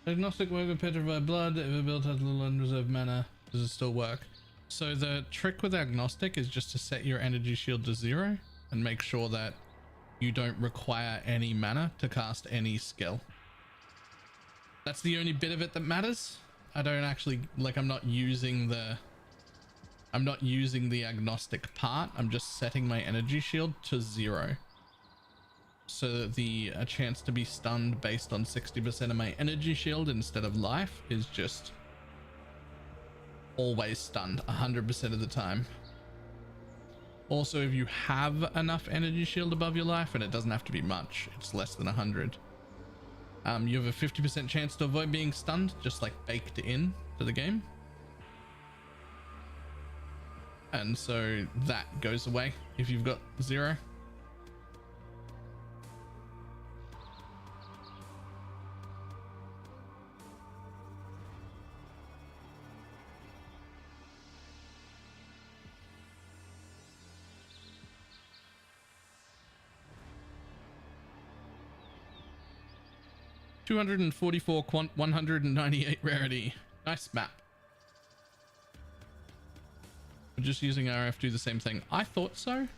Speaker 1: Agnostic work with petrified blood. If a build has little unreserved mana, does it still work? So the trick with agnostic is just to set your energy shield to 0 and make sure that you don't require any mana to cast any skill. That's the only bit of it that matters. I don't actually, like, I'm not using the agnostic part. I'm just setting my energy shield to 0. So that a chance to be stunned based on 60% of my energy shield instead of life is just always stunned 100% of the time. Also, if you have enough energy shield above your life, and it doesn't have to be much, it's less than 100, you have a 50% chance to avoid being stunned, just like baked in to the game. And so that goes away if you've got 0. $244 quant, 198 rarity. Nice map. We're just using RF to do the same thing. I thought so.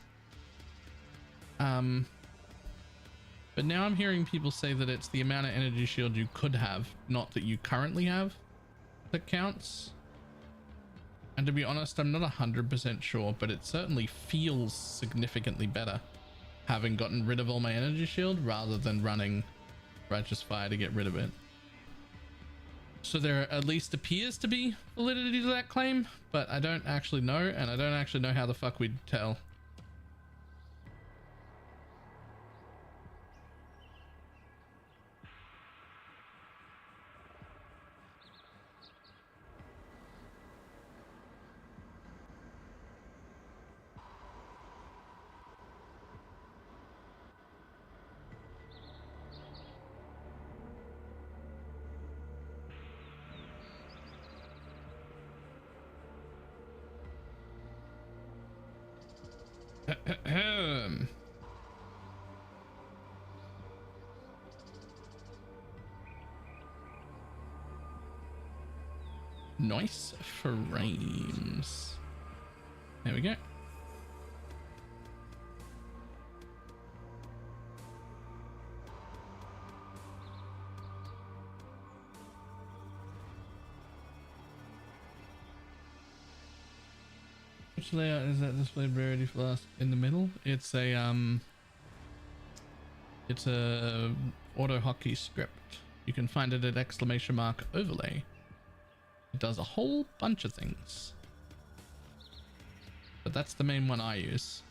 Speaker 1: But now I'm hearing people say that it's the amount of energy shield you could have, not that you currently have, that counts. And to be honest, I'm not 100% sure, but it certainly feels significantly better having gotten rid of all my energy shield rather than running Righteous Fire to get rid of it. So there at least appears to be validity to that claim, but I don't actually know, and I don't actually know how the fuck we'd tell. Nice frames. There we go. Which layout is that displayed rarity flask in the middle? It's a auto hotkey script. You can find it at !overlay. It does a whole bunch of things, but that's the main one I use.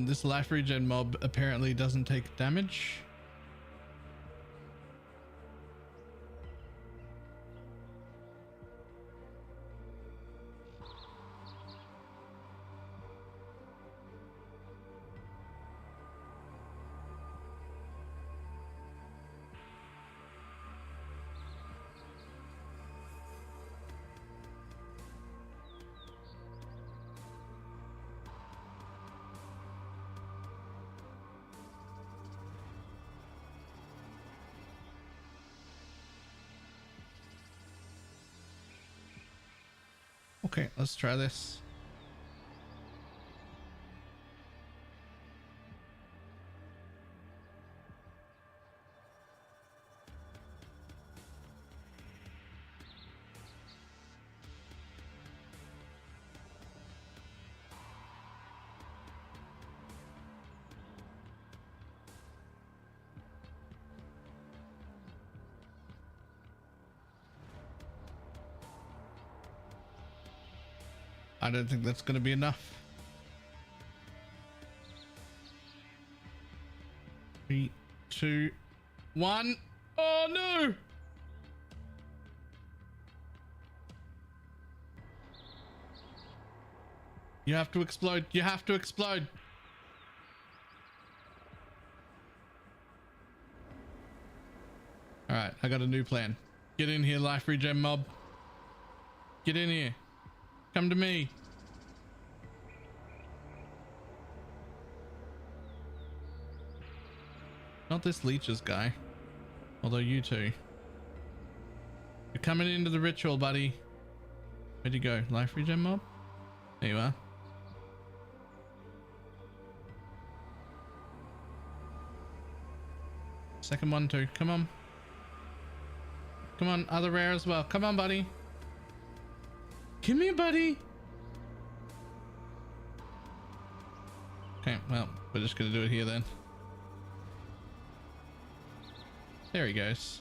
Speaker 1: This life regen mob apparently doesn't take damage. Okay, let's try this. I don't think that's going to be enough. 3, 2, 1. Oh no! You have to explode. You have to explode. All right, I got a new plan. Get in here, life regen mob. Get in here. Come to me. Not this leeches guy. Although you two. You're coming into the ritual, buddy. Where'd you go? Life regen mob? There you are. Second one too. Come on. Come on, other rare as well. Come on, buddy. Come here, buddy. Okay, well, we're just gonna do it here then. There he goes.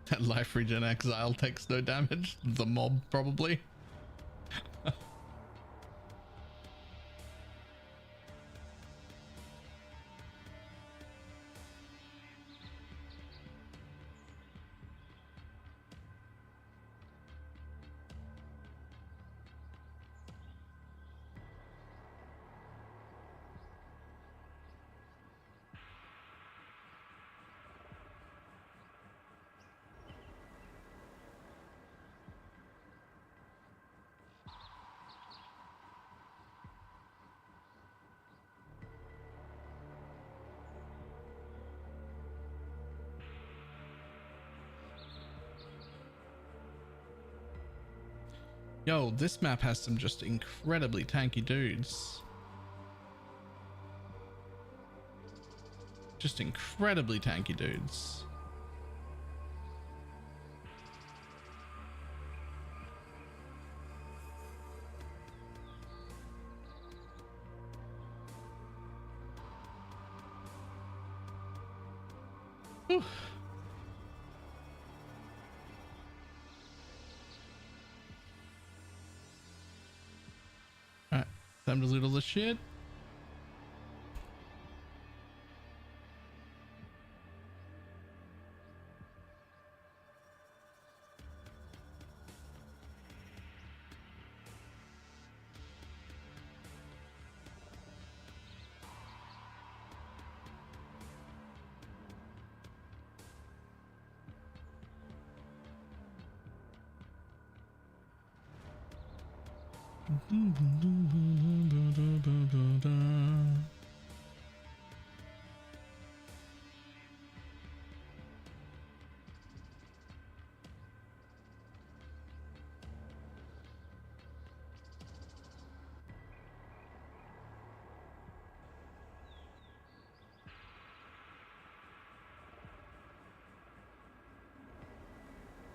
Speaker 1: That life regen exile takes no damage. The mob probably. Yo, this map has some just incredibly tanky dudes. Just incredibly tanky dudes. Whew. Alright, time to loot all this shit.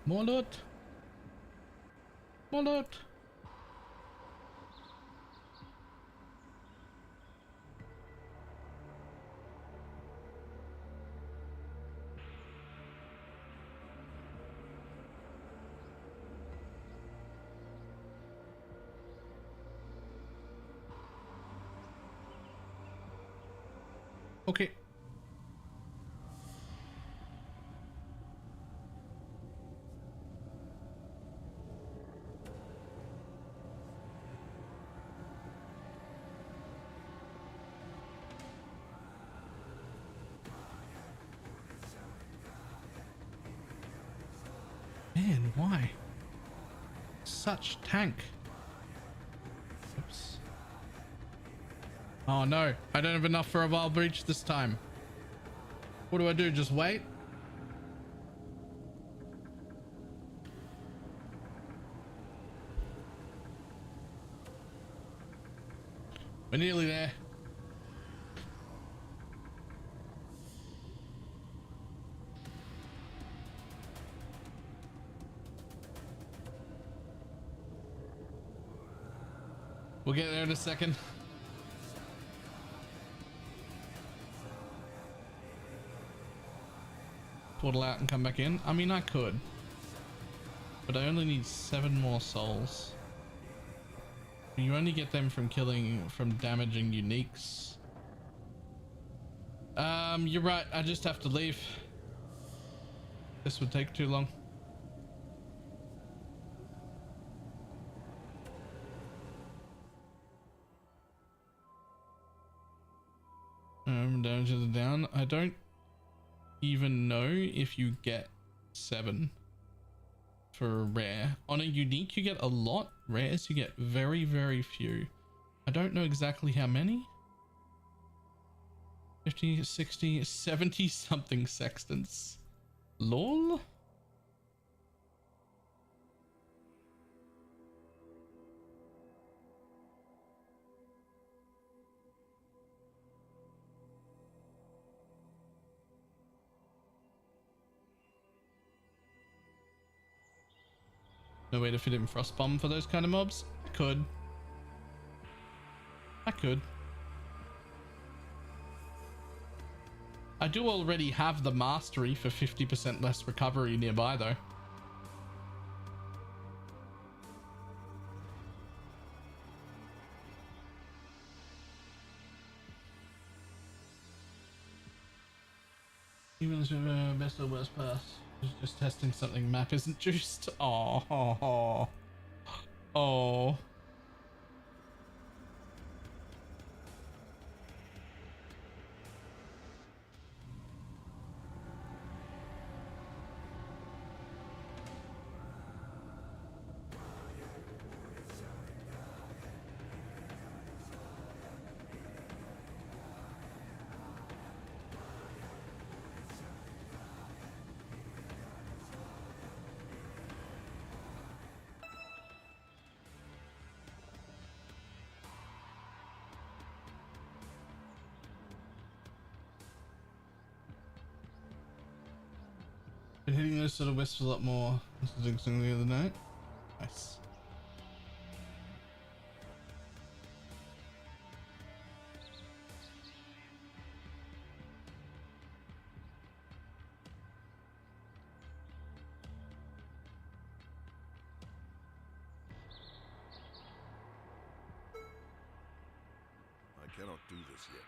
Speaker 1: More loot. More loot. Okay. Man, why? Such tank. Oops. Oh no, I don't have enough for a Vile Breach this time. What do I do? Just wait? We're nearly there. We'll get there in a second. Portal out and come back in. I mean, I could, but I only need 7 more souls. You only get them from damaging uniques. You're right. I just have to leave. This would take too long. Damages are down. I don't even know if you get 7 for a rare. On a unique you get a lot. Rares you get very, very few. I don't know exactly how many. 50, 60, 70 something sextants. Lol. No way to fit in Frost Bomb for those kind of mobs? I could. I do already have the mastery for 50% less recovery nearby though. Even as best or worst pass. Just testing something. Map isn't juiced. Oh. hitting those sort of wisps a lot more. This is interesting the other night. Nice.
Speaker 6: I cannot do this yet.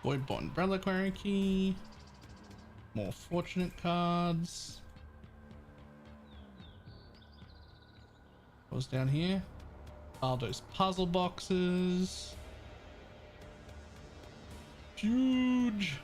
Speaker 1: Voidborn Reliquary Key. More fortunate cards. What's down here? Aldo's puzzle boxes. Huge.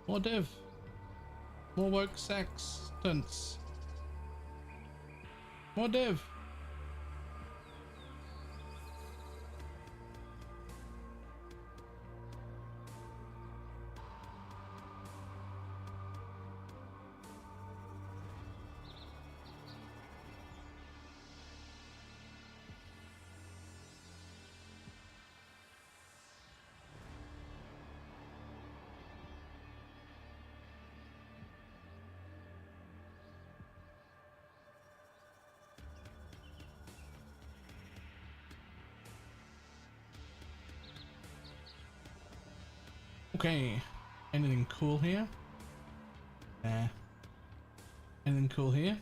Speaker 1: More div. More woke sextants. More div. Okay, anything cool here? Nah. Anything cool here?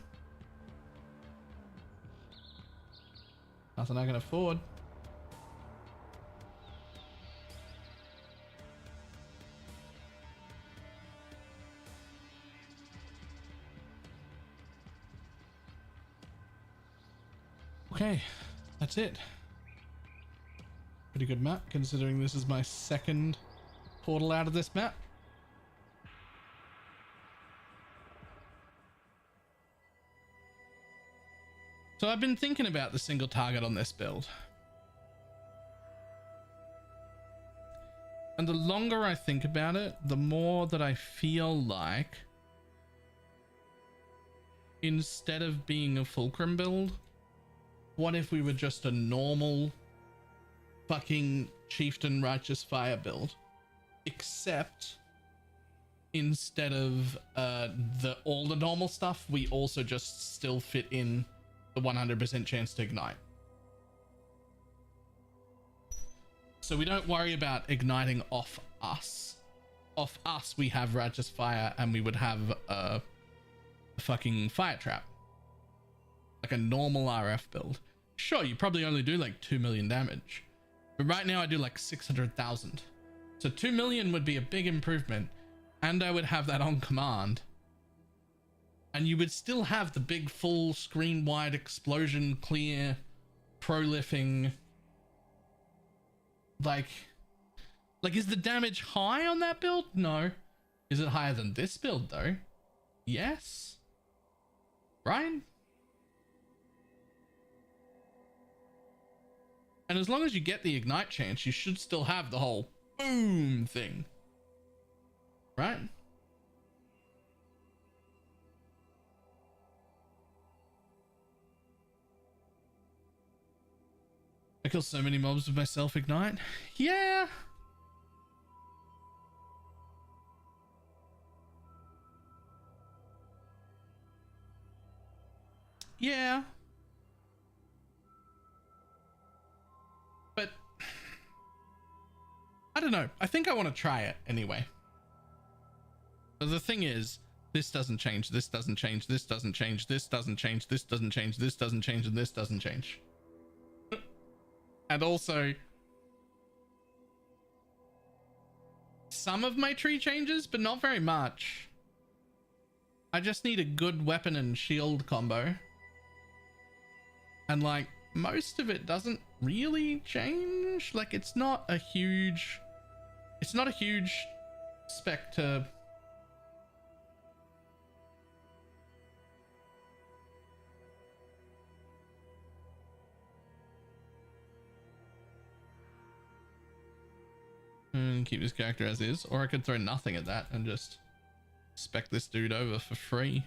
Speaker 1: Nothing I can afford. Okay, that's it. Pretty good map, considering this is my second portal out of this map. So I've been thinking about the single target on this build. And the longer I think about it, the more that I feel like instead of being a fulcrum build, what if we were just a normal fucking chieftain righteous fire build? Except instead of all the normal stuff, we also just still fit in the 100% chance to ignite. So we don't worry about igniting off us. Off us, we have Righteous Fire, and we would have a fucking fire trap. Like a normal RF build. Sure, you probably only do like 2 million damage. But right now I do like 600,000. So 2 million would be a big improvement. And I would have that on command. And you would still have the big full screen wide explosion clear prolifing. Like is the damage high on that build? No. Is it higher than this build though? Yes. Right? And as long as you get the ignite chance, you should still have the whole boom thing. Right? I kill so many mobs with my self-ignite. Yeah. Yeah. But I don't know. I think I want to try it anyway. But the thing is, this doesn't change, this doesn't change, this doesn't change, this doesn't change, this doesn't change, this doesn't change, and this doesn't change. And also, some of my tree changes, but not very much. I just need a good weapon and shield combo. And like, most of it doesn't really change. Like, it's not a huge spec to... And keep this character as is, or I could throw nothing at that and just spec this dude over for free.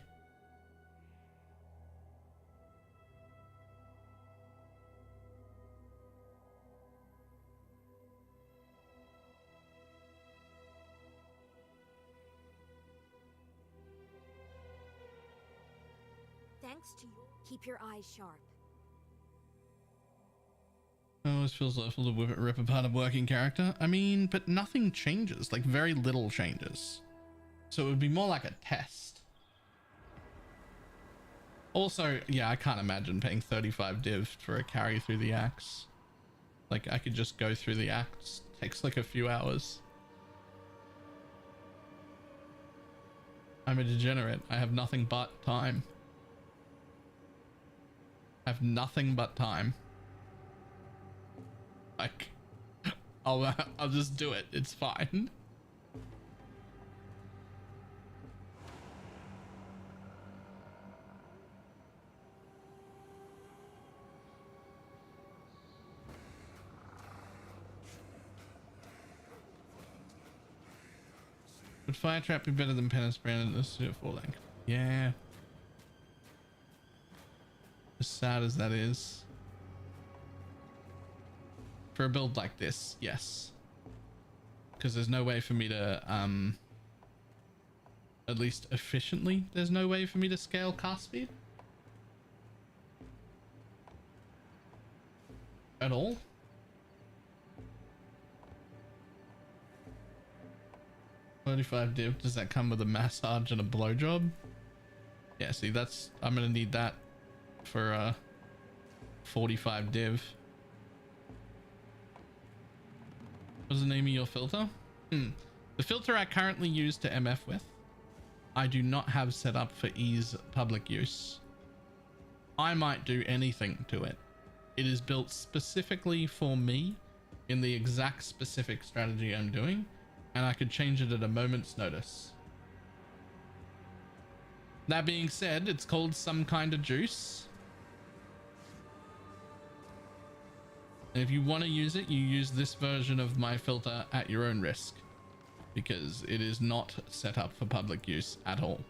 Speaker 9: Thanks to you. Keep your eyes sharp.
Speaker 1: It always feels awful to rip apart a working character. I mean, but nothing changes, like very little changes. So it would be more like a test. Also, yeah, I can't imagine paying 35 div for a carry through the axe. Like, I could just go through the axe. Takes like a few hours. I'm a degenerate. I have nothing but time. I have nothing but time. Like, I'll just do it. It's fine. Would Fire Trap be better than Penance Brand in this full length? Yeah. As sad as that is. For a build like this, yes. Because there's no way for me to, at least efficiently, there's no way for me to scale cast speed. At all. $35 div, does that come with a massage and a blowjob? Yeah, see, that's, I'm gonna need that for 45 div. What's the name of your filter? The filter I currently use to MF with, I do not have set up for ease public use. I might do anything to it. It is built specifically for me in the exact specific strategy I'm doing, and I could change it at a moment's notice. That being said, it's called some kind of juice. And if you want to use it, you use this version of my filter at your own risk, because it is not set up for public use at all.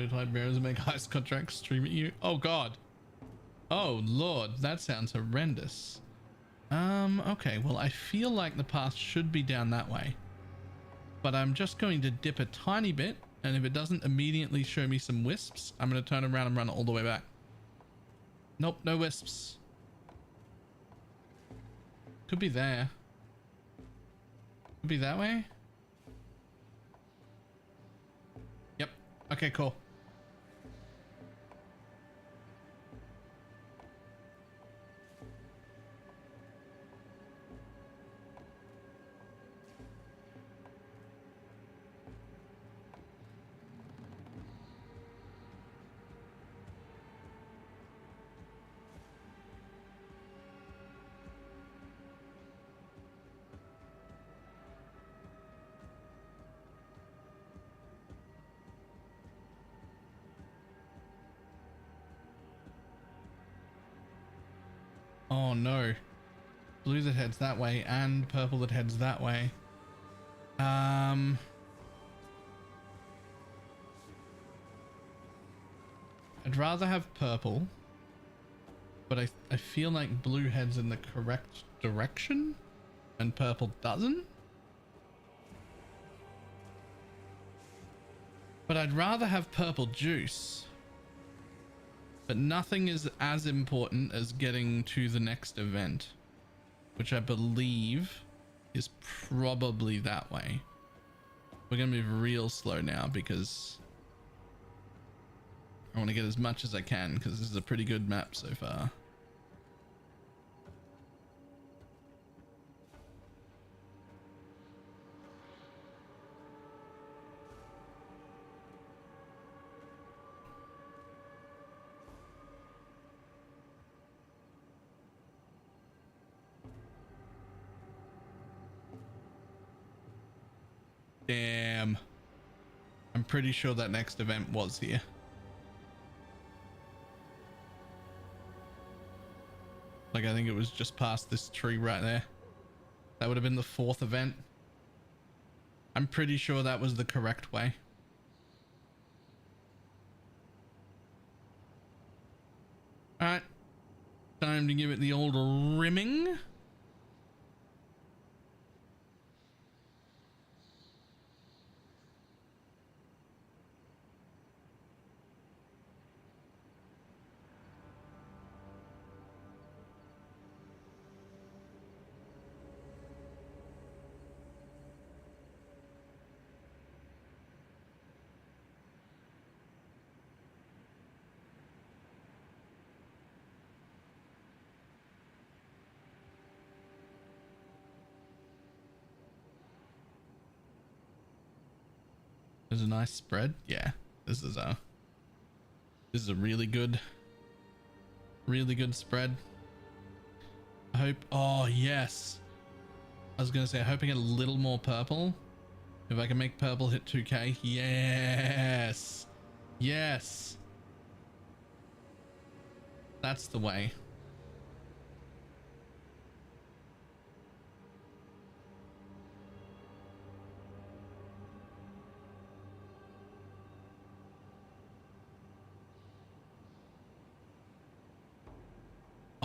Speaker 1: Audio type bearers and make heist contracts stream at you. Oh god. Oh lord, that sounds horrendous. Okay, well I feel like the path should be down that way. But I'm just going to dip a tiny bit, and if it doesn't immediately show me some wisps, I'm going to turn around and run all the way back. Nope, no wisps. Could be there. Could be that way. Yep. Okay, cool. Oh no. Blue that heads that way and purple that heads that way. I'd rather have purple, but I feel like blue heads in the correct direction and purple doesn't. But I'd rather have purple juice. But nothing is as important as getting to the next event, which I believe is probably that way. We're going to move real slow now because I want to get as much as I can because this is a pretty good map so far. Damn. I'm pretty sure that next event was here. Like, I think it was just past this tree right there. That would have been the 4th event. I'm pretty sure that was the correct way. Alright. Time to give it the old rimming. There's a nice spread. Yeah, this is a really good spread. I hope. Oh yes, I was gonna say I hope I get a little more purple. If I can make purple hit 2k, yes, yes, that's the way.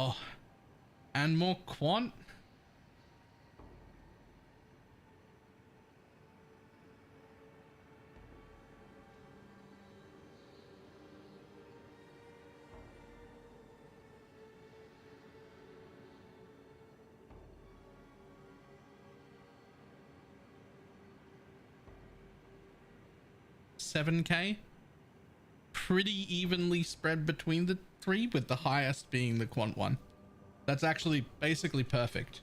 Speaker 1: Oh, and more quant. $7K, pretty evenly spread between the three, with the highest being the quant one. That's actually basically perfect.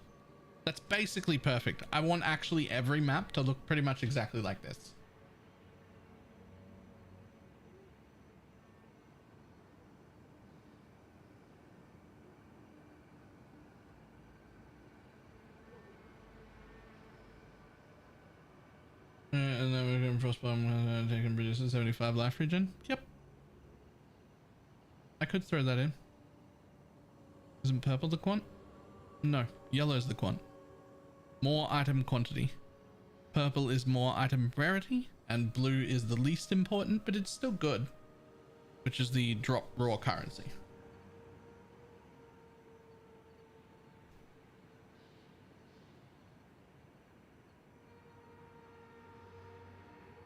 Speaker 1: That's basically perfect. I want actually every map to look pretty much exactly like this. And then we're going to frostbomb, taking bridges in 75 life regen. Yep. I could throw that in. Isn't purple the quant? No, yellow's the quant. More item quantity. Purple is more item rarity, and blue is the least important, but it's still good. which is the drop raw currency.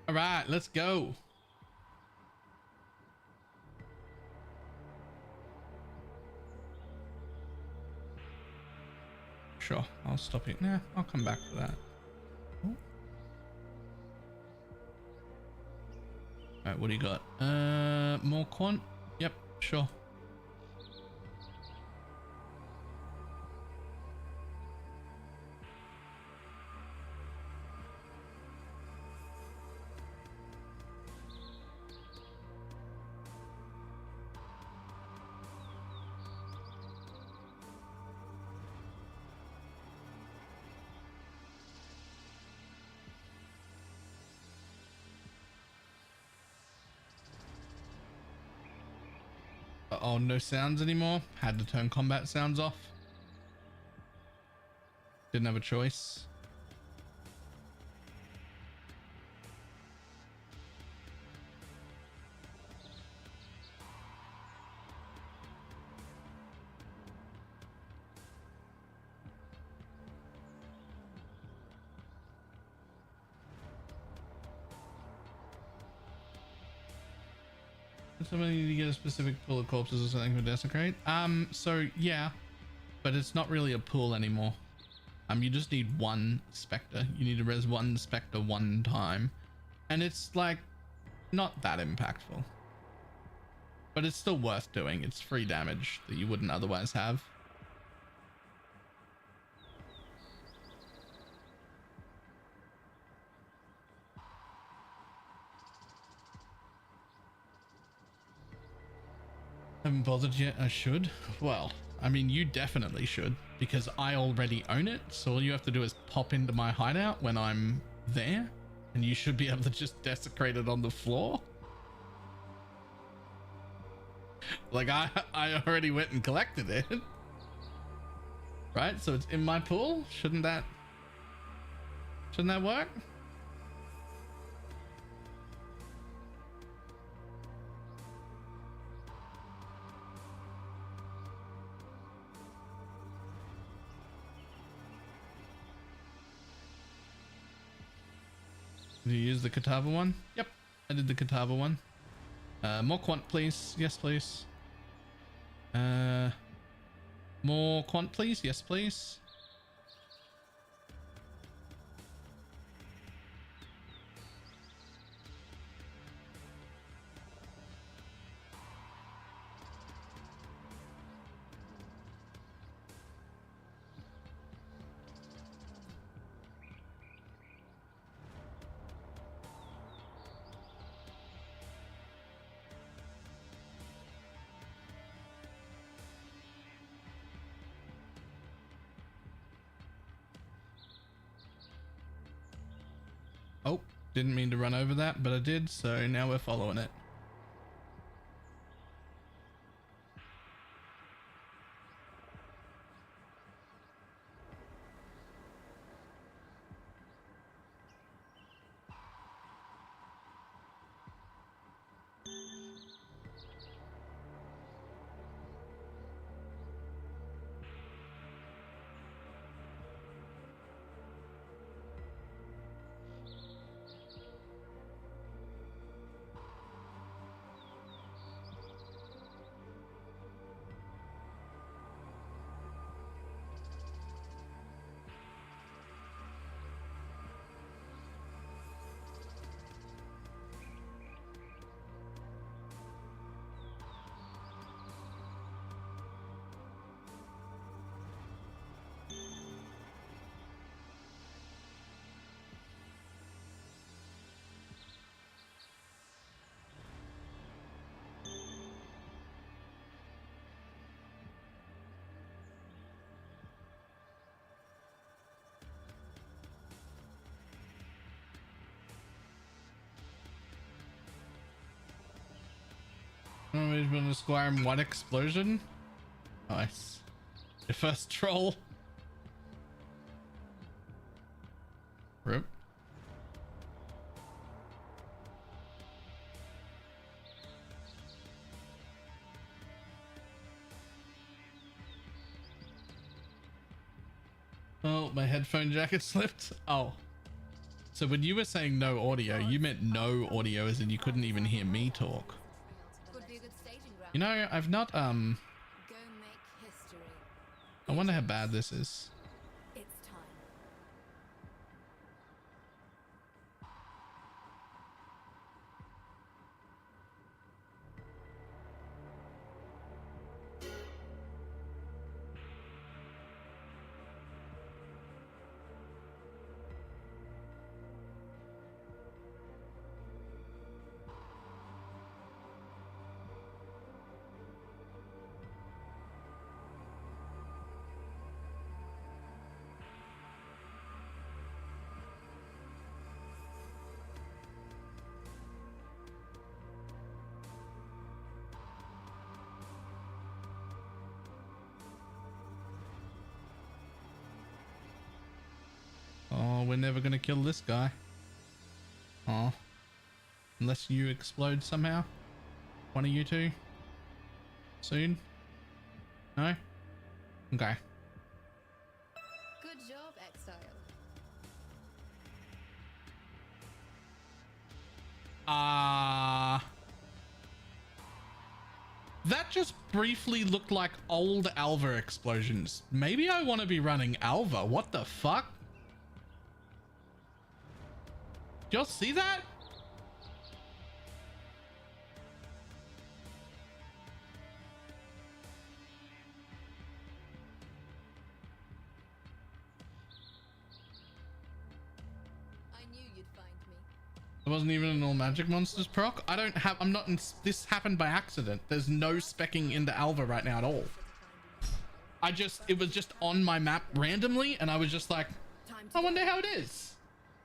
Speaker 1: All right, let's go. Sure, I'll stop it. Nah, I'll come back for that. Oh. All right, what do you got? More quant? Yep, sure. Oh, no sounds anymore. Had to turn combat sounds off. Didn't have a choice. Somebody need to get a specific pool of corpses or something for desecrate. So yeah, but it's not really a pool anymore. You just need one specter. You need to res one specter one time, and it's like not that impactful, but it's still worth doing. It's free damage that you wouldn't otherwise have. Haven't bothered yet. I should. Well, I mean, you definitely should, because I already own it. So all you have to do is pop into my hideout when I'm there, and you should be able to just desecrate it on the floor. Like I already went and collected it. Right? So it's in my pool. Shouldn't that work? Did you use the Katava one? Yep, I did the Katava one. More quant, please. Yes, please. More quant, please. Yes, please. Oh, didn't mean to run over that, but I did, so now we're following it. Management of Squire in one explosion. Nice. Your first troll. Rip. Oh, my headphone jacket slipped. Oh. So when you were saying no audio, you meant no audio as in you couldn't even hear me talk. You know, I've not,
Speaker 9: Go make history.
Speaker 1: I wonder how bad this is.
Speaker 9: It's time.
Speaker 1: Oh, we're never gonna kill this guy. Oh. Unless you explode somehow. One of you two. Soon? No? Okay.
Speaker 5: Good job, Exile.
Speaker 1: That just briefly looked like old Alva explosions. Maybe I want to be running Alva. What the fuck? Did y'all see that?
Speaker 5: I knew you'd find me.
Speaker 1: It wasn't even an all magic monsters proc. I'm not in, this happened by accident. There's no specking into Alva right now at all. It was just on my map randomly and I was just like, I wonder how it is.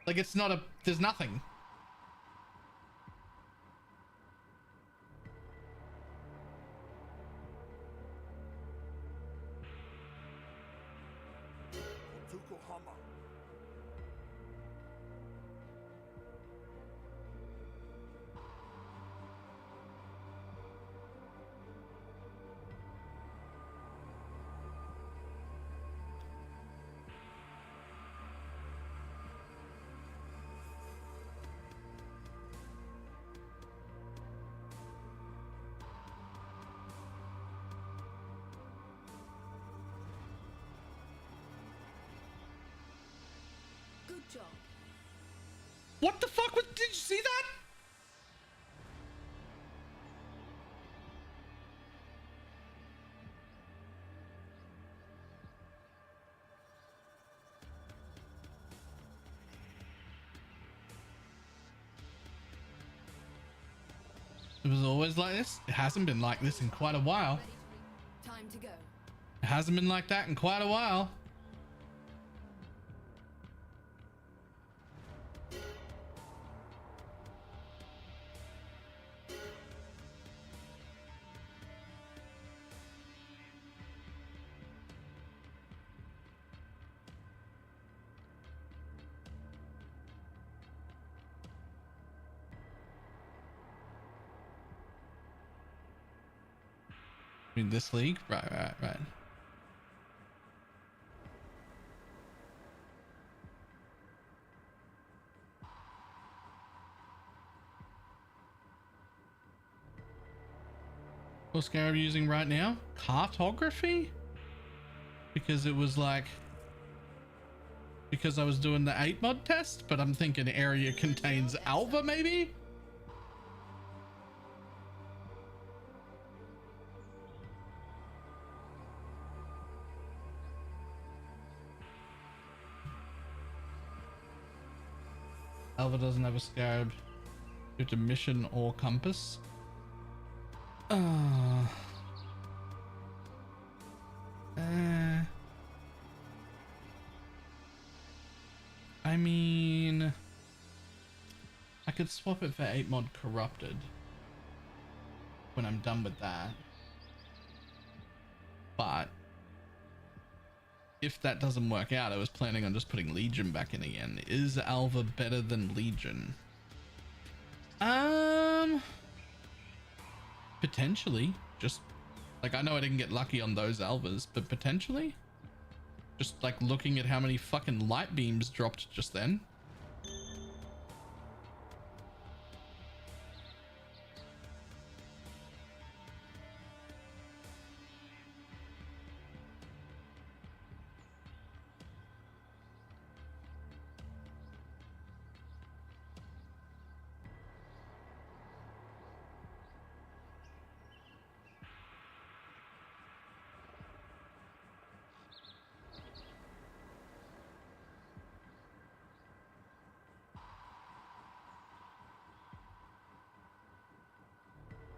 Speaker 1: Like it's not there's nothing.
Speaker 5: Good job.
Speaker 1: What the fuck was, did you see that? It was always like this. It hasn't been like this in quite a while.
Speaker 5: Time to go.
Speaker 1: It hasn't been like that in quite a while. In this league? Right. What skill are you using right now? Cartography? Because it was like... Because I was doing the 8 mod test, but I'm thinking area contains Alva maybe? Alva doesn't have a scarab due to mission or compass. I mean, I could swap it for 8 mod corrupted when I'm done with that. But if that doesn't work out, I was planning on just putting Legion back in again. Is Alva better than Legion? Potentially. Just like, I know I didn't get lucky on those Alvas, but potentially. Just like looking at how many fucking light beams dropped just then.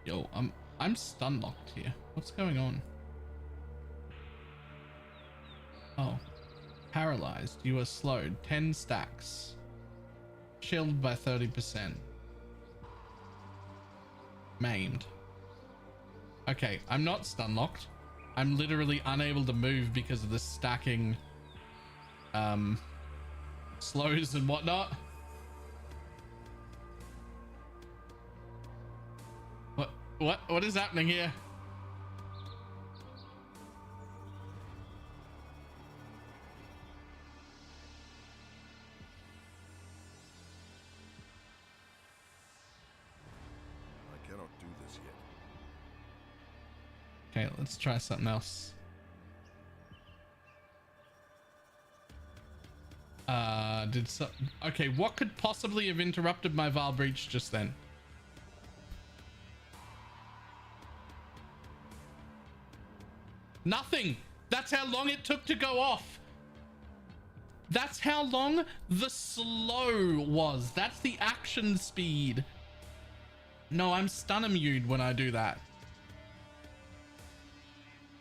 Speaker 1: Yo, I'm stun locked here. What's going on? Oh. Paralyzed. You are slowed. 10 stacks. Shielded by 30%. Maimed. Okay, I'm not stun locked. I'm literally unable to move because of the stacking slows and whatnot. What is happening here?
Speaker 6: I cannot do this yet.
Speaker 1: Okay, let's try something else. Okay, what could possibly have interrupted my Val breach just then? Nothing. That's how long it took to go off. That's how long the slow was. That's the action speed. No, I'm stun immune when I do that.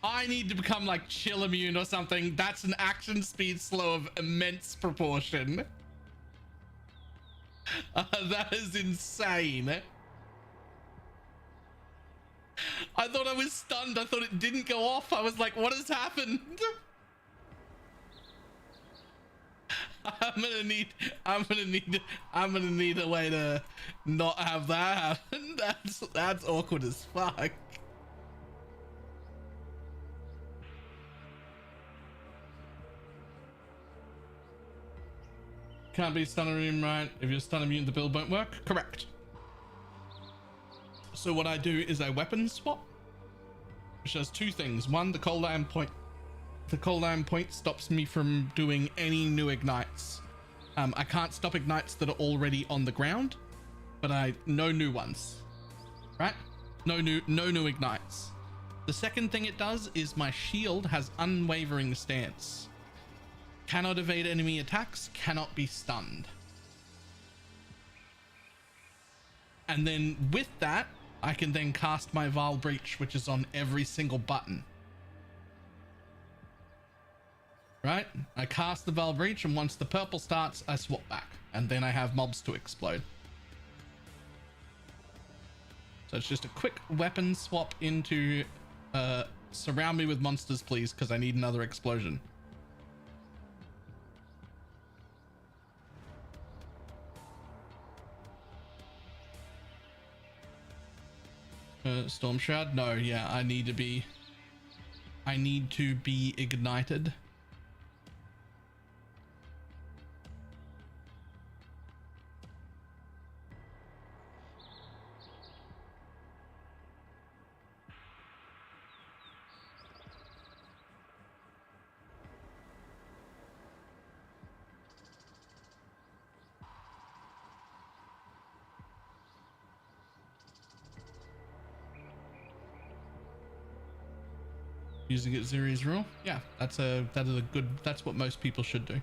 Speaker 1: I need to become like chill immune or something. That's an action speed slow of immense proportion. That is insane. I thought I was stunned. I thought it didn't go off. I was like, what has happened? I'm gonna need a way to not have that happen. That's awkward as fuck. Can't be stun immune, right? If you're stun immune, the build won't work. Correct. So what I do is I weapon swap, which does two things. One, the cooldown point. The cooldown point stops me from doing any new ignites. I can't stop ignites that are already on the ground, but no new ones, right? No new ignites. The second thing it does is my shield has unwavering stance. Cannot evade enemy attacks, cannot be stunned. And then with that, I can then cast my Val Breach, which is on every single button. Right? I cast the Val Breach, and once the purple starts, I swap back. And then I have mobs to explode. So it's just a quick weapon swap into... surround me with monsters, please, because I need another explosion. Storm Shroud? No, yeah, I need to be ignited. Using it Zuri's rule? Yeah, that's what most people should do.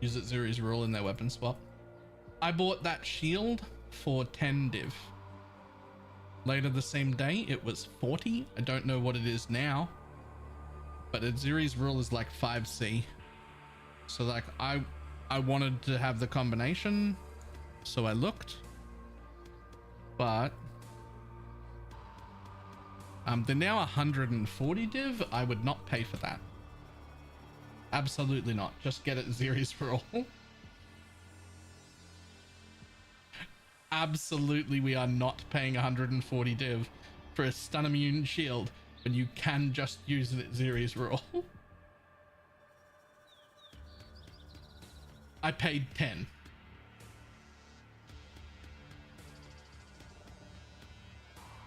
Speaker 1: Use it Zuri's rule in their weapon swap. I bought that shield for 10 div. Later the same day, it was 40. I don't know what it is now, but Zuri's rule is like 5C. So like I wanted to have the combination, so I looked, but they're now 140 div. I would not pay for that. Absolutely not. Just get it Zuri's rule. Absolutely, we are not paying 140 div for a stun immune shield when you can just use it at Zuri's rule. I paid 10.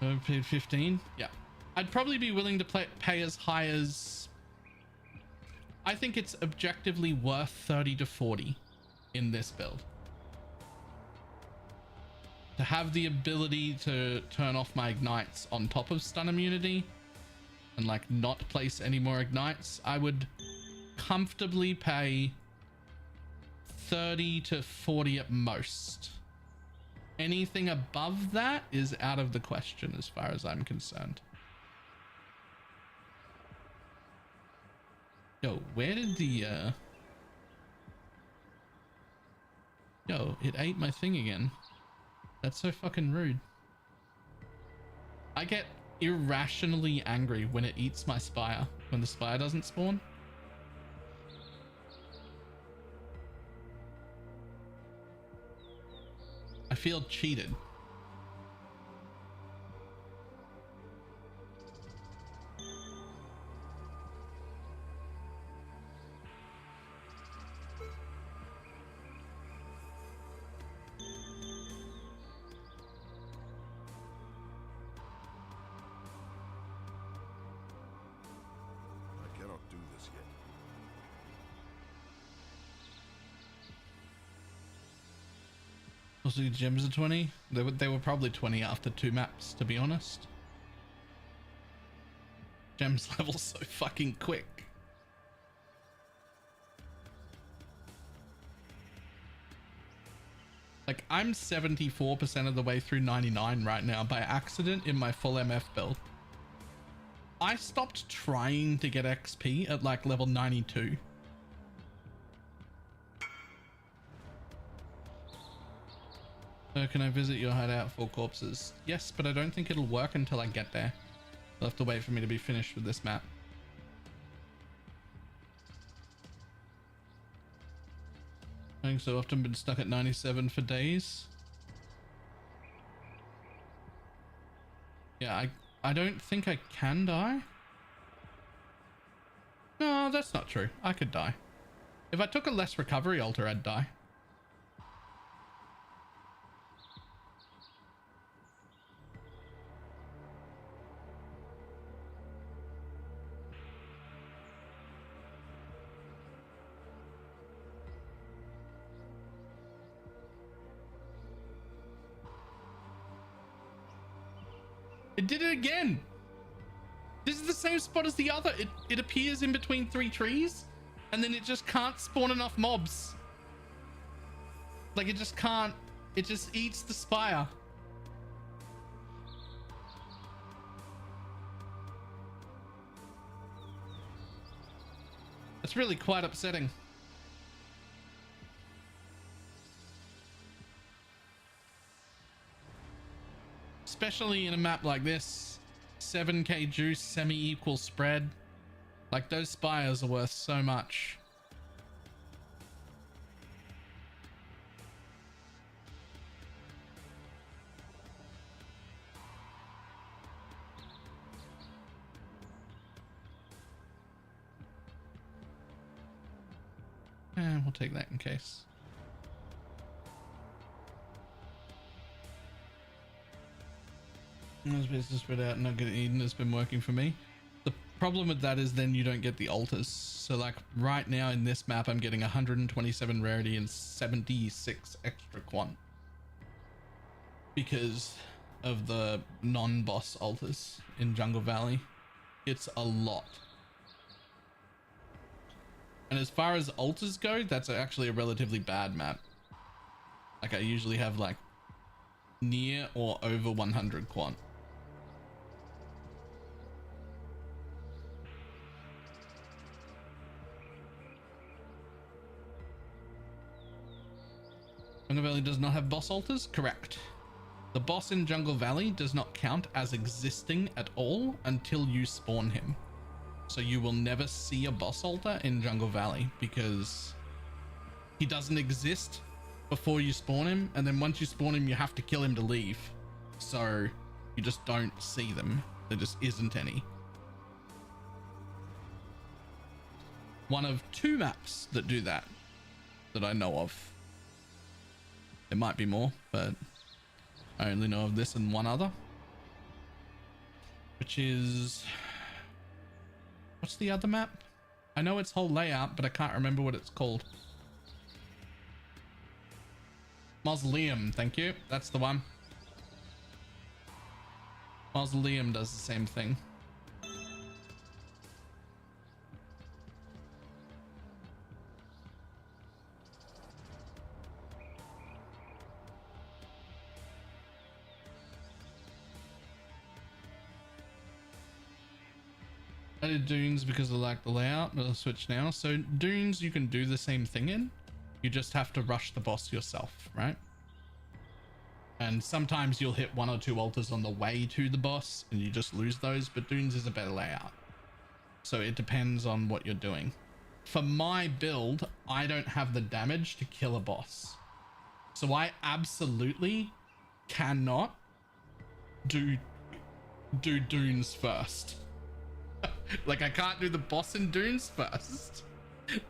Speaker 1: I paid 15. Yeah. I'd probably be willing to pay as high as... I think it's objectively worth 30 to 40 in this build. To have the ability to turn off my ignites on top of stun immunity and like not place any more ignites, I would comfortably pay 30 to 40 at most. Anything above that is out of the question as far as I'm concerned. Yo, where did the Yo, it ate my thing again. That's so fucking rude. I get irrationally angry when it eats my spire, when the spire doesn't spawn. I feel cheated.
Speaker 6: I cannot do this yet.
Speaker 1: Also, gems are 20. They were probably 20 after 2 maps, to be honest. Gems level so fucking quick. Like, I'm 74% of the way through 99 right now by accident in my full MF build. I stopped trying to get XP at like level 92. So can I visit your hideout for corpses? Yes, but I don't think it'll work until I get there. You'll have to wait for me to be finished with this map. Having so often been stuck at 97 for days. Yeah, I don't think I can die. No, that's not true. I could die. If I took a less recovery altar, I'd die. It did it again. This is the same spot as the other. It appears in between 3 trees and then it just can't spawn enough mobs. Like, it just can't. It just eats the spire. That's really quite upsetting. Especially in a map like this, 7k juice, semi-equal spread. Like, those spires are worth so much. And we'll take that in case. Space to spread out, not getting eaten has been working for me. The problem with that is then you don't get the altars. So like right now in this map, I'm getting 127 rarity and 76 extra quant because of the non-boss altars in Jungle Valley. It's a lot. And as far as altars go, that's actually a relatively bad map. Like, I usually have like near or over 100 quant. Jungle Valley does not have boss altars? Correct. The boss in Jungle Valley does not count as existing at all until you spawn him. So you will never see a boss altar in Jungle Valley because he doesn't exist before you spawn him, and then once you spawn him you have to kill him to leave. So you just don't see them. There just isn't any. One of 2 maps that do that. that I know of. There might be more, but I only know of this and one other, which is, what's the other map? I know its whole layout, but I can't remember what it's called. Mausoleum, thank you. That's the one. Mausoleum does the same thing. I did Dunes because I like the layout, but I'll switch now. So Dunes, you can do the same thing in. You just have to rush the boss yourself, right? And sometimes you'll hit 1 or 2 altars on the way to the boss and you just lose those, but Dunes is a better layout. So it depends on what you're doing. For my build, I don't have the damage to kill a boss. So I absolutely cannot do Dunes first. Like, I can't do the boss in Dunes first.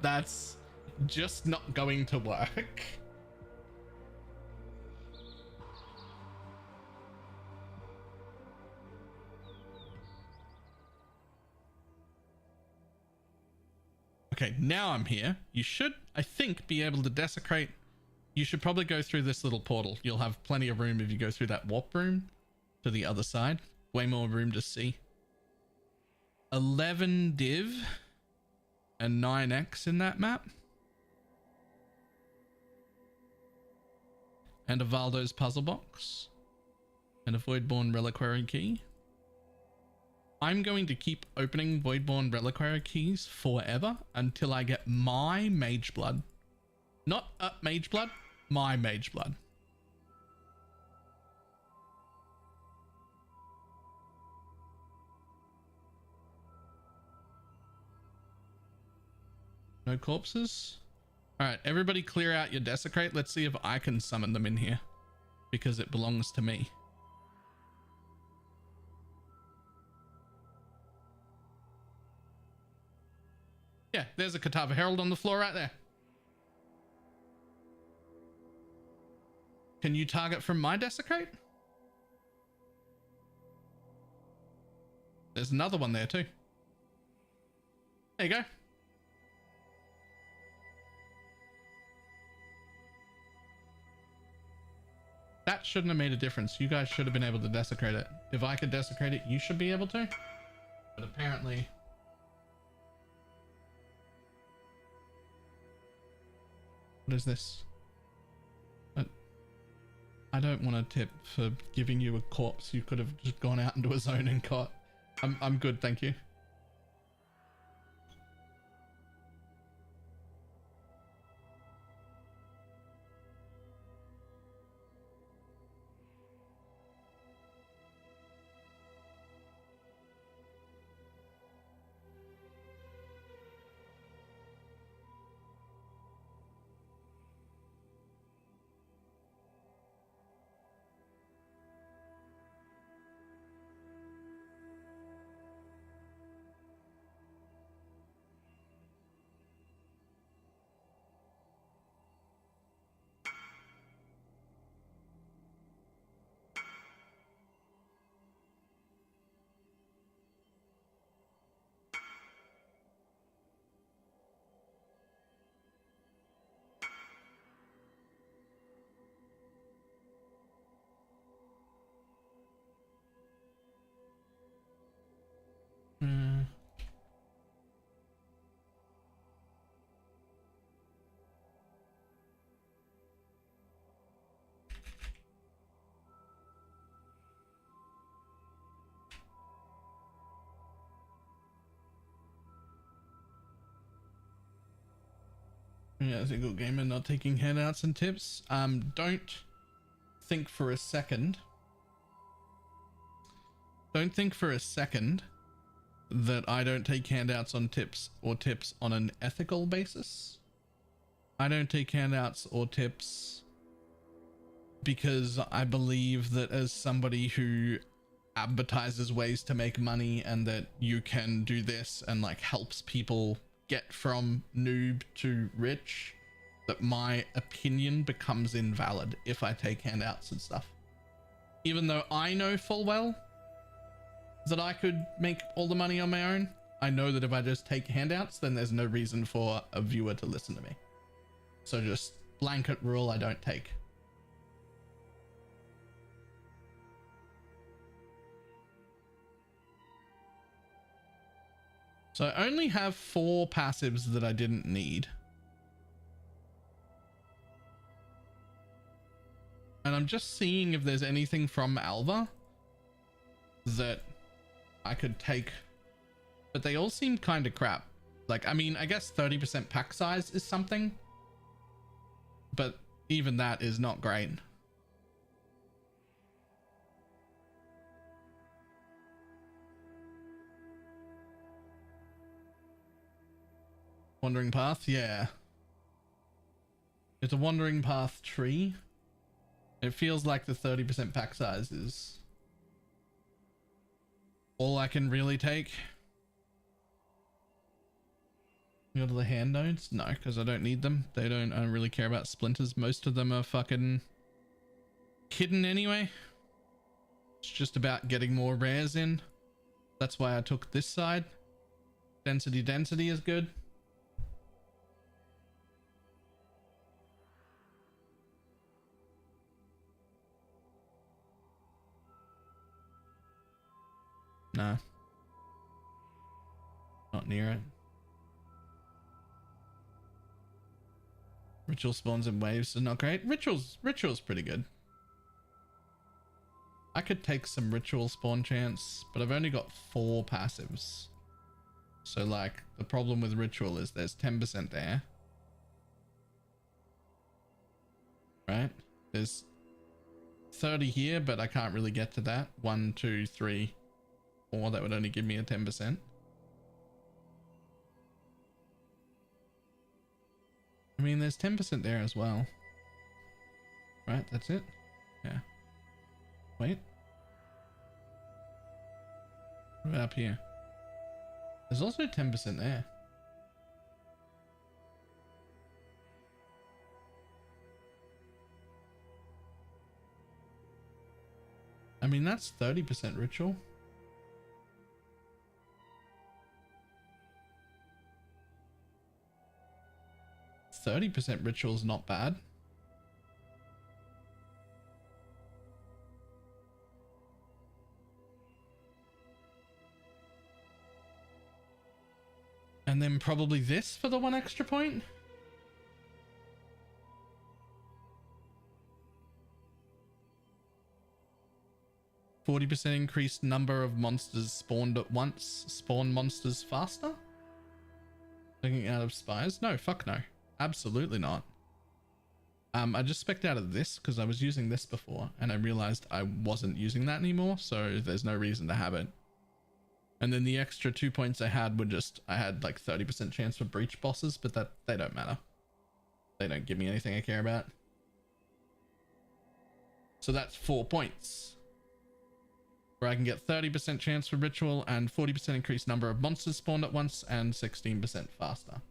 Speaker 1: That's just not going to work. Okay, now I'm here. You should, I think, be able to desecrate. You should probably go through this little portal. You'll have plenty of room if you go through that warp room to the other side. Way more room to see. 11 div and 9x in that map. And a Valdo's puzzle box. And a Voidborn Reliquary key. I'm going to keep opening Voidborn Reliquary keys forever until I get my Mage Blood. Not Mage Blood, my Mage Blood. No corpses? Alright, everybody clear out your Desecrate. Let's see if I can summon them in here. Because it belongs to me. Yeah, there's a Katava Herald on the floor right there. Can you target from my Desecrate? There's another one there too. There you go. That shouldn't have made a difference. You guys should have been able to desecrate it. If I could desecrate it, you should be able to. But apparently... What is this? I don't want a tip for giving you a corpse you could have just gone out into a zone and caught. I'm good, thank you. Yeah, single gamer not taking handouts and tips. Don't think for a second. Don't think for a second that I don't take handouts on tips or tips on an ethical basis. I don't take handouts or tips because I believe that as somebody who advertises ways to make money and that you can do this and like helps people get from noob to rich, that my opinion becomes invalid if I take handouts and stuff. Even though I know full well that I could make all the money on my own, I know that if I just take handouts, then there's no reason for a viewer to listen to me. So just blanket rule, I don't take. So I only have 4 passives that I didn't need. And I'm just seeing if there's anything from Alva that I could take, but they all seem kind of crap. Like, I mean, I guess 30% pack size is something, but even that is not great. Wandering path, yeah. It's a wandering path tree. It feels like the 30% pack size is all I can really take. Go to the hand nodes? No, because I don't need them. I don't really care about splinters. Most of them are fucking hidden anyway. It's just about getting more rares in. That's why I took this side. Density is good. No. Not near it. Ritual spawns in waves are not great. Ritual's pretty good. I could take some ritual spawn chance, but I've only got 4 passives. So like the problem with ritual is there's 10% there. Right? There's 30 here, but I can't really get to that. 1, 2, 3, 4. That would only give me a 10%. I mean, there's 10% there as well. Right, that's it? Yeah. Wait. What about up here? There's also 10% there. I mean, that's 30% ritual. %30 ritual is not bad. And then probably this for the 1 extra point. %40 increased number of monsters spawned at once. Spawn monsters faster? Taking out of spies? No, fuck no. Absolutely not. I just spec'd out of this because I was using this before and I realized I wasn't using that anymore, so there's no reason to have it. And then the extra 2 points I had were just, I had like 30% chance for breach bosses, but that they don't matter. They don't give me anything I care about. So that's 4 points. Where I can get 30% chance for ritual and 40% increased number of monsters spawned at once and 16% faster.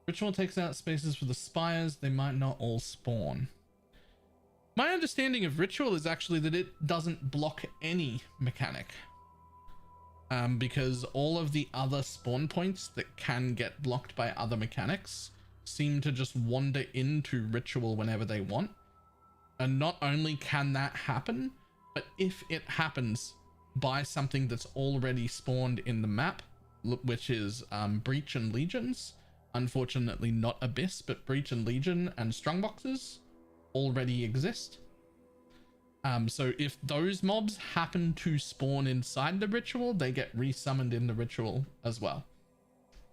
Speaker 1: Ritual takes out spaces for the spires. They might not all spawn. My understanding of ritual is actually that it doesn't block any mechanic. Because all of the other spawn points that can get blocked by other mechanics seem to just wander into ritual whenever they want. And not only can that happen, but if it happens by something that's already spawned in the map, which is Breach and Legions, unfortunately not Abyss, but Breach and Legion and Strongboxes already exist. So if those mobs happen to spawn inside the ritual, they get resummoned in the ritual as well.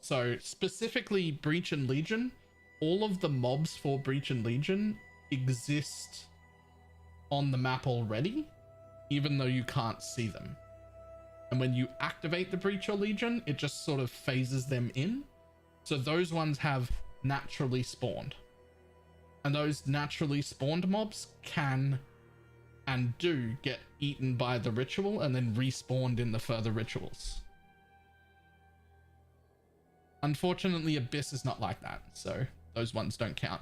Speaker 1: So specifically Breach and Legion, all of the mobs for Breach and Legion exist on the map already, even though you can't see them. And when you activate the Breach or Legion, it just sort of phases them in. So those ones have naturally spawned. And those naturally spawned mobs can and do get eaten by the ritual and then respawned in the further rituals. Unfortunately, Abyss is not like that, so those ones don't count.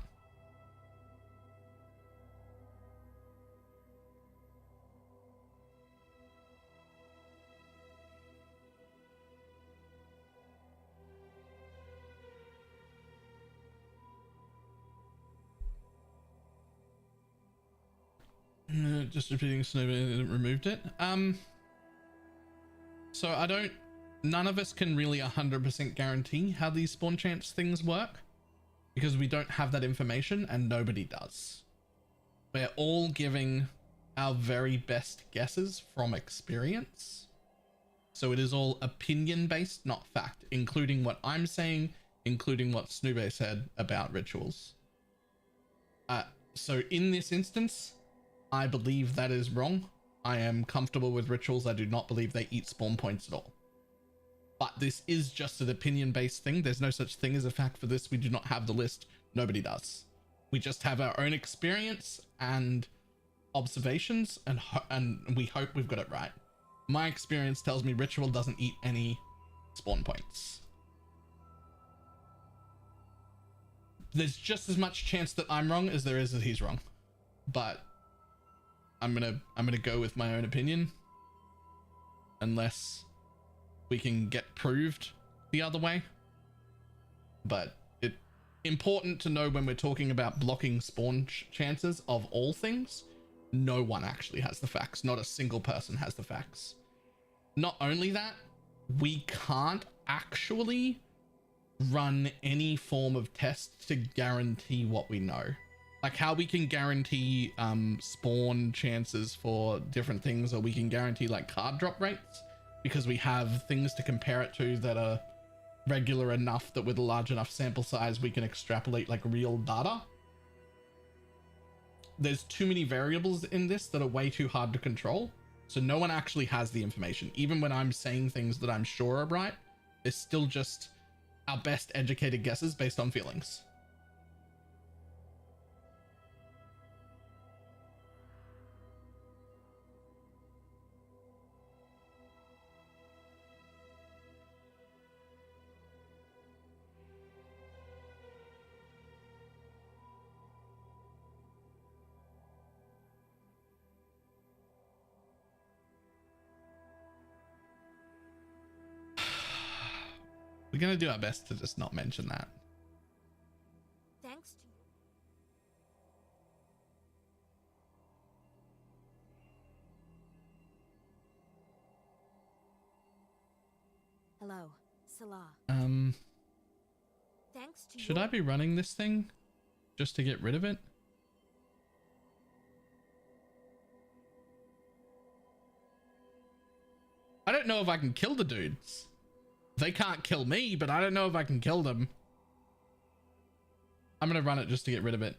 Speaker 1: Just repeating Snowman removed it. So I don't, none of us can really 100% guarantee how these spawn chance things work because we don't have that information and nobody does. We're all giving our very best guesses from experience. So it is all opinion based, not fact, including what I'm saying, including what Snoobe said about rituals. So in this instance, I believe that is wrong. I am comfortable with rituals. I do not believe they eat spawn points at all. But this is just an opinion-based thing. There's no such thing as a fact for this. We do not have the list. Nobody does. We just have our own experience and observations, and we hope we've got it right. My experience tells me ritual doesn't eat any spawn points. There's just as much chance that I'm wrong as there is that he's wrong. But I'm gonna go with my own opinion unless we can get proved the other way. But it's important to know when we're talking about blocking spawn chances of all things, no one actually has the facts. Not a single person has the facts. Not only that, we can't actually run any form of test to guarantee what we know. Like how we can guarantee spawn chances for different things, or we can guarantee like card drop rates because we have things to compare it to that are regular enough that with a large enough sample size we can extrapolate like real data. There's too many variables in this that are way too hard to control, so no one actually has the information. Even when I'm saying things that I'm sure are right, it's still just our best educated guesses based on feelings. We're gonna do our best to just not mention that.
Speaker 9: Thanks to you. Hello, Salah. Thanks to
Speaker 1: Should I be running this thing just to get rid of it? I don't know if I can kill the dudes. They can't kill me, but I don't know if I can kill them. I'm gonna run it just to get rid of it.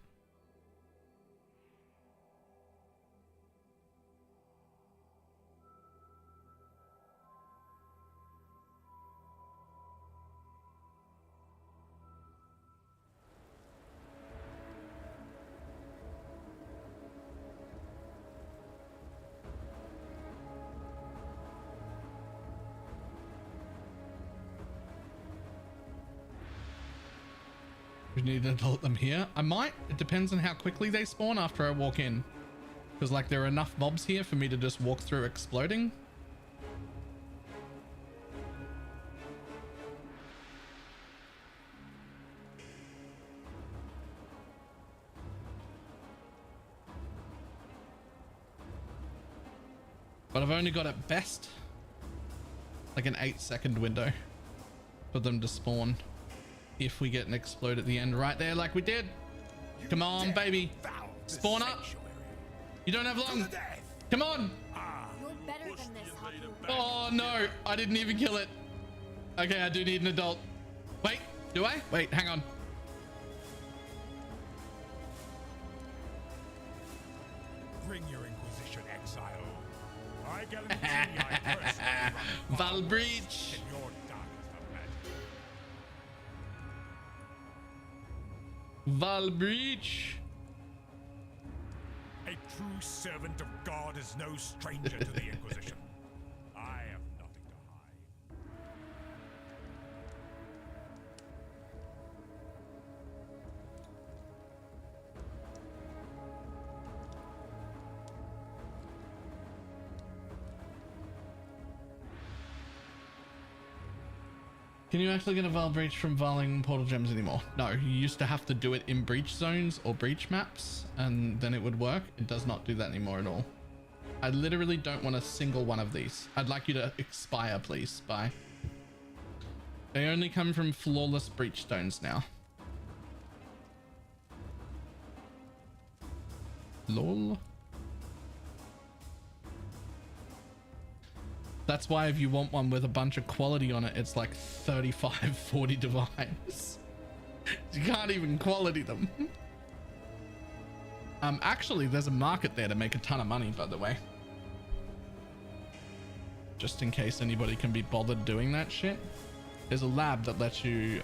Speaker 1: We need to adult them here. I might. It depends on how quickly they spawn after I walk in. Because like there are enough mobs here for me to just walk through exploding. But I've only got at best like an 8-second window for them to spawn. If we get an explode at the end right there like we did. Come on, baby. Spawn up. You don't have long. Come on.
Speaker 9: You're better than this, Haku.
Speaker 1: Oh no, I didn't even kill it. Okay, I do need an adult. Wait, do I? Wait, hang on.
Speaker 6: Bring your Inquisition, exile. I guarantee I personally run
Speaker 1: Val Breach.
Speaker 6: in your darkest of magic.
Speaker 1: Val Breach.
Speaker 6: A true servant of God is no stranger to the Inquisition. I have nothing to hide.
Speaker 1: Can you actually get a Val Breach from Valing Portal Gems anymore? No, you used to have to do it in breach zones or breach maps and then it would work. It does not do that anymore at all. I literally don't want a single one of these. I'd like you to expire, please. Bye. They only come from flawless breach stones now. Lol. That's why if you want one with a bunch of quality on it, it's like 35, 40 divines. You can't even quality them. Actually, there's a market there to make a ton of money, by the way. Just in case anybody can be bothered doing that shit. There's a lab that lets you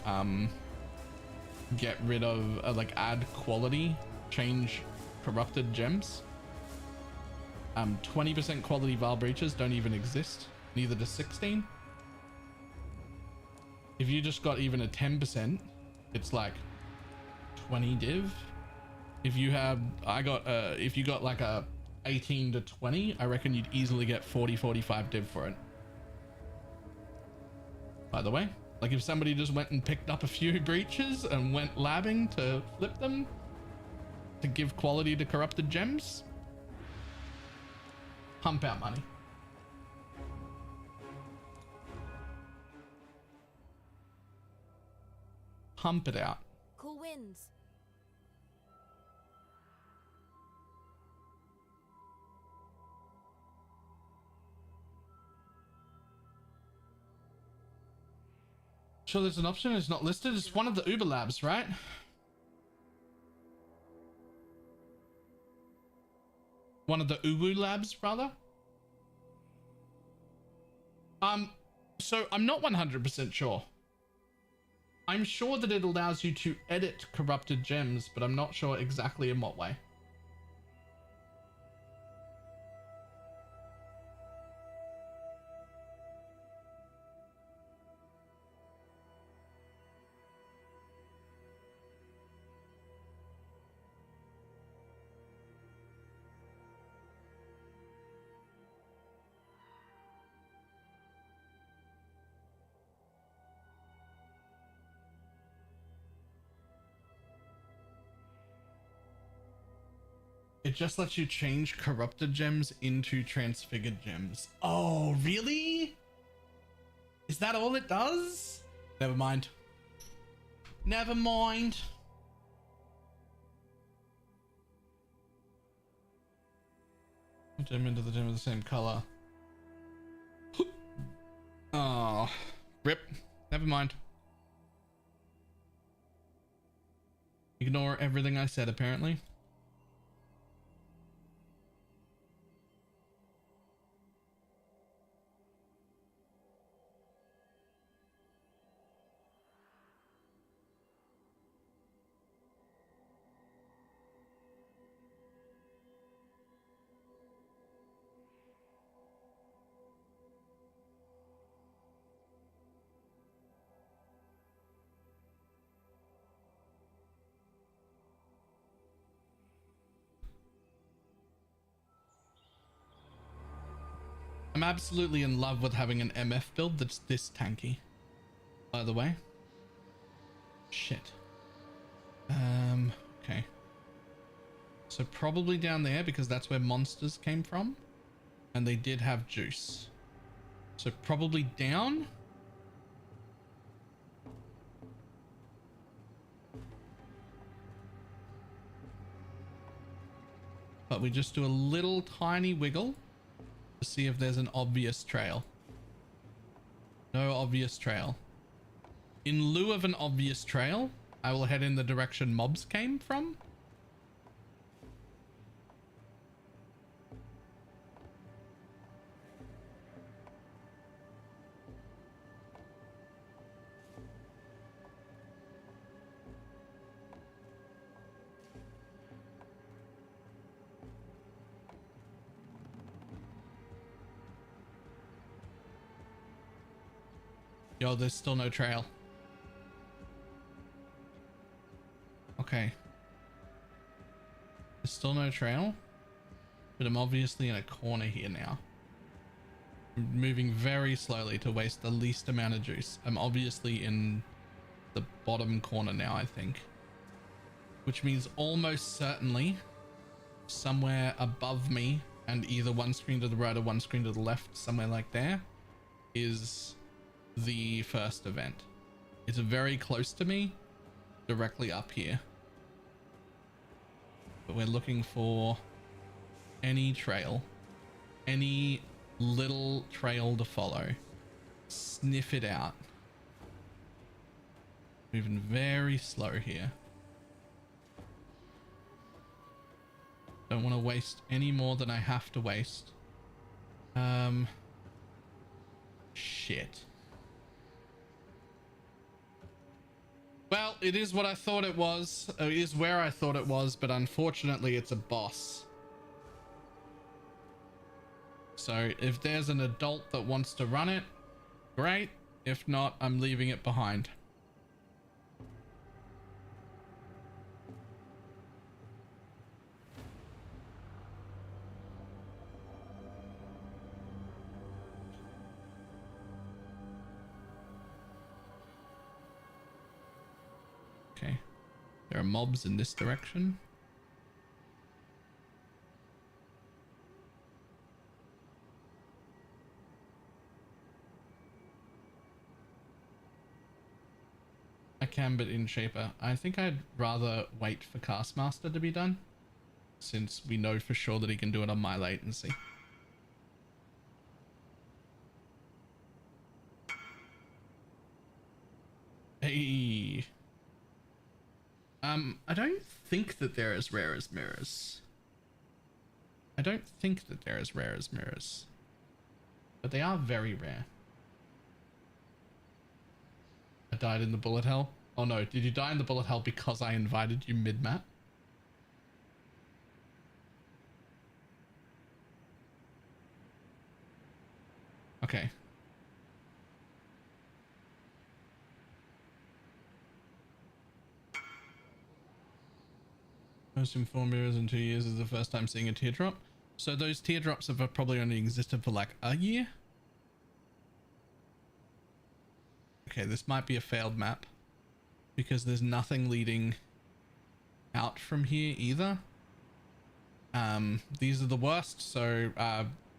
Speaker 1: get rid of, like add quality, change corrupted gems. 20% quality Val Breaches don't even exist. Neither does 16. If you just got even a 10%, it's like 20 div. If you have, if you got like a 18 to 20, I reckon you'd easily get 40, 45 div for it. By the way, like if somebody just went and picked up a few breaches and went labbing to flip them to give quality to corrupted gems, pump out money. Pump it out.
Speaker 9: Cool winds.
Speaker 1: Sure, there's an option. It's not listed. It's one of the Uber labs, right? One of the Uwu labs, rather. So I'm not 100% sure. I'm sure that it allows you to edit corrupted gems, but I'm not sure exactly in what way. It just lets you change corrupted gems into transfigured gems. Oh, really? Is that all it does? Never mind. Never mind. Gem into the gem of the same color. Oh, rip. Never mind. Ignore everything I said, apparently. I'm absolutely in love with having an MF build that's this tanky, by the way. Shit. Okay. So probably down there because that's where monsters came from. And they did have juice. So probably down. But we just do a little tiny wiggle to see if there's an obvious trail. No obvious trail. In lieu of an obvious trail, I will head in the direction mobs came from. Yo, there's still no trail. Okay. There's still no trail, but I'm obviously in a corner here now. moving very slowly to waste the least amount of juice. I'm obviously in the bottom corner now, I think, which means almost certainly somewhere above me and either one screen to the right or one screen to the left, somewhere like there, is the first event. It's very close to me, directly up here. But we're looking for any trail, any little trail to follow. Sniff it out. Moving very slow here. Don't want to waste any more than I have to waste. Shit. Well, it is what I thought it was. It is where I thought it was, but unfortunately it's a boss. So if there's an adult that wants to run it, great. If not, I'm leaving it behind. Okay, there are mobs in this direction. I can, but in Shaper. I think I'd rather wait for Castmaster to be done, since we know for sure that he can do it on my latency. Hey. I don't think that they're as rare as mirrors. I don't think that they're as rare as mirrors. But they are very rare. I died in the bullet hell. Oh no, did you die in the bullet hell because I invited you mid-map? Okay. Most informed mirrors in 2 years is the first time seeing a teardrop. So those teardrops have probably only existed for like a year. Okay, this might be a failed map because there's nothing leading out from here either. These are the worst, so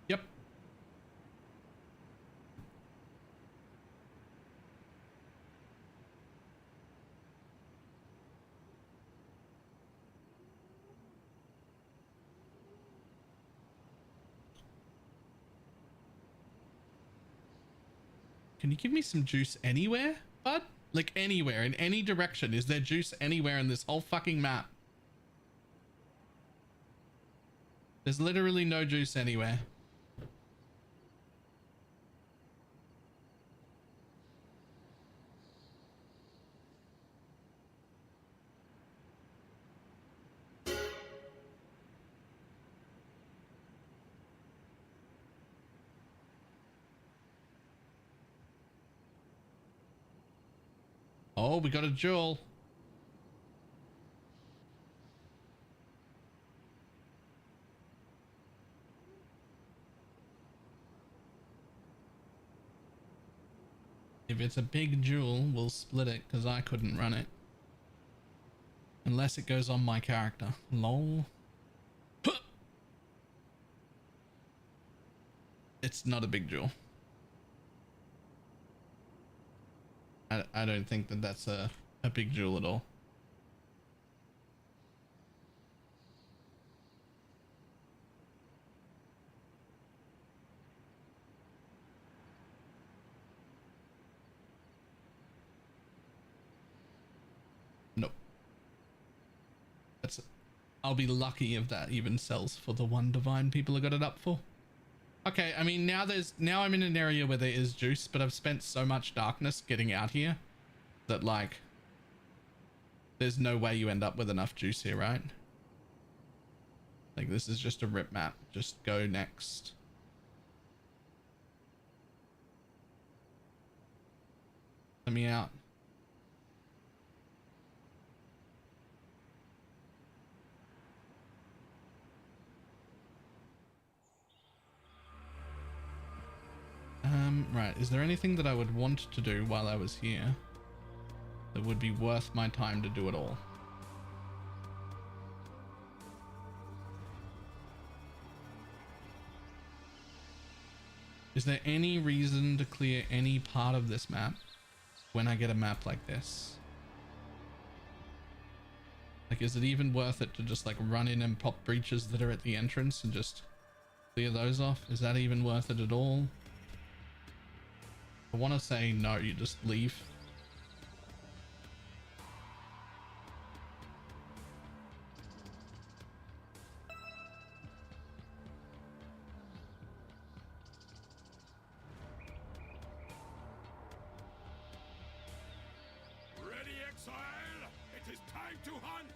Speaker 1: yep. Can you give me some juice anywhere, bud? Like anywhere, in any direction. Is there juice anywhere in this whole fucking map? There's literally no juice anywhere. Oh, we got a jewel. If it's a big jewel, we'll split it because I couldn't run it. Unless it goes on my character. Lol. It's not a big jewel. I don't think that that's a big jewel at all. Nope. I'll be lucky if that even sells for the one divine people have got it up for. Okay, I mean, now I'm in an area where there is juice, but I've spent so much darkness getting out here that, like, there's no way you end up with enough juice here, right? Like, this is just a rip map. Just go next. Let me out. Right, is there anything that I would want to do while I was here that would be worth my time to do it all? Is there any reason to clear any part of this map when I get a map like this? Like, is it even worth it to just like run in and pop breaches that are at the entrance and just clear those off? Is that even worth it at all? I want to say no, you just leave.
Speaker 6: Ready, exile? It is time to hunt!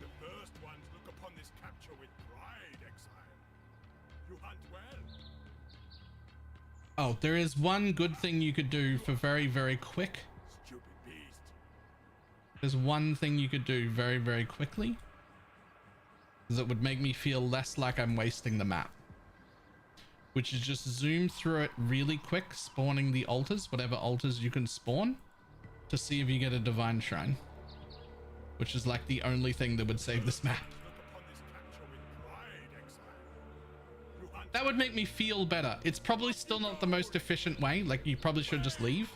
Speaker 6: The first ones look upon this capture with pride, exile. You hunt well.
Speaker 1: Oh, there is one good thing you could do for very, very quick.
Speaker 6: Stupid beast.
Speaker 1: There's one thing you could do very, very quickly that would make me feel less like I'm wasting the map, which is just zoom through it really quick, spawning the altars, whatever altars you can spawn, to see if you get a divine shrine, which is like the only thing that would save this map. That would make me feel better. It's probably still not the most efficient way. Like, you probably should just leave.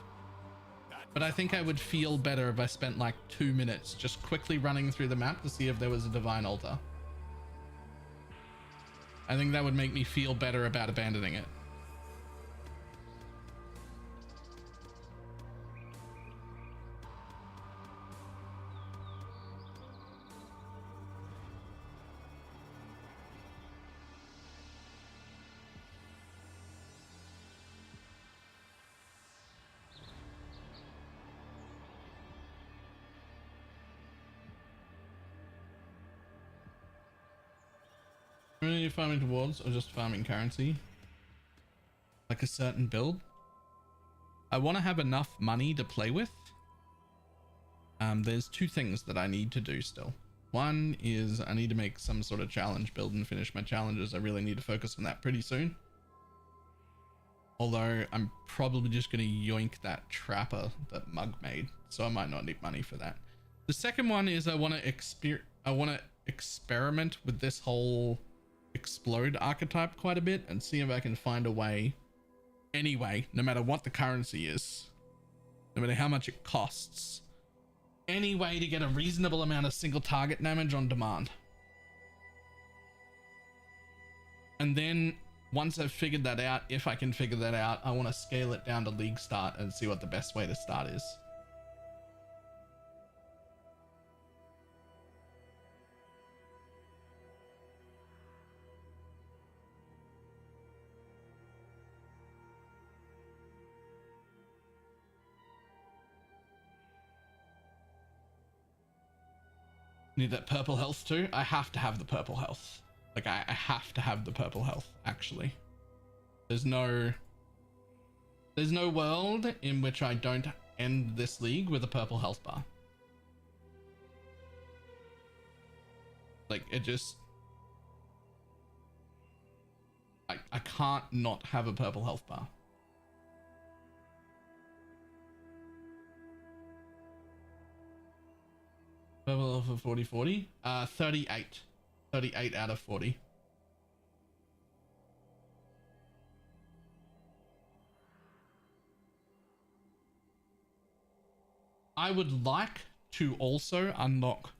Speaker 1: But I think I would feel better if I spent like 2 minutes just quickly running through the map to see if there was a divine altar. I think that would make me feel better about abandoning it. Are you farming towards or just farming currency? Like a certain build? I want to have enough money to play with. There's two things that I need to do still. One is I need to make some sort of challenge build and finish my challenges. I really need to focus on that pretty soon. Although I'm probably just going to yoink that trapper that Mug made, so I might not need money for that. The second one is I want to experiment with this whole explode archetype quite a bit and see if I can find a way, anyway, no matter what the currency is, no matter how much it costs, any way to get a reasonable amount of single target damage on demand. And then once I've figured that out, if I can figure that out, I want to scale it down to league start and see what the best way to start is. Need that purple health too. I have to have the purple health. Like I have to have the purple health, actually. There's no world in which I don't end this league with a purple health bar. Like it just, I can't not have a purple health bar. Purple health of 40-40? 38. 38 out of 40. I would like to also unlock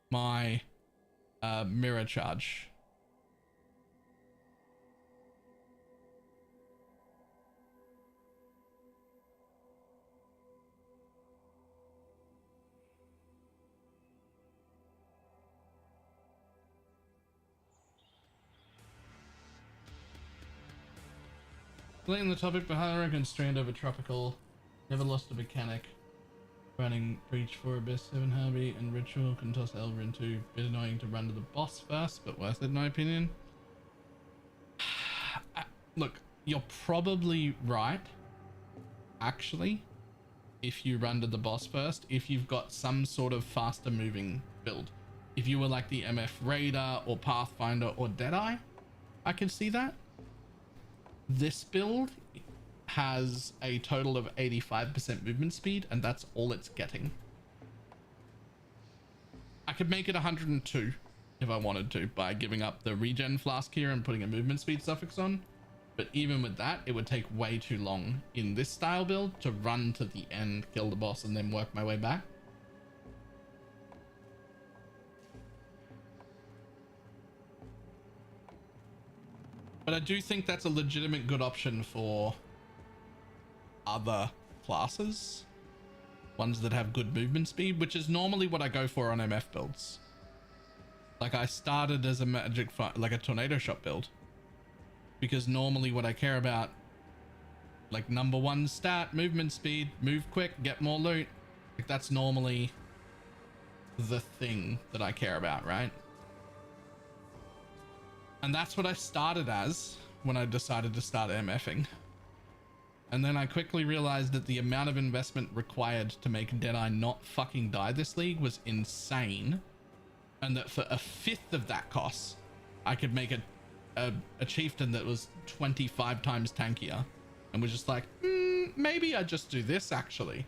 Speaker 1: my mirror charge. Playing the topic behind a constrained over tropical, never lost a mechanic. Running breach for abyss 7 Harvey and ritual can toss Elver into. Bit annoying to run to the boss first, but worth it in my opinion. Look, you're probably right. Actually, if you run to the boss first, if you've got some sort of faster moving build, if you were like the MF Raider or Pathfinder or Deadeye, I can see that. This build has a total of 85% movement speed, and that's all it's getting. I could make it 102 if I wanted to by giving up the regen flask here and putting a movement speed suffix on. But even with that, it would take way too long in this style build to run to the end, kill the boss, and then work my way back. But I do think that's a legitimate good option for other classes. Ones that have good movement speed, which is normally what I go for on MF builds. Like I started as a like a tornado shot build. Because normally what I care about, like number one stat, movement speed, move quick, get more loot. Like that's normally the thing that I care about, right? And that's what I started as when I decided to start MFing. And then I quickly realized that the amount of investment required to make Deadeye not fucking die this league was insane. And that for a fifth of that cost, I could make a chieftain that was 25 times tankier. And was just like, maybe I just do this actually.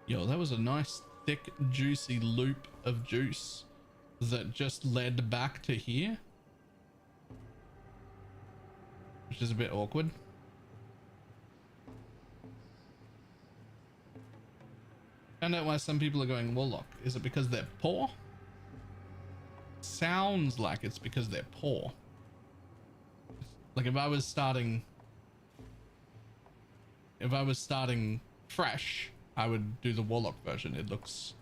Speaker 1: Yo, that was a nice thick juicy loop of juice that just led back to here, which is a bit awkward. Found out why some people are going Warlock. Is it because they're poor? Sounds like it's because they're poor. Like if I was starting fresh, I would do the Warlock version. It looks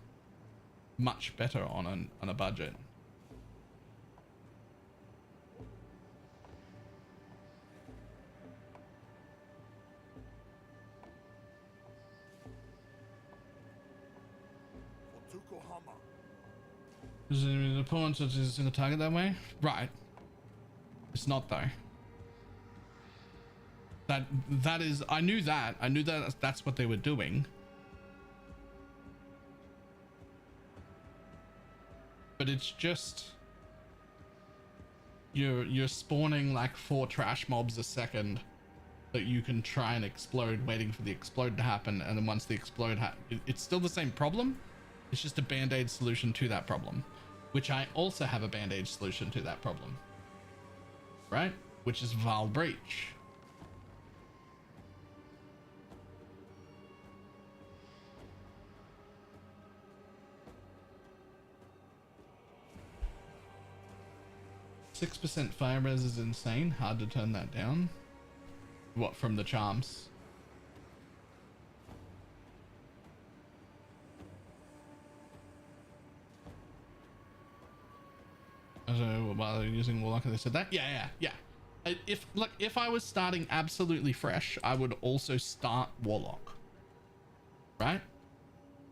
Speaker 1: much better on a budget. Is the opponent is a single target that way? Right. It's not though. That is, I knew that that's what they were doing. But it's just you're spawning like 4 trash mobs a second that you can try and explode, waiting for the explode to happen, and then once the explode it's still the same problem. It's just a band-aid solution to that problem, which I also have a band-aid solution to that problem, right? Which is Val Breach. %, fire res is insane. Hard to turn that down. What, from the charms? So while they're using Warlock, they said that. Yeah. If I was starting absolutely fresh, I would also start Warlock, right?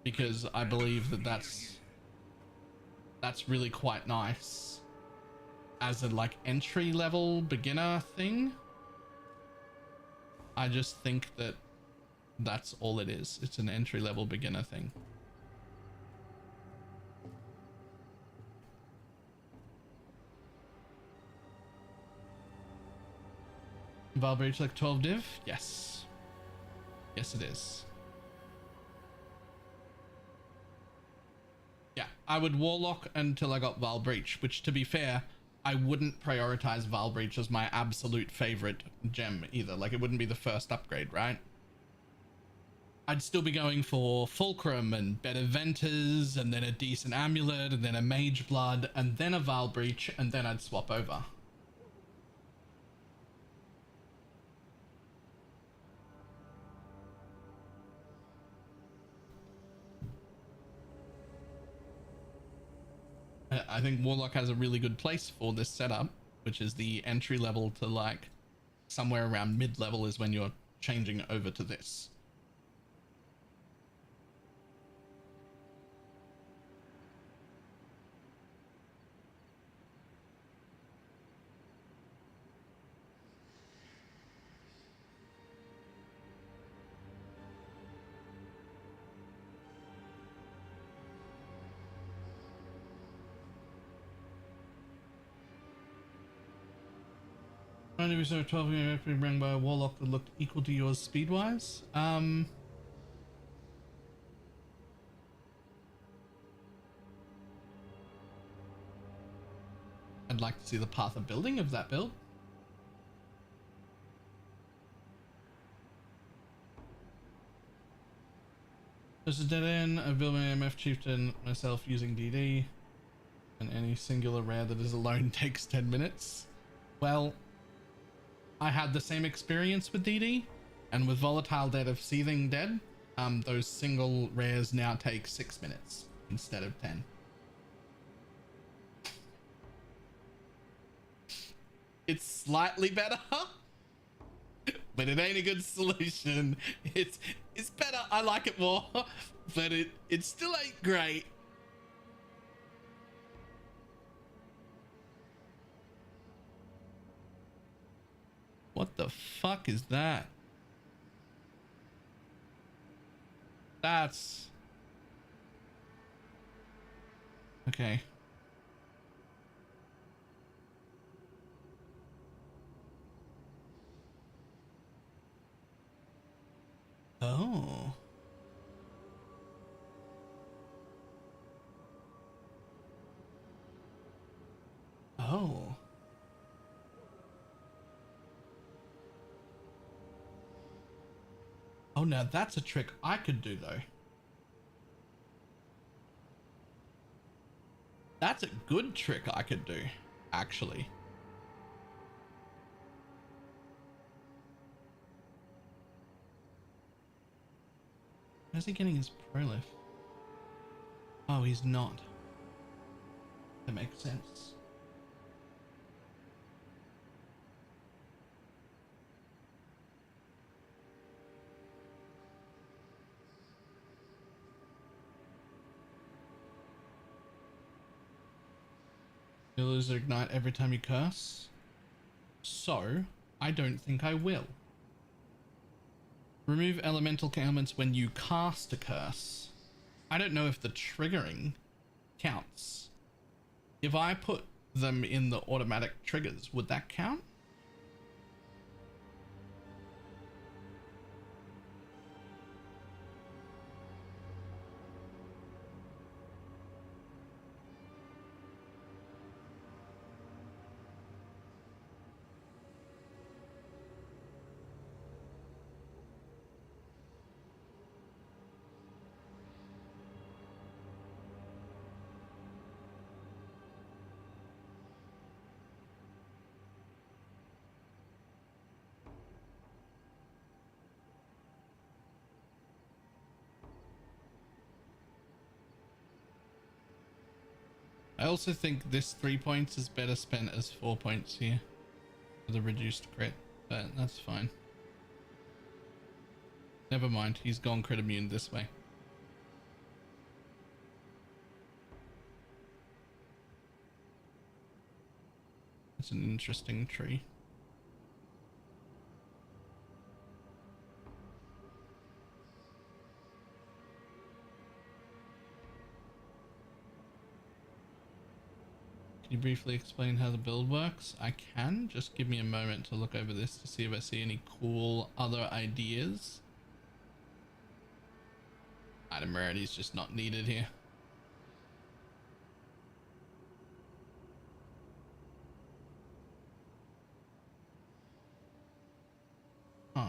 Speaker 1: Because I believe that that's really quite nice as a like entry level beginner thing. I just think that that's all it is. It's an entry level beginner thing. Val Breach like 12 div? Yes. Yes, it is. Yeah, I would Warlock until I got Val Breach, which to be fair, I wouldn't prioritize Val Breach as my absolute favorite gem either. Like it wouldn't be the first upgrade, right? I'd still be going for Fulcrum and better Venters and then a decent Amulet and then a Mage Blood and then a Val Breach and then I'd swap over. I think Warlock has a really good place for this setup, which is the entry level to like somewhere around mid level is when you're changing over to this. Only we saw 12 year being rang by a warlock that looked equal to yours speed wise. I'd like to see the path of building of that build. There's a dead end. I built my MF chieftain myself using DD, and any singular rare that is alone takes 10 minutes. Well, I had the same experience with DD, and with Volatile Dead of Seething Dead, those single rares now take 6 minutes instead of 10. It's slightly better, but it ain't a good solution. It's better. I like it more, but it still ain't great. What the fuck is that? That's okay. Oh. Oh. Oh, now that's a trick I could do though. That's a good trick I could do, actually. How's he getting his prolif? Oh, he's not. That makes sense. You'll lose ignite every time you curse. So, I don't think I will. Remove elemental ailments when you cast a curse. I don't know if the triggering counts. If I put them in the automatic triggers, would that count? I also think this 3 points is better spent as 4 points here for the reduced crit, but that's fine. Never mind, he's gone crit immune this way. It's an interesting tree. Can you briefly explain how the build works? I can. Just give me a moment to look over this to see if I see any cool other ideas. Item rarity is just not needed here. Huh.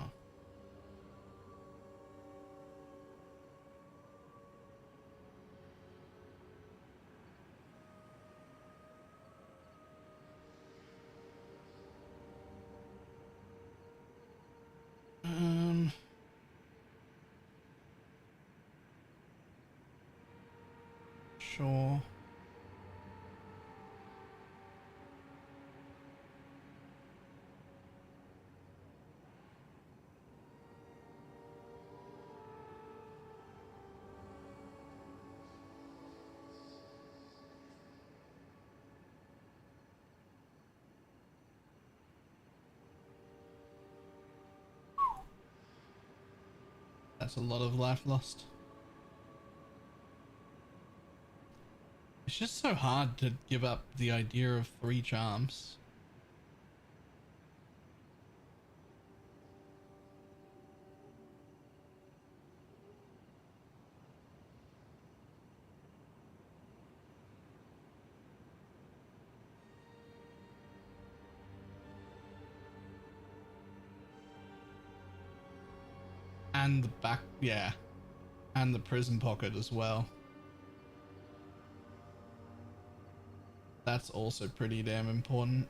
Speaker 1: Sure. That's a lot of life lost. It's just so hard to give up the idea of 3 charms. And the back, yeah. And the prison pocket as well. That's also pretty damn important.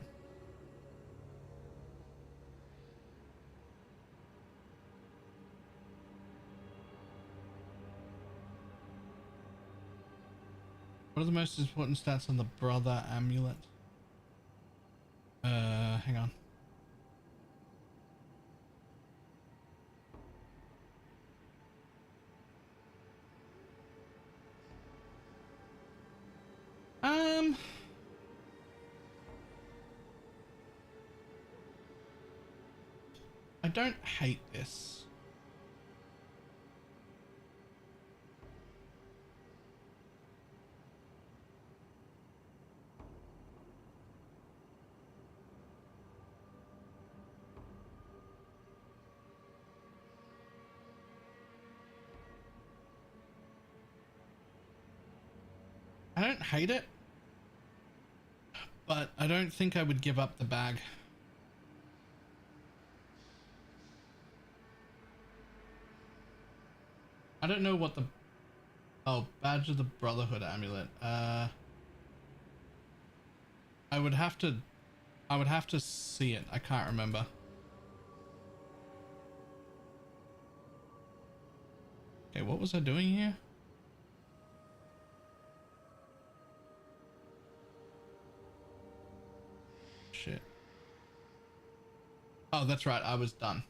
Speaker 1: What are the most important stats on the brother amulet? Hang on. I don't hate this. I don't hate it, but I don't think I would give up the bag. I don't know what the... Oh, badge of the Brotherhood amulet. I would have to see it. I can't remember. Okay, what was I doing here? Shit. Oh, that's right. I was done.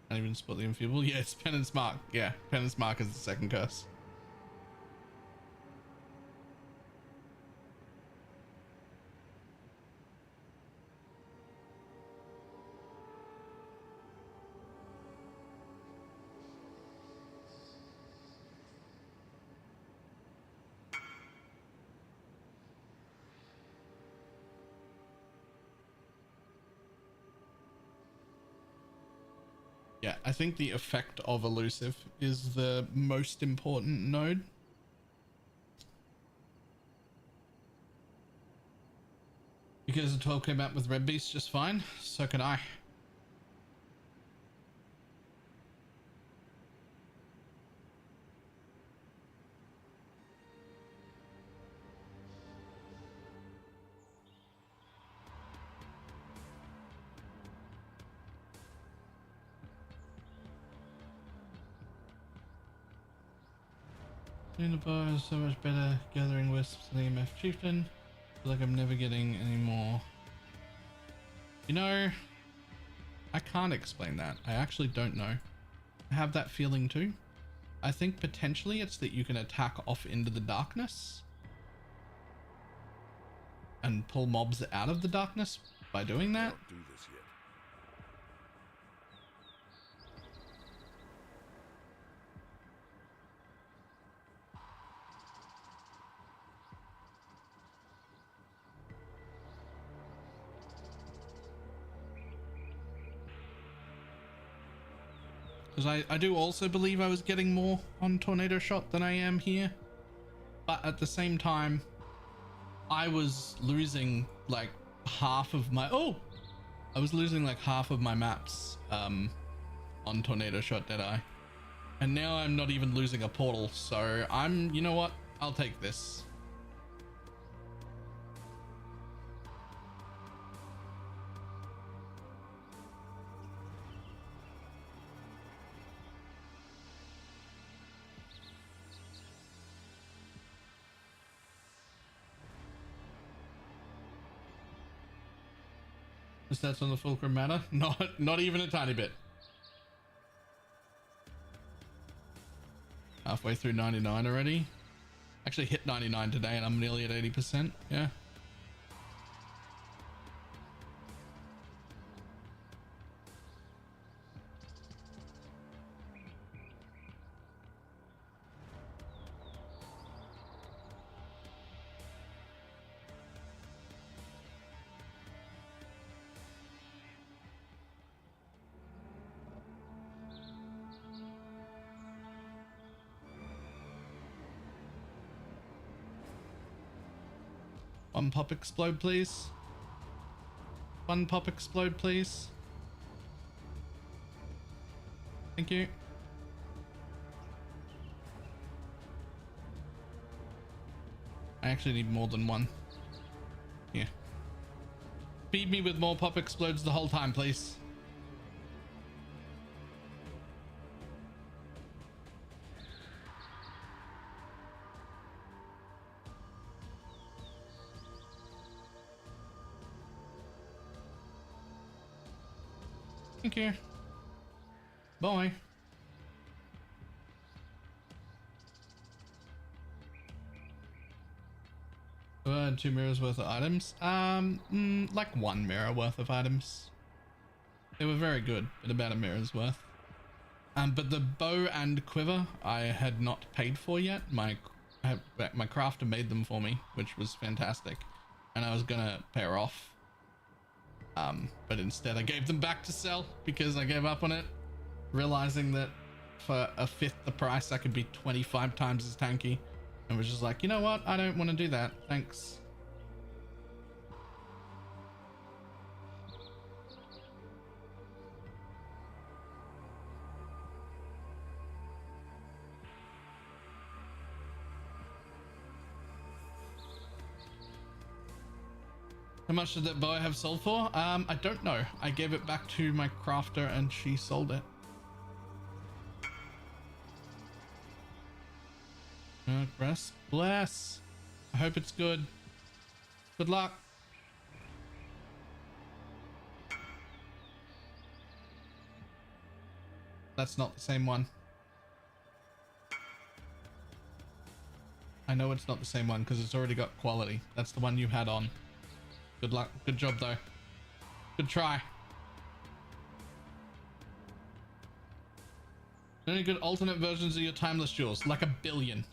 Speaker 1: I didn't even spot the enfeeble. Yeah, it's Penance Mark. Yeah, Penance Mark is the second curse. Yeah, I think the effect of elusive is the most important node. Because the 12 came out with Red Beast just fine, so can I. Unibar is so much better gathering wisps than the EMF Chieftain. I feel like I'm never getting any more. You know, I can't explain that. I actually don't know. I have that feeling too. I think potentially it's that you can attack off into the darkness and pull mobs out of the darkness by doing that.
Speaker 6: Do this yet.
Speaker 1: Because I do also believe I was getting more on Tornado Shot than I am here. But at the same time, I was losing like half of my... Oh! I was losing like half of my maps on Tornado Shot, did I? And now I'm not even losing a portal. So I'm... You know what? I'll take this. The stats on the fulcrum matter? Not even a tiny bit. Halfway through 99 already. Actually hit 99 today and I'm nearly at 80%. Yeah. One pop explode, please. One pop explode, please. Thank you. I actually need more than one. Here. Feed me with more pop explodes the whole time, please. Thank you. Bye. Two mirrors worth of items. Like one mirror worth of items. They were very good, but about a mirror's worth. But the bow and quiver I had not paid for yet. My crafter made them for me, which was fantastic, and I was gonna pay her off. But instead I gave them back to sell because I gave up on it, realizing that for a fifth the price I could be 25 times as tanky, and was just like, you know what, I don't want to do that, thanks. How much did that bow have sold for? I don't know. I gave it back to my crafter and she sold it. Bless. I hope it's good. Good luck. That's not the same one. I know it's not the same one because it's already got quality. That's the one you had on. Good luck. Good job though. Good try. Any good alternate versions of your timeless jewels? Like a billion.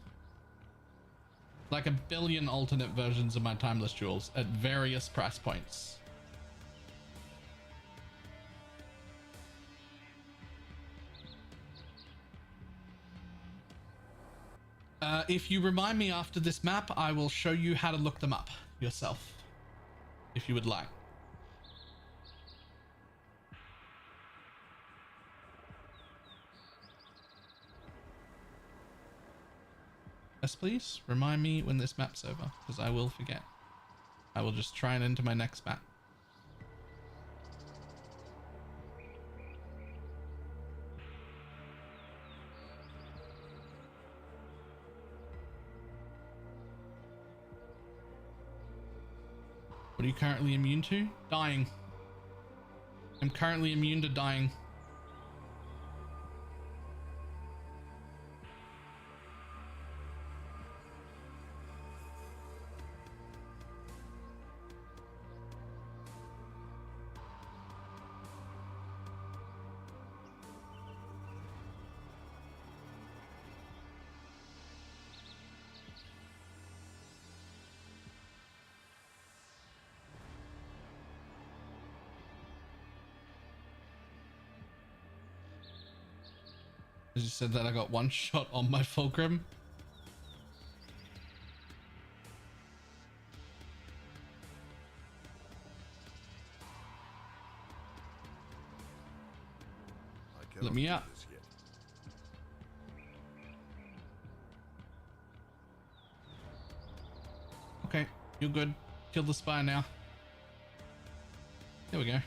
Speaker 1: Like a billion alternate versions of my timeless jewels at various price points. If you remind me after this map, I will show you how to look them up yourself, if you would like. Yes, please remind me when this map's over, because I will forget. I will just try and enter my next map. What are you currently immune to? Dying. I'm currently immune to dying. As you said that I got one shot on my fulcrum. Let me out. Okay, you're good. Kill the spy now. There we go.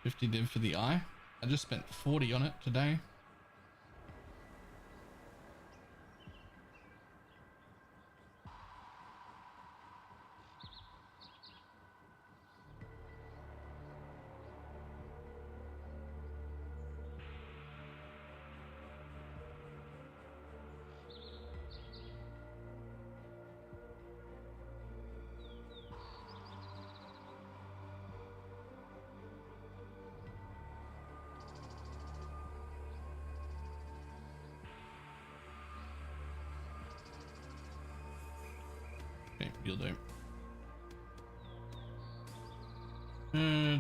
Speaker 1: $50 div for the eye. I just spent 40 on it today. You'll do.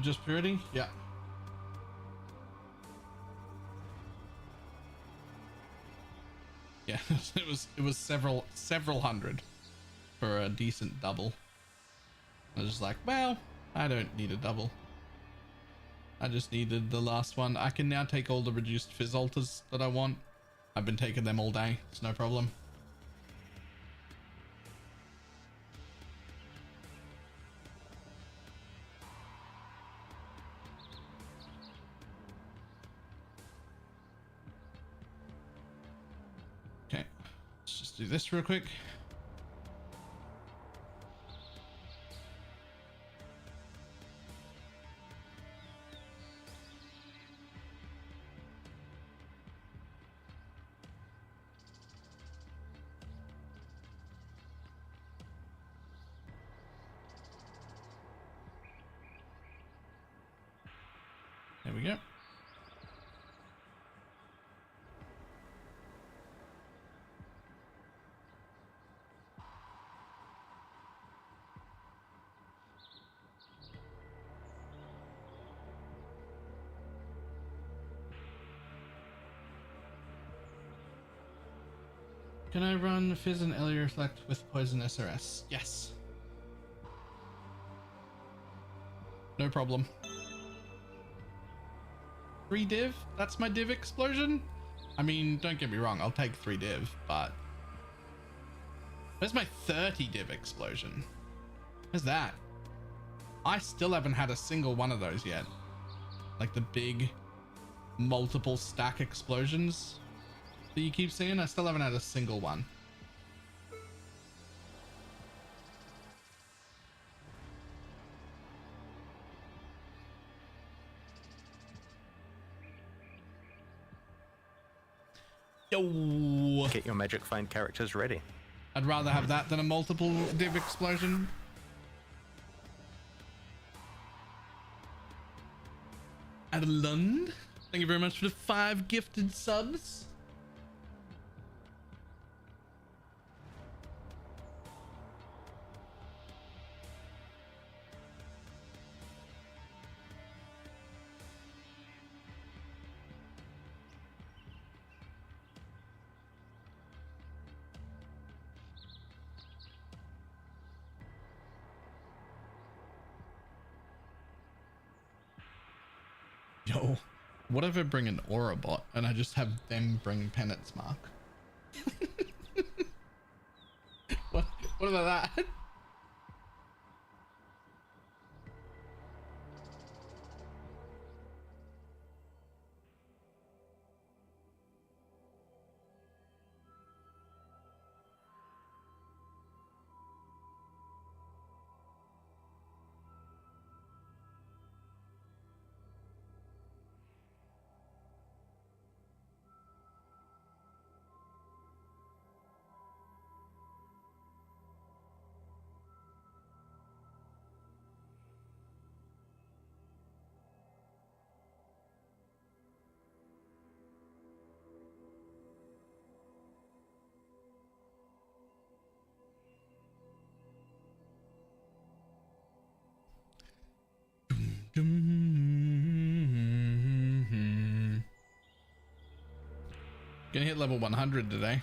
Speaker 1: Just purity? Yeah. Yeah, it was several hundred for a decent double. I was just like, well, I don't need a double. I just needed the last one. I can now take all the reduced fizz altars that I want. I've been taking them all day. It's no problem. Okay, let's just do this real quick. There we go. Can I run Fizz and Ellie Reflect with Poison SRS? Yes. No problem. 3 div? That's my div explosion? I mean, don't get me wrong, I'll take 3 div, but... Where's my 30 div explosion? Where's that? I still haven't had a single one of those yet. Like the big multiple stack explosions that you keep seeing. I still haven't had a single one. Yo!
Speaker 3: Get your magic find characters ready.
Speaker 1: I'd rather have that than a multiple div explosion. Adelund, thank you very much for the 5 gifted subs. Yo, what if I bring an aura bot and I just have them bring penance mark? what about that? Gonna hit level 100 today.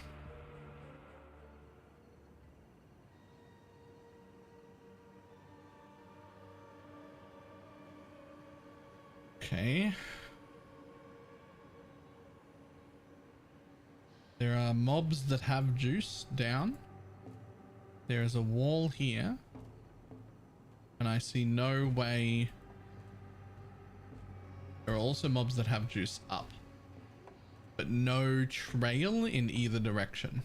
Speaker 1: Okay. There are mobs that have juice down. There is a wall here. And I see no way. There are also mobs that have juice up, but no trail in either direction.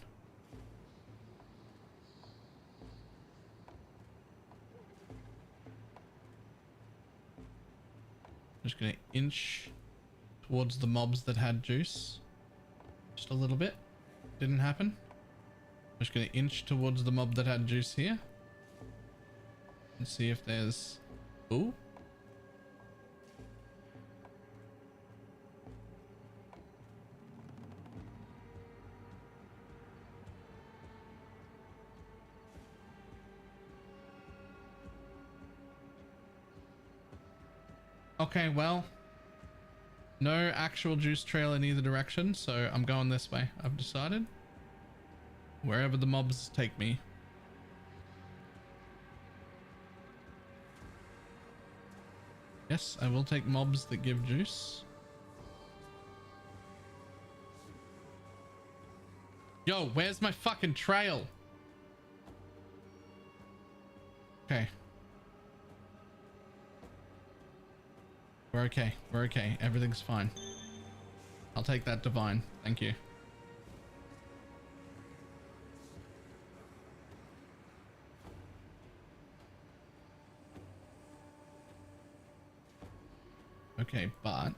Speaker 1: I'm just gonna inch towards the mobs that had juice. Just a little bit. Didn't happen. I'm just gonna inch towards the mob that had juice here. And see if there's... Ooh. Okay, well, no actual juice trail in either direction, so I'm going this way, I've decided. Wherever the mobs take me. Yes, I will take mobs that give juice. Yo, where's my fucking trail? Okay. We're okay. We're okay. Everything's fine. I'll take that divine. Thank you. Okay, but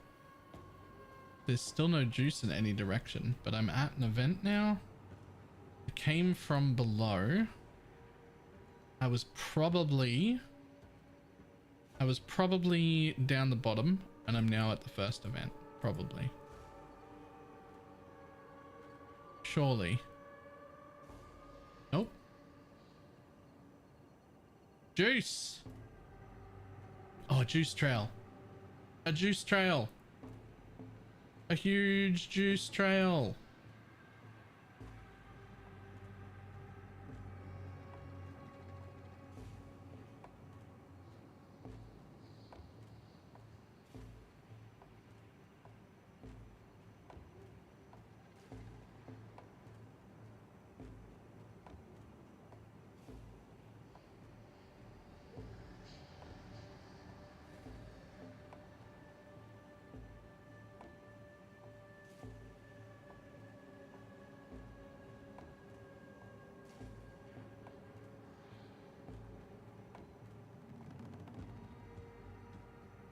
Speaker 1: there's still no juice in any direction, but I'm at an event now. It came from below. I was probably down the bottom, and I'm now at the first event, probably. Surely. Nope. Juice. Oh, juice trail. A juice trail. A huge juice trail.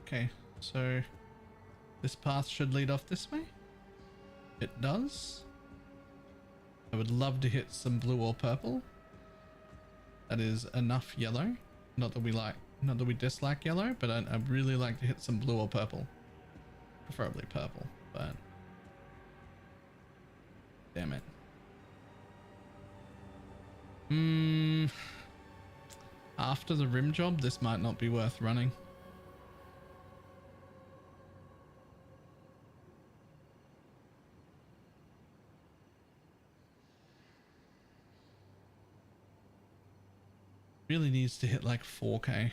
Speaker 1: Okay, so this path should lead off this way. It does. I would love to hit some blue or purple. That is enough yellow. Not that we dislike yellow, but I'd really like to hit some blue or purple. Preferably purple, but damn it. After the rim job, this might not be worth running. Really needs to hit like 4K.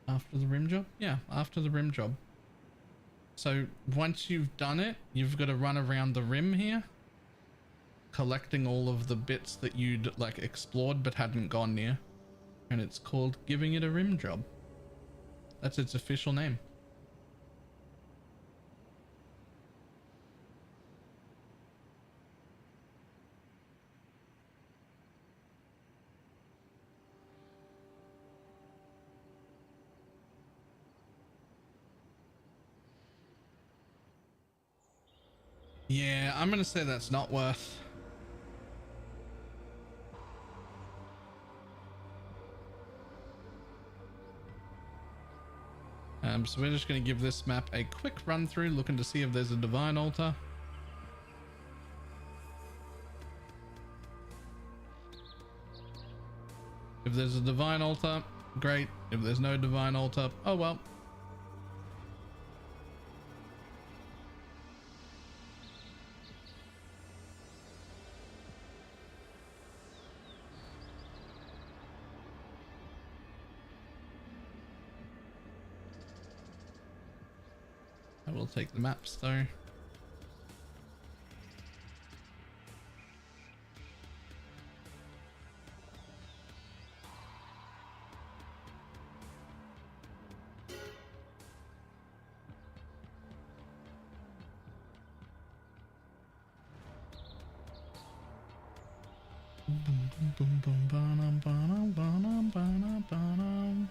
Speaker 1: After the rim job? Yeah, after the rim job. So once you've done it, you've got to run around the rim here, collecting all of the bits that you'd like explored but hadn't gone near. And it's called giving it a rim job. That's its official name. Yeah, I'm gonna say that's not worth. So we're just gonna give this map a quick run through, looking to see if there's a divine altar. If there's a divine altar, great. If there's no divine altar, oh well. I will take the maps though. Boom, boom, ba-dum, ba-dum, ba-dum, ba-dum, ba-dum.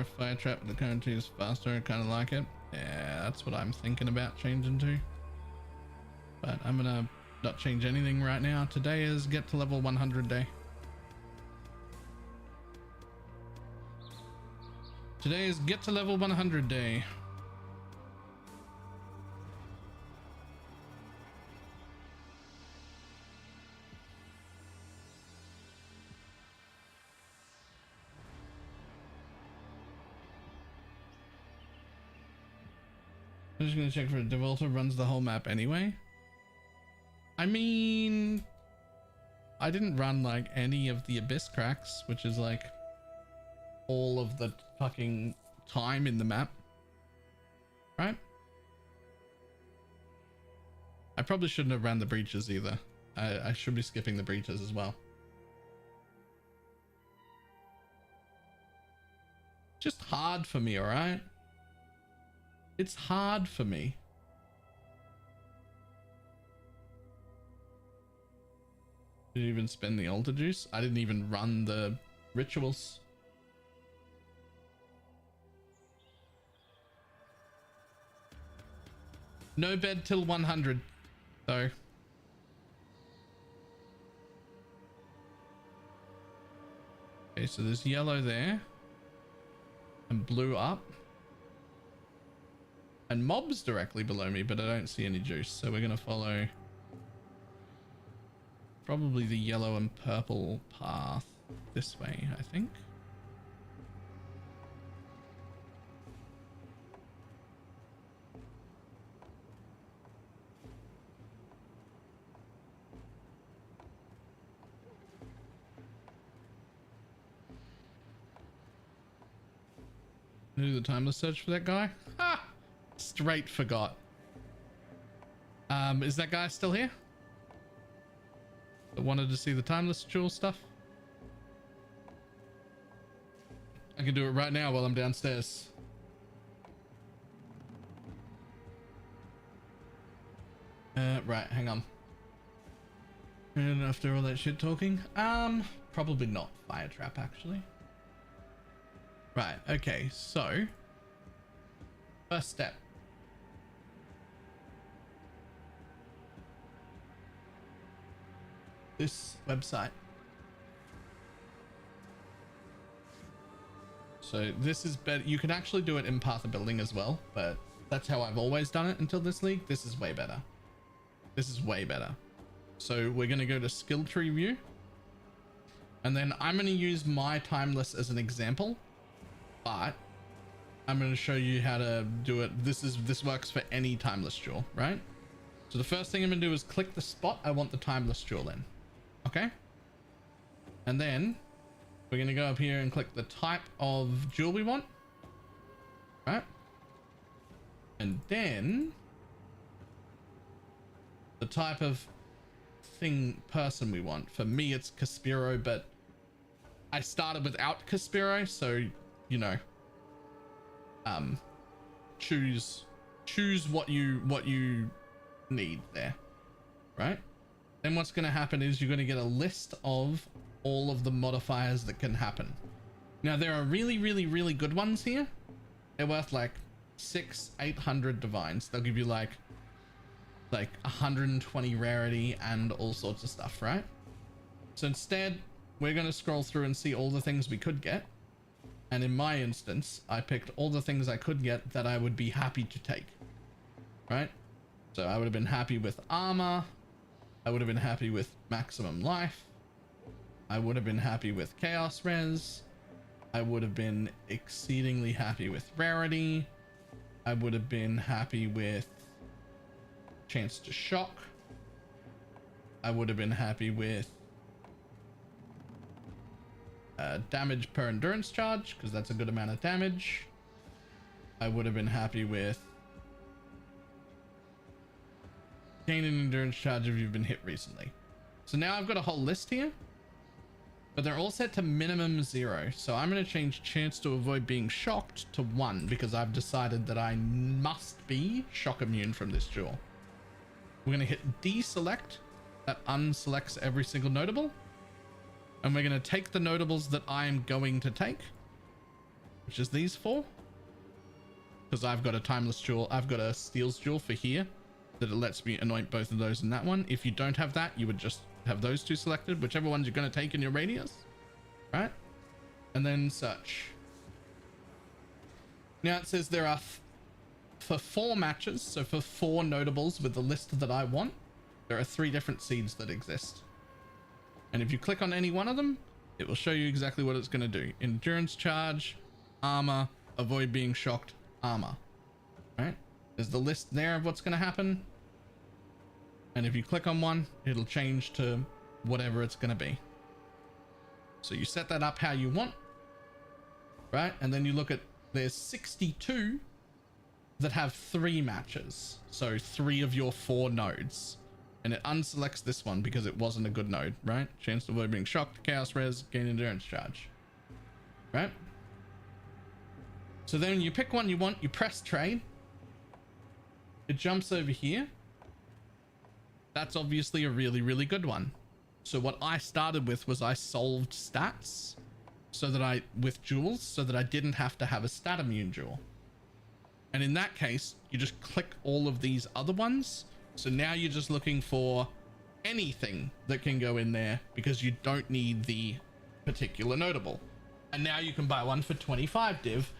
Speaker 1: fire trap, the current is faster. I kind of like it. Yeah, that's what I'm thinking about changing to. But I'm gonna not change anything right now. Today is get to level 100 day. Today is get to level 100 day. I'm just gonna check for a developer runs the whole map anyway. I mean, I didn't run like any of the abyss cracks, which is like all of the fucking time in the map, right? I probably shouldn't have ran the breaches either. I should be skipping the breaches as well. Just hard for me, all right? It's hard for me. Did you even spend the altar juice? I didn't even run the rituals. No bed till 100 though. Okay, so there's yellow there and blue up. And mobs directly below me, but I don't see any juice. So we're going to follow probably the yellow and purple path this way, I think. Do the timeless search for that guy? Ha! Straight forgot. Is that guy still here? That wanted to see the timeless jewel stuff? I can do it right now while I'm downstairs. Right, hang on. And after all that shit talking, probably not fire trap actually. Right, okay, so first step. This website. So this is better. You can actually do it in Path of Building as well, but that's how I've always done it until this league. This is way better. This is way better. So we're going to go to skill tree view. And then I'm going to use my timeless as an example, but I'm going to show you how to do it. This works for any timeless jewel, right? So the first thing I'm going to do is click the spot I want the timeless jewel in. Okay. And then we're going to go up here and click the type of jewel we want. Right. And then the type of person we want. For me, it's Caspiro, but I started without Caspiro. So, you know, choose what you need there. Right. Then what's going to happen is you're going to get a list of all of the modifiers that can happen. Now there are really, really, really good ones here. They're worth like 800 divines. They'll give you like 120 rarity and all sorts of stuff, right? So instead, we're going to scroll through and see all the things we could get. And in my instance, I picked all the things I could get that I would be happy to take, right? So I would have been happy with armor. I would have been happy with maximum life. I would have been happy with chaos res. I would have been exceedingly happy with rarity. I would have been happy with chance to shock. I would have been happy with damage per endurance charge, because that's a good amount of damage. I would have been happy with gain an endurance charge if you've been hit recently. So now I've got a whole list here, but they're all set to minimum 0. So I'm going to change chance to avoid being shocked to 1, because I've decided that I must be shock immune from this jewel. We're going to hit deselect. That unselects every single notable. And we're going to take the notables that I am going to take. which is these 4. Because I've got a timeless jewel, I've got a steel's jewel for here that it lets me anoint both of those in that one. If you don't have that, you would just have those 2 selected, whichever ones you're going to take in your radius, right? And then search. Now it says there are for 4 matches, so for 4 notables with the list that I want, there are 3 different seeds that exist. And if you click on any one of them, it will show you exactly what it's going to do. Endurance charge, armor, avoid being shocked, armor. Right? There's the list there of what's going to happen. And if you click on one, it'll change to whatever it's going to be. So you set that up how you want. Right? And then you look at, there's 62 that have 3 matches. So 3 of your 4 nodes. And it unselects this one because it wasn't a good node, right? Chance to avoid being shocked, chaos res, gain endurance charge. Right? So then you pick one you want, you press trade. It jumps over here. That's obviously a really, really good one. So what I started with was I solved stats so that with jewels, so that I didn't have to have a stat immune jewel. And in that case, you just click all of these other ones. So now you're just looking for anything that can go in there because you don't need the particular notable. And now you can buy one for 25 div,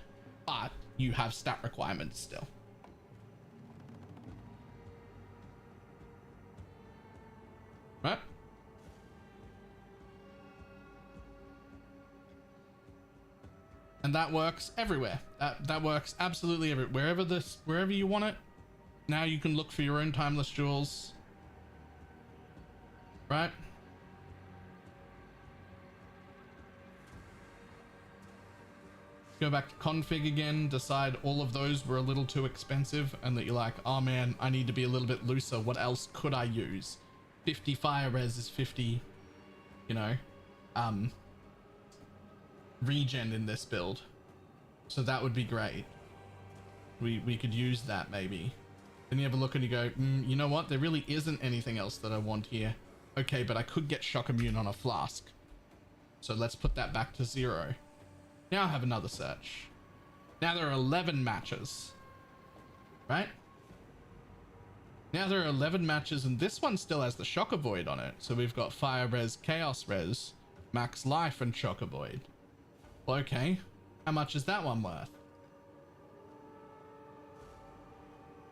Speaker 1: but you have stat requirements still. Right? And that works everywhere. That works absolutely everywhere. Wherever you want it. Now you can look for your own timeless jewels. Right? Go back to config again, decide all of those were a little too expensive and that you're like, oh man, I need to be a little bit looser. What else could I use? 50 fire res is 50, you know, regen in this build. So that would be great. We could use that maybe. Then you have a look and you go, you know what? There really isn't anything else that I want here. Okay, but I could get shock immune on a flask. So let's put that back to 0. Now I have another search. Now there are 11 matches. Right? Now there are 11 matches and this one still has the shock avoid on it. So we've got fire res, chaos res, max life and shock avoid. Well, okay. How much is that one worth?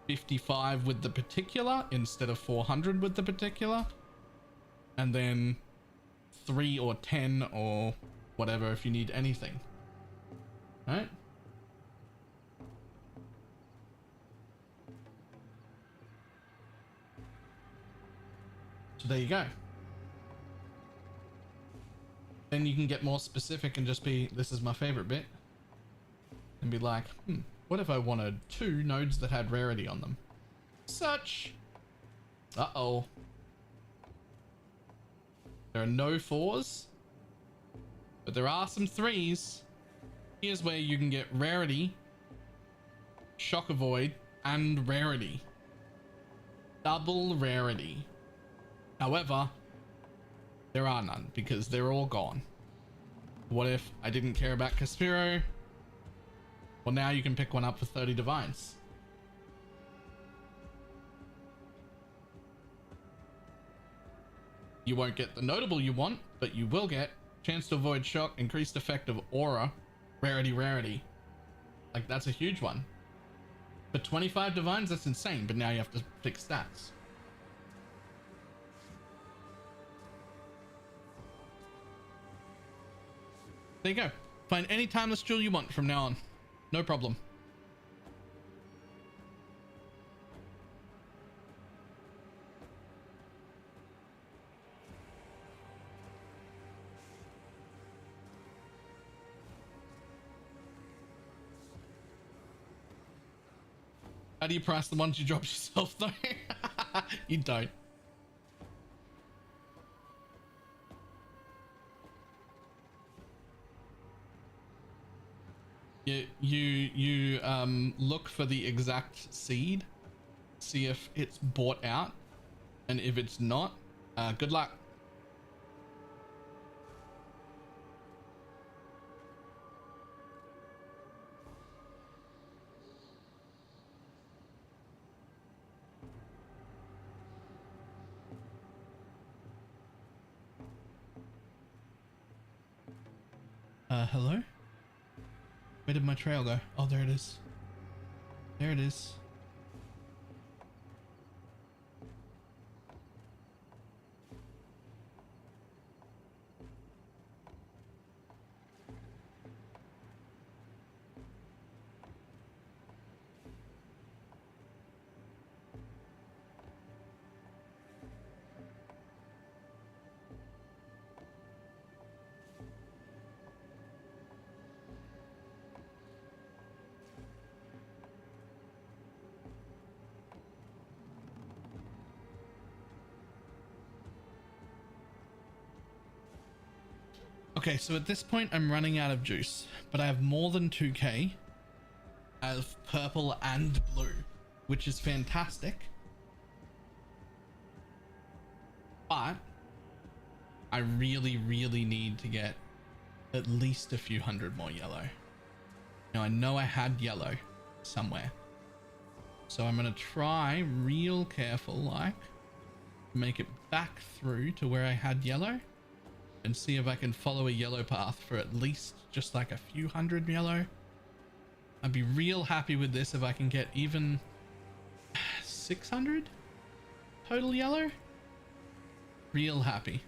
Speaker 1: 55 with the particular instead of 400 with the particular, and then 3 or 10 or whatever if you need anything. Right? So there you go. Then you can get more specific and just be, this is my favorite bit, and be like, what if I wanted 2 nodes that had rarity on them? Search. Uh-oh. There are no 4s, but there are some 3s. Here's where you can get rarity, shock avoid, and rarity. Double rarity. However, there are none because they're all gone. What if I didn't care about Caspiro? Well, now you can pick one up for 30 divines. You won't get the notable you want, but you will get chance to avoid shock, increased effect of aura, rarity. Like, that's a huge one. For 25 divines, that's insane, but now you have to pick stats. There you go. Find any timeless jewel you want from now on. No problem. How do you price the ones you drop yourself though? You don't. You look for the exact seed, see if it's bought out, and if it's not, good luck. Hello? Where did my trail go? Oh, there it is. There it is. Okay, so at this point I'm running out of juice, but I have more than 2k of purple and blue, which is fantastic. But I really, really need to get at least a few hundred more yellow. Now I know I had yellow somewhere, so I'm gonna try real careful, like, make it back through to where I had yellow and see if I can follow a yellow path for at least just like a few hundred yellow. I'd be real happy with this if I can get even 600 total yellow. Real happy.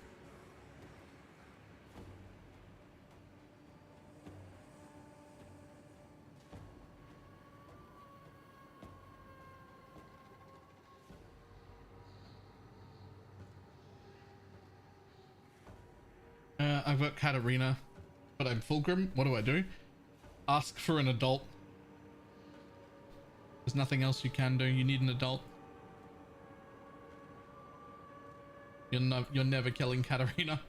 Speaker 1: I've got Katarina, but I'm Fulgrim. What do? Ask for an adult. There's nothing else you can do. You need an adult. You're never killing Katarina.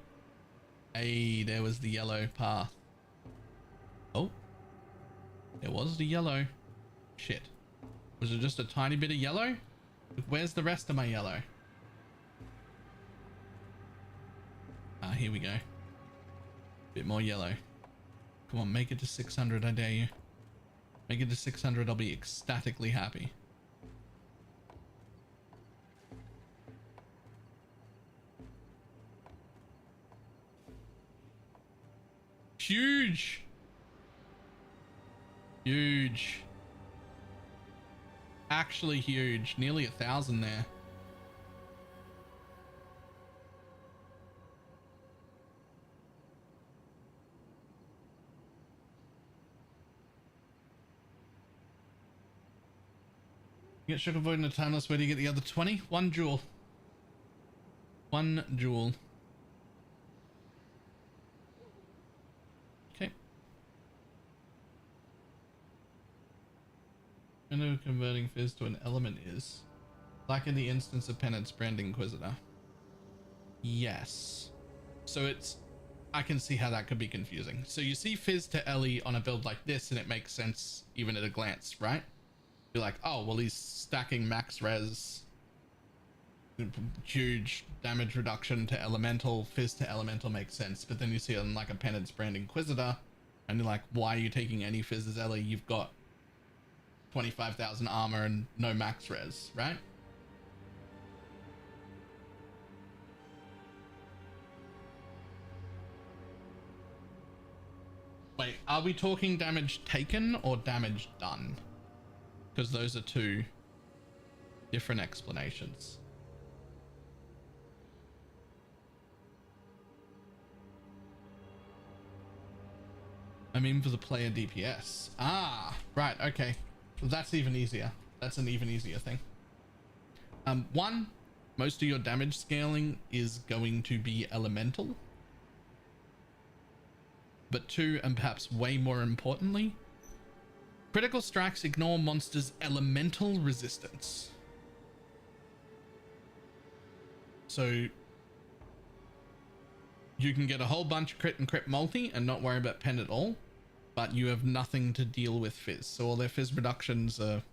Speaker 1: Hey, there was the yellow path. Oh, there was the yellow. Shit. Was it just a tiny bit of yellow? Where's the rest of my yellow? Ah, here we go. Bit more yellow. Come on, make it to 600, I dare you. Make it to 600, I'll be ecstatically happy. Huge! Huge. Actually huge. Nearly 1,000 there. You get sugar void in a timeless. Where do you get the other 20? 1 jewel. 1 jewel. Okay. I know converting fizz to an element is. Like in the instance of Penance Brand Inquisitor. Yes. So it's... I can see how that could be confusing. So you see fizz to Ellie on a build like this and it makes sense even at a glance, right? You're like, oh, well, he's stacking max res, huge damage reduction to elemental, fizz to elemental makes sense. But then you see it on like a Penance Brand Inquisitor and you're like, why are you taking any fizz as Ellie? You've got 25,000 armor and no max res, right? Wait, are we talking damage taken or damage done? Because those are two different explanations. I mean for the player DPS. Ah, right, okay. Well, that's even easier. That's an even easier thing. One, most of your damage scaling is going to be elemental. But two, and perhaps way more importantly, critical strikes ignore monsters' elemental resistance. So you can get a whole bunch of crit and crit multi and not worry about pen at all, but you have nothing to deal with fizz. So all their fizz reductions are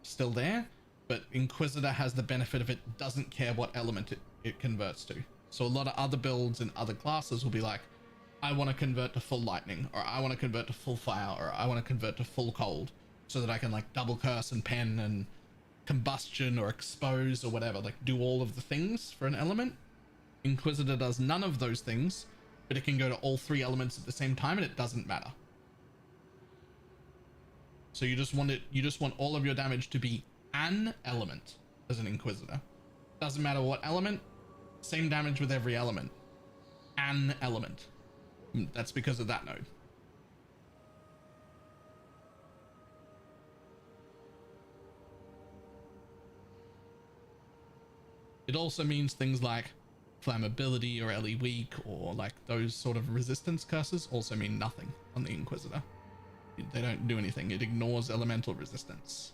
Speaker 1: still there, but Inquisitor has the benefit of it doesn't care what element it converts to. So a lot of other builds and other classes will be like, I want to convert to full lightning, or I want to convert to full fire, or I want to convert to full cold so that I can like double curse and pen and combustion or expose or whatever, like do all of the things for an element. Inquisitor does none of those things, but it can go to all 3 elements at the same time and it doesn't matter. So you just want all of your damage to be an element as an Inquisitor. Doesn't matter what element, same damage with every element. An element. That's because of that node. It also means things like flammability or LE weak or like those sort of resistance curses also mean nothing on the Inquisitor. They don't do anything. It ignores elemental resistance.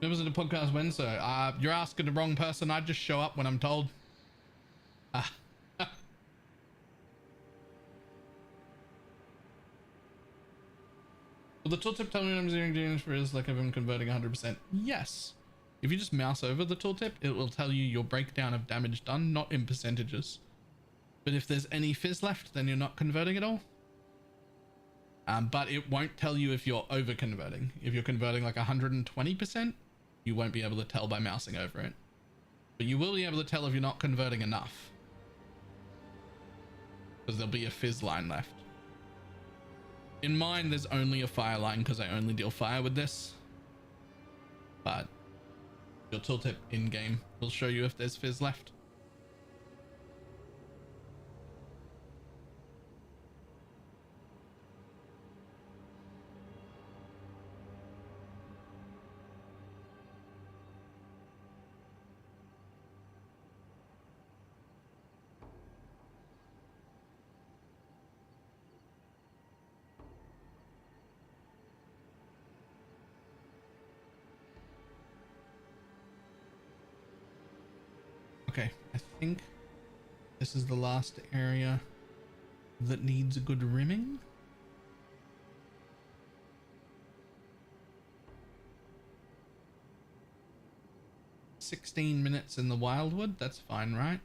Speaker 1: Members of the podcast Wednesday. You're asking the wrong person. I just show up when I'm told. Will the tooltip tell me when I'm zeroing damage for is like if I'm converting 100%? Yes. If you just mouse over the tooltip, it will tell you your breakdown of damage done, not in percentages. But if there's any fizz left, then you're not converting at all. But it won't tell you if you're over converting. If you're converting like 120%, you won't be able to tell by mousing over it. But you will be able to tell if you're not converting enough. Because there'll be a fizz line left. In mine, there's only a fire line because I only deal fire with this. But your tooltip in-game will show you if there's fizz left. Okay, I think this is the last area that needs a good rimming. $16 in the Wildwood, that's fine, right?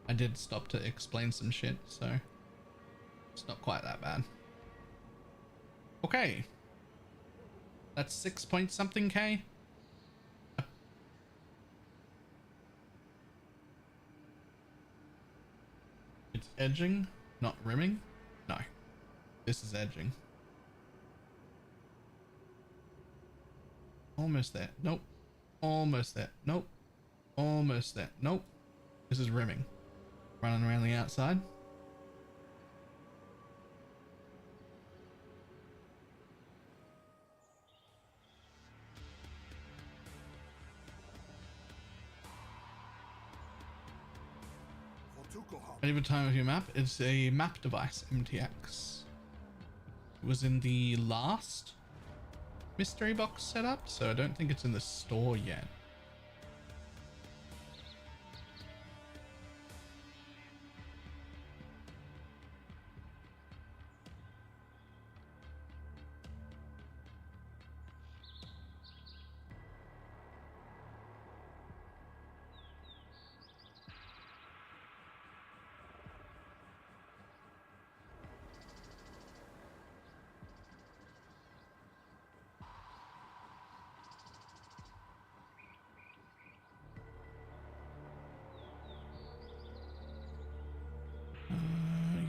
Speaker 1: I did stop to explain some shit, so it's not quite that bad. Okay. That's 6 point something K. It's edging, not rimming. No, this is edging. Almost there. Nope. Almost there. Nope. Almost there. Nope. This is rimming. Running around the outside. Any time of your map, it's a map device, MTX. It was in the last mystery box setup, so I don't think it's in the store yet.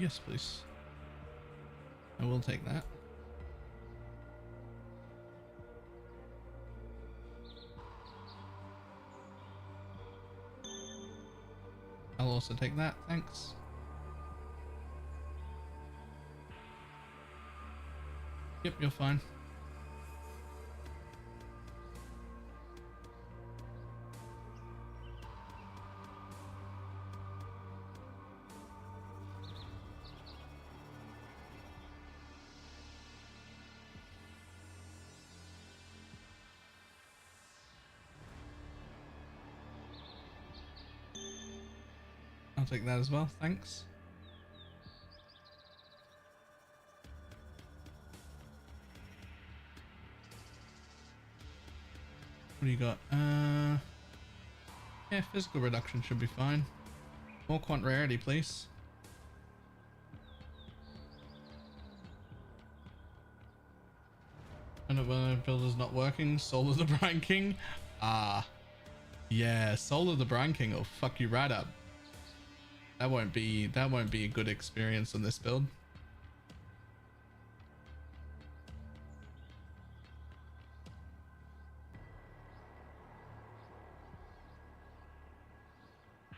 Speaker 1: Yes, please. I will take that. I'll also take that, thanks. Yep, you're fine. I'll take that as well, thanks. What do you got? Yeah, physical reduction should be fine. More quant rarity, please. build is not working. Soul of the Brine King. Ah, yeah, Soul of the Brine King will fuck you right up. That won't be a good experience on this build.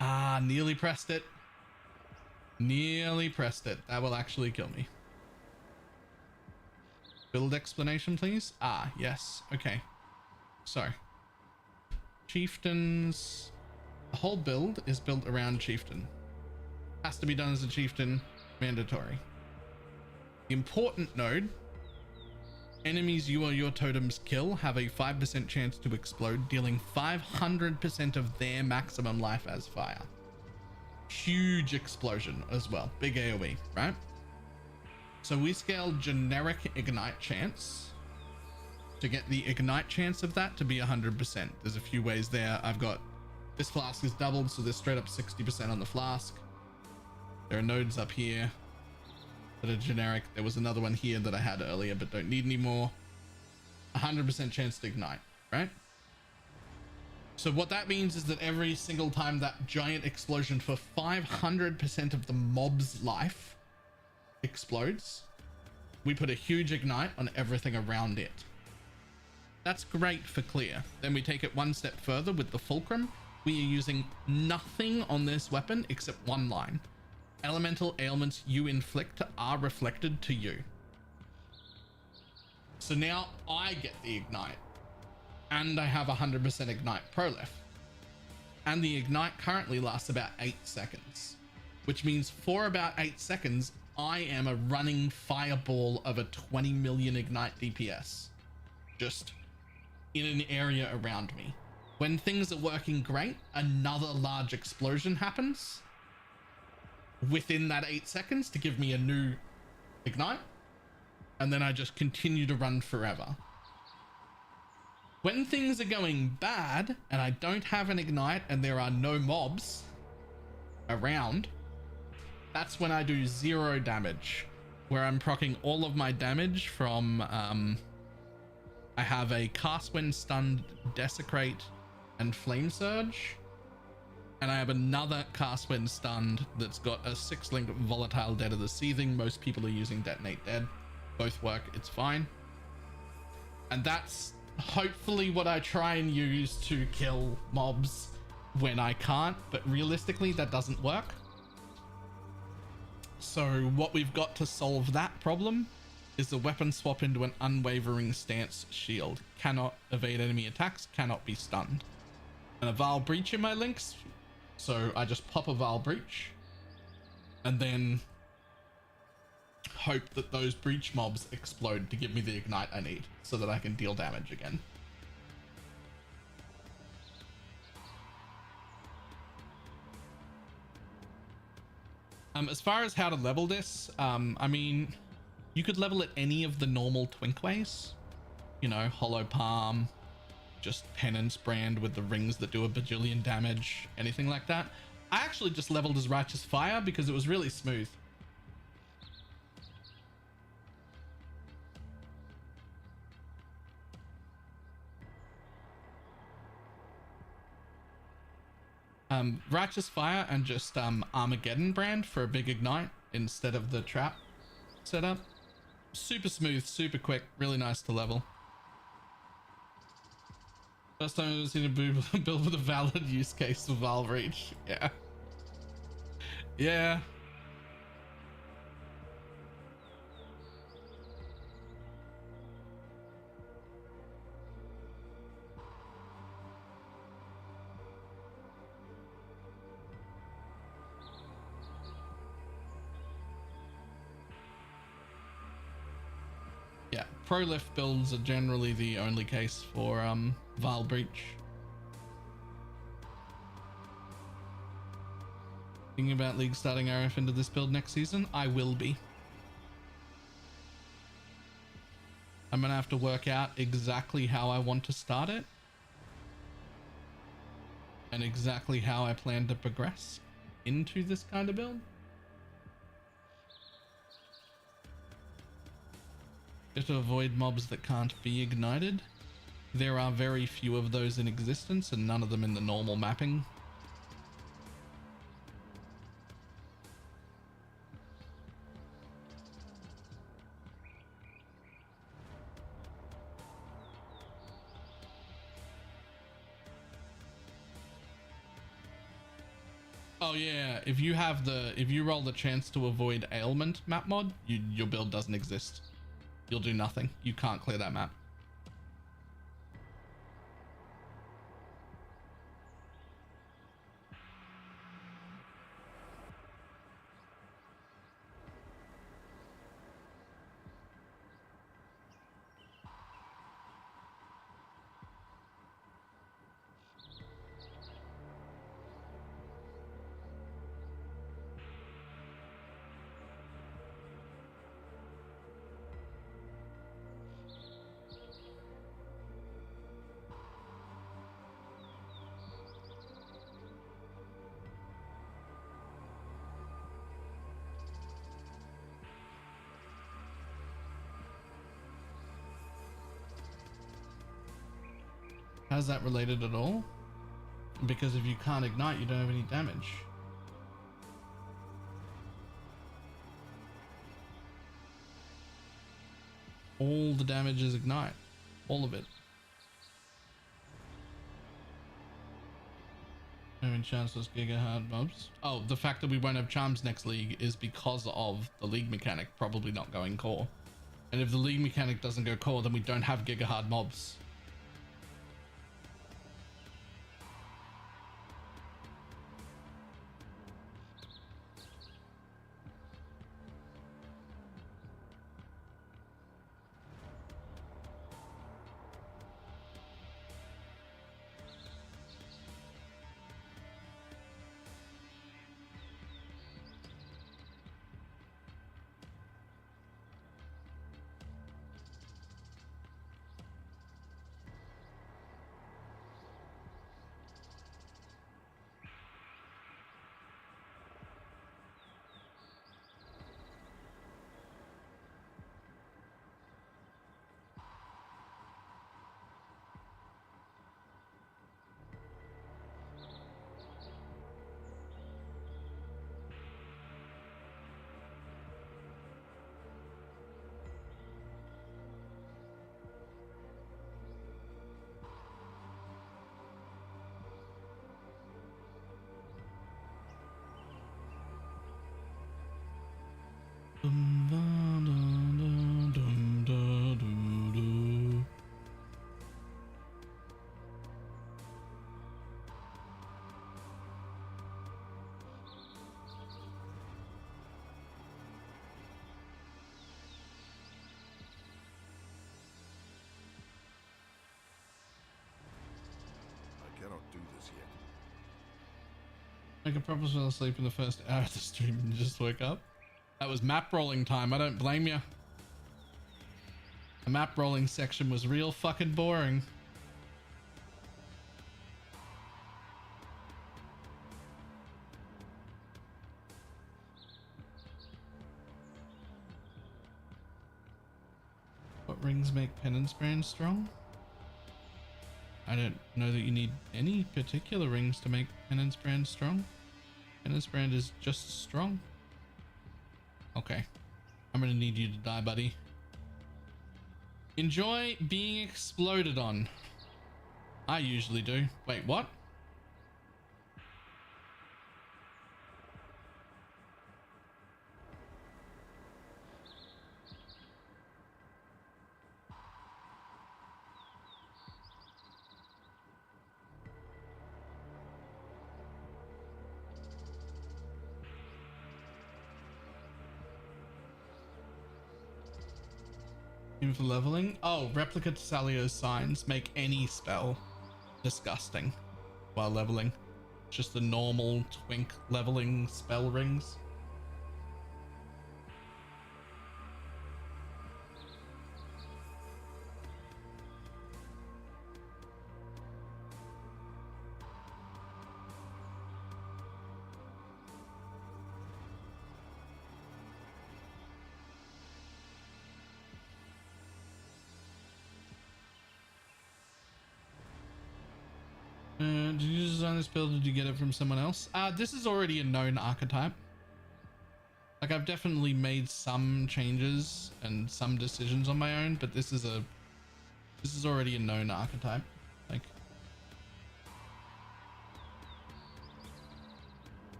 Speaker 1: Ah, nearly pressed it. Nearly pressed it. That will actually kill me. Build explanation, please. Ah, yes. Okay. So, chieftains. The whole build is built around chieftain. Has to be done as a chieftain. Mandatory. The important node. Enemies you or your totems kill have a 5% chance to explode, dealing 500% of their maximum life as fire. Huge explosion as well. Big AoE, right? So we scaled generic ignite chance to get the ignite chance of that to be 100%. There's a few ways there. I've got this flask is doubled, so there's straight up 60% on the flask. There are nodes up here that are generic. There was another one here that I had earlier but don't need anymore. 100% chance to ignite, right? So what that means is that every single time that giant explosion for 500% of the mob's life explodes, we put a huge ignite on everything around it. That's great for clear. Then we take it one step further with the fulcrum. We are using nothing on this weapon except one line. Elemental ailments you inflict are reflected to you. So now I get the ignite and I have 100% ignite prolif, and the ignite currently lasts about 8 seconds, which means for about 8 seconds I am a running fireball of a 20 million ignite DPS just in an area around me. When things are working great, another large explosion happens within that 8 seconds to give me a new ignite, and then I just continue to run forever. When things are going bad and I don't have an ignite and there are no mobs around, that's when I do 0 damage, where I'm proccing all of my damage from I have a cast when stunned, desecrate, and flame surge. And I have another cast when stunned that's got a 6-link volatile dead of the seething. Most people are using detonate dead. Both work, it's fine. And that's hopefully what I try and use to kill mobs when I can't, but realistically that doesn't work. So what we've got to solve that problem is the weapon swap into an unwavering stance shield. Cannot evade enemy attacks, cannot be stunned. And a Val Breach in my links. So I just pop a Val Breach and then hope that those breach mobs explode to give me the ignite I need so that I can deal damage again. As far as how to level this, I mean, you could level it any of the normal twink ways, you know, hollow palm, just penance brand with the rings that do a bajillion damage, anything like that. I actually just leveled as righteous fire because it was really smooth. Righteous fire and just Armageddon brand for a big ignite instead of the trap setup. Super smooth, super quick, really nice to level. First time I've seen a build with a valid use case for Val Breach. Yeah. Yeah. Yeah, Prolif builds are generally the only case for Val Breach. Thinking about League starting RF into this build next season? I will be. I'm gonna have to work out exactly how I want to start it and exactly how I plan to progress into this kind of build. Just to avoid mobs that can't be ignited. There are very few of those in existence and none of them in the normal mapping. Oh yeah, if you roll the chance to avoid ailment map mod, your build doesn't exist. You'll do nothing. You can't clear that map. How's that related at all? Because if you can't ignite, you don't have any damage. All the damage is ignite. All of it. No enchanceless giga hard mobs. Oh, the fact that we won't have charms next league is because of the league mechanic probably not going core. And if the league mechanic doesn't go core, then we don't have giga hard mobs. Make a proper fell asleep in the first hour of the stream and just woke up. That was map rolling time. I don't blame you. The map rolling section was real fucking boring. What rings make penance brand strong? I don't know that you need any particular rings to make penance brand strong. Penance brand is just strong. Okay. I'm gonna need you to die, buddy. Enjoy being exploded on. I usually do. Wait, what? Even for leveling? Oh, replica to Salio's signs make any spell disgusting while leveling. Just the normal twink leveling spell rings. Did you design this build or did you get it from someone else? This is already a known archetype. Like, I've definitely made some changes and some decisions on my own, but this is already a known archetype.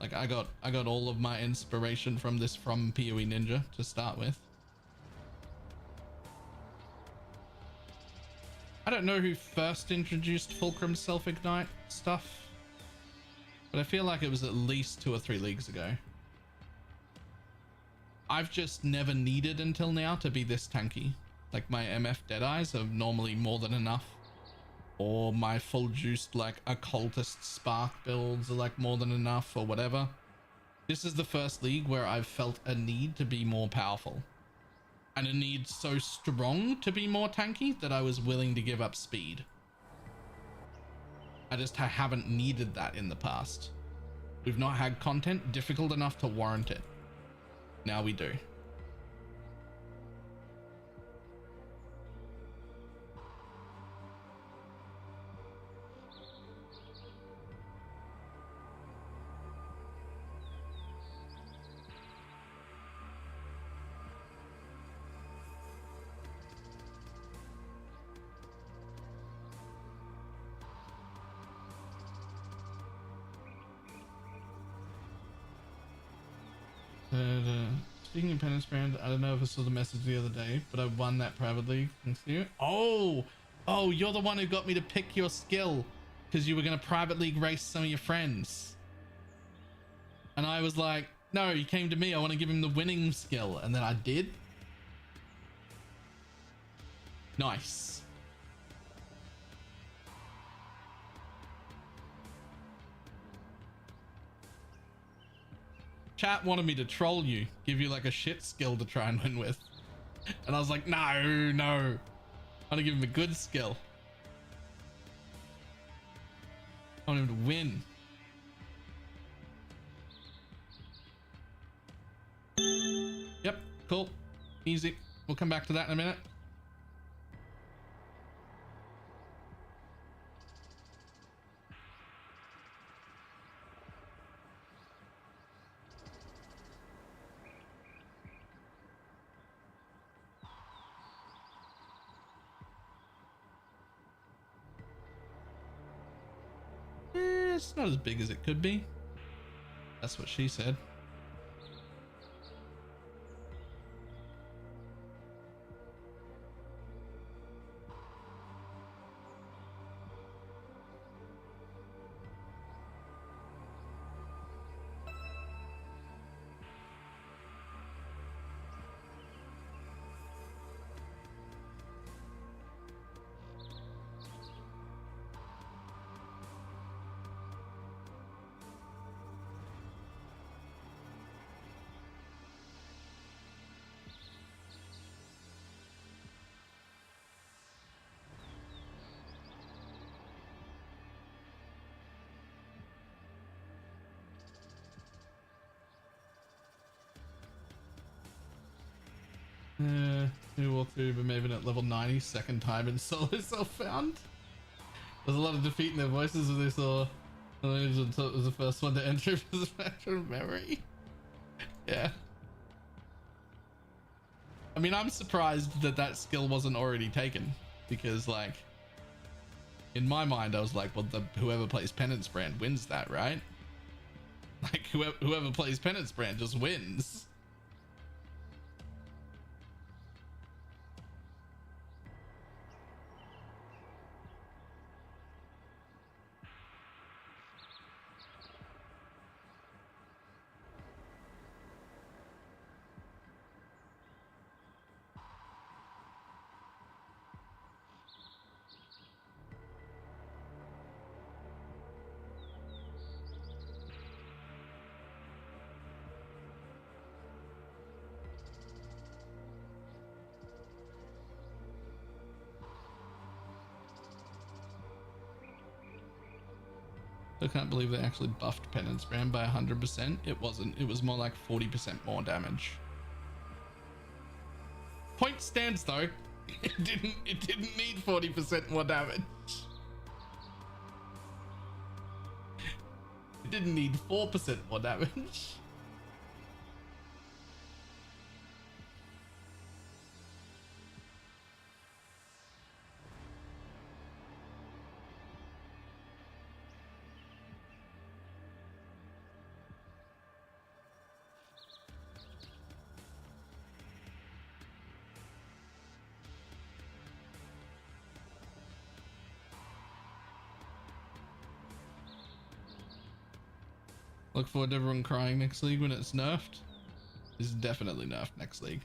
Speaker 1: Like I got all of my inspiration from this from PoE Ninja to start with. I don't know who first introduced Fulcrum Self-Ignite stuff, but I feel like it was at least 2 or 3 leagues ago. I've just never needed until now to be this tanky. Like my MF Deadeyes are normally more than enough, or my full juiced like occultist spark builds are like more than enough, or whatever. This is the first league where I've felt a need to be more powerful, and a need so strong to be more tanky that I was willing to give up speed. I haven't needed that in the past. We've not had content difficult enough to warrant it. Now we do. Speaking of Penance Brand, I don't know if I saw the message the other day, but I won that private league. Thanks to you. Oh, you're the one who got me to pick your skill because you were going to private league race some of your friends. And I was like, no, he came to me. I want to give him the winning skill. And then I did. Nice. Chat wanted me to troll you, give you like a shit skill to try and win with. And I was like, no. I want to give him a good skill. I want him to win. Yep, cool. Easy. We'll come back to that in a minute. It's not as big as it could be. That's what she said. New walkthrough, but maybe at level 90, second time in solo self-found. There's a lot of defeat in their voices as they saw it was the first one to enter the spectrum memory. Yeah. I mean, I'm surprised that that skill wasn't already taken, because like, in my mind, I was like, well, whoever plays Penance Brand wins that, right? Like whoever plays Penance Brand just wins. I can't believe they actually buffed Penance Brand by 100%. It wasn't. It was more like 40% more damage. Point stands though. It didn't need 40% more damage. Didn't need 4% more damage. Look forward to everyone crying next league when it's nerfed. It's definitely nerfed next league.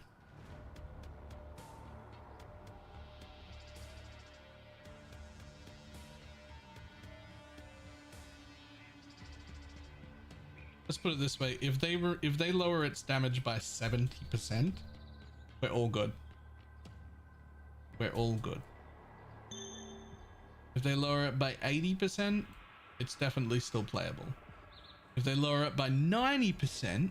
Speaker 1: Let's put it this way: if they lower its damage by 70%, we're all good. We're all good. If they lower it by 80%, it's definitely still playable. If they lower it by 90%,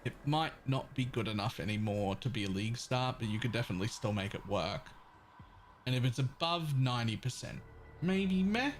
Speaker 1: it might not be good enough anymore to be a league start, but you could definitely still make it work. And if it's above 90%, maybe meh.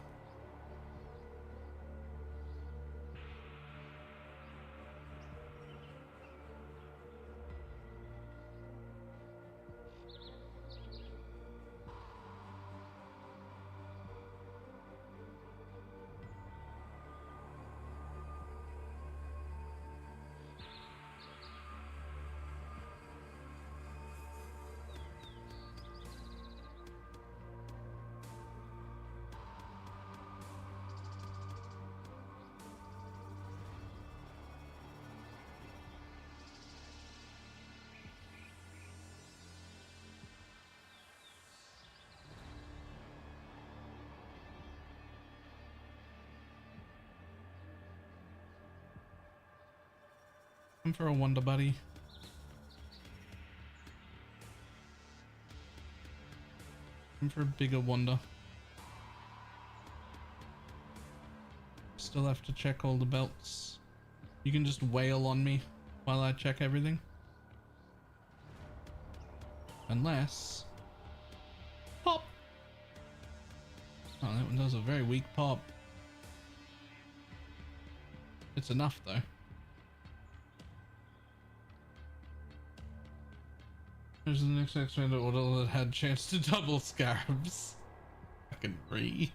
Speaker 1: I'm for a Wonder Buddy. I'm for a bigger Wonder. Still have to check all the belts. You can just wail on me while I check everything. Unless... Pop! Oh, that one does a very weak pop. It's enough though. There's the next expanded order that had chance to double scarabs. Fucking re.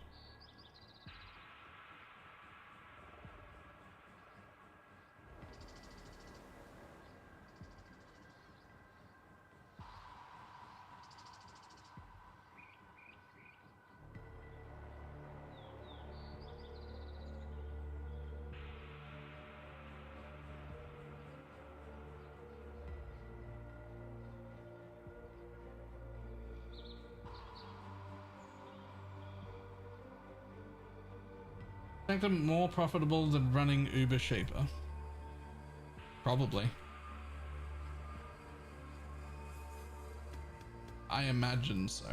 Speaker 1: Make them more profitable than running Uber Shaper. Probably. I imagine so.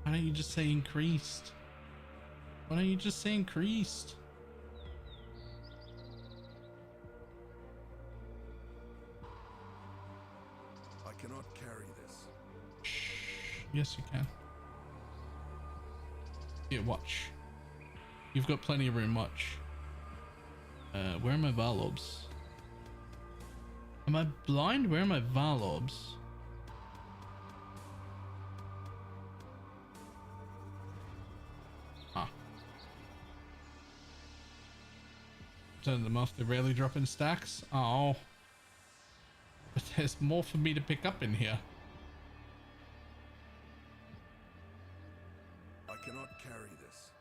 Speaker 1: Why don't you just say increased? Why don't you just say increased?
Speaker 6: I cannot carry this.
Speaker 1: Shh. Yes, you can. Here, watch. You've got plenty of room, watch. Where are my Varlorbs? Am I blind? Where are my Varlorbs? Ah. Turn them off, they rarely drop in stacks. Oh. But there's more for me to pick up in here.
Speaker 6: I cannot carry this.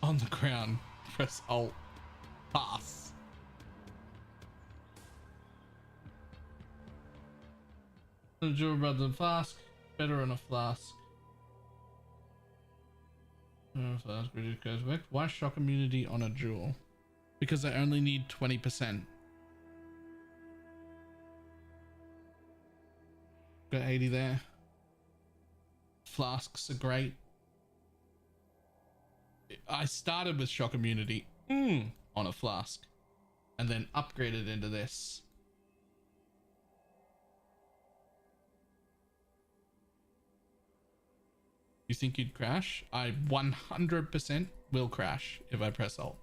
Speaker 1: On the ground, press Alt. Pass. Endure rather than flask. Better on a flask. Flask reduce goes back. Why shock immunity on a jewel? Because I only need 20%. Got 80 there. Flasks are great. I started with shock immunity on a flask and then upgraded into this. You think you'd crash? I 100% will crash if I press Alt.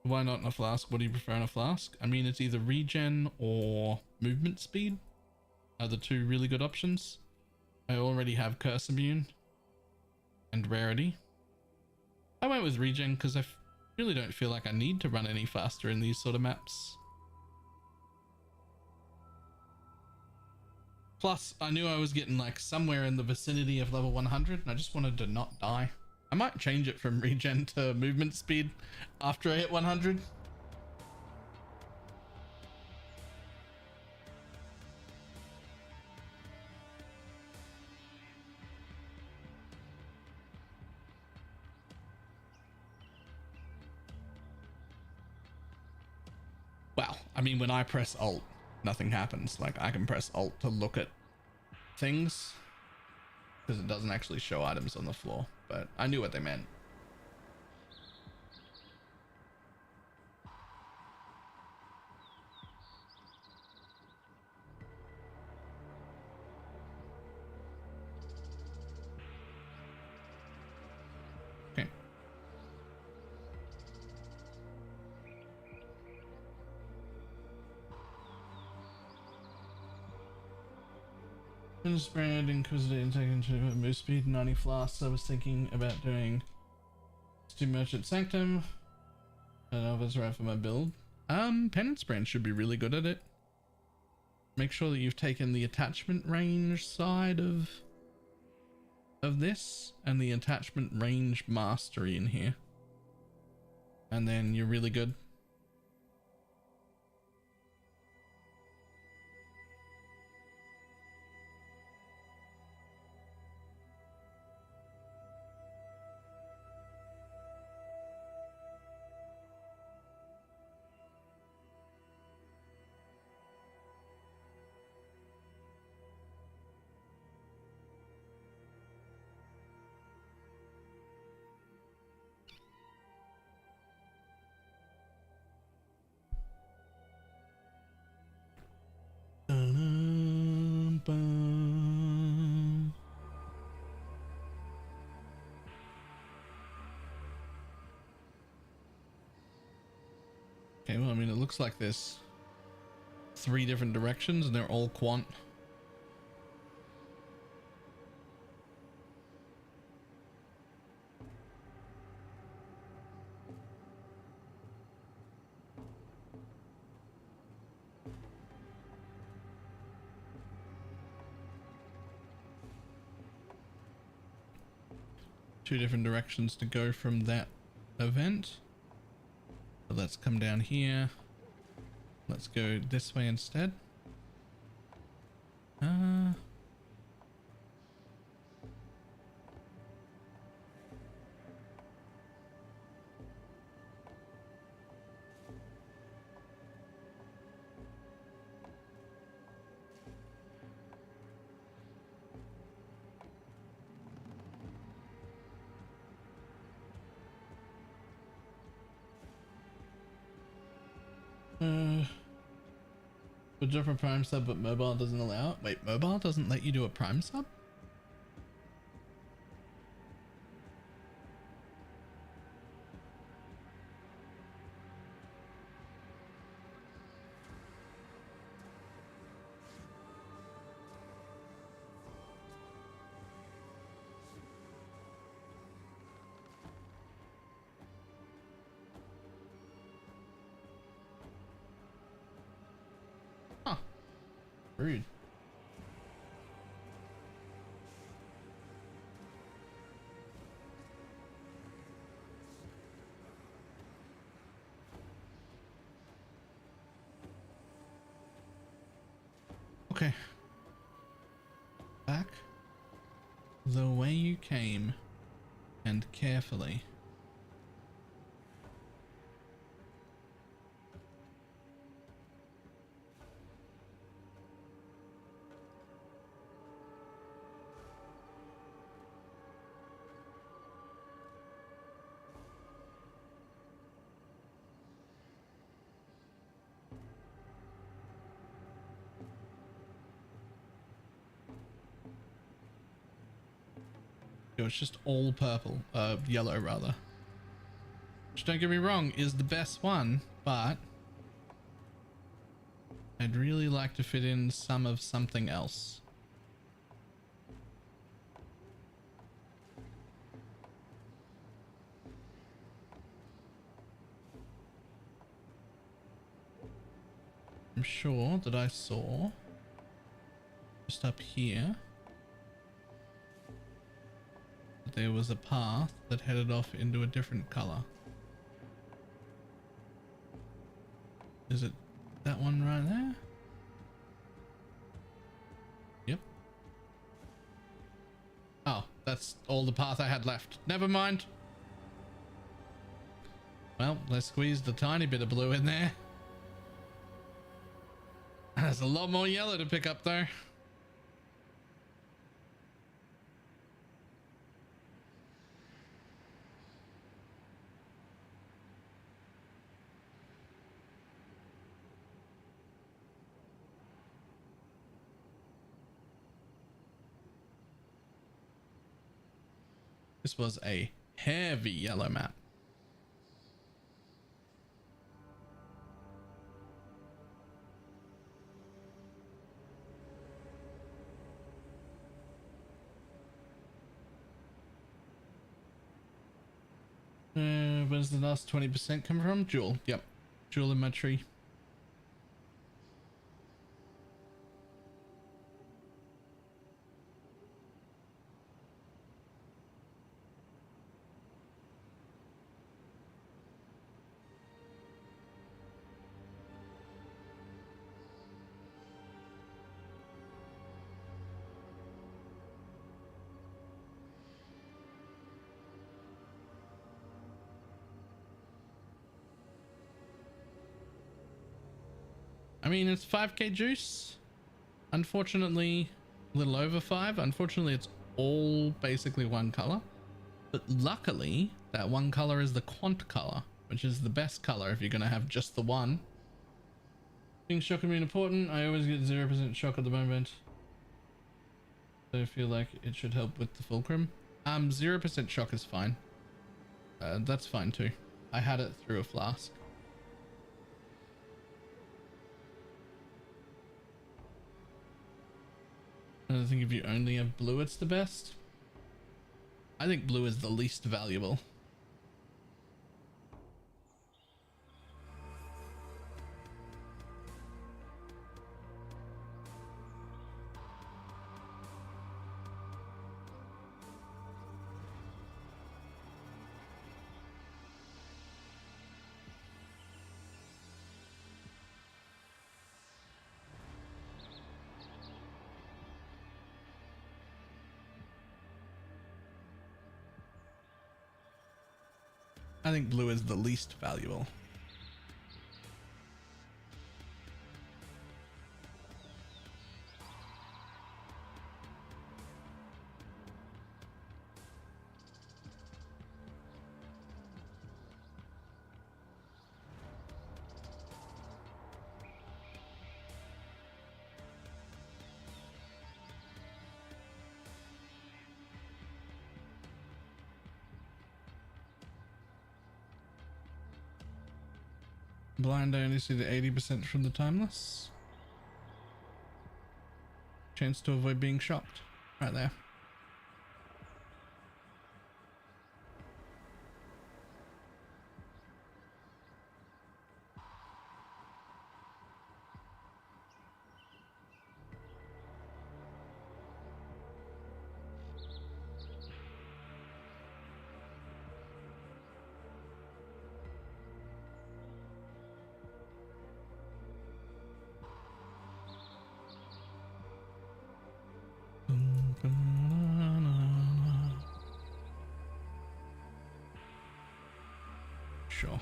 Speaker 1: Why not in a flask? What do you prefer in a flask? I mean, it's either regen or movement speed are the two really good options. I already have curse immune and rarity. I went with regen because I really don't feel like I need to run any faster in these sort of maps. Plus, I knew I was getting like somewhere in the vicinity of level 100 and I just wanted to not die. I might change it from regen to movement speed after I hit 100. Well, I mean, when I press Alt, nothing happens. Like, I can press Alt to look at things because it doesn't actually show items on the floor, but I knew what they meant. Okay. Spread Inquisitor intake into move speed 90 flasks. I was thinking about doing Stu Merchant Sanctum. I don't know if it's right for my build. Penance Brand should be really good at it. Make sure that you've taken the attachment range side of this and the attachment range mastery in here, and then you're really good. Okay, well, I mean, it looks like there's 3 different directions and they're all quant. Two different directions to go from that event. So let's come down here. Let's go this way instead. Would drop a prime sub, but mobile doesn't allow it. Wait, mobile doesn't let you do a prime sub? Huh. Rude. Okay. Back the way you came and carefully. It's just all purple, yellow rather. Which, don't get me wrong, is the best one, but I'd really like to fit in some of something else. I'm sure that I saw just up here there was a path that headed off into a different color. Is it that one right there? Yep. Oh, that's all the path I had left. Never mind. Well, let's squeeze the tiny bit of blue in there. There's a lot more yellow to pick up though. This was a heavy yellow map. Where's the last 20% come from? Jewel. Yep. Jewel in my tree. I mean, it's 5k juice. Unfortunately, a little over 5. Unfortunately, it's all basically one color. But luckily, that one color is the quant color, which is the best color if you're going to have just the one. Being shock immune important. I always get 0% shock at the moment. So I feel like it should help with the fulcrum. 0% shock is fine. That's fine too. I had it through a flask. I think if you only have blue, it's the best. I think blue is the least valuable. I think blue is the least valuable. Blind, I only see the 80% from the timeless. Chance to avoid being shocked. Right there. Sure.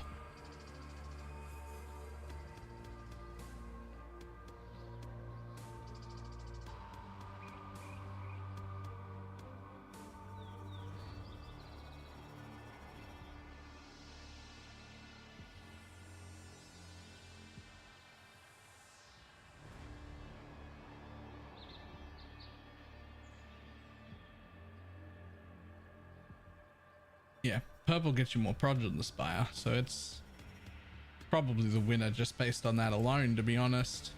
Speaker 1: Yeah, purple gets you more prod than the Spire, so it's probably the winner just based on that alone, to be honest.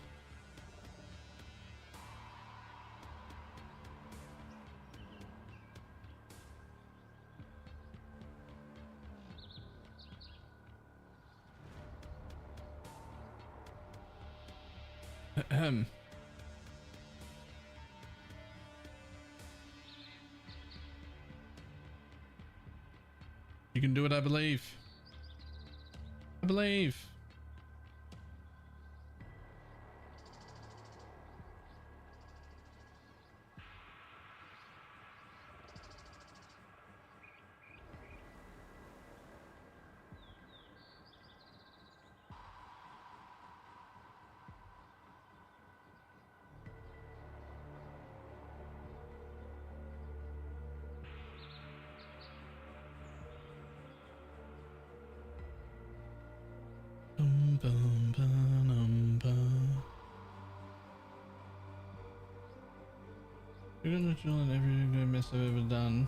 Speaker 1: Ahem. You can do it, I believe. I believe. You're gonna chill in every mess I've ever done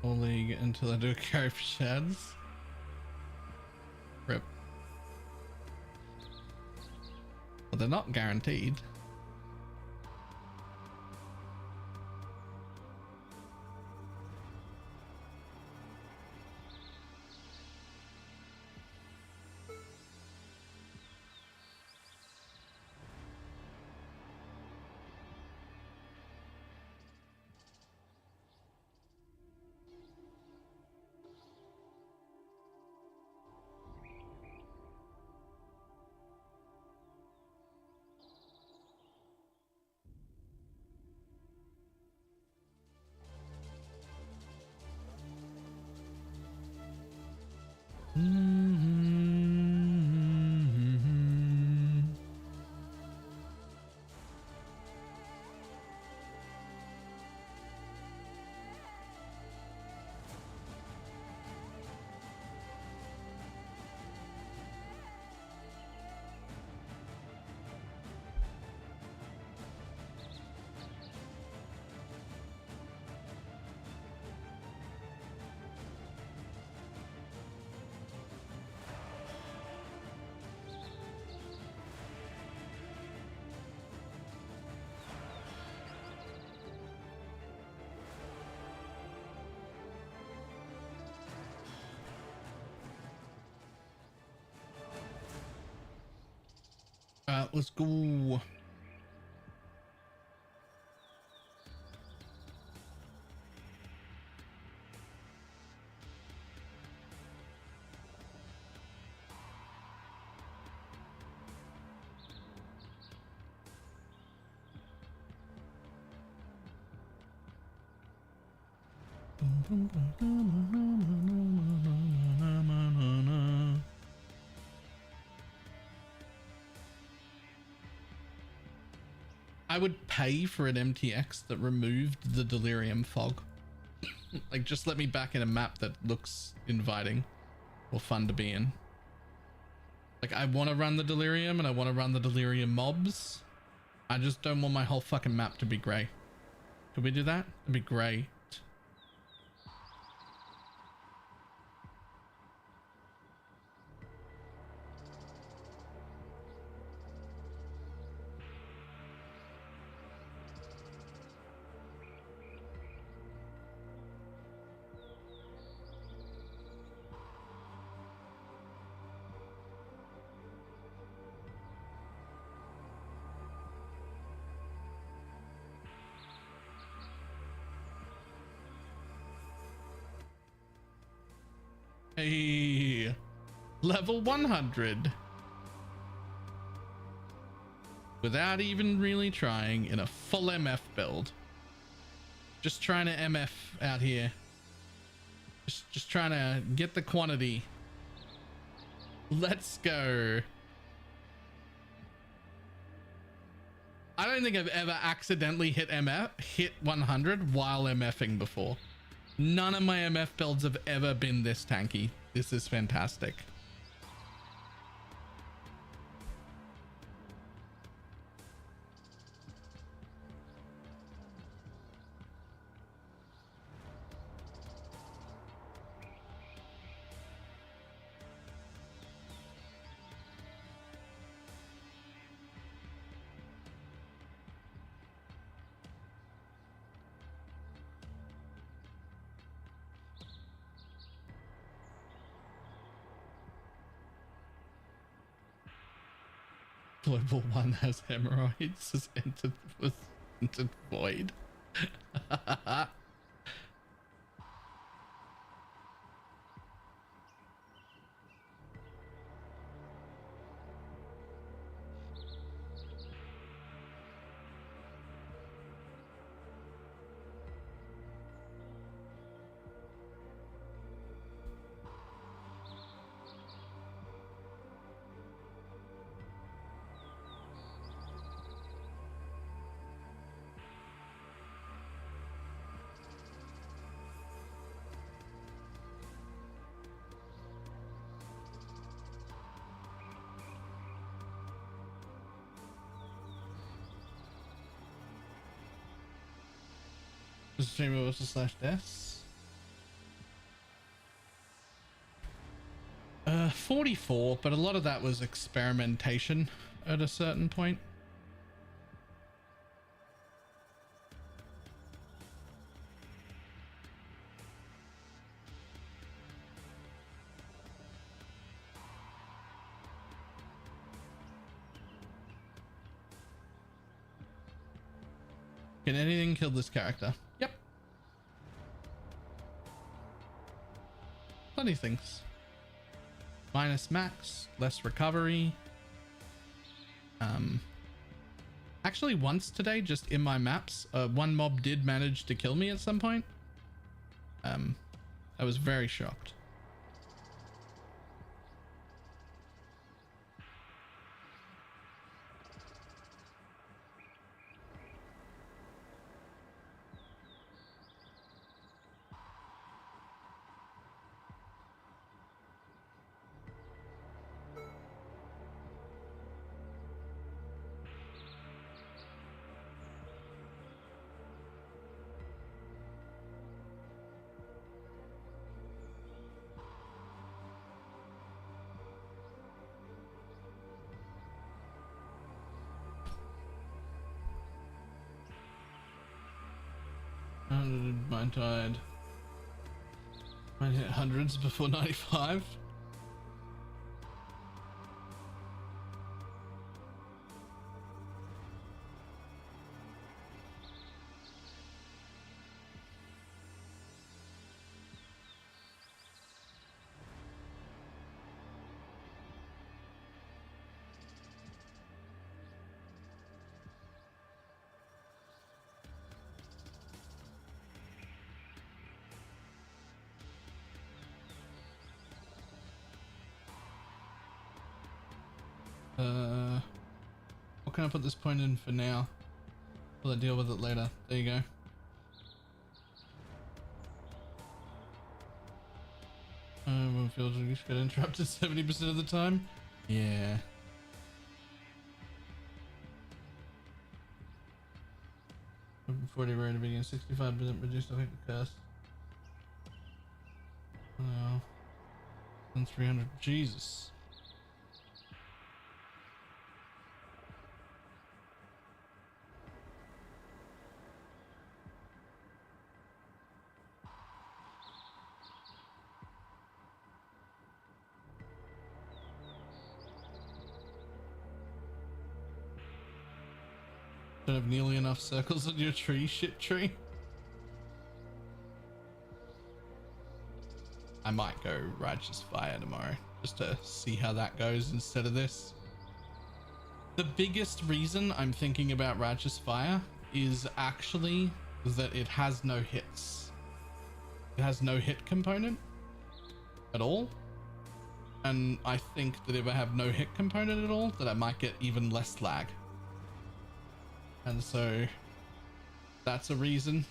Speaker 1: all league until I do a carry for shads. Rip. But they're not guaranteed. Let's go. I would pay for an MTX that removed the delirium fog. Like, just let me back in a map that looks inviting or fun to be in. Like, I want to run the delirium and I want to run the delirium mobs. I just don't want my whole fucking map to be grey. Could we do that? It'd be great. Hey, level 100. Without even really trying, in a full MF build. Just trying to MF out here. Just trying to get the quantity. Let's go. I don't think I've ever accidentally hit 100 while MFing before. None of my MF builds have ever been this tanky. This is fantastic. Global 1 has hemorrhoids, has entered void. Streamer was /deaths. 44, but a lot of that was experimentation at a certain point. Can anything kill this character? Yep. Plenty of things. Minus max, less recovery. Actually once today, just in my maps, one mob did manage to kill me at some point. I was very shocked. Mine died. Mine hit hundreds before 95. What can I put this point in for now? Will I deal with it later? There you go. When fields get interrupted 70% of the time. Yeah. Before they were to begin 65% reduced effective cost. Oh. And 300. Jesus. Don't have nearly enough circles on your tree, shit tree. I might go Righteous Fire tomorrow just to see how that goes instead of this. The biggest reason I'm thinking about Righteous Fire is actually that it has no hits. It has no hit component at all. And I think that if I have no hit component at all, that I might get even less lag. And so that's a reason.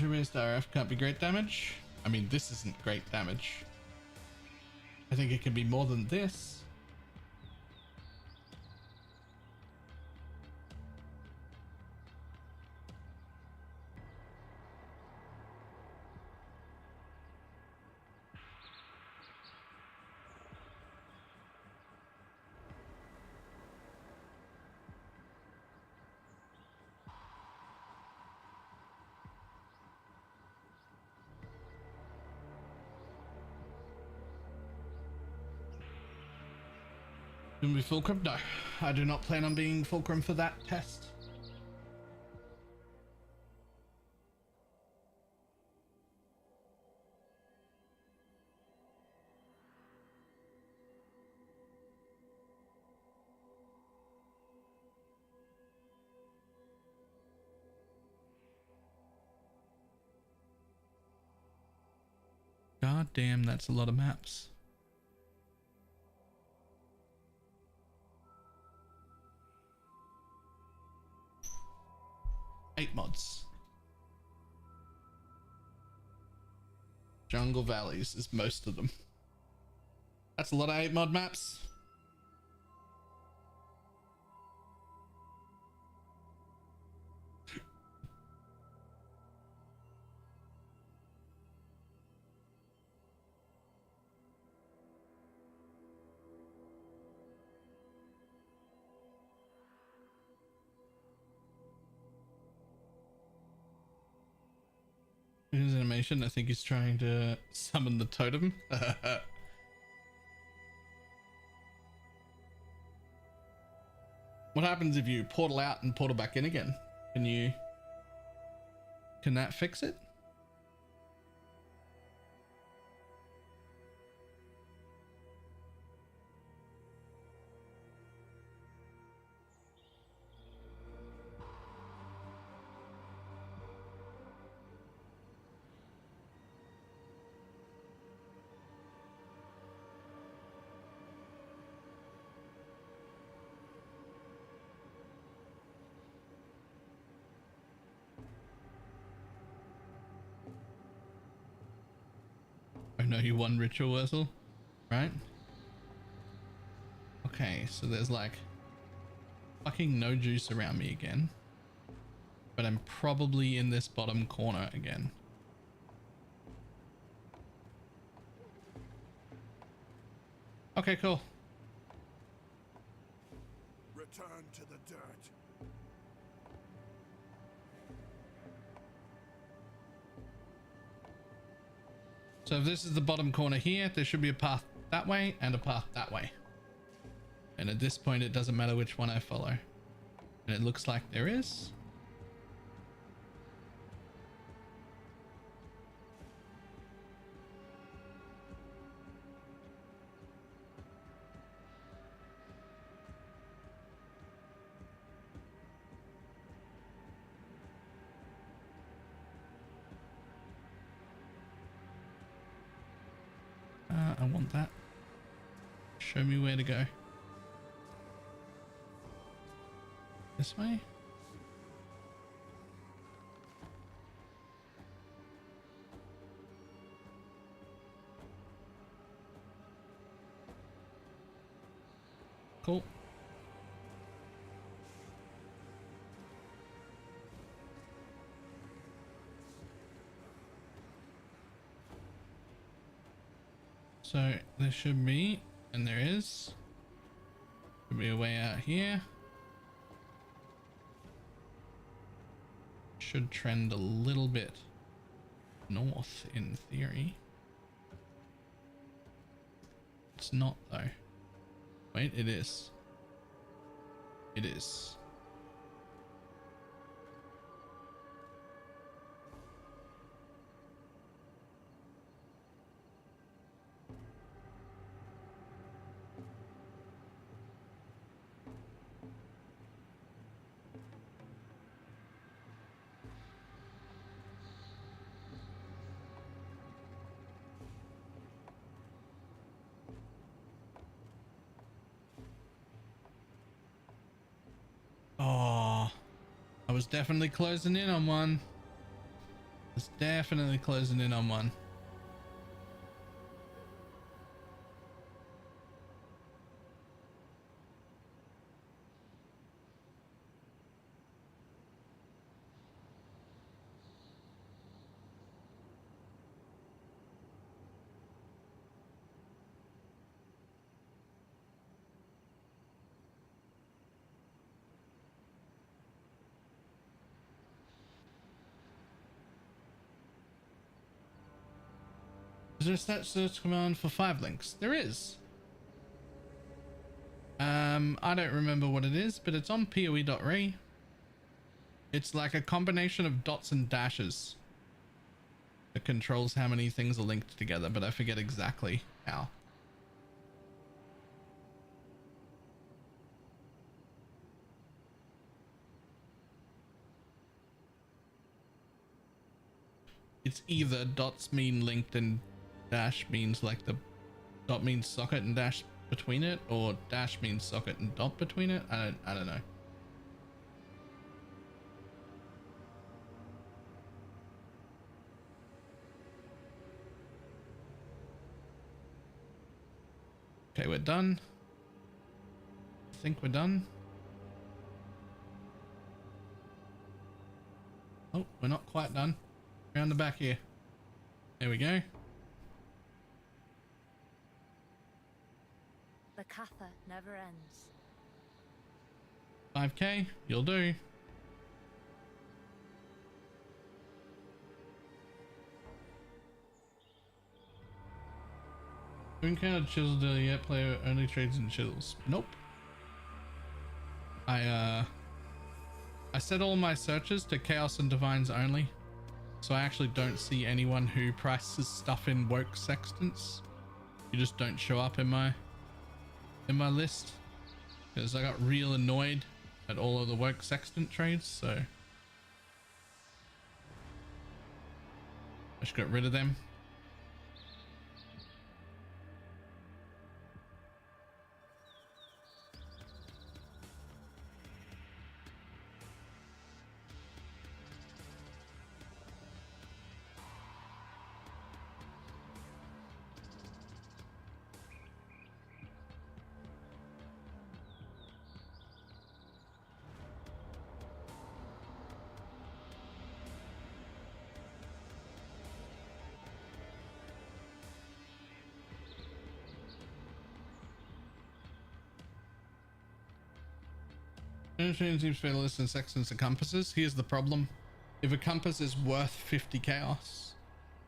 Speaker 1: Raised RF can't be great damage. I mean, this isn't great damage. I think it can be more than this. Can we fulcrum? No, I do not plan on being fulcrum for that test. God damn, that's a lot of maps. Eight mods. Jungle Valleys is most of them. That's a lot of 8 mod maps. His animation, I think he's trying to summon the totem. What happens if you portal out and portal back in again? Can that fix it? No, you won Ritual Whistle, right? Okay, so there's like fucking no juice around me again, but I'm probably in this bottom corner again. Okay, cool.
Speaker 6: Return to the dirt.
Speaker 1: So if this is the bottom corner here, there should be a path that way and a path that way. And at this point, it doesn't matter which one I follow. And it looks like there is. I want that. Show me where to go. This way? Cool. So there should be, and there is, should be a way out here. Should trend a little bit north in theory. It's not though. Wait, it is. It is. Oh, I was definitely closing in on one. I was definitely closing in on one. Is there a stat search command for 5 links? There is. I don't remember what it is, but it's on poe.re. It's like a combination of dots and dashes. It controls how many things are linked together, but I forget exactly how. It's either dots mean linked and dash means like the dot means socket and dash between it, or dash means socket and dot between it. I don't know. Okay, we're done. I think we're done. Oh, we're not quite done. Around the back here. There we go.
Speaker 9: The Katha never ends.
Speaker 1: 5k, you'll do. Haven't encountered chisel dealer yet. Player only trades in chisels. Nope. I set all my searches to chaos and divines only, so I actually don't see anyone who prices stuff in woke sextants. You just don't show up in my list, because I got real annoyed at all of the woke sextant trades, so I just got rid of them. Seems fatalist and sextants and compasses. Here's the problem. If a compass is worth 50 chaos,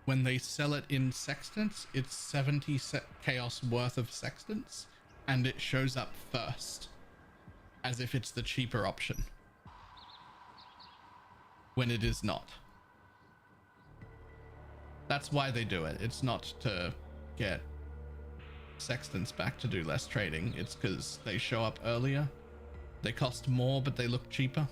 Speaker 1: when they sell it in sextants, it's 70 chaos worth of sextants, and it shows up first as if it's the cheaper option when it is not. That's why they do it. It's not to get sextants back to do less trading. It's because they show up earlier. They cost more, but they look cheaper.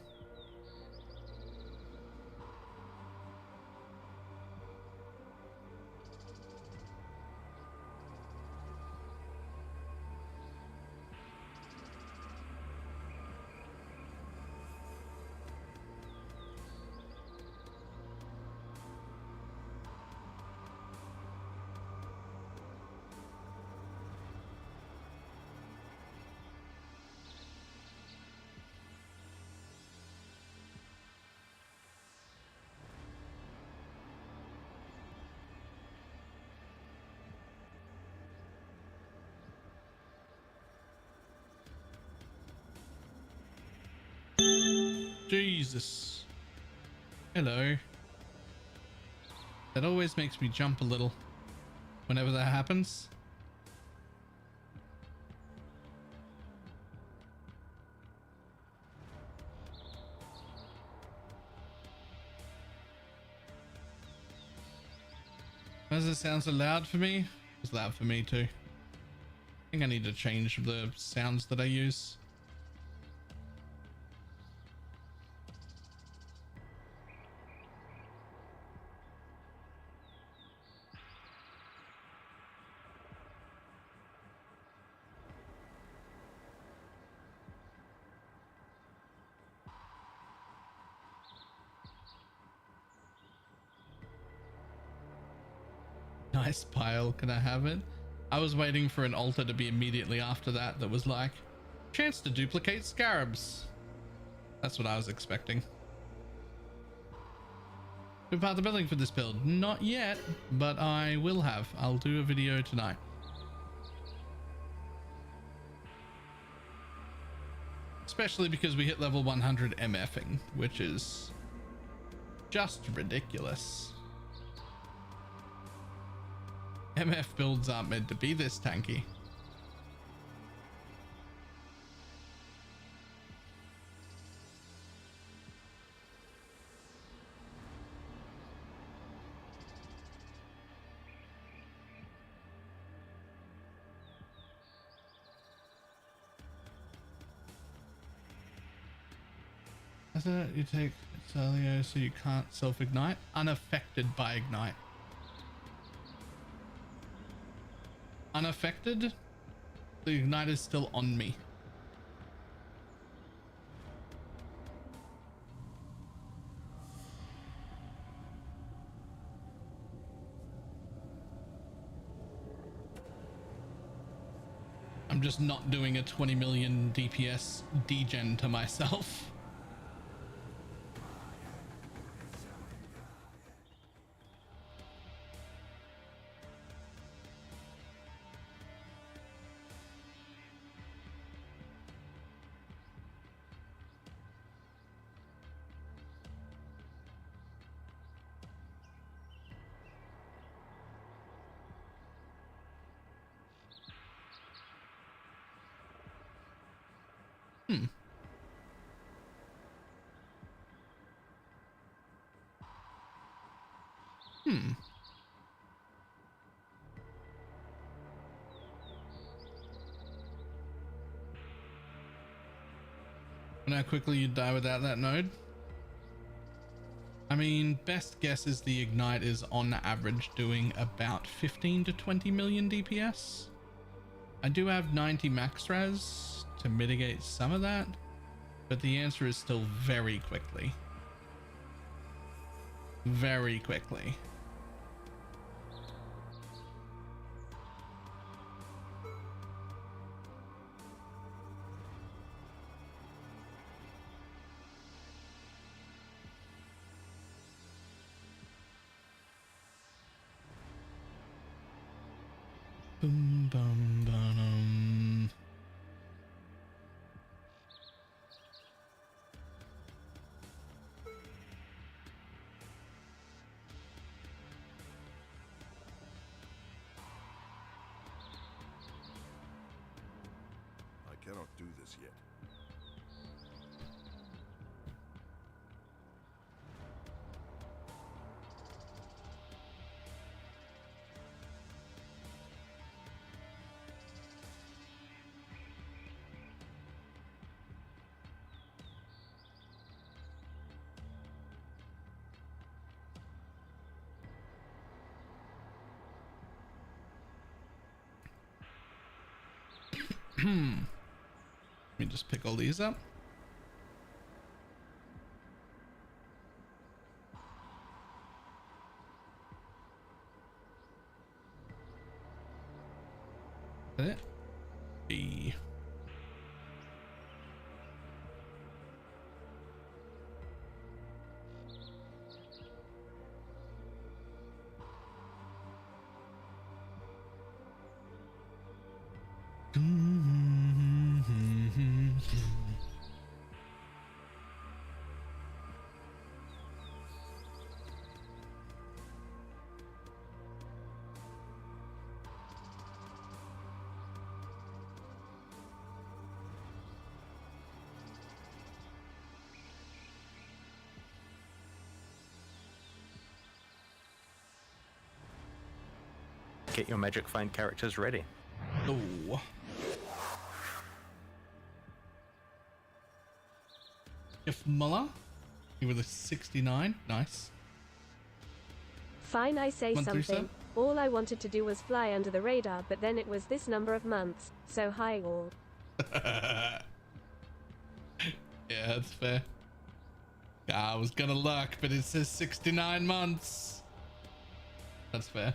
Speaker 1: Jesus. Hello. That always makes me jump a little whenever that happens. Why does it sound so loud for me? It's loud for me too. I think I need to change the sounds that I use. Nice pile, can I have it? I was waiting for an altar to be immediately after that was like, chance to duplicate scarabs. That's what I was expecting. We've part the building for this build. Not yet, but I will have. I'll do a video tonight. Especially because we hit level 100 MFing, which is just ridiculous. MF builds aren't meant to be this tanky. Is it you take Celio so you can't self-ignite? Unaffected by ignite. Unaffected? The ignite is still on me. I'm just not doing a 20 million DPS degen to myself. And how quickly you'd die without that node? I mean, best guess is the ignite is on average doing about 15 to 20 million DPS. I do have 90 max res to mitigate some of that, but the answer is still very quickly. Very quickly. Boom, bum, ba-dum.
Speaker 6: I cannot do this yet.
Speaker 1: Let me just pick all these up. Is that it? B.
Speaker 3: Get your magic find characters ready.
Speaker 1: Oh. If Muller, you with a 69, nice.
Speaker 7: Fine, I say
Speaker 1: One through
Speaker 7: something. All I wanted to do was fly under the radar, but then it was this number of months. So hi all.
Speaker 1: Yeah, that's fair. I was gonna look, but it says 69 months. That's fair.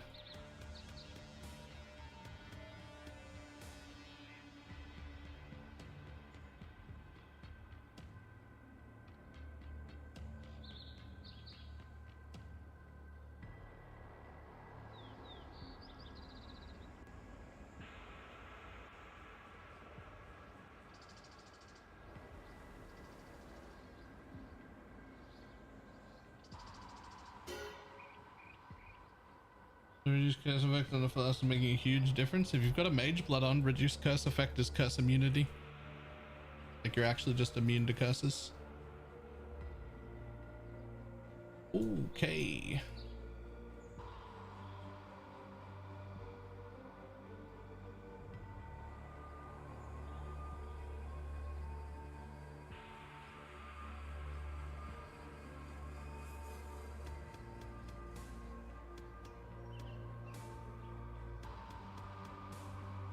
Speaker 1: Reduce curse effect on the first, making a huge difference. If you've got a mage blood on, reduce curse effect is curse immunity. Like you're actually just immune to curses. Okay.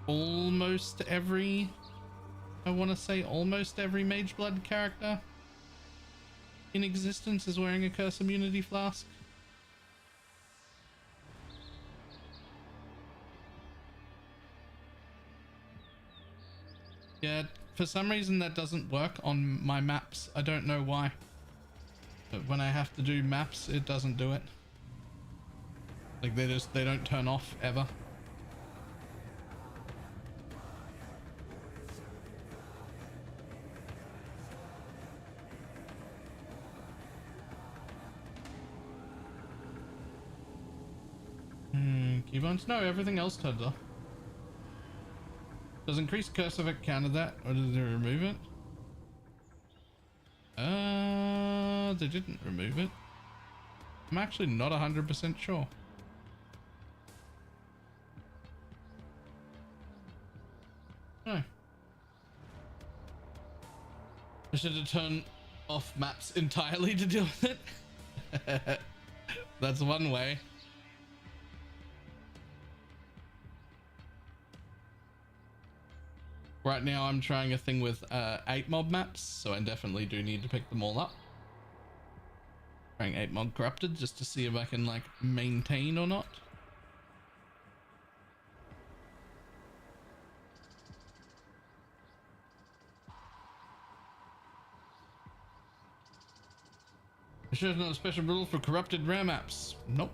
Speaker 1: Almost every, I want to say almost every mage blood character in existence is wearing a curse immunity flask. Yeah, for some reason that doesn't work on my maps. I don't know why, but when I have to do maps, it doesn't do it. Like they don't turn off ever. Keybinds? No, everything else turns off. Does increase curse effect counter that, or did they remove it? They didn't remove it. I'm actually not 100% sure. No. I should have turned off maps entirely to deal with it. That's one way. Right now I'm trying a thing with 8 mob maps, so I definitely do need to pick them all up. Trying 8 mob corrupted just to see if I can like maintain or not. There's no special rule for corrupted rare maps. Nope.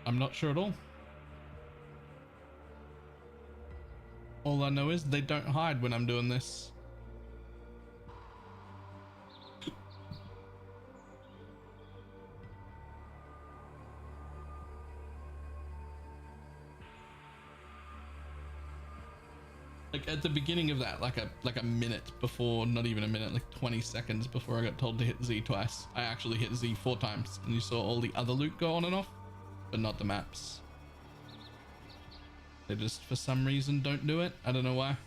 Speaker 1: I'm not sure at all. All I know is they don't hide when I'm doing this. Like at the beginning of that, like a minute before, not even a minute, like 20 seconds before I got told to hit Z twice, I actually hit Z 4 times, and you saw all the other loot go on and off, but not the maps. They just, for some reason, don't do it. I don't know why.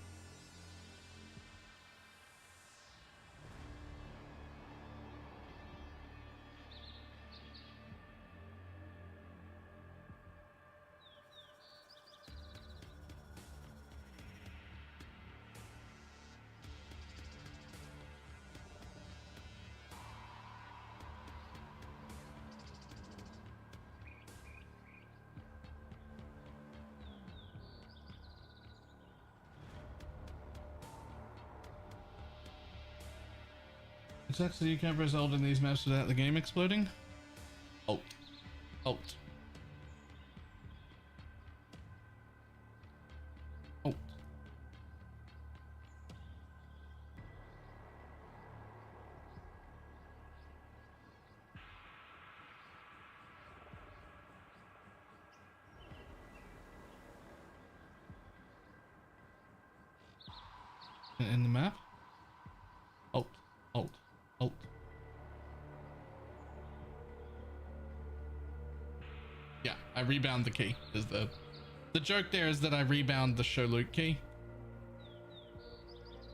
Speaker 1: It's actually you can't press Alt in these maps without the game exploding. Alt. Alt. Alt. In the map. Alt. Alt. Alt. Yeah, I rebound the key. Is the joke there is that I rebound the show loot key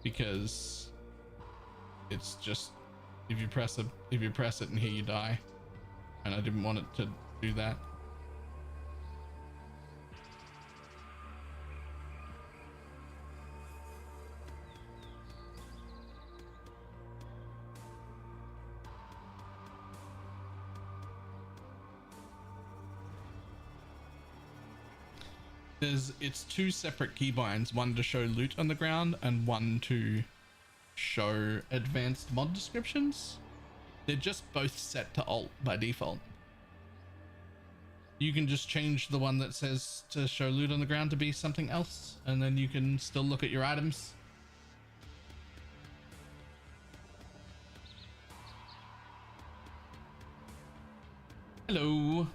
Speaker 1: because it's just if you press it and here you die, and I didn't want it to do that. It's two separate keybinds, one to show loot on the ground and one to show advanced mod descriptions. They're just both set to alt by default. You can just change the one that says to show loot on the ground to be something else, and then you can still look at your items. Hello.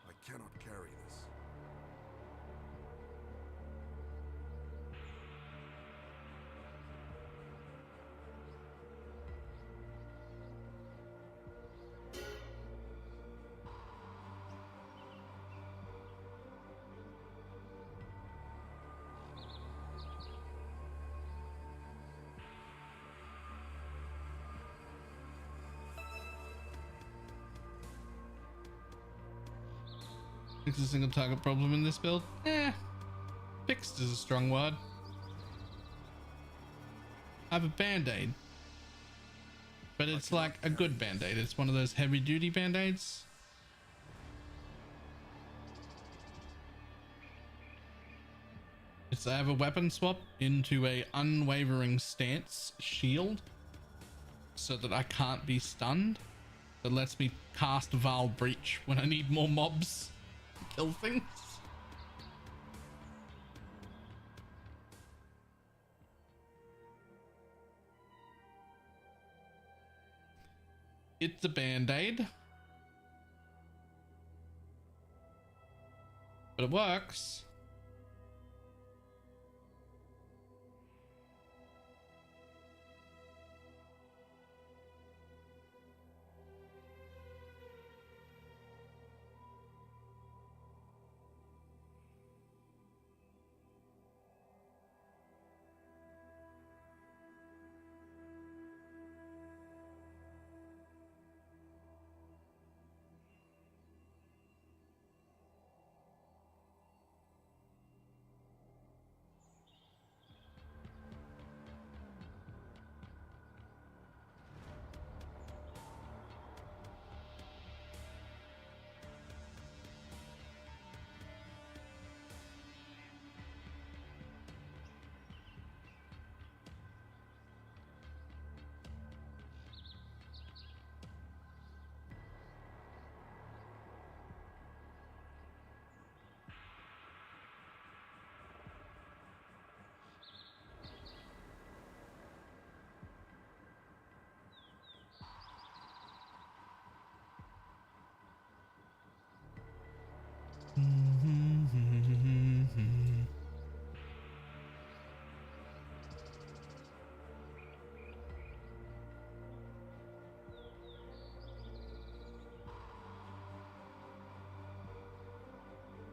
Speaker 6: I cannot carry this.
Speaker 1: Fix a single target problem in this build? Fixed is a strong word. I have a band-aid, but it's like a good band-aid. It's one of those heavy-duty band-aids. I have a weapon swap into a unwavering stance shield so that I can't be stunned. That lets me cast Vile Breach when I need more mobs to kill things. It's a band-aid, but it works.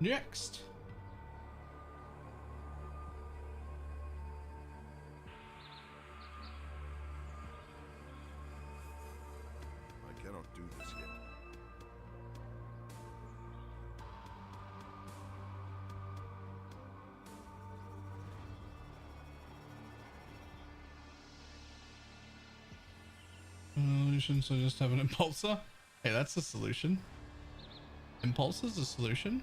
Speaker 1: Next.
Speaker 6: I cannot do this yet.
Speaker 1: Solution, so just have an impulsor. Hey, that's a solution. Impulsor's a solution.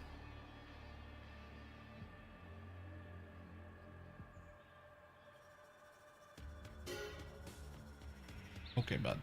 Speaker 1: Okay, bud.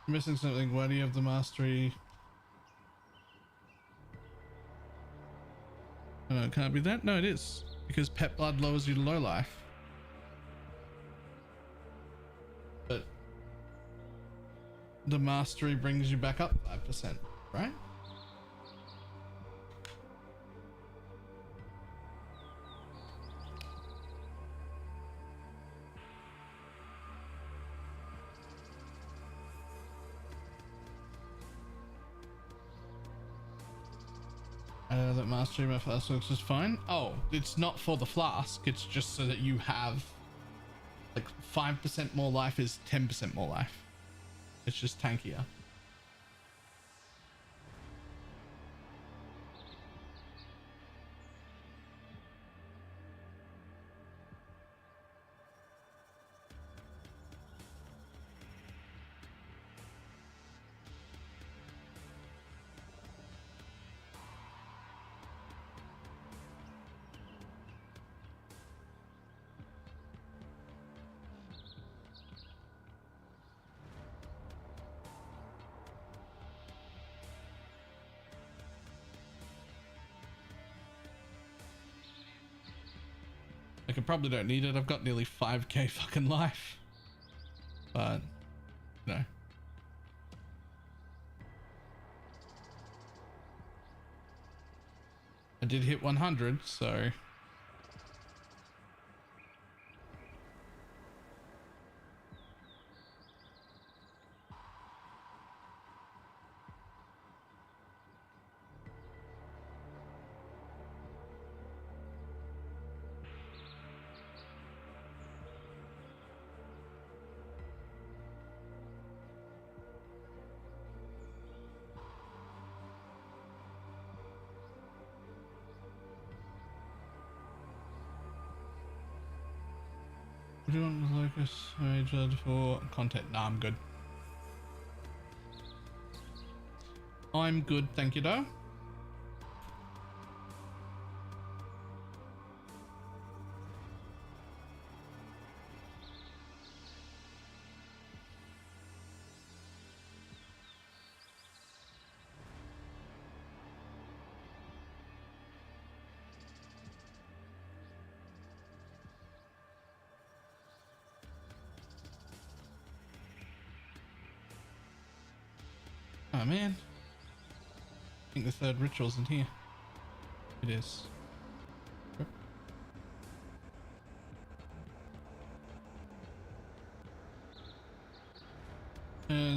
Speaker 1: Missing something. Why do you have the mastery? Oh, it can't be that. No, it is because pet blood lowers you to low life. But the mastery brings you back up 5%, right? That mastery my flask looks is fine. Oh, it's not for the flask. It's just so that you have like 5% more life is 10% more life. It's just tankier. Like, I probably don't need it. I've got nearly 5k fucking life. But, you know. I did hit 100, so... What do you want with Lucas? Major for content? Nah, I'm good. I'm good, thank you, though. Oh man, I think the third ritual's in here. It is.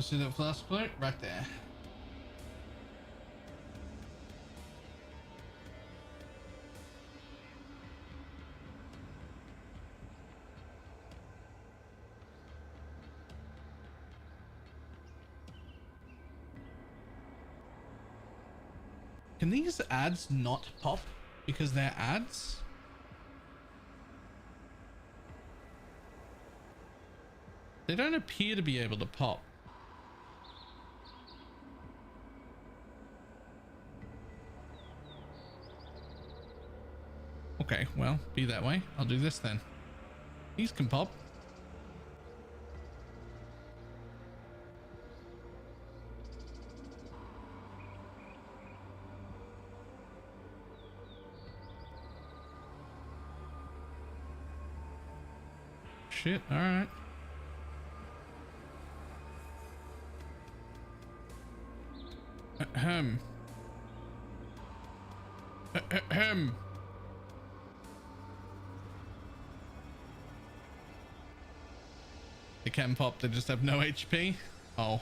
Speaker 1: See that flask float? Right there. Can these ads not pop because they're ads? They don't appear to be able to pop. Okay, well, be that way. I'll do this then. These can pop. Shit, all right. Ahem. Ahem. They can pop, they just have no HP. Oh.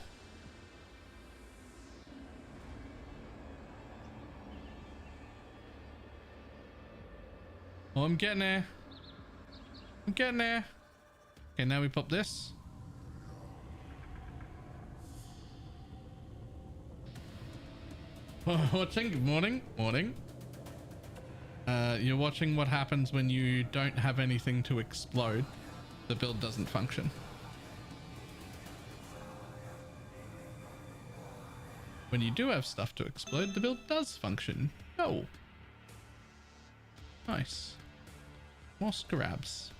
Speaker 1: Oh, I'm getting there. I'm getting there. Okay, now we pop this. Watching. Good morning. Morning. You're watching what happens when you don't have anything to explode. The build doesn't function. When you do have stuff to explode, the build does function. Oh. Nice. More scraps.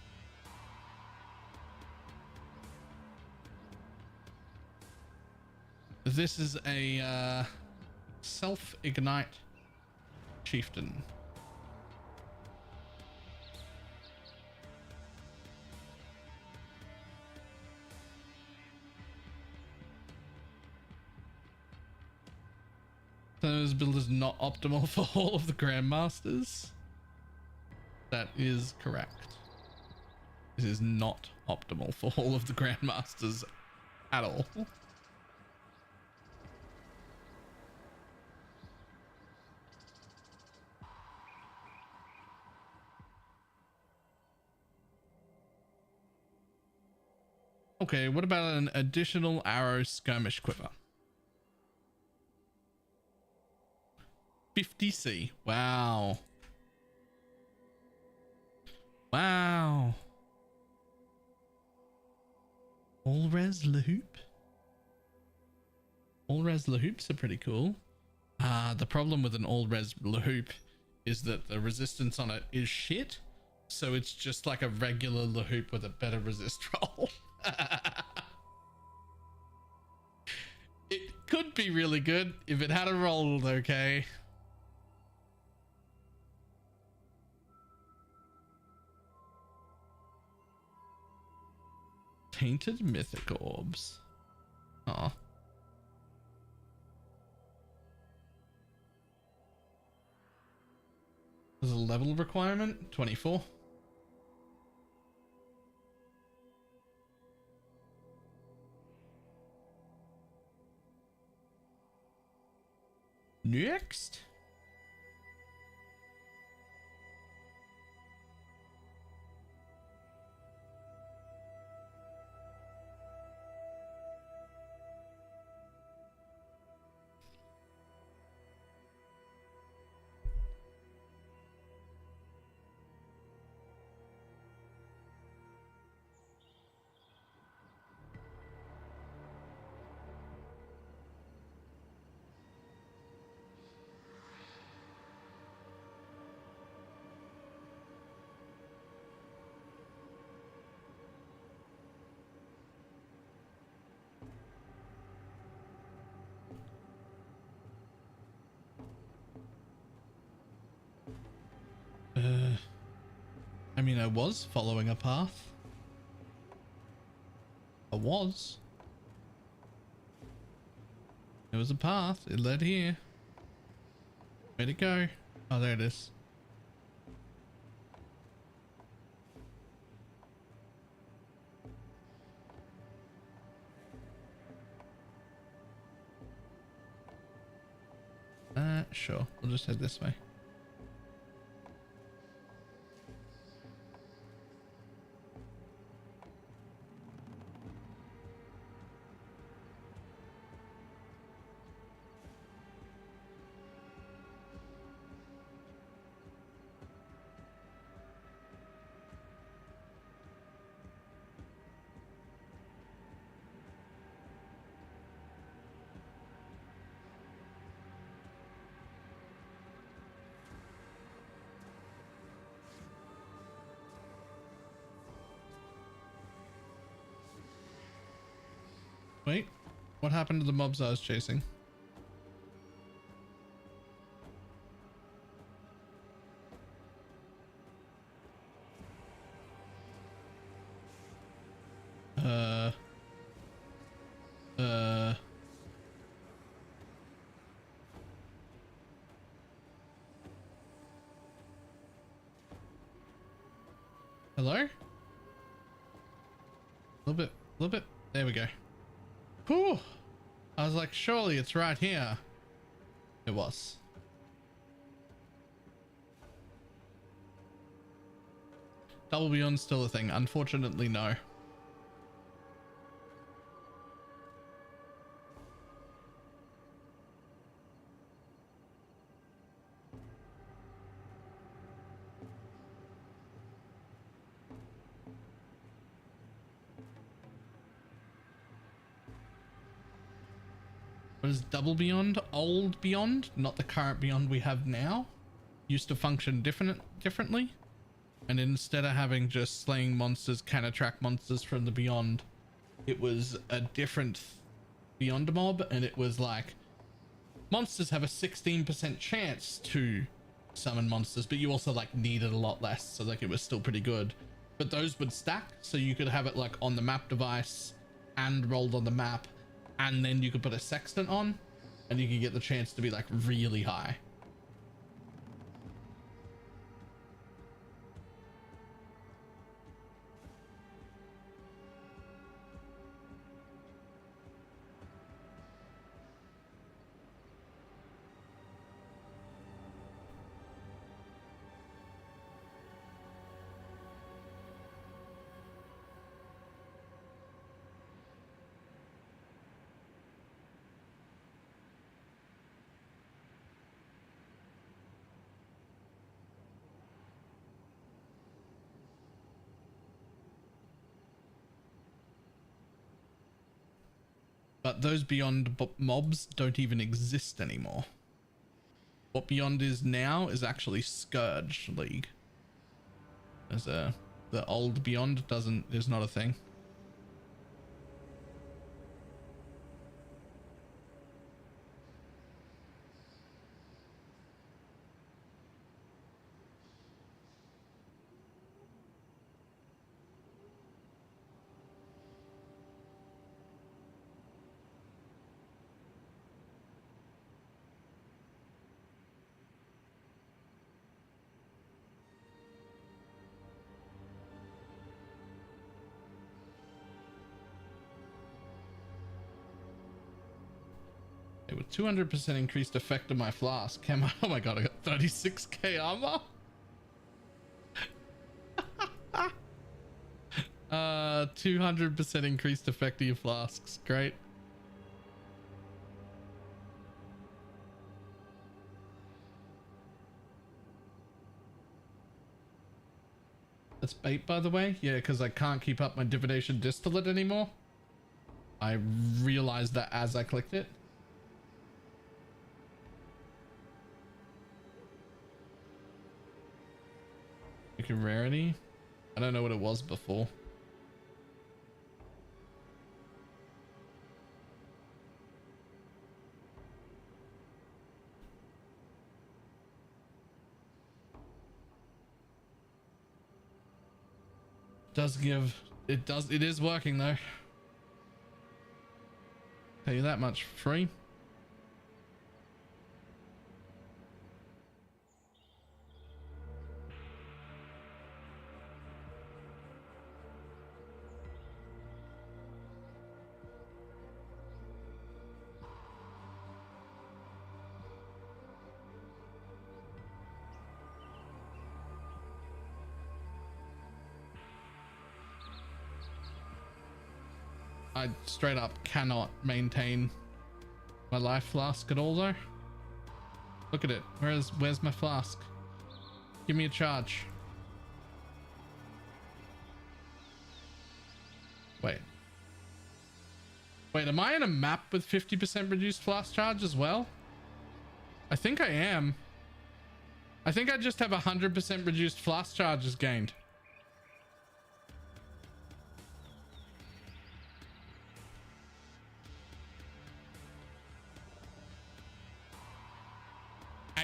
Speaker 1: This is a self-ignite chieftain. This build is not optimal for all of the Grandmasters. That is correct. This is not optimal for all of the Grandmasters at all. Okay, what about an additional arrow skirmish quiver? 50C. Wow. Wow. All res Lahoop. All res Lahoops are pretty cool. The problem with an all res Lahoop is that the resistance on it is shit. So it's just like a regular Lahoop with a better resist roll. It could be really good if it had a rolled okay. Tainted mythic orbs. Aw. There's a level requirement, 24. Next. I mean, I was following a path. I was. There was a path. It led here. Where'd it go? Oh, there it is. Sure. We'll just head this way. Wait, what happened to the mobs I was chasing? Hello? A little bit, there we go. Whew. I was like, surely it's right here. It was. Double Beyond still a thing? Unfortunately, no. What is Double Beyond? Old Beyond, not the current Beyond we have now. Used to function differently. And instead of having just slaying monsters can attract monsters from the Beyond, it was a different Beyond mob, and it was like monsters have a 16% chance to summon monsters, but you also like needed a lot less, so like it was still pretty good. But those would stack, so you could have it like on the map device and rolled on the map, and then you could put a sextant on and you could get the chance to be like really high. But those Beyond mobs don't even exist anymore. What Beyond is now is actually Scourge League. The old Beyond is not a thing. With 200% increased effect of my flask. Oh my god, I got 36k armor. 200% increased effect of your flasks. Great. That's bait, by the way. Yeah, because I can't keep up my divination distillate anymore. I realized that as I clicked it. Rarity. I don't know what it was before. It is working though. Tell you that much. Free. I straight up cannot maintain my life flask at all though. Look at it. Where's my flask? Give me a charge. Wait, am I in a map with 50% reduced flask charge as well? I think I am. I think I just have 100% reduced flask charges gained.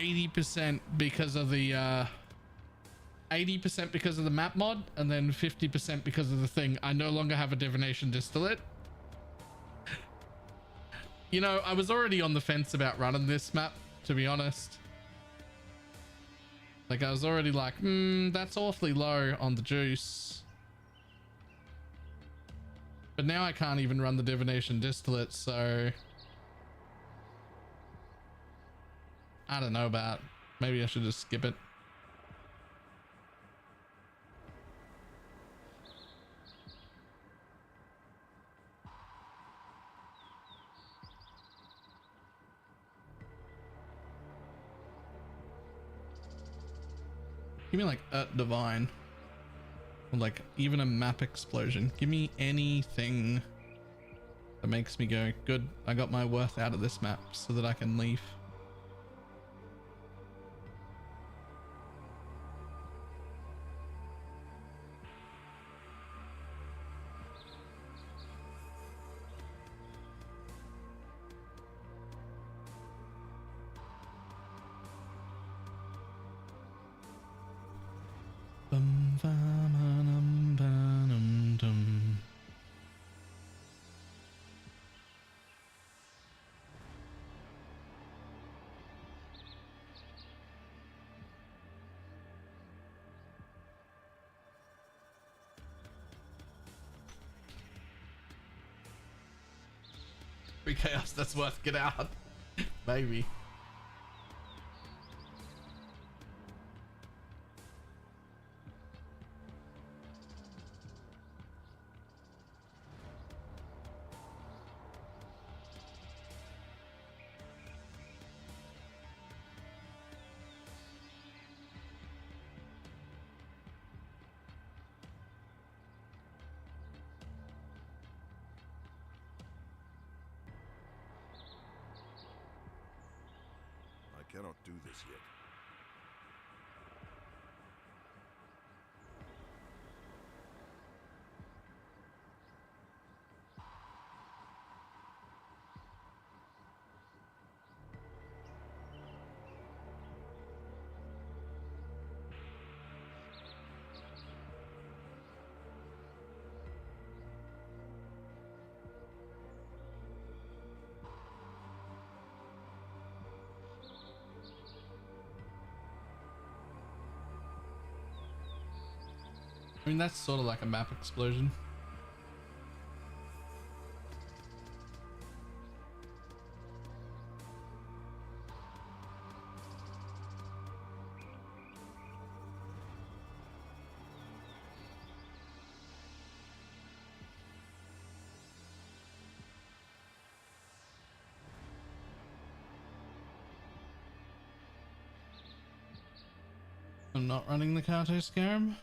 Speaker 1: %, because of the 80% because of the map mod, and then 50% because of the thing. I no longer have a divination distillate. You know, I was already on the fence about running this map, to be honest. Like, I was already like, that's awfully low on the juice. But now I can't even run the divination distillate, so I don't know about, maybe I should just skip it. Give me like divine, or like even a map explosion. Give me anything that makes me go, good, I got my worth out of this map so that I can leave. Free chaos, that's worth, get out. Maybe.
Speaker 6: I cannot do this yet.
Speaker 1: I mean, that's sort of like a map explosion. I'm not running the Kato Scarab.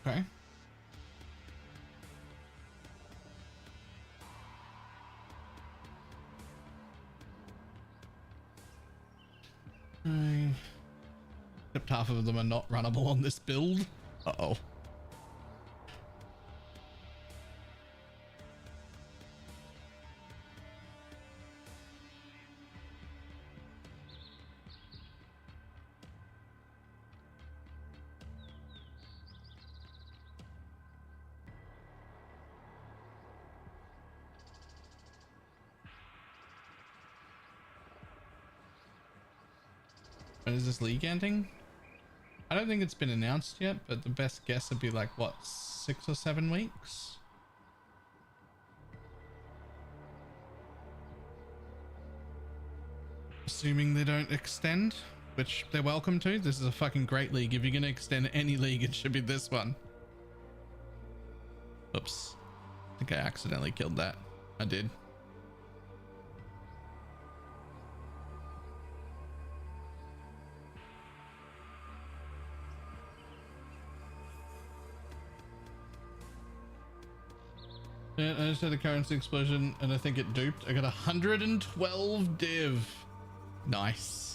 Speaker 1: Okay. Except half of them are not runnable on this build. Uh-oh. When is this league ending? I don't think it's been announced yet, but the best guess would be like, what, 6 or 7 weeks? Assuming they don't extend, which they're welcome to. This is a fucking great league. If you're going to extend any league, it should be this one. Oops. I think I accidentally killed that. I did. Yeah, I just had a currency explosion and I think it duped. I got 112 div. Nice.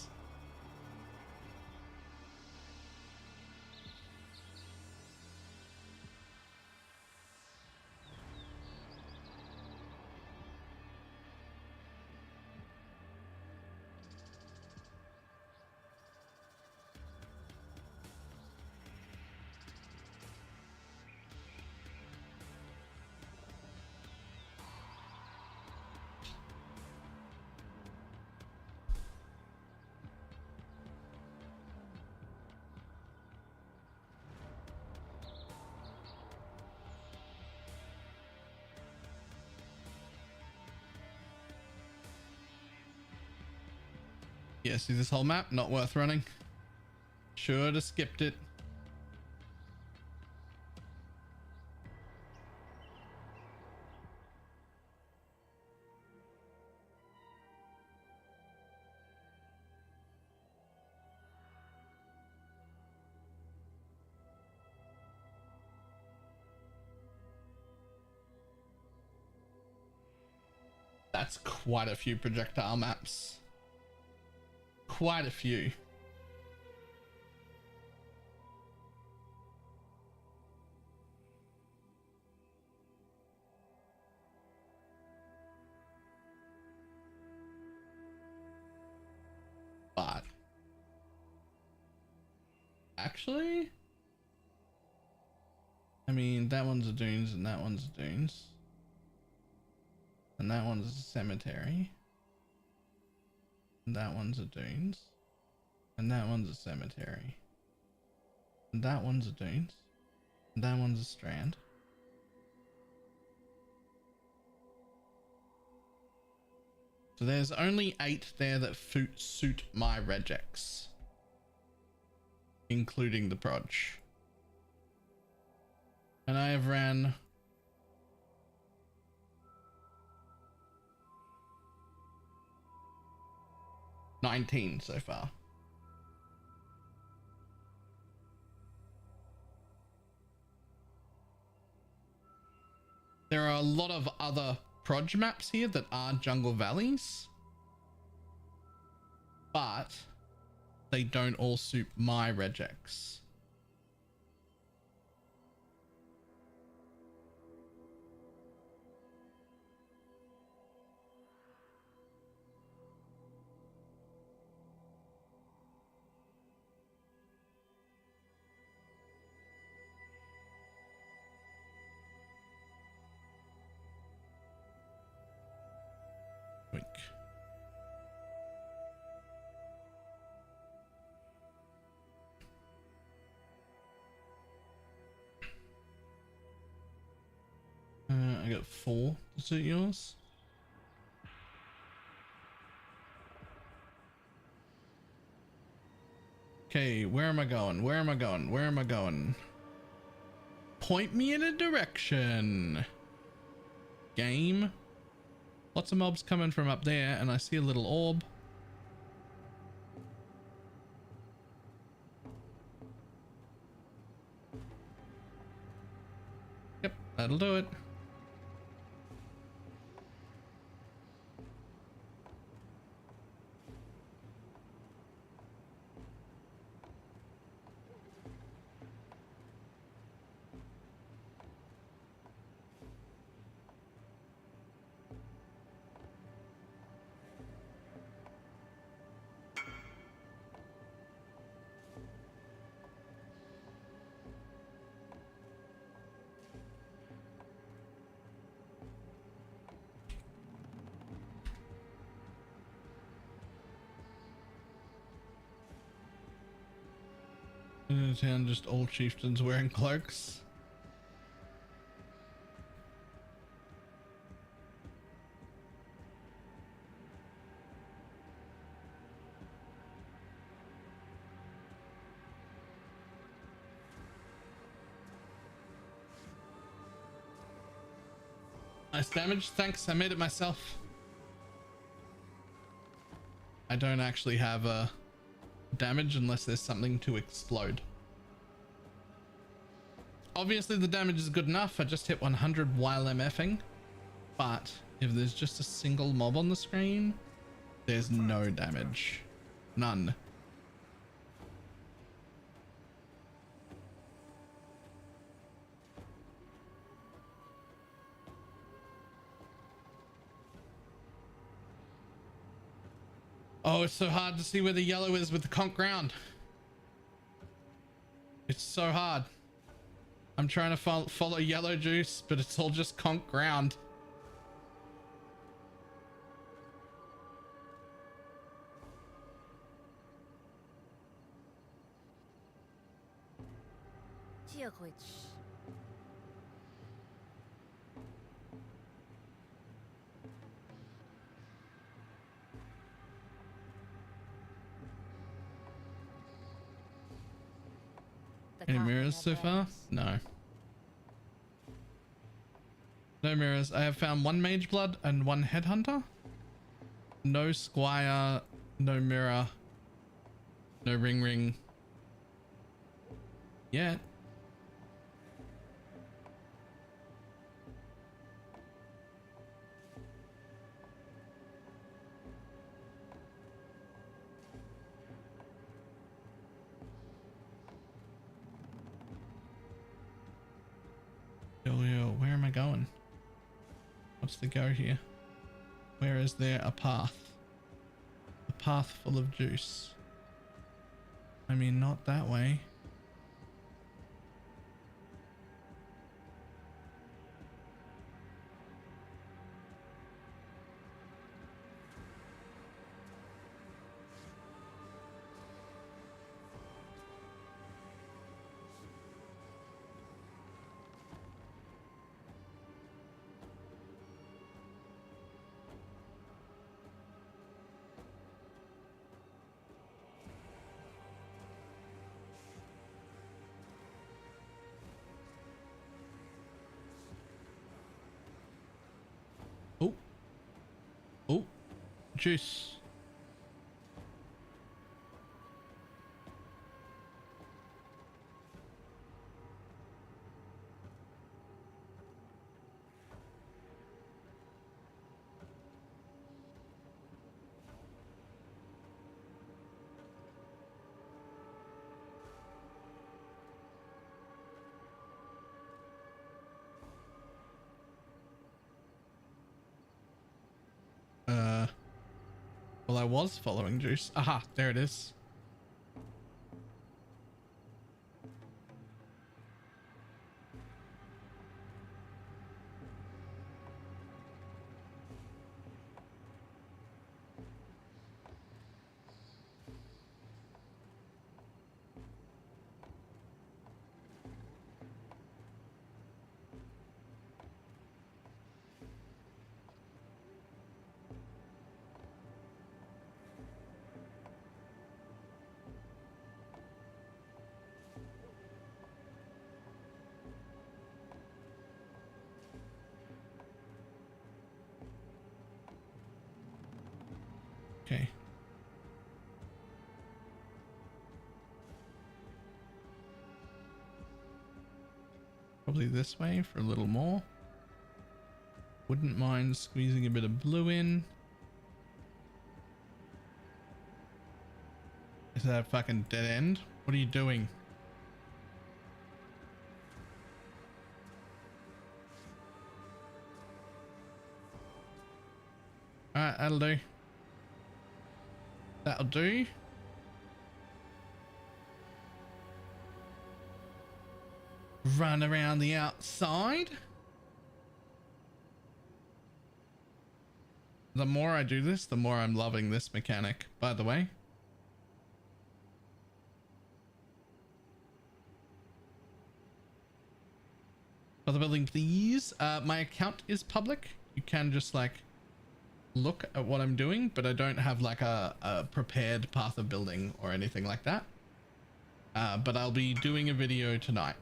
Speaker 1: Yeah, see this whole map? Not worth running. Should have skipped it. That's quite a few projectile maps. Quite a few. But actually, I mean, that one's a dunes and that one's a dunes. And that one's a cemetery. And that one's a dunes. And that one's a cemetery. And that one's a dunes. And that one's a strand. So there's only 8 there that suit my regex, including the proj. And I have ran 19 so far. There are a lot of other proj maps here that are jungle valleys, but they don't all suit my regex. Wink. I got 4 to suit yours. Okay, where am I going? Where am I going? Where am I going? Point me in a direction. Game. Lots of mobs coming from up there, and I see a little orb. Yep, that'll do it. In the town, just all chieftains wearing cloaks. Nice damage, thanks, I made it myself. I don't actually have damage unless there's something to explode. Obviously the damage is good enough. I just hit 100 while MFing, but if there's just a single mob on the screen, there's no damage. None. Oh, it's so hard to see where the yellow is with the conch ground. It's so hard. I'm trying to follow yellow juice, but it's all just conch ground. Any
Speaker 9: path
Speaker 1: mirrors so
Speaker 9: never
Speaker 1: far?
Speaker 9: ends.
Speaker 1: No. No mirrors. I have found 1 mage blood and 1 headhunter. No squire, no mirror, no ring. Yet. Yo, where am I going? What's the go here? Where is there a path? A path full of juice. I mean, not that way. Oh, juice. Well, I was following juice. Aha, there it is. Okay. Probably this way for a little more. Wouldn't mind squeezing a bit of blue in. Is that a fucking dead end? What are you doing? Alright, that'll do. That'll do. Run around the outside. The more I do this, the more I'm loving this mechanic, by the way. Other building, please. My account is public. You can just like look at what I'm doing, but I don't have like a prepared path of building or anything like that. But I'll be doing a video tonight.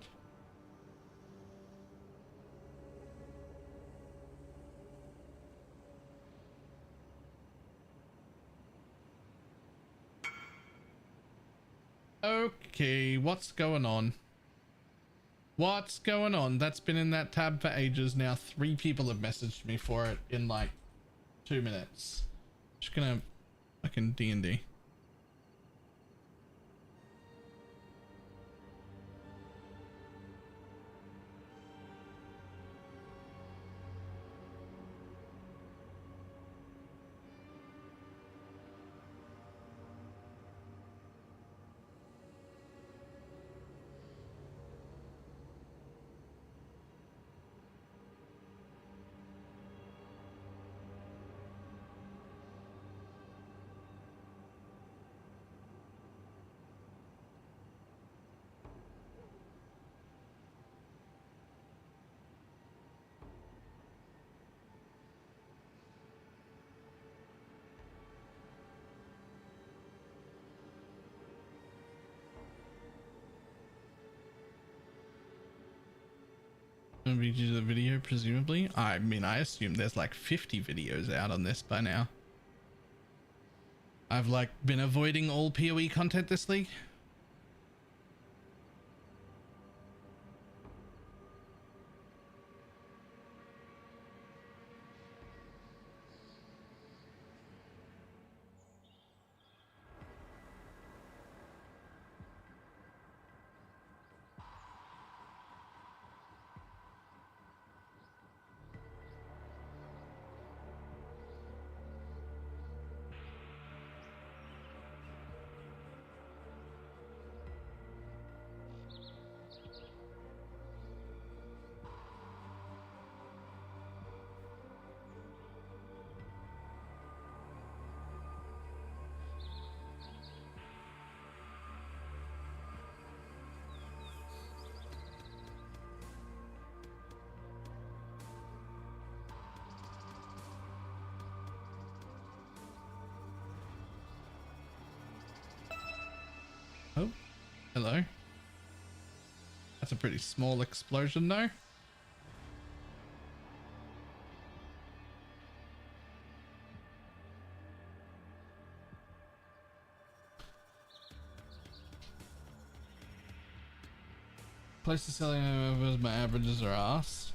Speaker 1: Okay, what's going on? What's going on? That's been in that tab for ages now. 3 people have messaged me for it in like 2 minutes. Just gonna fucking D&D. VG the video, presumably. I mean, I assume there's like 50 videos out on this by now. I've like been avoiding all PoE content this league. Oh, hello. That's a pretty small explosion though. Close to selling over, my averages are ass.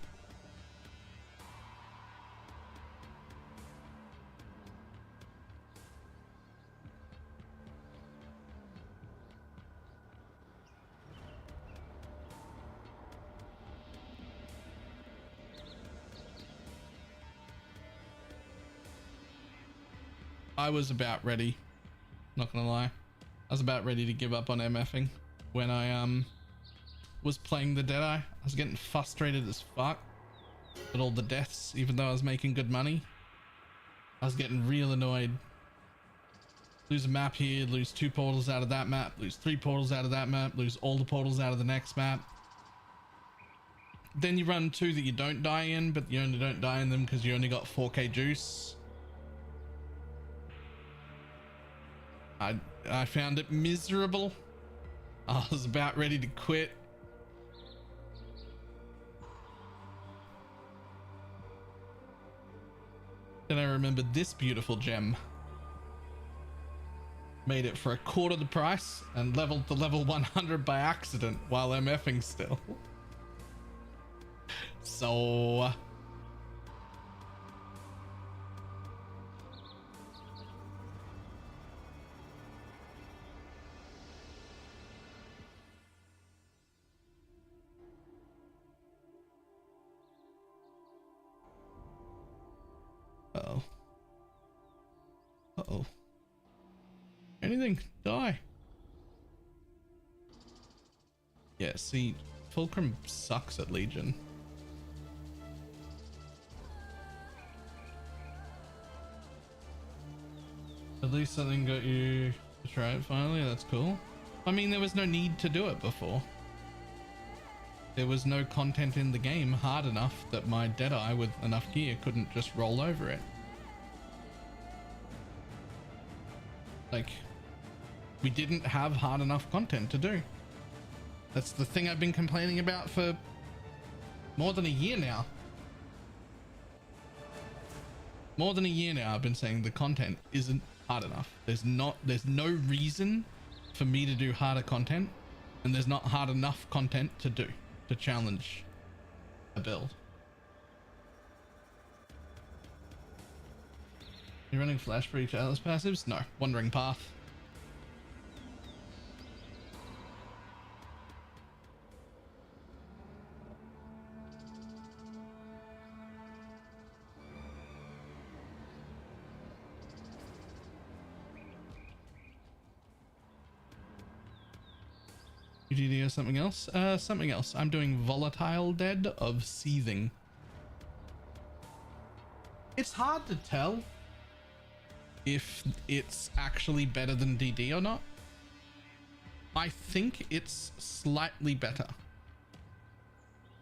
Speaker 1: I was about ready, not gonna lie. I was about ready to give up on MFing when I was playing the Deadeye. I was getting frustrated as fuck at all the deaths, even though I was making good money. I was getting real annoyed. Lose a map here, lose 2 portals out of that map, lose 3 portals out of that map, lose all the portals out of the next map. Then you run 2 that you don't die in, but you only don't die in them because you only got 4k juice. I found it miserable. I was about ready to quit. Then I remembered this beautiful gem. Made it for a quarter the price and leveled to level 100 by accident while MFing still. So... Uh-oh. Uh-oh. Anything? Die. Yeah, see, Fulcrum sucks at Legion. At least something got you to try it finally. That's cool. I mean, there was no need to do it before. There was no content in the game hard enough that my Deadeye with enough gear couldn't just roll over it. Like, we didn't have hard enough content to do. That's the thing I've been complaining about for more than a year now. More than a year now I've been saying the content isn't hard enough. There's no reason for me to do harder content, and there's not hard enough content to do to challenge a build. You running Flash for each Atlas passives? No, Wandering Path. UGD or something else? Something else. I'm doing Volatile Dead of Seething. It's hard to tell if it's actually better than DD or not. I think it's slightly better.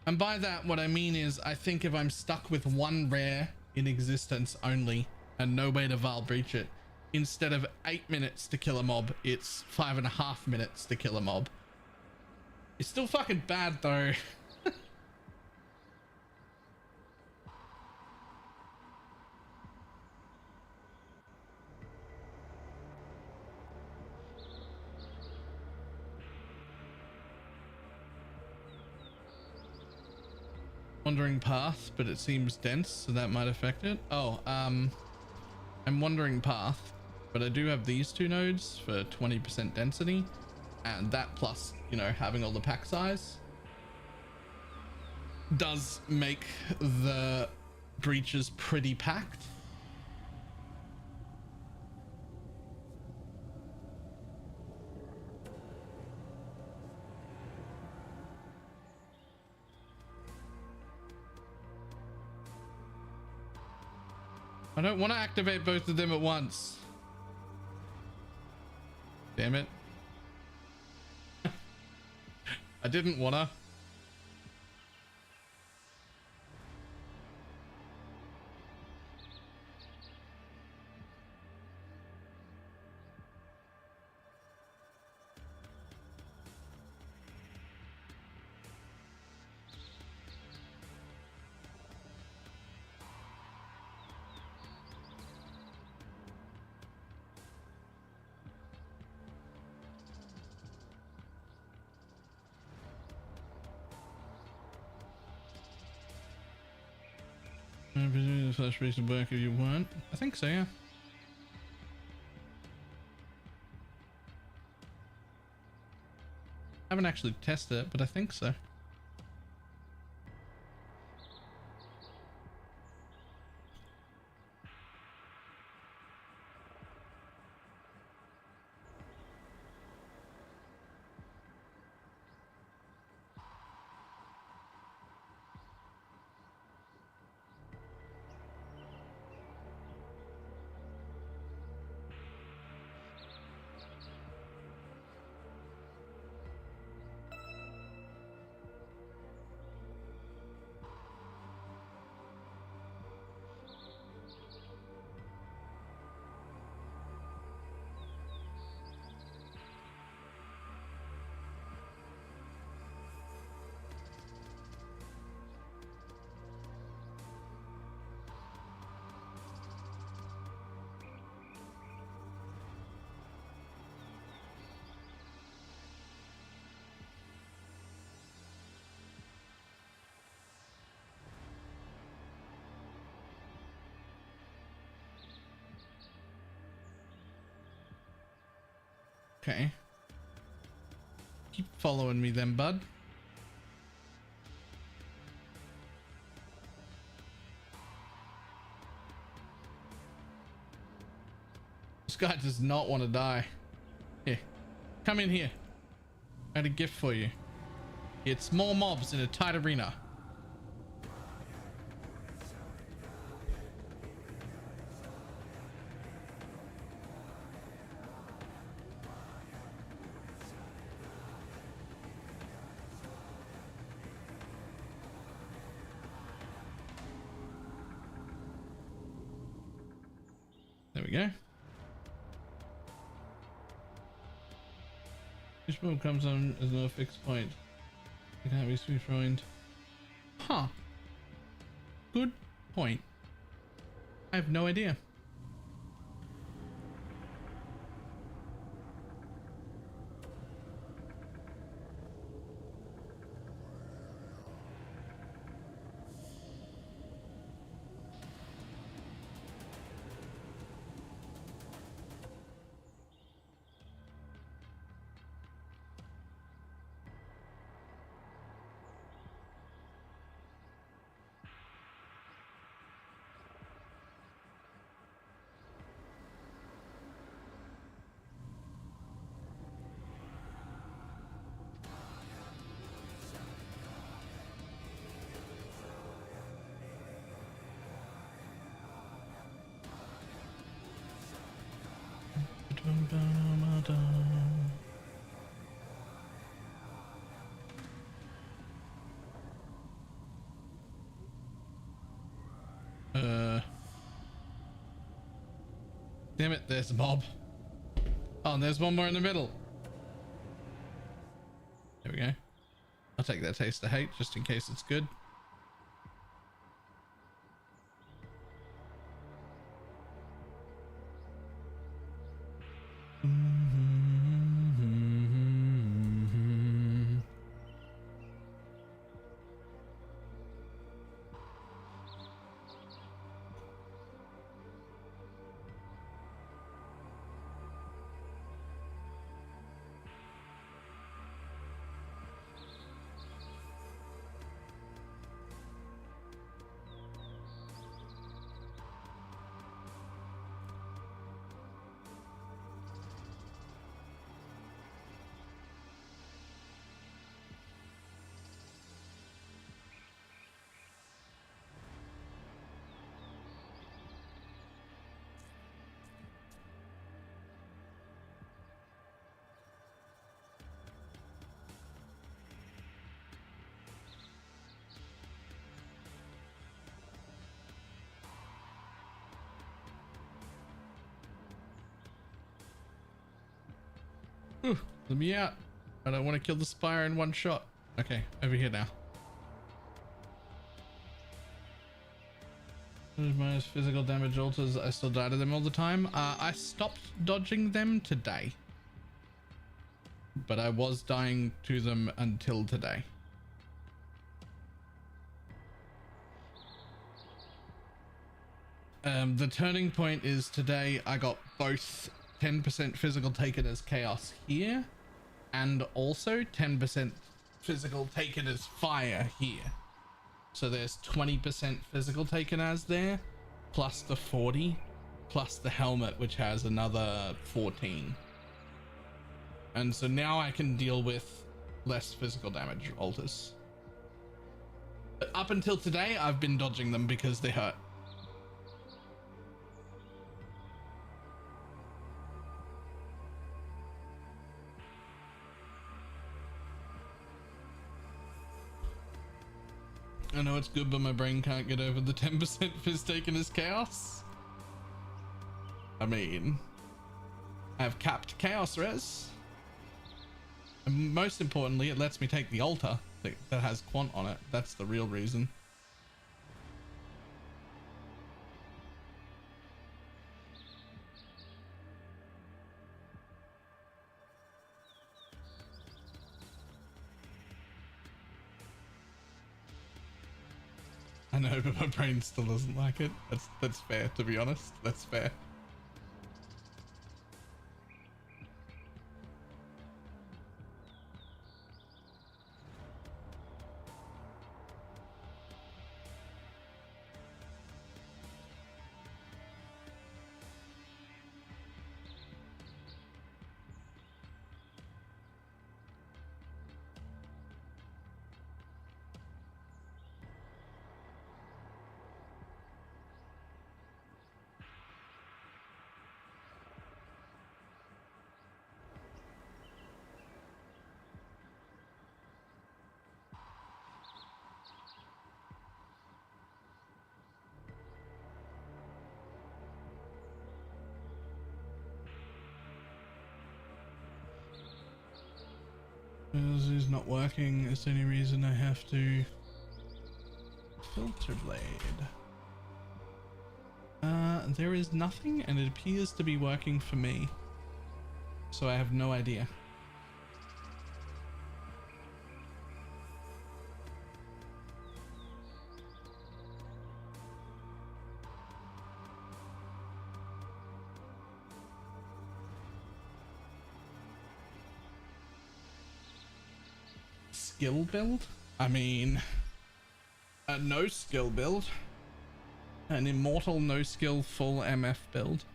Speaker 1: And by that, what I mean is, I think if I'm stuck with 1 rare in existence only and no way to Val Breach it, instead of 8 minutes to kill a mob, it's 5.5 minutes to kill a mob. It's still fucking bad though. Wandering path, but it seems dense, so that might affect it. Oh, I'm wandering path, but I do have these two nodes for 20% density, and that plus, you know, having all the pack size does make the breaches pretty packed. I don't want to activate both of them at once. Damn it. I didn't want to. I presume the flash base would work if you weren't. I think so, yeah. I haven't actually tested it, but I think so. Okay. Keep following me then, bud. This guy does not want to die. Here, come in here. I had a gift for you. It's more mobs in a tight arena. There we go. Each mob comes on as no fixed point. It can't be refined. Huh. Good point. I have no idea. Damn it, there's a mob. Oh, and there's one more in the middle. There we go. I'll take that taste of hate just in case it's good. Ooh, let me out. I don't want to kill the spire in one shot. Okay, over here now. Minus physical damage alters. I still die to them all the time. I stopped dodging them today, but I was dying to them until today. The turning point is today. I got both 10% physical taken as chaos here, and also 10% physical taken as fire here. So there's 20% physical taken as there, plus the 40, plus the helmet, which has another 14. And so now I can deal with less physical damage alters. But up until today, I've been dodging them because they hurt. I know it's good, but my brain can't get over the 10% fizz taken as chaos. I mean, I have capped chaos res. And most importantly, it lets me take the altar that has quant on it. That's the real reason. I know, but my brain still doesn't like it. That's fair, to be honest. That's fair. This is not working. Is there any reason I have to filter blade? There is nothing, and it appears to be working for me. So I have no idea. Skill build? I mean, a no skill build. An immortal no skill full MF build.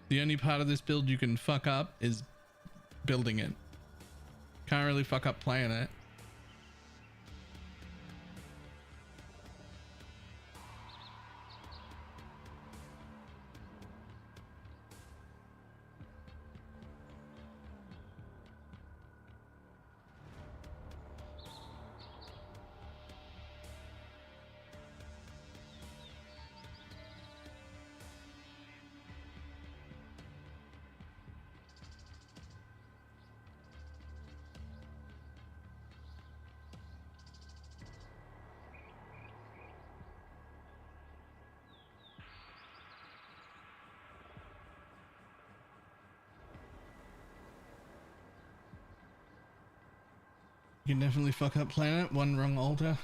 Speaker 1: The only part of this build you can fuck up is building it. Can't really fuck up playing it. You can definitely fuck up planet, one wrong altar,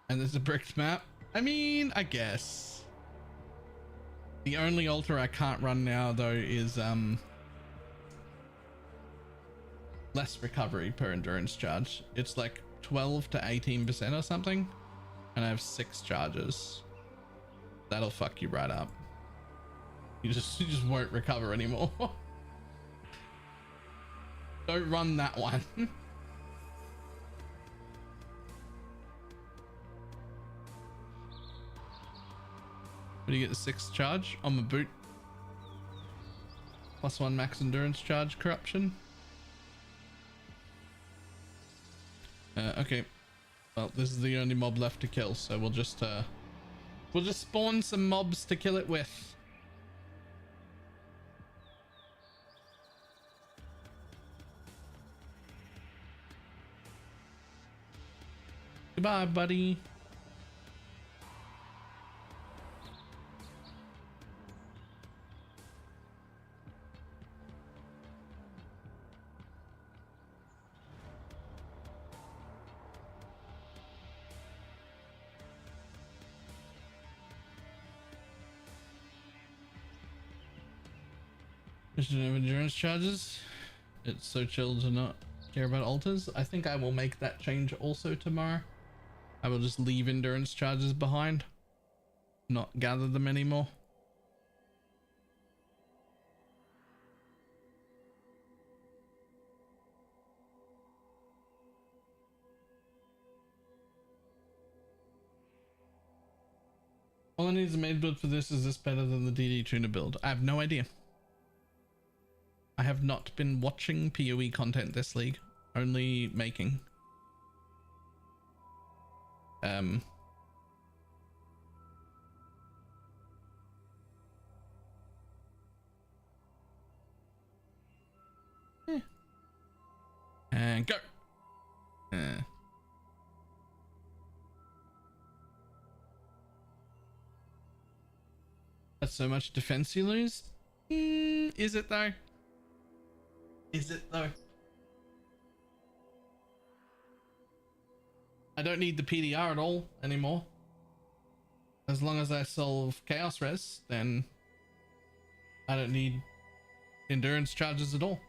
Speaker 1: and there's a bricked map. I mean, I guess. The only altar I can't run now though is less recovery per endurance charge. It's like 12 to 18% or something, and I have 6 charges. That'll fuck you right up. You just won't recover anymore. Don't run that one. Do you get the 6th charge on my boot? +1 max endurance charge corruption. Okay. Well, this is the only mob left to kill, so we'll just spawn some mobs to kill it with. Goodbye, buddy. Mission of endurance charges. It's so chill to not care about altars. I think I will make that change also tomorrow. I will just leave endurance charges behind, not gather them anymore. All I need is a main build for this. Is this better than the DD tuner build? I have no idea. I have not been watching PoE content this league, only making. And go. That's so much defense you lose. Is it though? Is it though? I don't need the PDR at all anymore. As long as I solve Chaos Res, then I don't need endurance charges at all.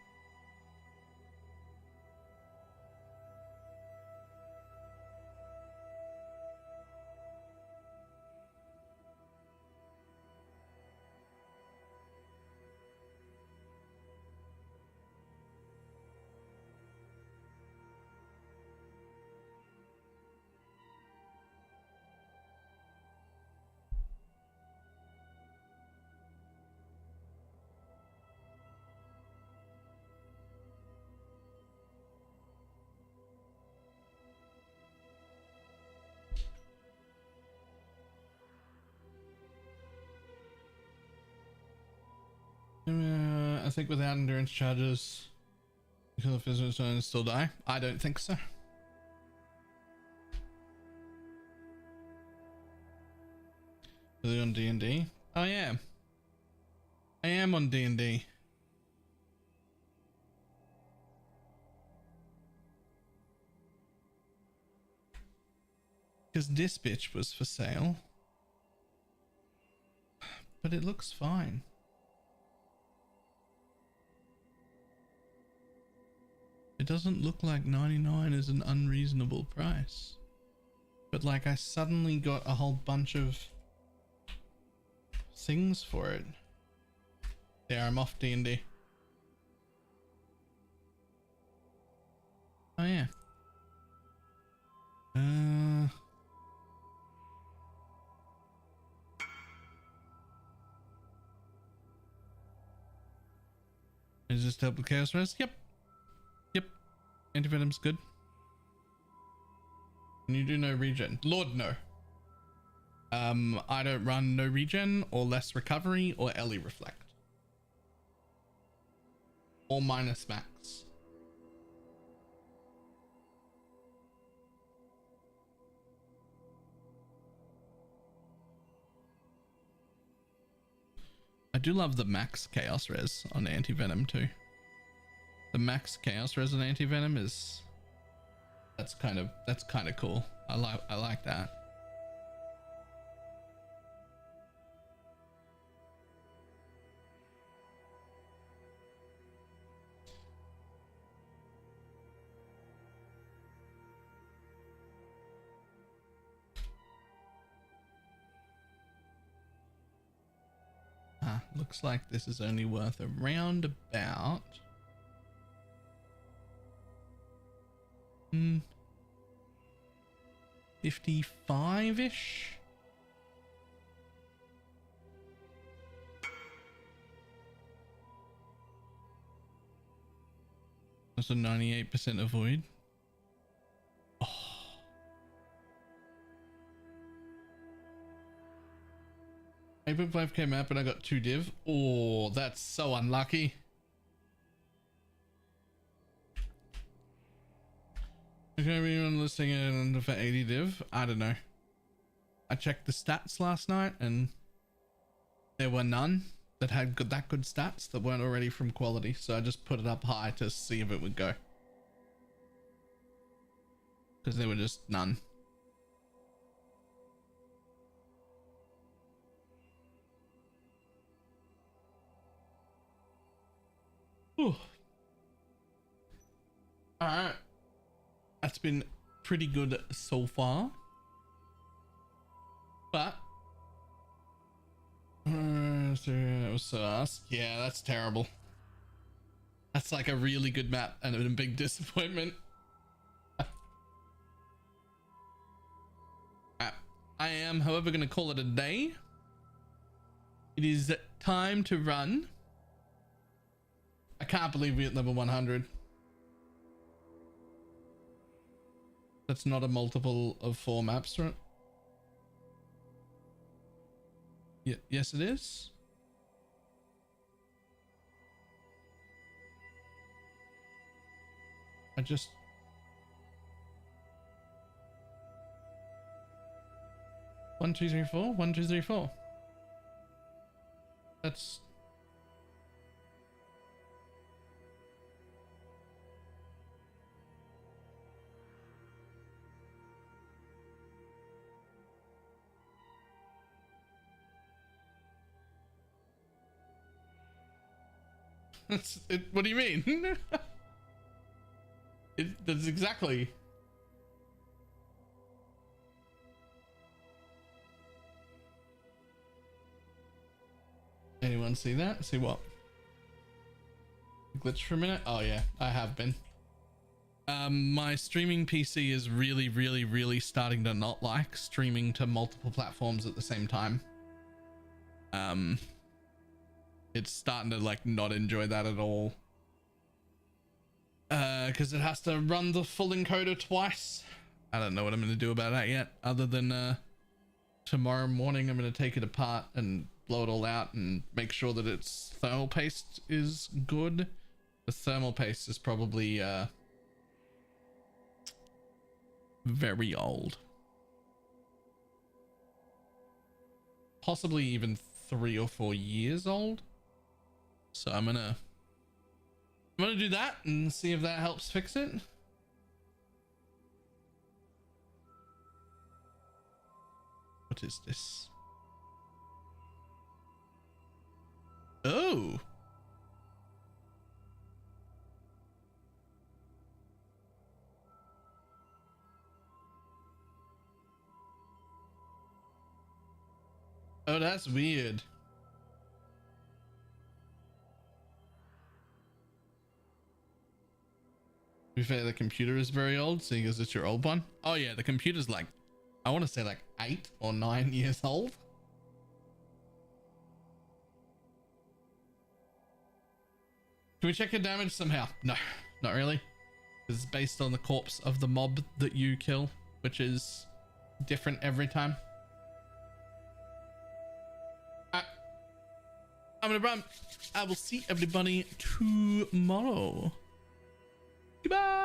Speaker 1: I think without endurance charges, you kill the physical and still die. I don't think so. Are they on D&D? Oh yeah, I am on D&D. Because this bitch was for sale, but it looks fine. It doesn't look like 99 is an unreasonable price, but like I suddenly got a whole bunch of things for it. There, I'm off D&D. Oh yeah. Is this to help with Chaos Res? Yep. Antivenom's good. Can you do no regen? Lord, no. I don't run no regen or less recovery or Ellie reflect. Or minus max. I do love the max chaos res on anti-venom too. The max chaos res on anti-venom is that's kind of cool. I like that. Looks like this is only worth around about 55-ish. That's a 98% avoid. Oh. 8.5k map and I got 2 div. Oh, that's so unlucky. Okay, anyone listening in for 80 div? I don't know. I checked the stats last night and there were none that had that good stats that weren't already from quality. So I just put it up high to see if it would go. Because there were just none. Whew. Alright. That's been pretty good so far. But yeah, that's terrible. That's like a really good map and a big disappointment. I am, however, going to call it a day. It is time to run. I can't believe we're at level 100. That's not a multiple of 4 maps, right? Yeah, yes, it is. I just... One, two, three, four. 1, 2, 3, 4. That's... That's it. What do you mean? That's exactly. Anyone see that? See what? Glitch for a minute? Oh yeah, I have been. My streaming PC is really starting to not like streaming to multiple platforms at the same time. It's starting to like not enjoy that at all. Because it has to run the full encoder twice. I don't know what I'm going to do about that yet, other than tomorrow morning I'm going to take it apart and blow it all out and make sure that its thermal paste is good. The thermal paste is probably very old. Possibly even 3 or 4 years old. So I'm gonna do that and see if that helps fix it. What is this? Oh. Oh, that's weird. To be fair, the computer is very old, seeing as it's your old one. Oh yeah, the computer's like, I want to say like 8 or 9 years old. Can we check your damage somehow? No, not really. It's based on the corpse of the mob that you kill, which is different every time. I'm gonna run. I will see everybody tomorrow. Goodbye.